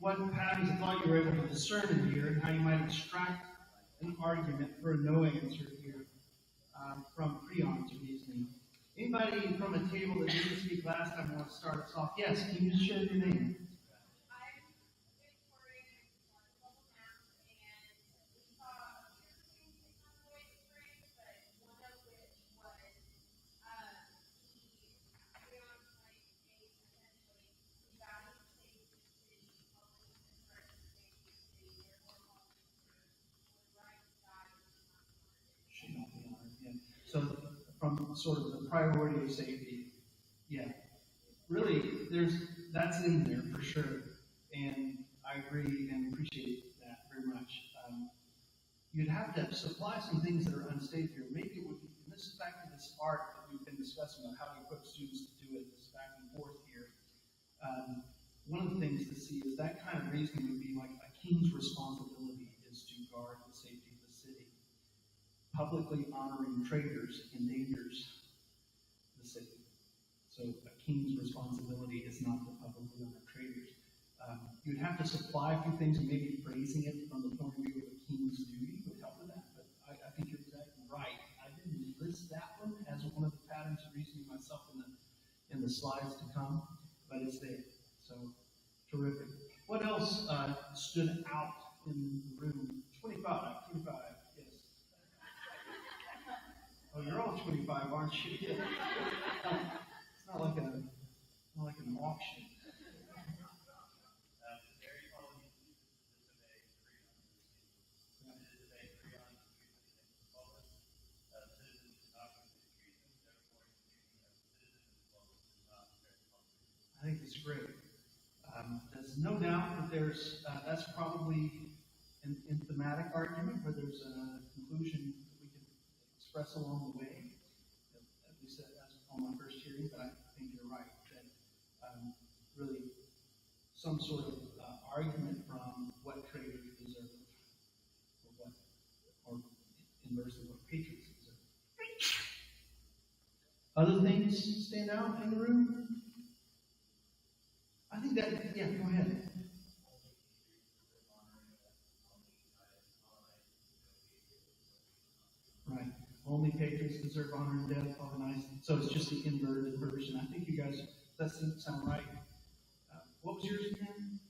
what patterns of thought you were able to discern in here and how you might extract an argument for a no answer here from Creon's reasoning. Anybody from a table that didn't speak last time want to start us off? Yes, can you just share your name? Should not be honored. Yeah. So from sort of the priority of safety, yeah, really, that's in there for sure, and I agree and appreciate that very much. You'd have to supply some things that are unsafe here. Maybe it would be, and this is back to this art that we've been discussing about how to equip students to do it, this back and forth here. One of the things to see is that kind of reasoning would be like a king's responsibility is to guard the safety of the city. Publicly honoring traitors endangers the city. So a king's responsibility is not to publicly honor traitors. You'd have to supply a few things and maybe phrasing it from the point of view of a king's duty would help with that. But I think you're exactly right. I didn't list that one as one of the patterns of reasoning myself in the slides to come, but it's there. So terrific. What else stood out in the room? 25, yes. Oh, you're all 25, aren't you? It's not like an auction. I think it's great. There's no doubt that that's probably in thematic argument where there's a conclusion that we can express along the way, at least as on my first hearing, but I think you're right, that really some sort of argument from what traitors deserve, or inversely what patriots deserve. Other things stand out in the room? I think that, yeah, go ahead. Right. Only patriots deserve honor and death, probably nice. So it's just the inverted version. I think you guys, that doesn't sound right. What was yours again?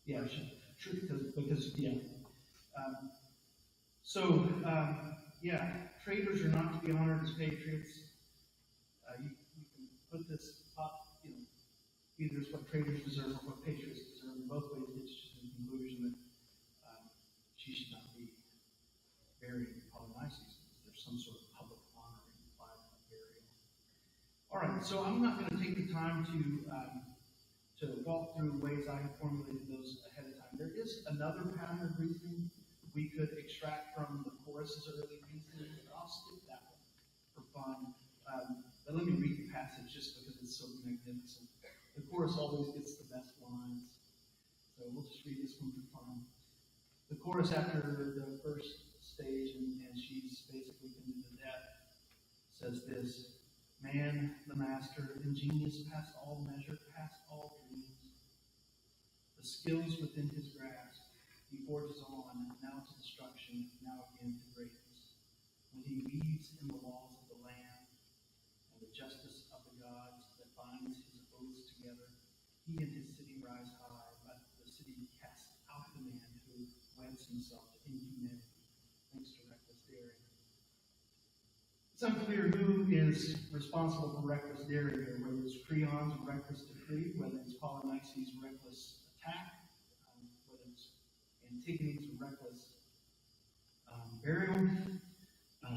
Yeah, true, because yeah. Yeah, traitors are not to be honored as patriots. You can put this up, either as what traitors deserve or what patriots deserve. In both ways, it's just a conclusion that she should not be buried in Polynices. There's some sort of public honor implied in the burial. All right, so I'm not going to take the time to walk through ways I formulated those ahead of time. There is another pattern of reasoning we could extract from the chorus's early reasoning, but I'll skip that one for fun. But let me read the passage just because it's so magnificent. The chorus always gets the best lines. So we'll just read this one for fun. The chorus after the first stage, and she's basically condemned to death, says this: man, the master, ingenious past all measure, past all dreams. The skills within his grasp, he forges on, now to destruction, now again to greatness. When he weaves in the laws of the land, and the justice of the gods that binds his oaths together, he and his city rise high, but the city casts out the man who weds himself to inhumanity, thanks to reckless daring. It's unclear who is responsible for reckless daring here, whether it's Creon's reckless decree, whether it's Polynices' reckless attack, whether it's Antigone's reckless burial,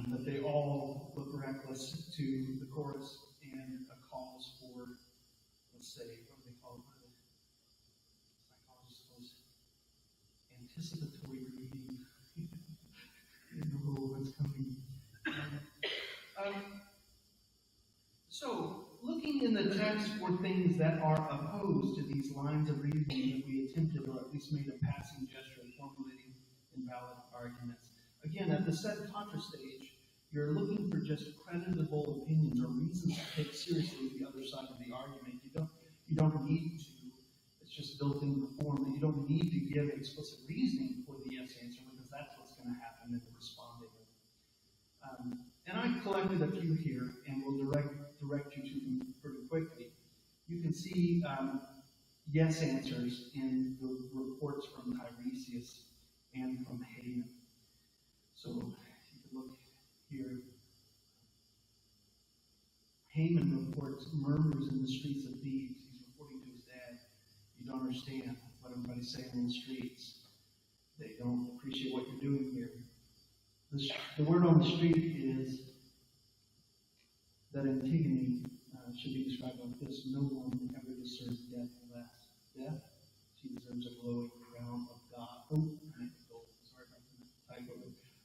but they all look reckless to the chorus and a cause for, let's say, what do they call it? Psychologists, anticipatory reading. You know what's coming. So, looking in the text for things that are opposed to these lines of reasoning that we attempted, or at least made a passing gesture of formulating invalid arguments. Again, at the set contra stage, you're looking for just creditable opinions or reasons to take seriously the other side of the argument. You don't need to. It's just built into the form that you don't need to give explicit reasoning for the yes answer because that's what's going to happen in the responding. And I collected a few here, and we'll direct you to them pretty quickly. You can see yes answers in the reports from Tiresias and from Haman. So you can look here. Haman reports murmurs in the streets of Thebes. He's reporting to his dad. You don't understand what everybody's saying in the streets. They don't appreciate what you're doing here. The word on the street is that Antigone should be described like this: no woman ever deserves death less. Death, she deserves a glowing crown of God. Oh, gold. Sorry about that. Typo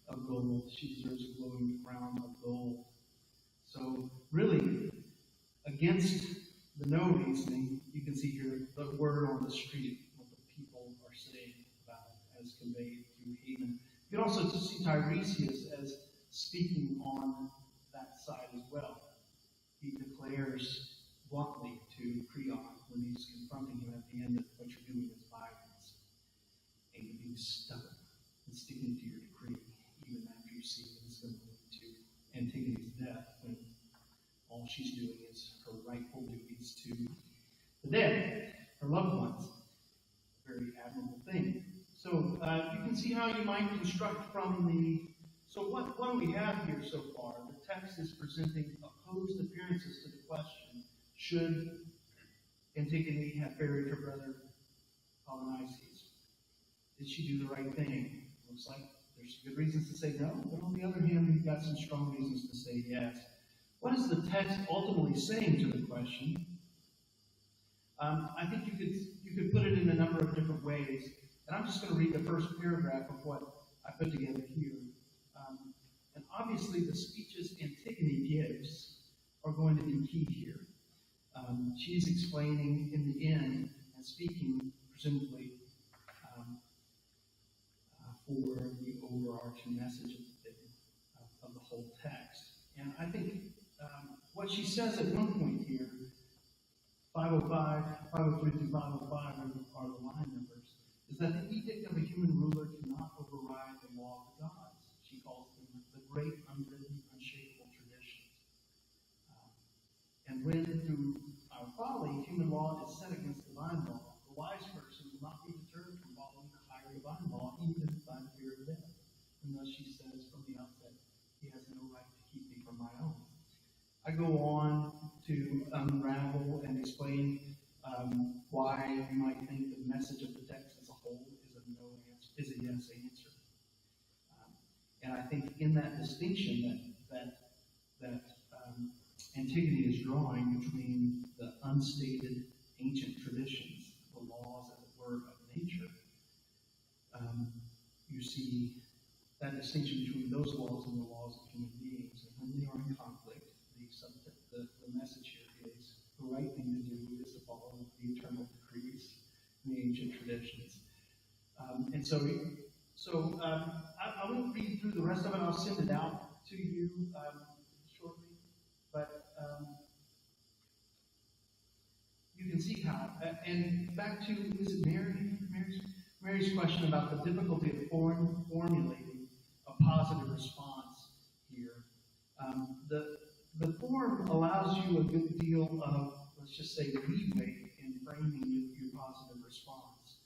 of gold. She deserves a glowing crown of gold. So really, against the no reasoning, you can see here the word on the street, what the people are saying about it as conveyed through Haman. You can also see Tiresias as speaking on that side as well. He declares bluntly to Creon when he's confronting him at the end that what you're doing is violence, and you're being stubborn and sticking to your decree, even after you see that it's going to lead to Antigone's death, when all she's doing is her rightful duties to the dead, her loved ones. Very admirable thing. So you can see how you might construct from the. So what do we have here so far? The text is presenting opposed appearances to the question: should Antigone have buried her brother Polynices? Did she do the right thing? Looks like there's good reasons to say no, but on the other hand, we've got some strong reasons to say yes. What is the text ultimately saying to the question? I think you could put it in a number of different ways, and I'm just going to read the first paragraph of what I put together here. And obviously, the speeches Antigone gives are going to be key here. She's explaining in the end and speaking, presumably, for the overarching message of the whole text. And I think what she says at one point here, 503 through 505 are the line numbers, is that the edict of a human ruler cannot override the law of the gods. She calls them the great, unwritten, unshakable traditions. And when, through our folly, human law is set against divine law, the wise person will not be deterred from following the higher divine law, even by the fear of death. And thus she says from the outset, he has no right to keep me from my own. I go on to unravel and explain why you might think the message of the text as a whole is a yes answer. And I think in that distinction that Antigone is drawing between the unstated ancient traditions, the laws, as it were, of nature, you see that distinction between those laws and the laws of human beings. And when they are in conflict, the message here is the right thing to do is to follow the eternal decrees and the ancient traditions. And so I won't read through the rest of it. I'll send it out to you shortly. But you can see how. And back to, is it Mary's question about the difficulty of formulating a positive response here. The form allows you a good deal of, let's just say, leeway in framing your positive response.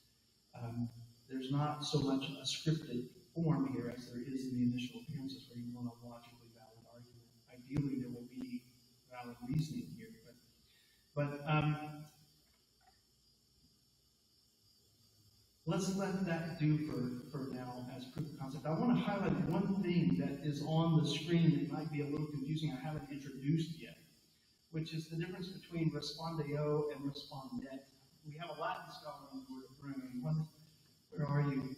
There's not so much a scripted form here as there is in the initial appearances where you want a logically valid argument. Ideally, there will be valid reasoning here. But let's let that do for now as proof of concept. I want to highlight one thing that is on the screen that might be a little confusing. I haven't introduced yet, which is the difference between respondeo and respondet. We have a Latin scholar in the room. Where are you?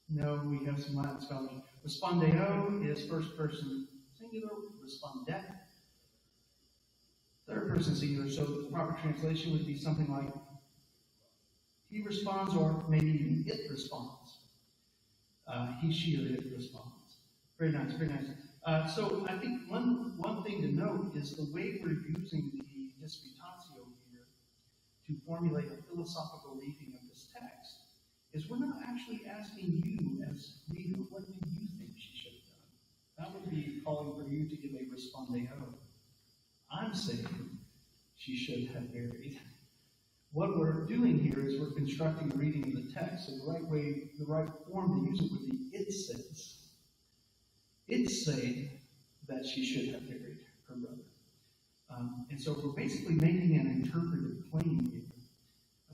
No, we have some Latin scholars. Respondeo is first person singular. Respondet, third person singular. So the proper translation would be something like he responds, or maybe even it responds. He, she, or it responds. Very nice, very nice. So I think one thing to note is the way we're using the disputatio here to formulate a philosophical reading of this text is we're not actually asking you as reader, what do you think she should have done? That would be calling for you to give a respondeo. I'm saying she should have varied. What we're doing here is we're constructing a reading of the text. So the right form to use it would be it says. It's saying that she should have married her brother. And so we're basically making an interpretive claim here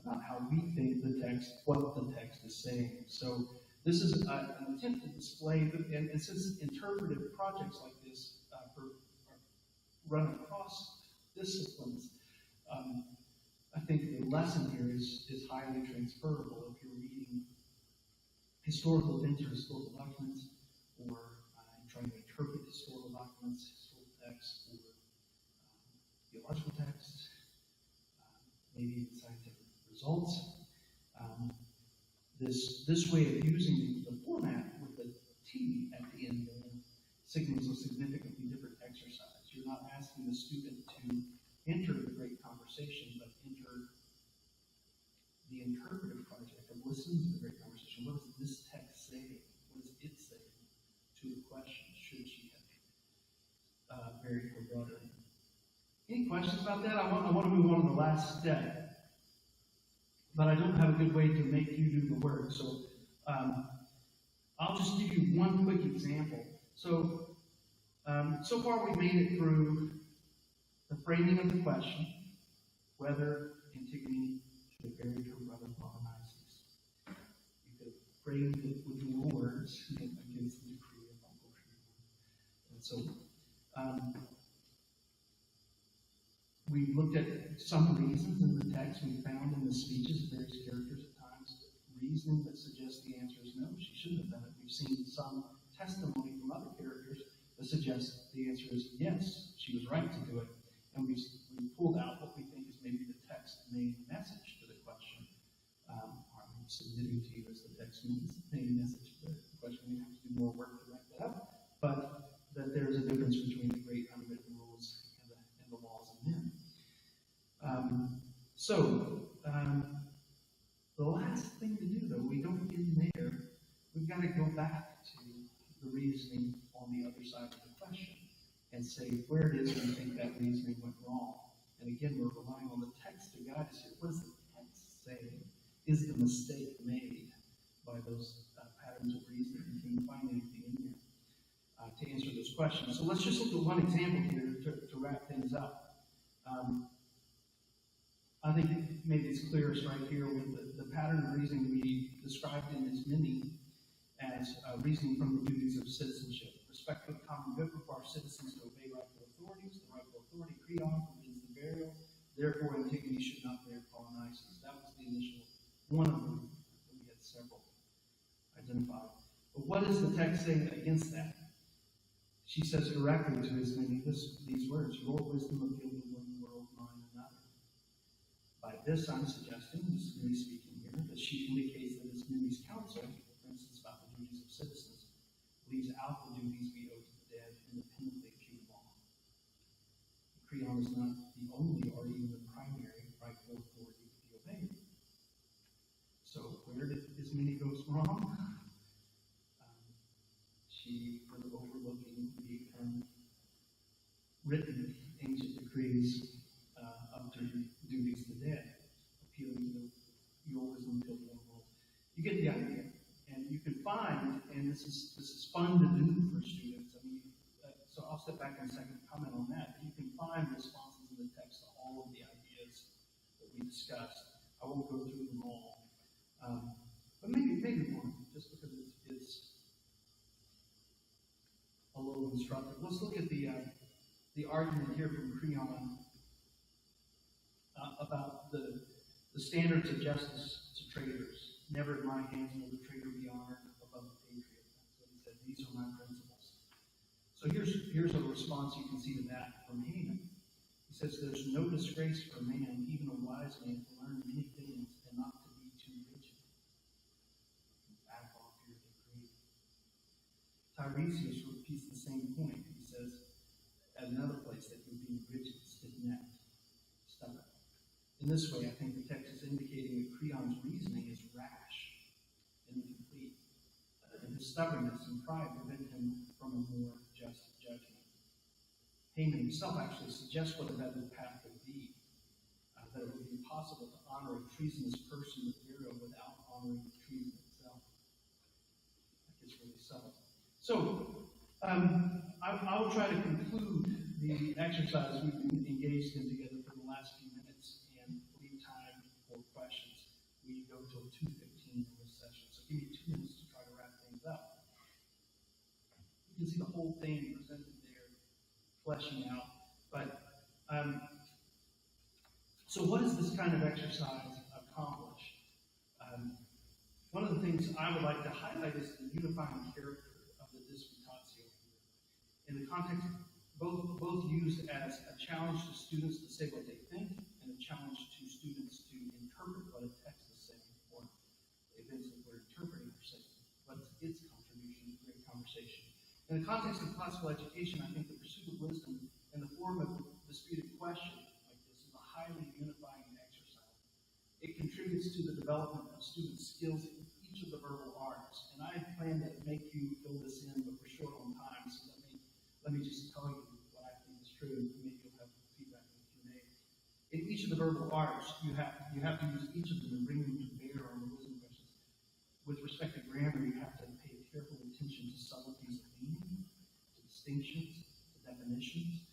about how we think the text, what the text is saying. So this is an attempt to display, and since interpretive projects like this run across disciplines, I think the lesson here is highly transferable if you're reading historical events or historical documents, or trying to interpret historical documents, historical texts, or theological texts, maybe even scientific results. This way of using the format with the T at the end there signals a significantly different exercise. You're not asking the student to enter the great conversation, but enter the interpretive project of listening to the great conversation. What does this text say? What does it say to the question, should she have married her brother? Any questions about that? I want to move on to the last step, but I don't have a good way to make you do the work. So I'll just give you one quick example. So so far we've made it through the framing of the question, whether Antigone should have buried her brother Polynices. You could frame it with your words against the decree of Uncle Creon. And so we looked at some reasons in the text. We found in the speeches of various characters at times reasoning that suggests the answer is no, she shouldn't have done it. We've seen some testimony from other characters that suggests the answer is yes, she was right to do it. And we pulled out what we think is maybe the text's main message to the question. I'm submitting to you as the text main message to the question. We have to do more work to write that up. But that there's a difference between the great unwritten rules and the laws of men. The last thing to do, though, we don't end there. We've got to go back to the reasoning on the other side of the question and say where it is we think that reasoning went wrong. And again, we're relying on the text to guide us here. What does the text say? Is the mistake made by those patterns of reasoning? Can you find anything in here to answer those questions? So let's just look at one example here to wrap things up. I think maybe it's clearest right here with the pattern of reasoning we described in as many as reasoning from the duties of citizenship. Respect for the common good requires citizens to obey rightful authorities. The rightful authority, Creon, forbids the burial. Therefore, Antigone should not bear Polynices. That was the initial one of them. We had several identified. But what does the text say against that? She says directly to Ismene these words, your wisdom appealed to one world, mine another. By this, I'm suggesting, Ismene speaking here, that she indicates that Ismene's counsel, for instance, about the duties of citizens, leaves out the duties we owe to the dead independently of human law. Creon is not the only or even the primary rightful authority to be obeyed. So where did Ismene go wrong? She was overlooking the written ancient decrees of duties to the dead, appealing to your wisdom to the world. You get the idea. And you can find, and this is fun to do for students. I mean, so I'll step back in a second and comment on that. But you can find responses in the text to all of the ideas that we discussed. I won't go through them all, but maybe one, just because it's a little instructive. Let's look at the argument here from Creon about the standards of justice to traitors. Never in my hands will the traitor be honored above the patriot. So he said, these are my principles. So here's a response you can see to that from Haman. He says, there's no disgrace for a man, even a wise man, to learn many things and not to be too rigid. Back off your decree. Tiresias repeats the same point. He says at another place that you're being rigid, stiff-necked, stubborn. In this way, I think the text is indicating that Creon's reasoning is rash and incomplete, and his stubbornness and pride prevent him from a more just judgment. Haman himself actually suggests what a better path would be, that it would be impossible to honor a treasonous person with burial without honoring the treason itself. Like it's really subtle. So, I will try to conclude the exercise we've been engaged in together for the last few minutes and leave time for questions. We go till 2:15 in this session, so give me 2 minutes to try to wrap things up. You can see the whole thing presented there, fleshing out. But so what does this kind of exercise accomplish? One of the things I would like to highlight is the unifying character of the disputatio. In the context, both used as a challenge to students to say what they think and a challenge to students to interpret what a text is saying, or events that we're interpreting are saying. What's its contribution to great conversation? In the context of classical education, I think the pursuit of wisdom in the form of disputed question like this is a highly unifying exercise. It contributes to the development of students' skills in each of the verbal arts. And I plan to make you fill this in, but we're short on time, so let me just tell you what I think is true, and maybe you'll have feedback in the Q&A. In each of the verbal arts, you have to use each of them and bring them to bear on the wisdom questions. With respect to grammar, you have to pay careful attention to subtleties of meaning, to distinctions, to definitions.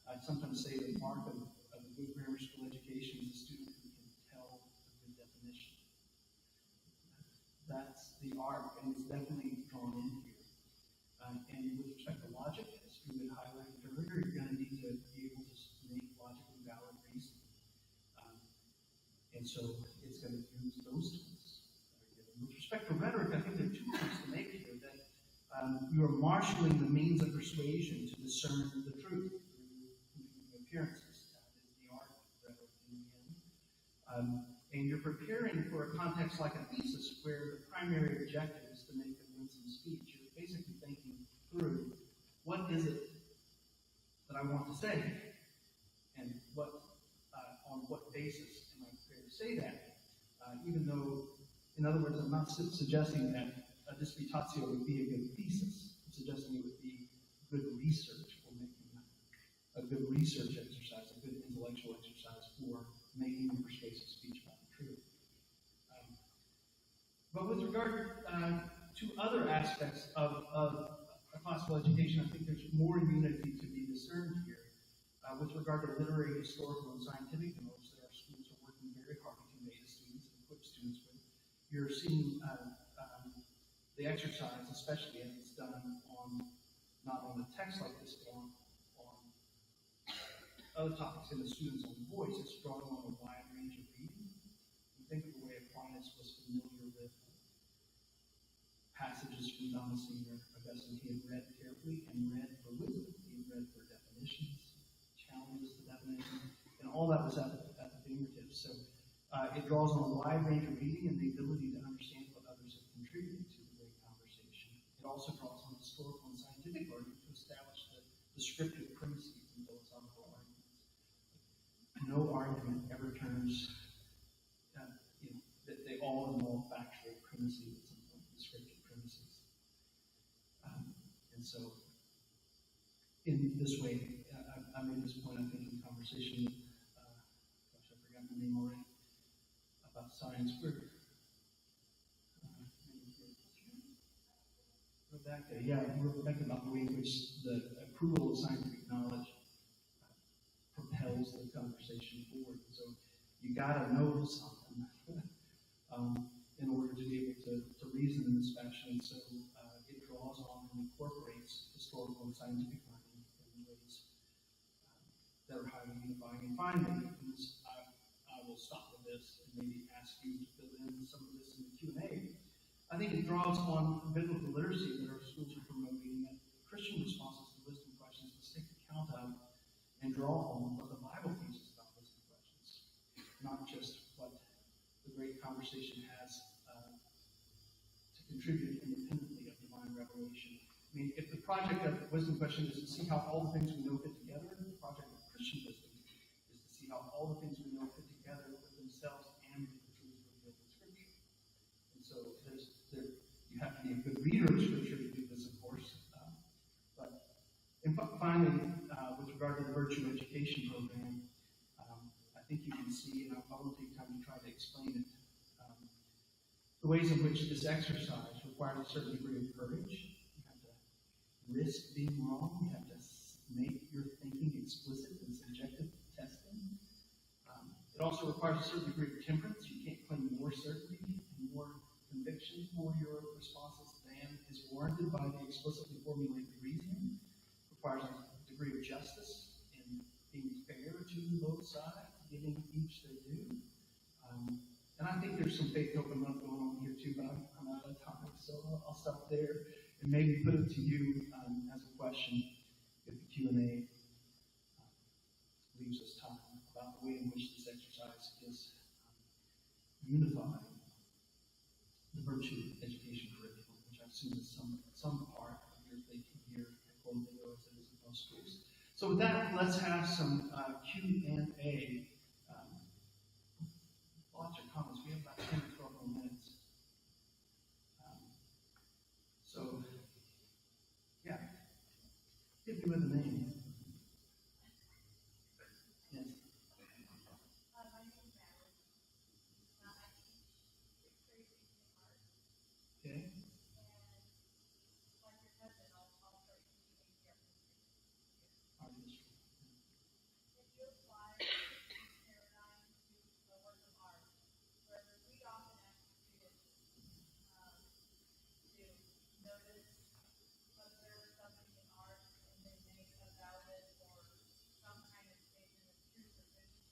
I sometimes say the mark of a good grammar school education is a student who can tell a good definition. That's the art, and it's definitely drawn in here. And with respect to logic, as Drew had highlighted earlier, you're going to need to be able to make logically valid reasoning. And so it's going to use those tools. With respect to rhetoric, I think there are 2 points to make here, that you are marshaling the means of persuasion to discern the truth through appearances. That is the art of rhetoric in the end. And you're preparing for a context like a thesis where the primary objective is to make a winsome speech. You're basically thinking through, what is it that I want to say, and on what basis am I prepared to say that? Even though, in other words, I'm not suggesting that a disputatio would be a good thesis. I'm suggesting it would be good research for making a good research exercise, a good intellectual exercise for making a persuasive speech about the truth. But with regard to other aspects of classical education, I think there's more unity to be discerned here. With regard to literary, historical, and scientific knowledge that our schools are working very hard to convey to students and equip students with, you're seeing the exercise, especially as it's done not on a text like this, but on other topics in the student's own voice. It's drawing on a wide range of reading. You think of the way Aquinas was familiar with passages from Damascene or Augustine. He had read carefully and read for wisdom. He had read for definitions, challenges to definition, and all that was at the fingertips. So it draws on a wide range of reading and the ability to understand what others have contributed to the great conversation. It also draws on historical and scientific learning to establish the descriptive premises in philosophical arguments. No argument ever turns, that they all involve factual premises at some point, descriptive premises. And so, in this way, I made this point, I think, in conversation with, I forgot my name already, about science. Rebecca, about the way in which the approval of scientific knowledge propels the conversation forward. So you got to know something in order to be able to reason in this fashion. And so it draws on and incorporates historical and scientific learning in ways that are highly unifying. And finally, I will stop with this and maybe ask you to fill in some of this in the Q&A. I think it draws on biblical literacy that our schools are promoting, and Christian responses to wisdom questions must take account of and draw on what the Bible teaches about wisdom questions, not just what the great conversation has to contribute independently of divine revelation. mean, if the project of wisdom question is to see how all the things we know fit together, the project of Christian wisdom is to see how all the things we know fit together with themselves and with the truths revealed in Scripture. And so you have to be a good reader of Scripture to do this, of course. And finally, with regard to the virtue education program, I think you can see, and I won't take time to try to explain it, the ways in which this exercise requires a certain degree of courage. You have to risk being wrong. You have to make your thinking explicit and subjective testing. It also requires a certain degree of temperance. You can't claim more certainty and more conviction for your responses than is warranted by the explicitly formulated reasoning. It requires a degree of justice in being fair to both sides, giving each their due. And I think there's some faith open up going on here too, but I'm out of time, so I'll stop there and maybe put it to you as a question if the Q&A leaves us time about the way in which this exercise is unifying the virtue education curriculum, which I assume is some part of your thinking here at Columbia as it is in most schools. So with that, let's have some Q&A. Lots of comments. We have about 10 or 12 more minutes. So, yeah. Hit me with a name. Yes. My name is Madeline. I teach sixth grade reading and art, Okay. and like your cousin, I'll start teaching APR history. Art history. If you apply this paradigm to a work of art, where we often ask students to notice, observe something in art, and then make a valid or some kind of statement of truth or belief,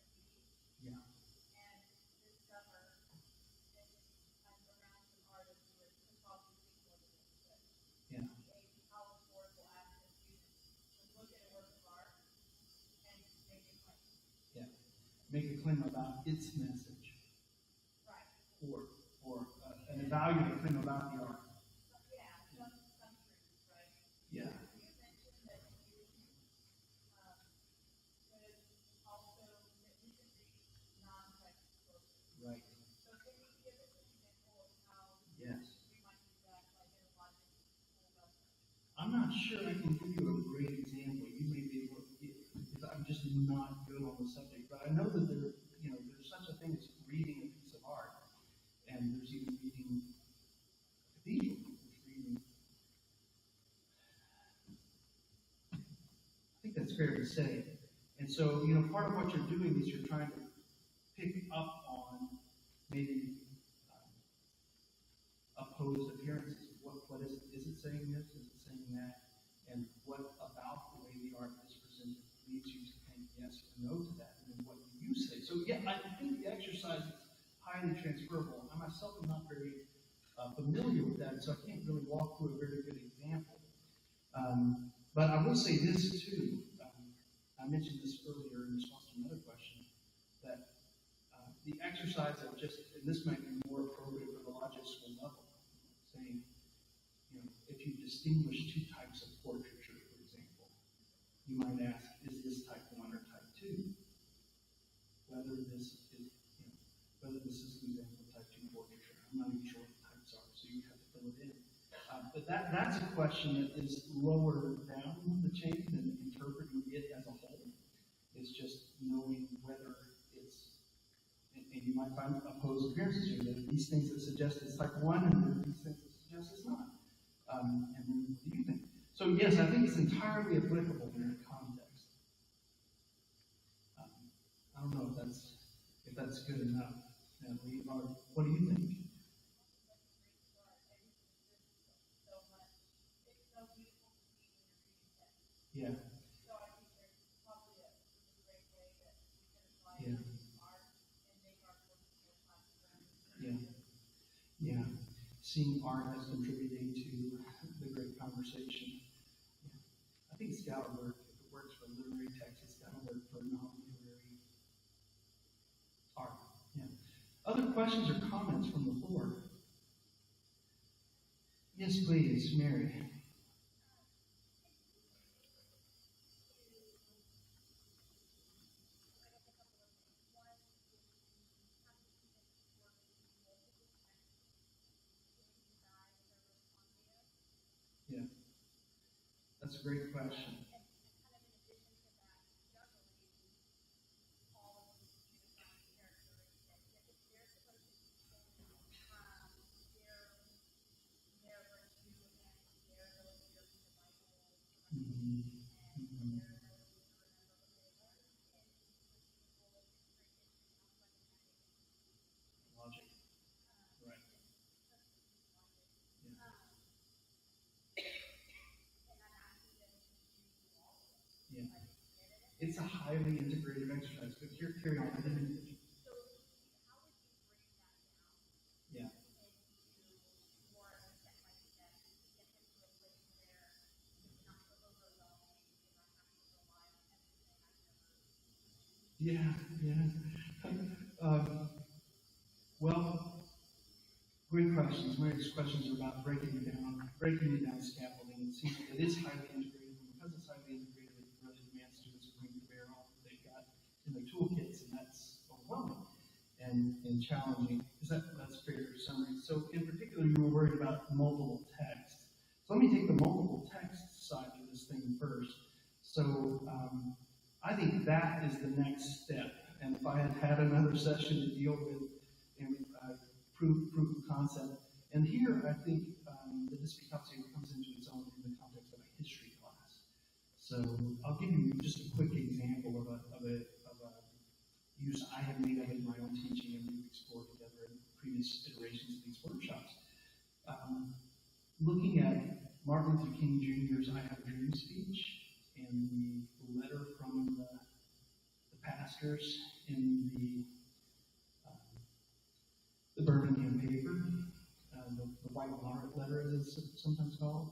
Yeah. and discover if I'm around some artists who could probably speak more than this, but Yeah. a college board will ask the students to look at a work of art and make a claim. Yeah. Make a claim about its message, Right. or an evaluative claim about the art. So, yeah, some truths, right? Yeah. You mentioned that you could also, that we could read non-text books. Right. So can you give us an example of how Yes. we might do that, like in a logic website? I'm not sure I can give you a great example. You may be able to, because I'm just not good on the subject. But I know that there's such a thing as reading a piece of art, and there's even reading a cathedral. There's reading. I think that's fair to say. And so, part of what you're doing is you're trying to pick up on maybe opposed appearances. What is it? Is it saying this? Is it saying that? And what about the way the art is presented leads you to think yes or no to that? And then what do you say? So yeah, I think the exercise is highly transferable. I myself am not very familiar with that, so I can't really walk through a very good example. But I will say this too. I mentioned this earlier in response to another question, that the exercise of and this might be more appropriate for the logic school level, saying, if you distinguish two types of portraiture, for example, you might ask, is this type 1 or type 2? Whether this is an example of type 2 portraiture. I'm not even sure what the types are, so you have to fill it in. But that's a question that is lower down the chain than interpreting it as a whole. It's just knowing whether it's, and you might find opposed appearances here. There are these things that suggest it's type 1, and there are these things that suggest it's not. And then what do you think? So yes, I think it's entirely applicable in that context. I don't know if that's good enough. Natalie, or what do you think? Yeah. So I think there's probably a great way that we can apply Yeah. art and make our work more classroom. Yeah. Yeah. Seeing art as contributing to the great conversation. Yeah. I think it's got to work. If it works for literary text, it's got to work for non-literary art. Yeah. Other questions or comments from the floor? Yes, please, Mary. a great question. Mhm. Mhm. Logic. Right. Yeah. Yeah. It's a highly integrated exercise, but here, carry on. I didn't- Yeah. Yeah, yeah. Um, well, great questions. Mary's questions are about breaking it down scaffolding. It seems that it is highly integrated, and because it's highly integrated, it really demands students to bring to bear all that they've got in their toolkits, and that's overwhelming and challenging. That's a fair summary. So in particular, you were worried about multiple text. So let me take the multiple text side of this thing first. So I think that is the next step. And if I had had another session to deal with and proof of concept, and here I think the dyscalculia comes into its own in the context of a history class. So I'll give you just a quick example of a use I have made of it in my own teaching and we've explored together in previous iterations of these workshops. Looking at Martin Luther King Jr.'s I Have a Dream speech and the letter from the pastors in the Birmingham paper, the white moderate letter as it's sometimes called,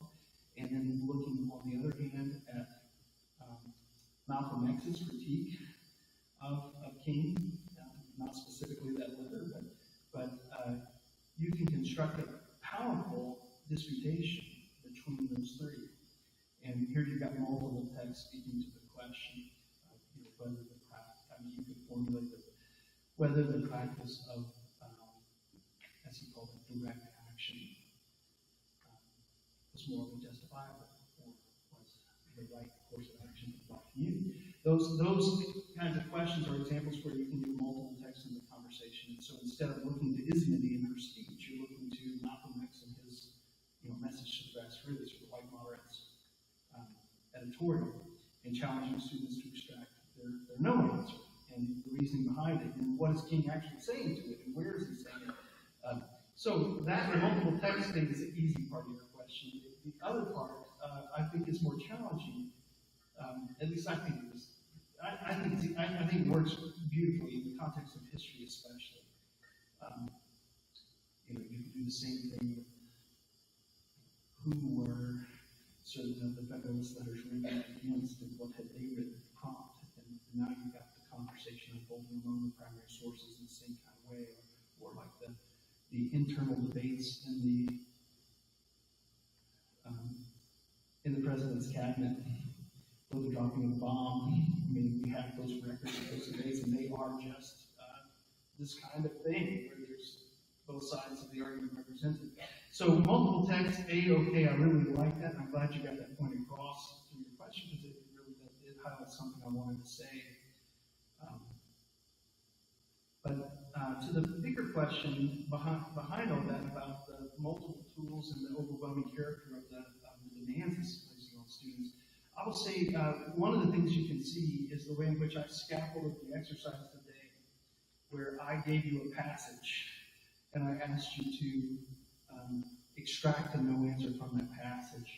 and then looking on the other hand at Malcolm X's critique of King, not specifically that letter, but you can construct a powerful disputation between those three. And here you've got multiple texts speaking to the question of whether the practice, you could formulate whether the practice of, as he called it, direct action was morally justifiable or was the right course of action for the black community. Those kinds of questions are examples where you can do multiple texts in the conversation. And so instead of looking to Ismene in her speech, you're looking to Malcolm X and his message to the grassroots or the white moderates editorial and challenging students to extract their no answer and the reasoning behind it and what is King actually saying to it and where is he saying it. So that multiple text thing is the easy part of your question. The other part, I think, is more challenging. At least I think it is. I think it works beautifully in the context of history, especially. You can do the same thing with who were certain of the Federalist letters written against and what had they written to prompt. And now you've got the conversation unfolding among the primary sources in the same kind of way, or like the internal debates in the president's cabinet for the dropping of the bomb. I mean, we have those records of those debates, and they are just this kind of thing where there's both sides of the argument represented. So multiple text, okay, I really like that, and I'm glad you got that point across through your question because it really did highlight something I wanted to say. But to the bigger question behind all that about the multiple tools and the overwhelming character of the demands it's placing on students, I will say one of the things you can see is the way in which I scaffolded the exercise today, where I gave you a passage and I asked you to extract a no answer from that passage.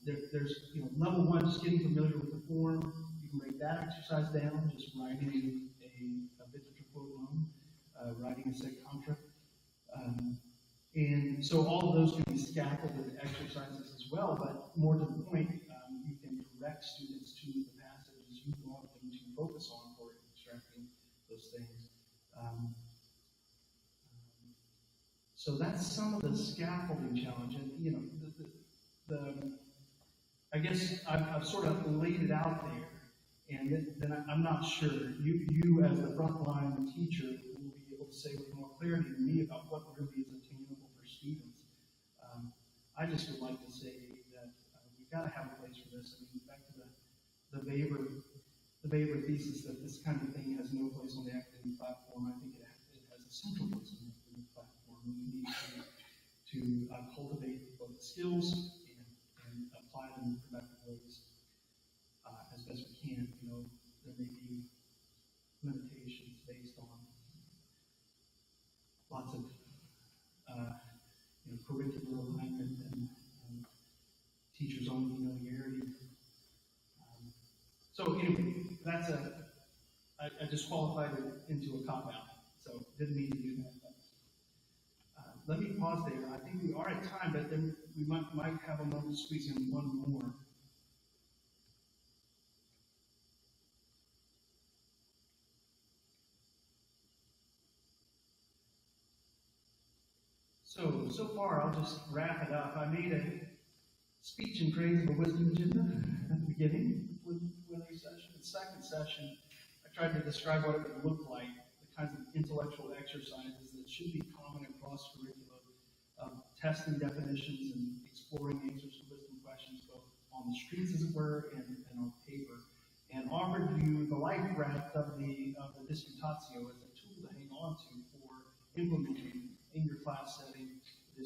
There's level one, just getting familiar with the form. You can break that exercise down, just writing a bit of quote loan, writing a seg contra. And so all of those can be scaffolded exercises as well, but more to the point, you can direct students to the passages you want them to focus on for extracting those things. So that's some of the scaffolding challenge, and I guess I've sort of laid it out there, and then I'm not sure. You as the frontline teacher will be able to say with more clarity than me about what really is attainable for students. I just would like to say that we've got to have a place platform, I think it has a central place in the platform. We need to cultivate both skills and apply them in productive ways as best we can. You know, there may be limitations based on lots of curricular alignment and teachers' own familiarity. So anyway, I just qualified it into a cop-out, so didn't mean to do that. But, let me pause there. I think we are at time, but then we might have a moment to squeeze in one more. So far, I'll just wrap it up. I made a speech in praise of a wisdom agenda at the beginning with our session. The second session, I tried to describe what it would look like, the kinds of intellectual exercises that should be common across curriculum, testing definitions and exploring answers to wisdom questions, both on the streets, as it were, and on paper, and offered you the life raft of the disputatio as a tool to hang on to for implementing in your class setting the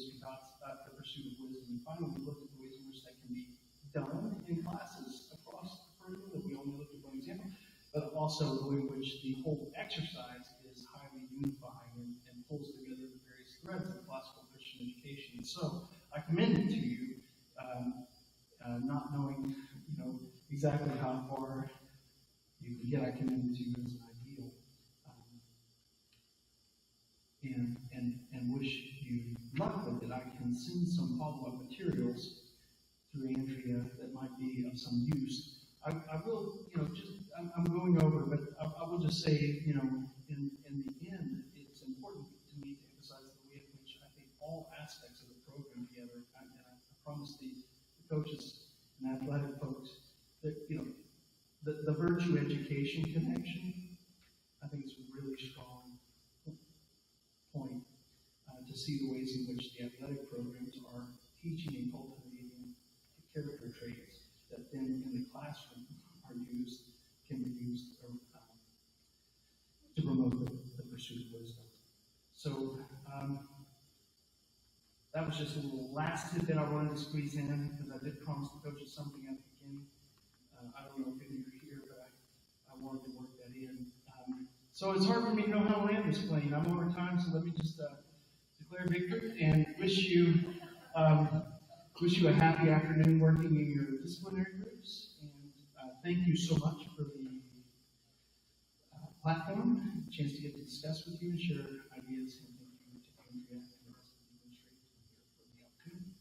pursuit of wisdom. And finally, we looked at the ways in which that can be done in classes across the curriculum. We only looked at one example, but also the way in which the whole exercise is highly unifying and pulls together the various threads of classical Christian education. So I commend it to you, not knowing, exactly how far you could get. I commend it to you as an ideal, and wish you luck with it. I can send some follow-up materials through Andrea that might be of some use. I will, I'm going over, but I will just say, in the end, it's important to me to emphasize the way in which I think all aspects of the program together, and I promise the coaches and athletic folks that, the virtue education connection, I think is a really strong point to see the ways in which the athletic programs are teaching and cultivating character traits that then in the classroom can be used to promote the pursuit of wisdom. So that was just a little last tidbit I wanted to squeeze in because I did promise the coaches something at the beginning. I don't know if any of you are here, but I wanted to work that in. So it's hard for me to know how to land this plane. I'm over time, so let me just declare victory and wish you a happy afternoon working in your disciplinary groups. And thank you so much for the platform, the chance to get to discuss with you and share ideas. And thank you to Andrea and the rest of the administration for the opportunity.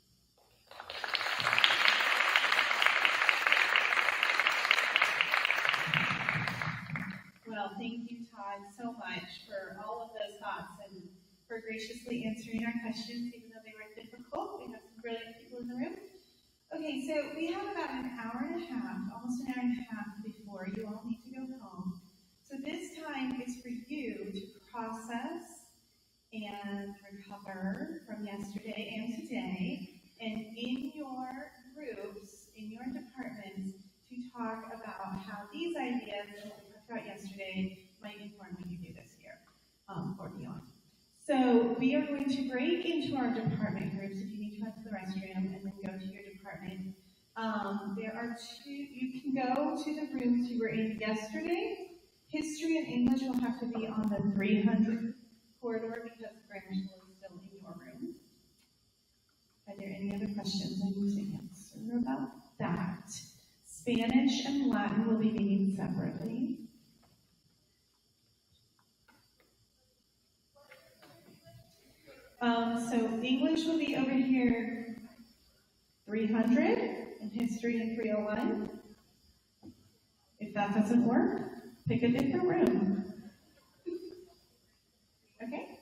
Well, thank you, Todd, so much for all of those thoughts and for graciously answering our questions, even though they were difficult. We have some brilliant people in the room. Okay, so we have about an hour and a half, almost an hour and a half before you all need to go home. So this time is for you to process and recover from yesterday and today, and in your groups, in your departments, to talk about how these ideas that we talked about yesterday might inform what you do this year or beyond. So we are going to break into our department groups if you need to run to the restroom and then go to your department. There are you can go to the rooms you were in yesterday. History and English will have to be on the 300 corridor because grammar school is still in your room. Are there any other questions I need to answer about that? Spanish and Latin will be meeting separately. So English will be over here 300 and history in 301. If that doesn't work, pick a different room. Okay?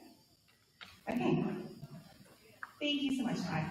Okay. Thank you so much, Todd.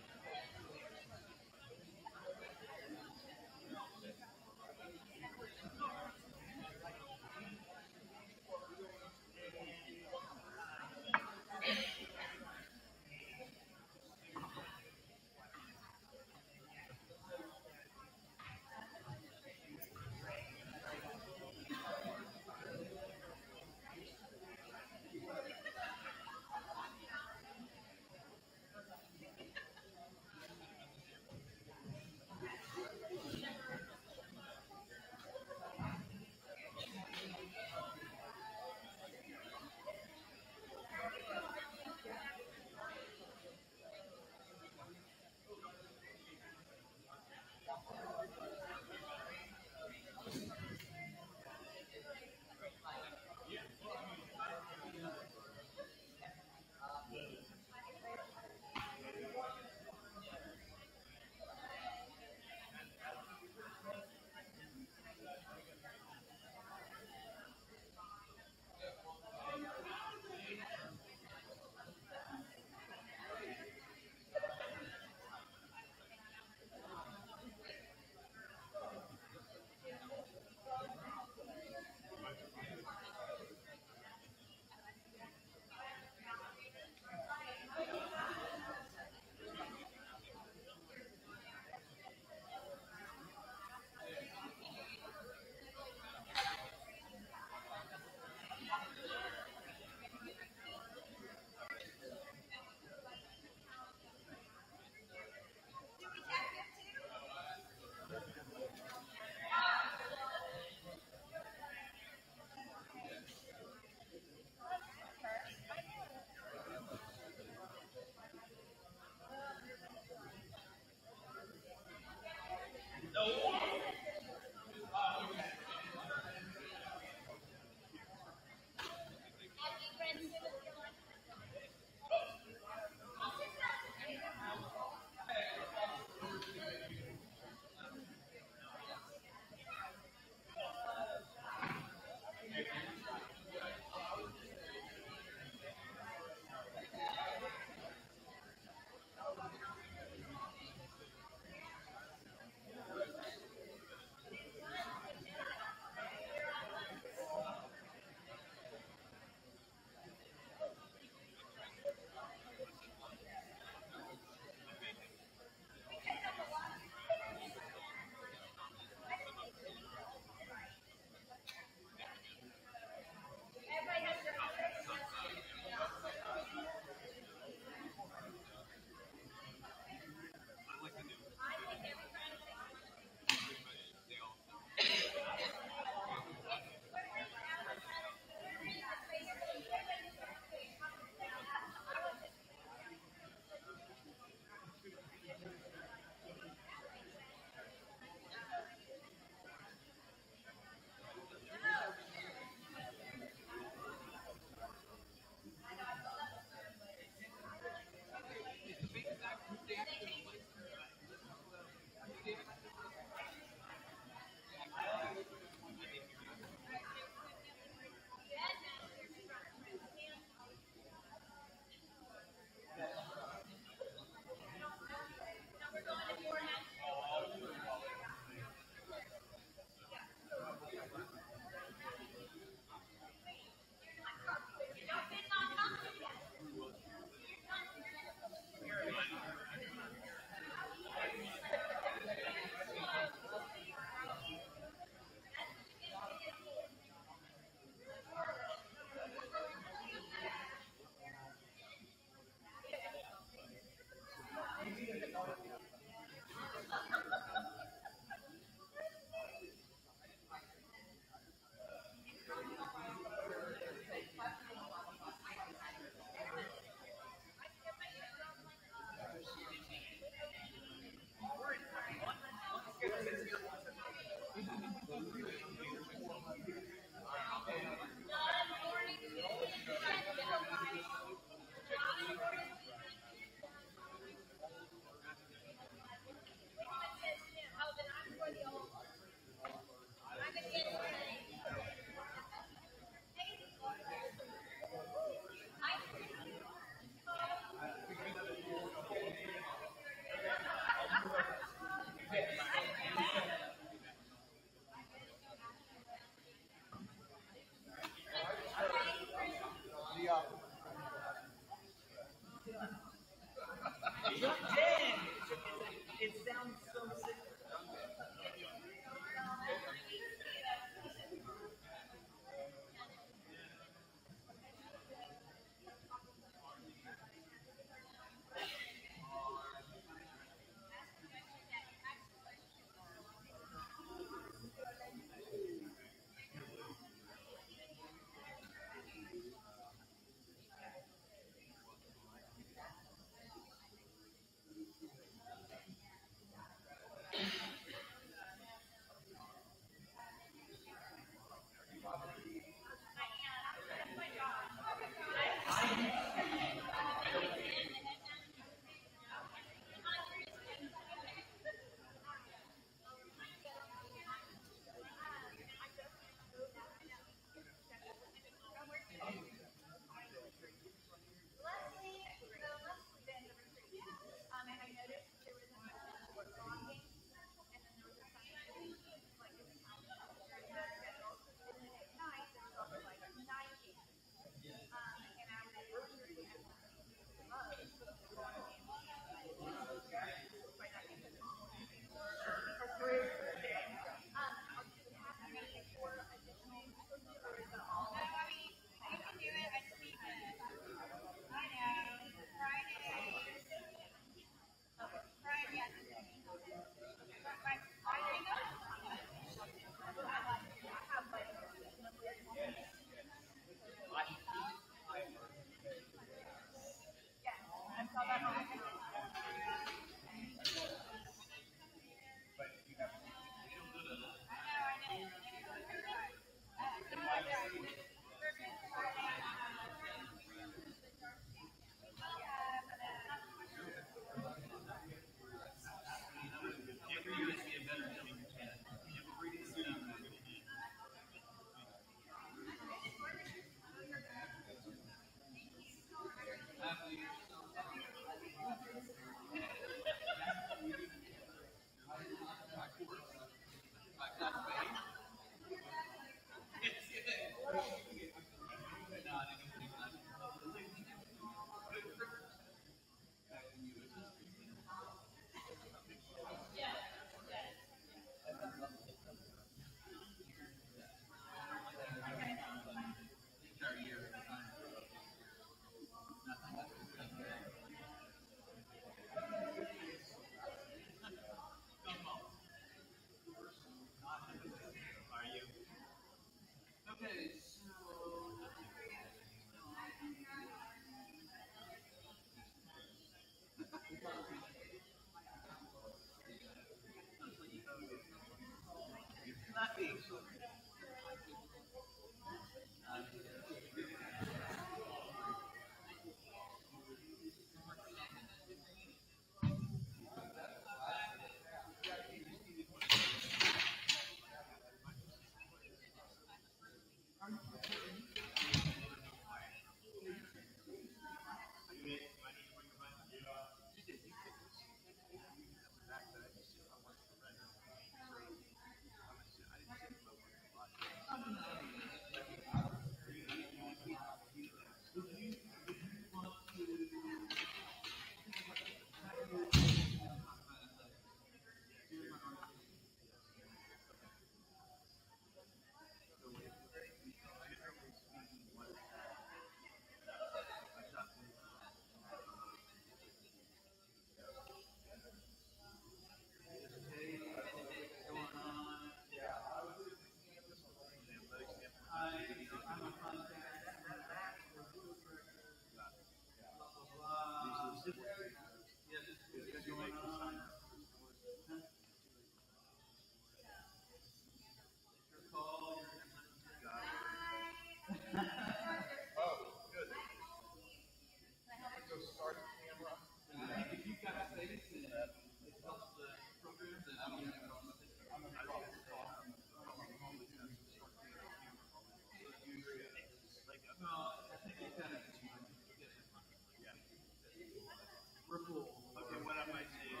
ripple. Okay, what I might say is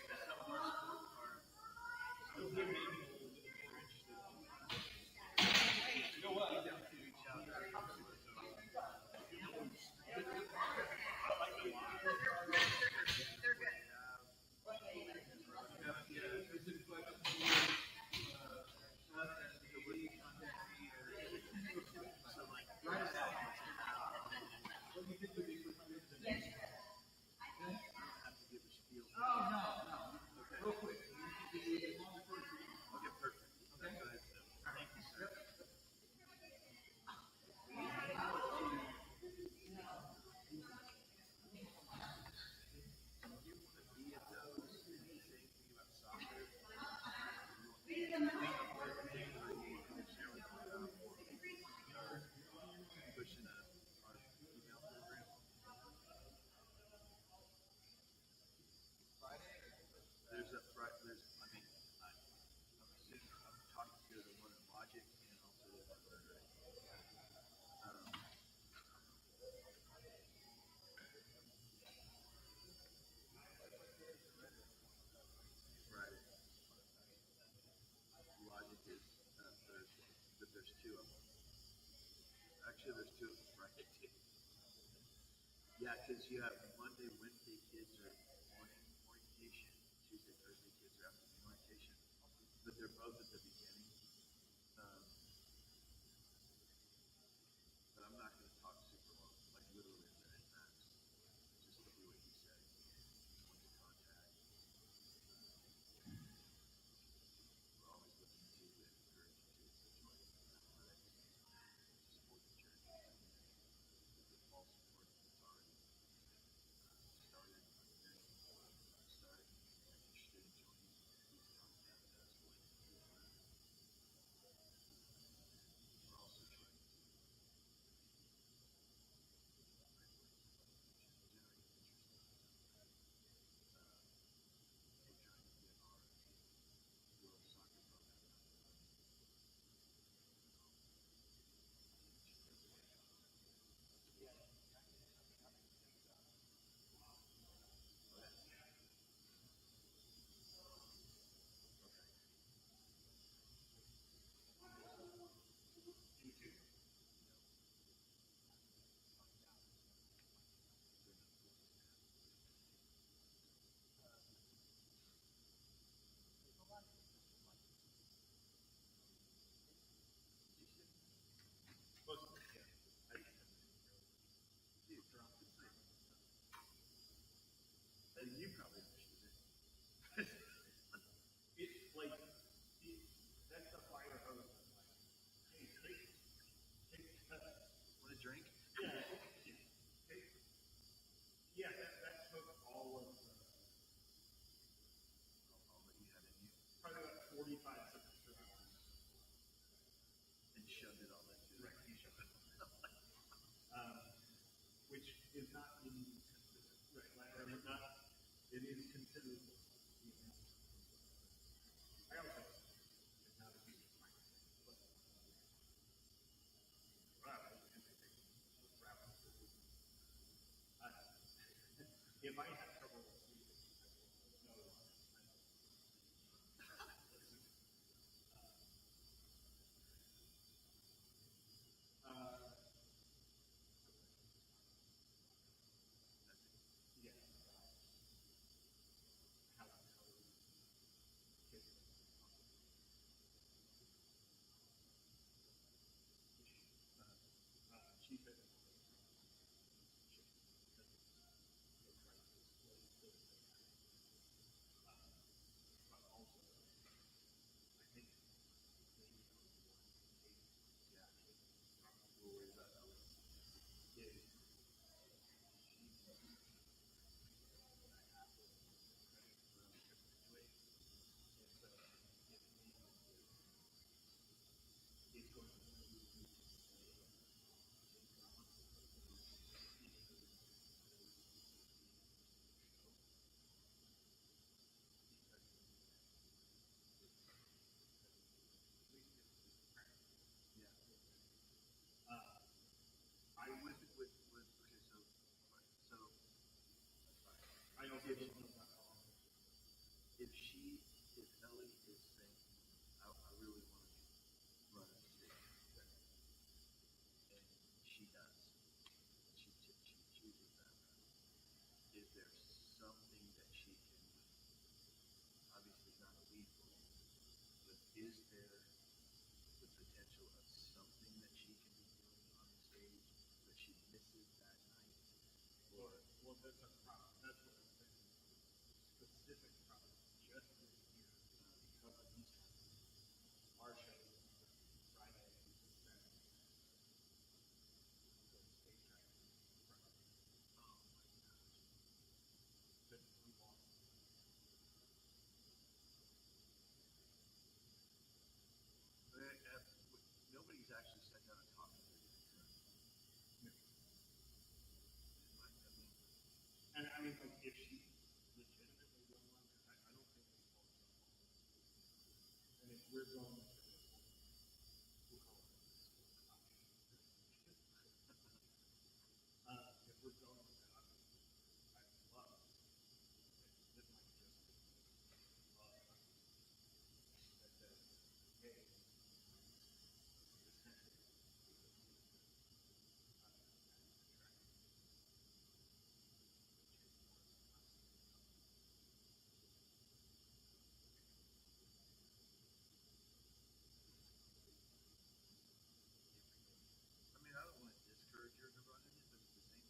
that some of our schools are still maybe a little bit more interested in. You know what? To reach out. There's a threat. I mean, I'm talking to the one in Logic and also the one in Friday. Logic is Thursday, but there's two of them. Actually, there's two of them Friday too. Yeah, because you have Monday, Wednesday kids are morning orientation, Tuesday, Thursday kids are afternoon orientation, but they're both at the beginning. Um, but I'm not going to talk super long, like literally a minute max. Just to do what he said. Point of contact. We're always looking to encourage you to join athletics, support the journey. The fall support that's already started. Started. Interested in joining. Please contact us. We're also trying to you probably understood it. It's like, that's the fire hose. Hey, want a drink? Yeah. Yeah, that took all of the. All that you had in you. Probably about 45 semester hours. And shoved it all into it. Right, you shoved it. Which is not inconsistent. Right, like, not, it is considered. I also, it's not a huge amount, but, if I have trouble sleeping, no, yeah. Chief mean, like, if she legitimately will want it, I don't think we fall off. And if we're going to we'll call it if we're going with that option, I love it. This might just be that says, hey, this kind of I mean, I don't want to discourage her to run in it, but at the same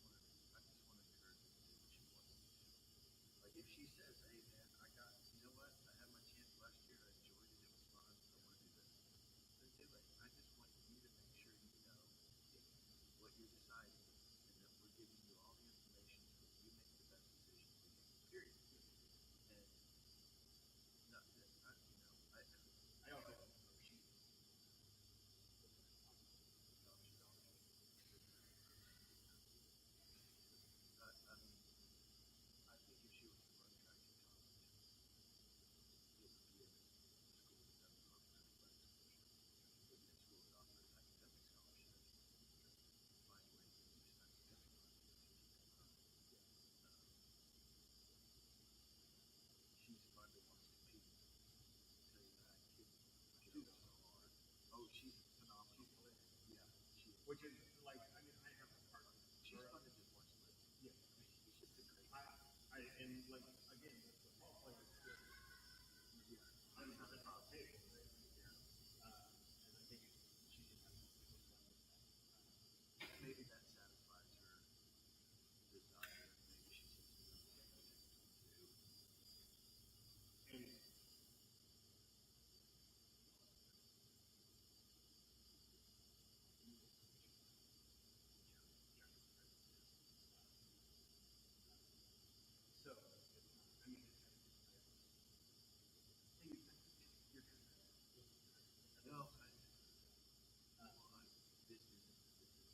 time, I just want to encourage her to do what she wants to do. Like if she says, "Hey, man, you know what? I had my chance last year. I enjoyed it. It was fun. I want to do this." Then do it. I just want you to make sure you know what you're deciding, and that we're giving you all the information so that you make the best decision for you. Period. And not that I also she I mean, I think if she was to run track in college, it would be in a school that doesn't offer athletic scholarship. It would be a school that offers academic scholarships. Find ways to use academic money to keep them up. She's fun to watch compete. I'll tell you that kid goes so hard. Oh, she's phenomenal. Yeah, she is. which is like, I mean, I have a partner. She's fun to just watch live. Yeah. She's just a great. And like, again, the ball player is good. Yeah. I'm not on the table, right? Yeah. And I think she can have some fun with that. Maybe that satisfies her desire. Maybe she sees it too. And so, I mean, No, this isn't not apples to apples whatsoever.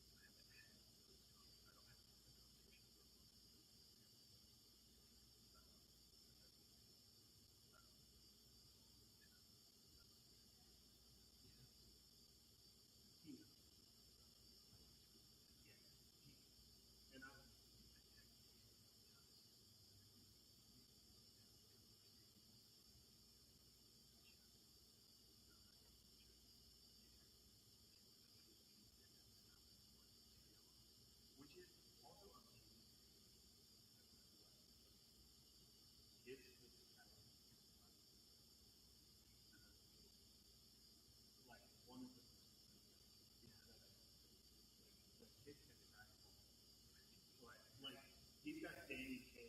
But I haven't had those I don't have the competition for one. he, yeah, and I'm, which is also a kids with talent. Like one of the kids can track. Like he's got Danny K.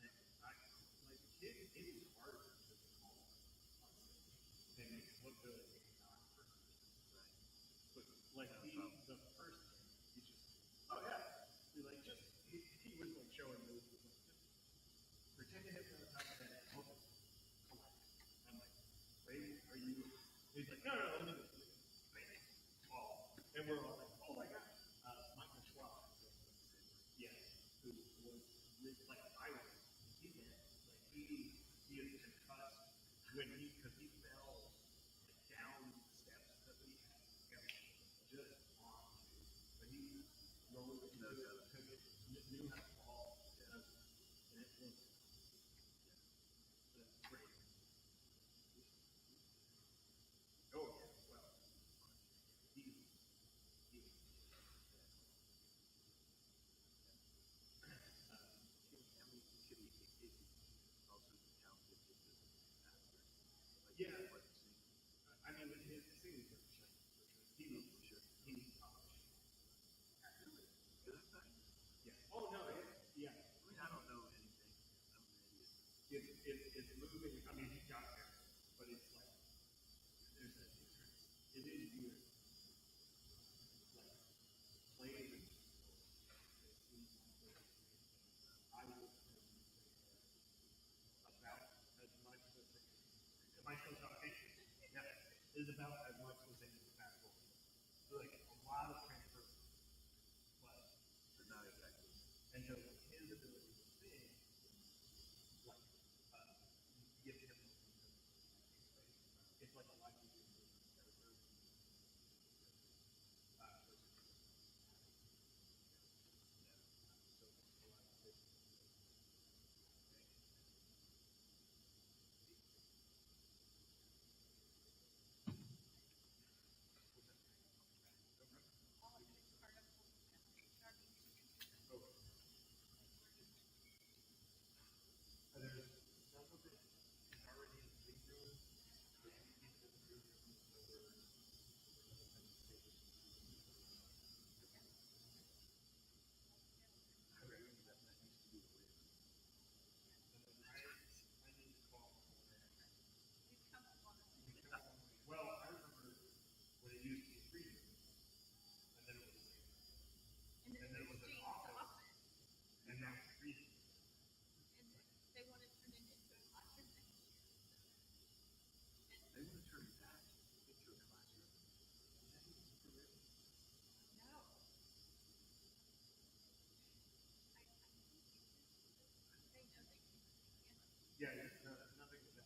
Like the kid, it is harder to call than make it look good and not person. Right. But like the first game, he's just, oh yeah, he like just he was like showing moves, like just pretend to hit me on the top of the head, okay, collect. I'm like, wait, are you? He's like, no, let me do this. Oh, and we're all like, oh my god, Michael Schwab, yeah, who was like I was, he did, like he is concussed when because he fell like, down the steps that we had, and just on, but he rolled it, took it, knew how to fall, and it was great. Oh yeah, well, he Is he also talented just as an actor? Like, yeah. what you see? I mean, his singing is for sure. He needs polish. Really? Good thing. Yeah. Oh no, yeah. I mean, I don't know anything. I'm an idiot. It's moving. I mean, he got there, but it's like there's a difference. It is weird. Like playing. I would about as much as am I still talking? Yeah. is about as much as in the past 4 years. So like a lot of transfer, but not effective. and so his ability to sing, like, gives him it's like a lot easier to do character. There's some of it is already in the big room, but we need to the big room, so we're I need to call. Well, I remember when it used to be 3 rooms, and then it was and then it was an office, and now it's 3 rooms. They want to turn it back into a classroom. No. Yeah, nothing to that.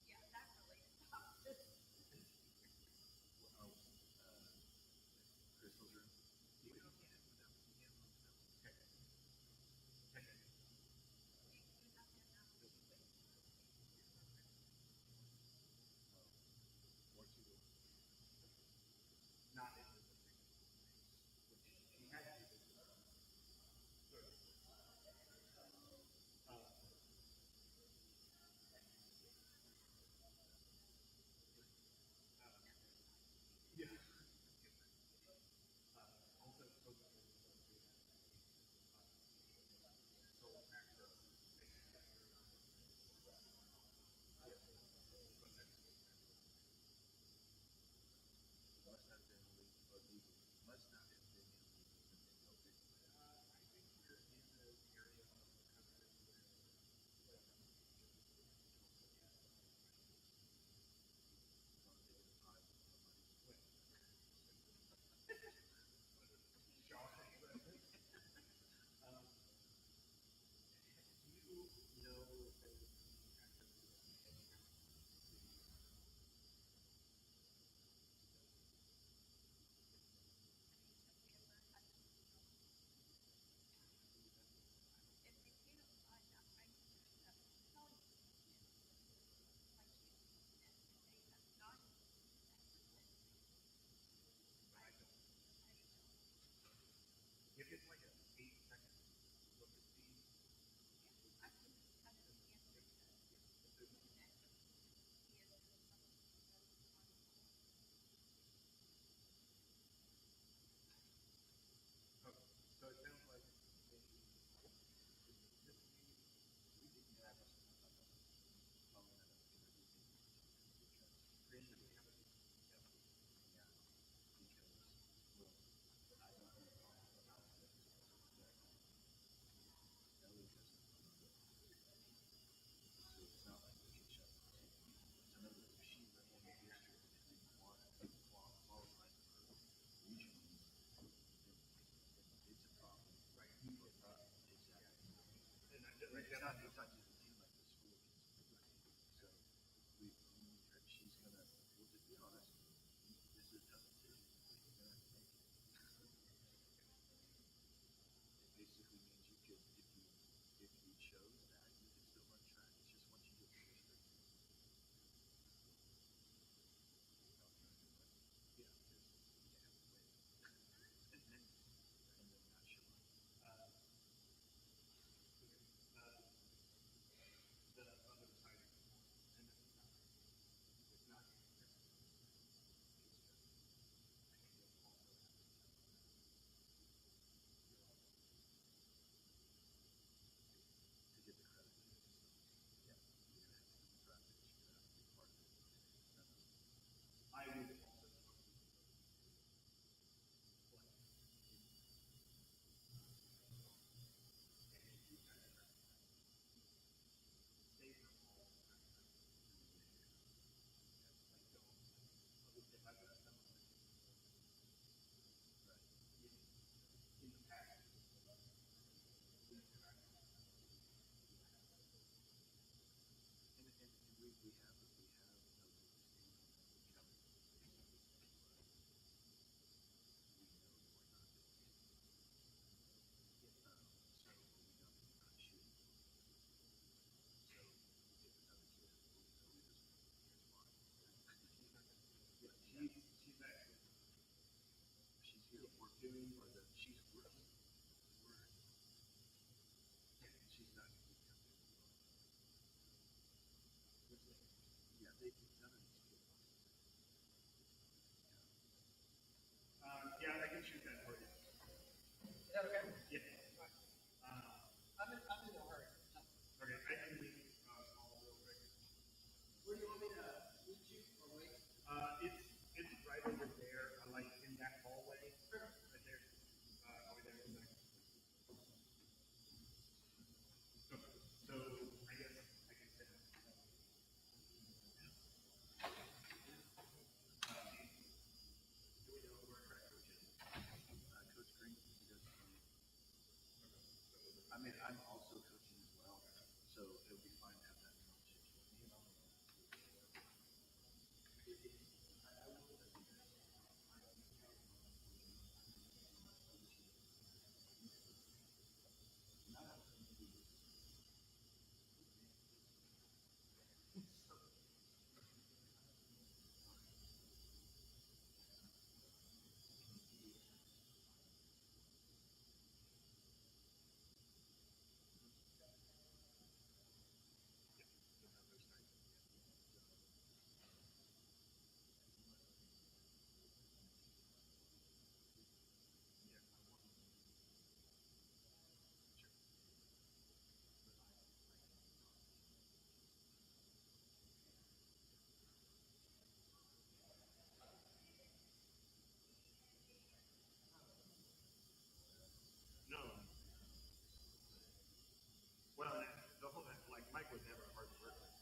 Yeah, that really stopped. Crystal's room. You don't get it without Okay. Not in the thing. Which he had to do. Yeah. Also, Must not have been illegal. Must not have been illegal. I think we're in the area of the country where shocking. Do you know if there was access to the if it's like a 8-second look at see, okay. So it sounds like maybe this We didn't have us following that up because creation we have a yeah, because well, I don't know about that. Ellie doesn't know. So it's not like we can shut it down. So in other words, if she ran in the district and didn't want to qualify for regionally, then it's a problem. Right. For us, exactly. and I just It's not just a team like the school can. So she's gonna, we'll just be honest, this is a tough decision. You're gonna have to make it. It basically means you could, if you chose that, you could still run track. It's just once you get to district. Yeah, because you have to win. and then not show up. or the she's working word. Yeah, she's not going to be coming. Yeah, they none of these people. Yeah, I can shoot that for you. Is that okay? Yeah. I'm in no hurry. Okay, I can leave all real quick. Where do you want me to meet you or wait? It's right over there, like in that hallway. Right there. Over there in a second. Okay, so I guess I can say that. Do we know where our coach is? Coach Green, he does. I mean, I'm also coaching as well, so it'll be fine to have that conversation. You know. No. Well, the whole like Mike was never hard to work with,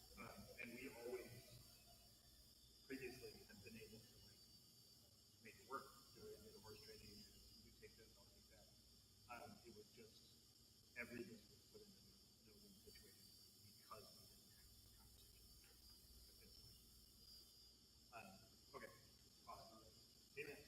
and we always previously have been able to like make it work during the horse training. You take this, I'll take that. It was just everything was put in a no-win situation because we didn't have this conversation. Okay, awesome. Hey, man.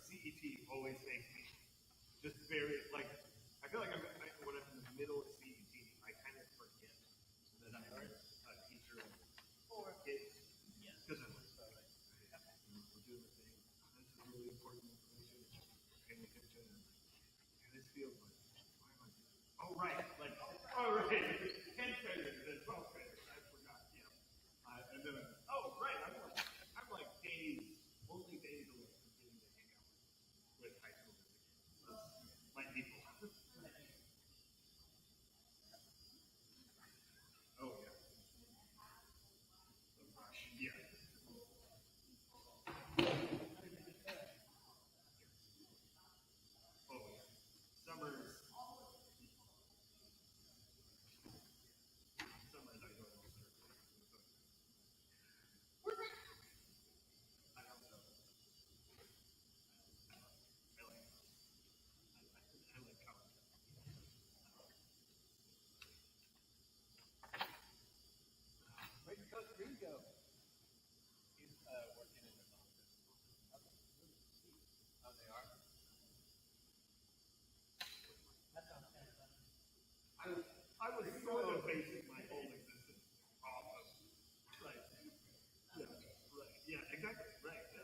CET always makes me just very, like, I feel like when I'm in the middle of CET, I kind of forget that I'm a teacher for kids. Because I'm like, we're doing the thing. This is really important information. Paying attention. And this feels like, why am I doing this? Oh, right. Like, oh, right. 10th graders and 12th graders. I forgot. Yeah. And then, oh, right. I'm like only days away from getting to hang out with high schoolers again. My people. Oh, yeah. The rush. Yeah. Oh, yeah. Summers. Summers I go to I also, I like college. Where did Coach Green go? He's working in his office. Oh, they are? That sounds kind of fun. I was sort of basing my whole existence off of, like, yeah, right, yeah, exactly, right, yeah.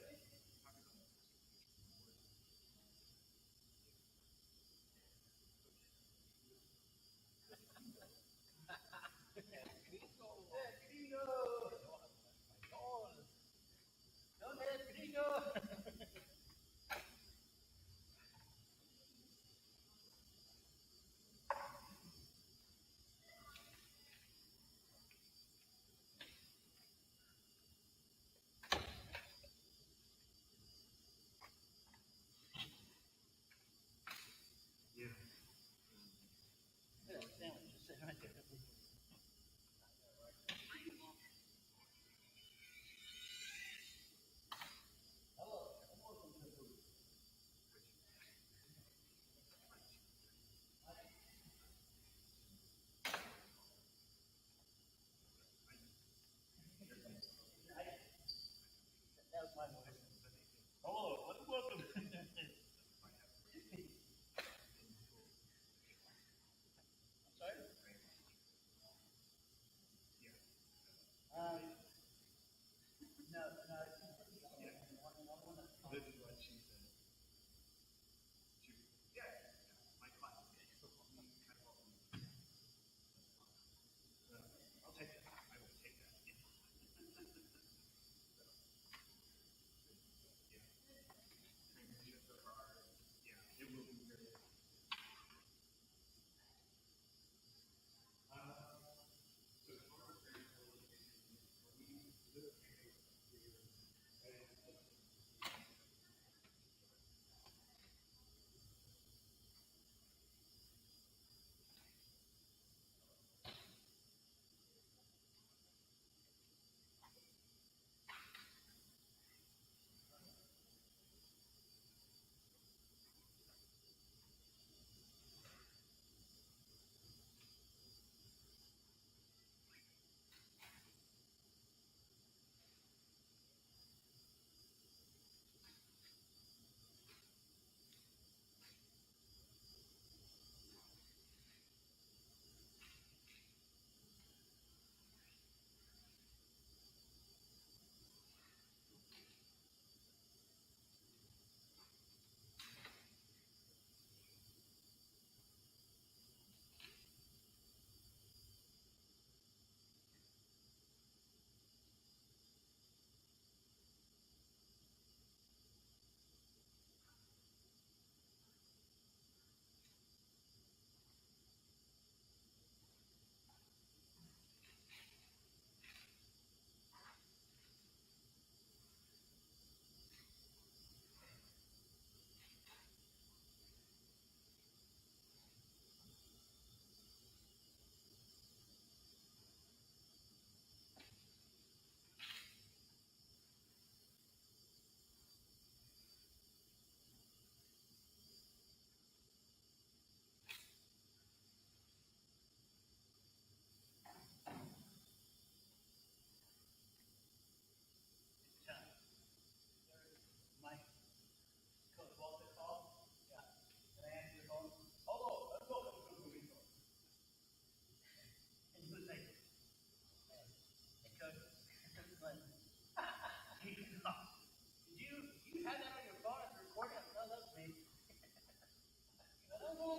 You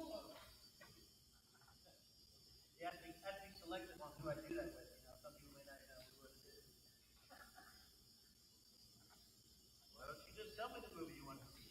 have to be selective on who I do that with, some people may not know who it is. Why don't you just tell me the movie you want to see?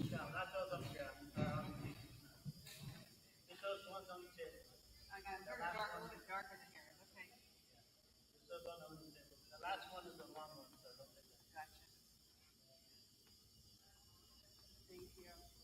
No, not those on the ground. Just those ones on the table. I got a little bit darker than yours, okay, Just those on the table. The last one is the long one, so don't take that. gotcha. Thank you.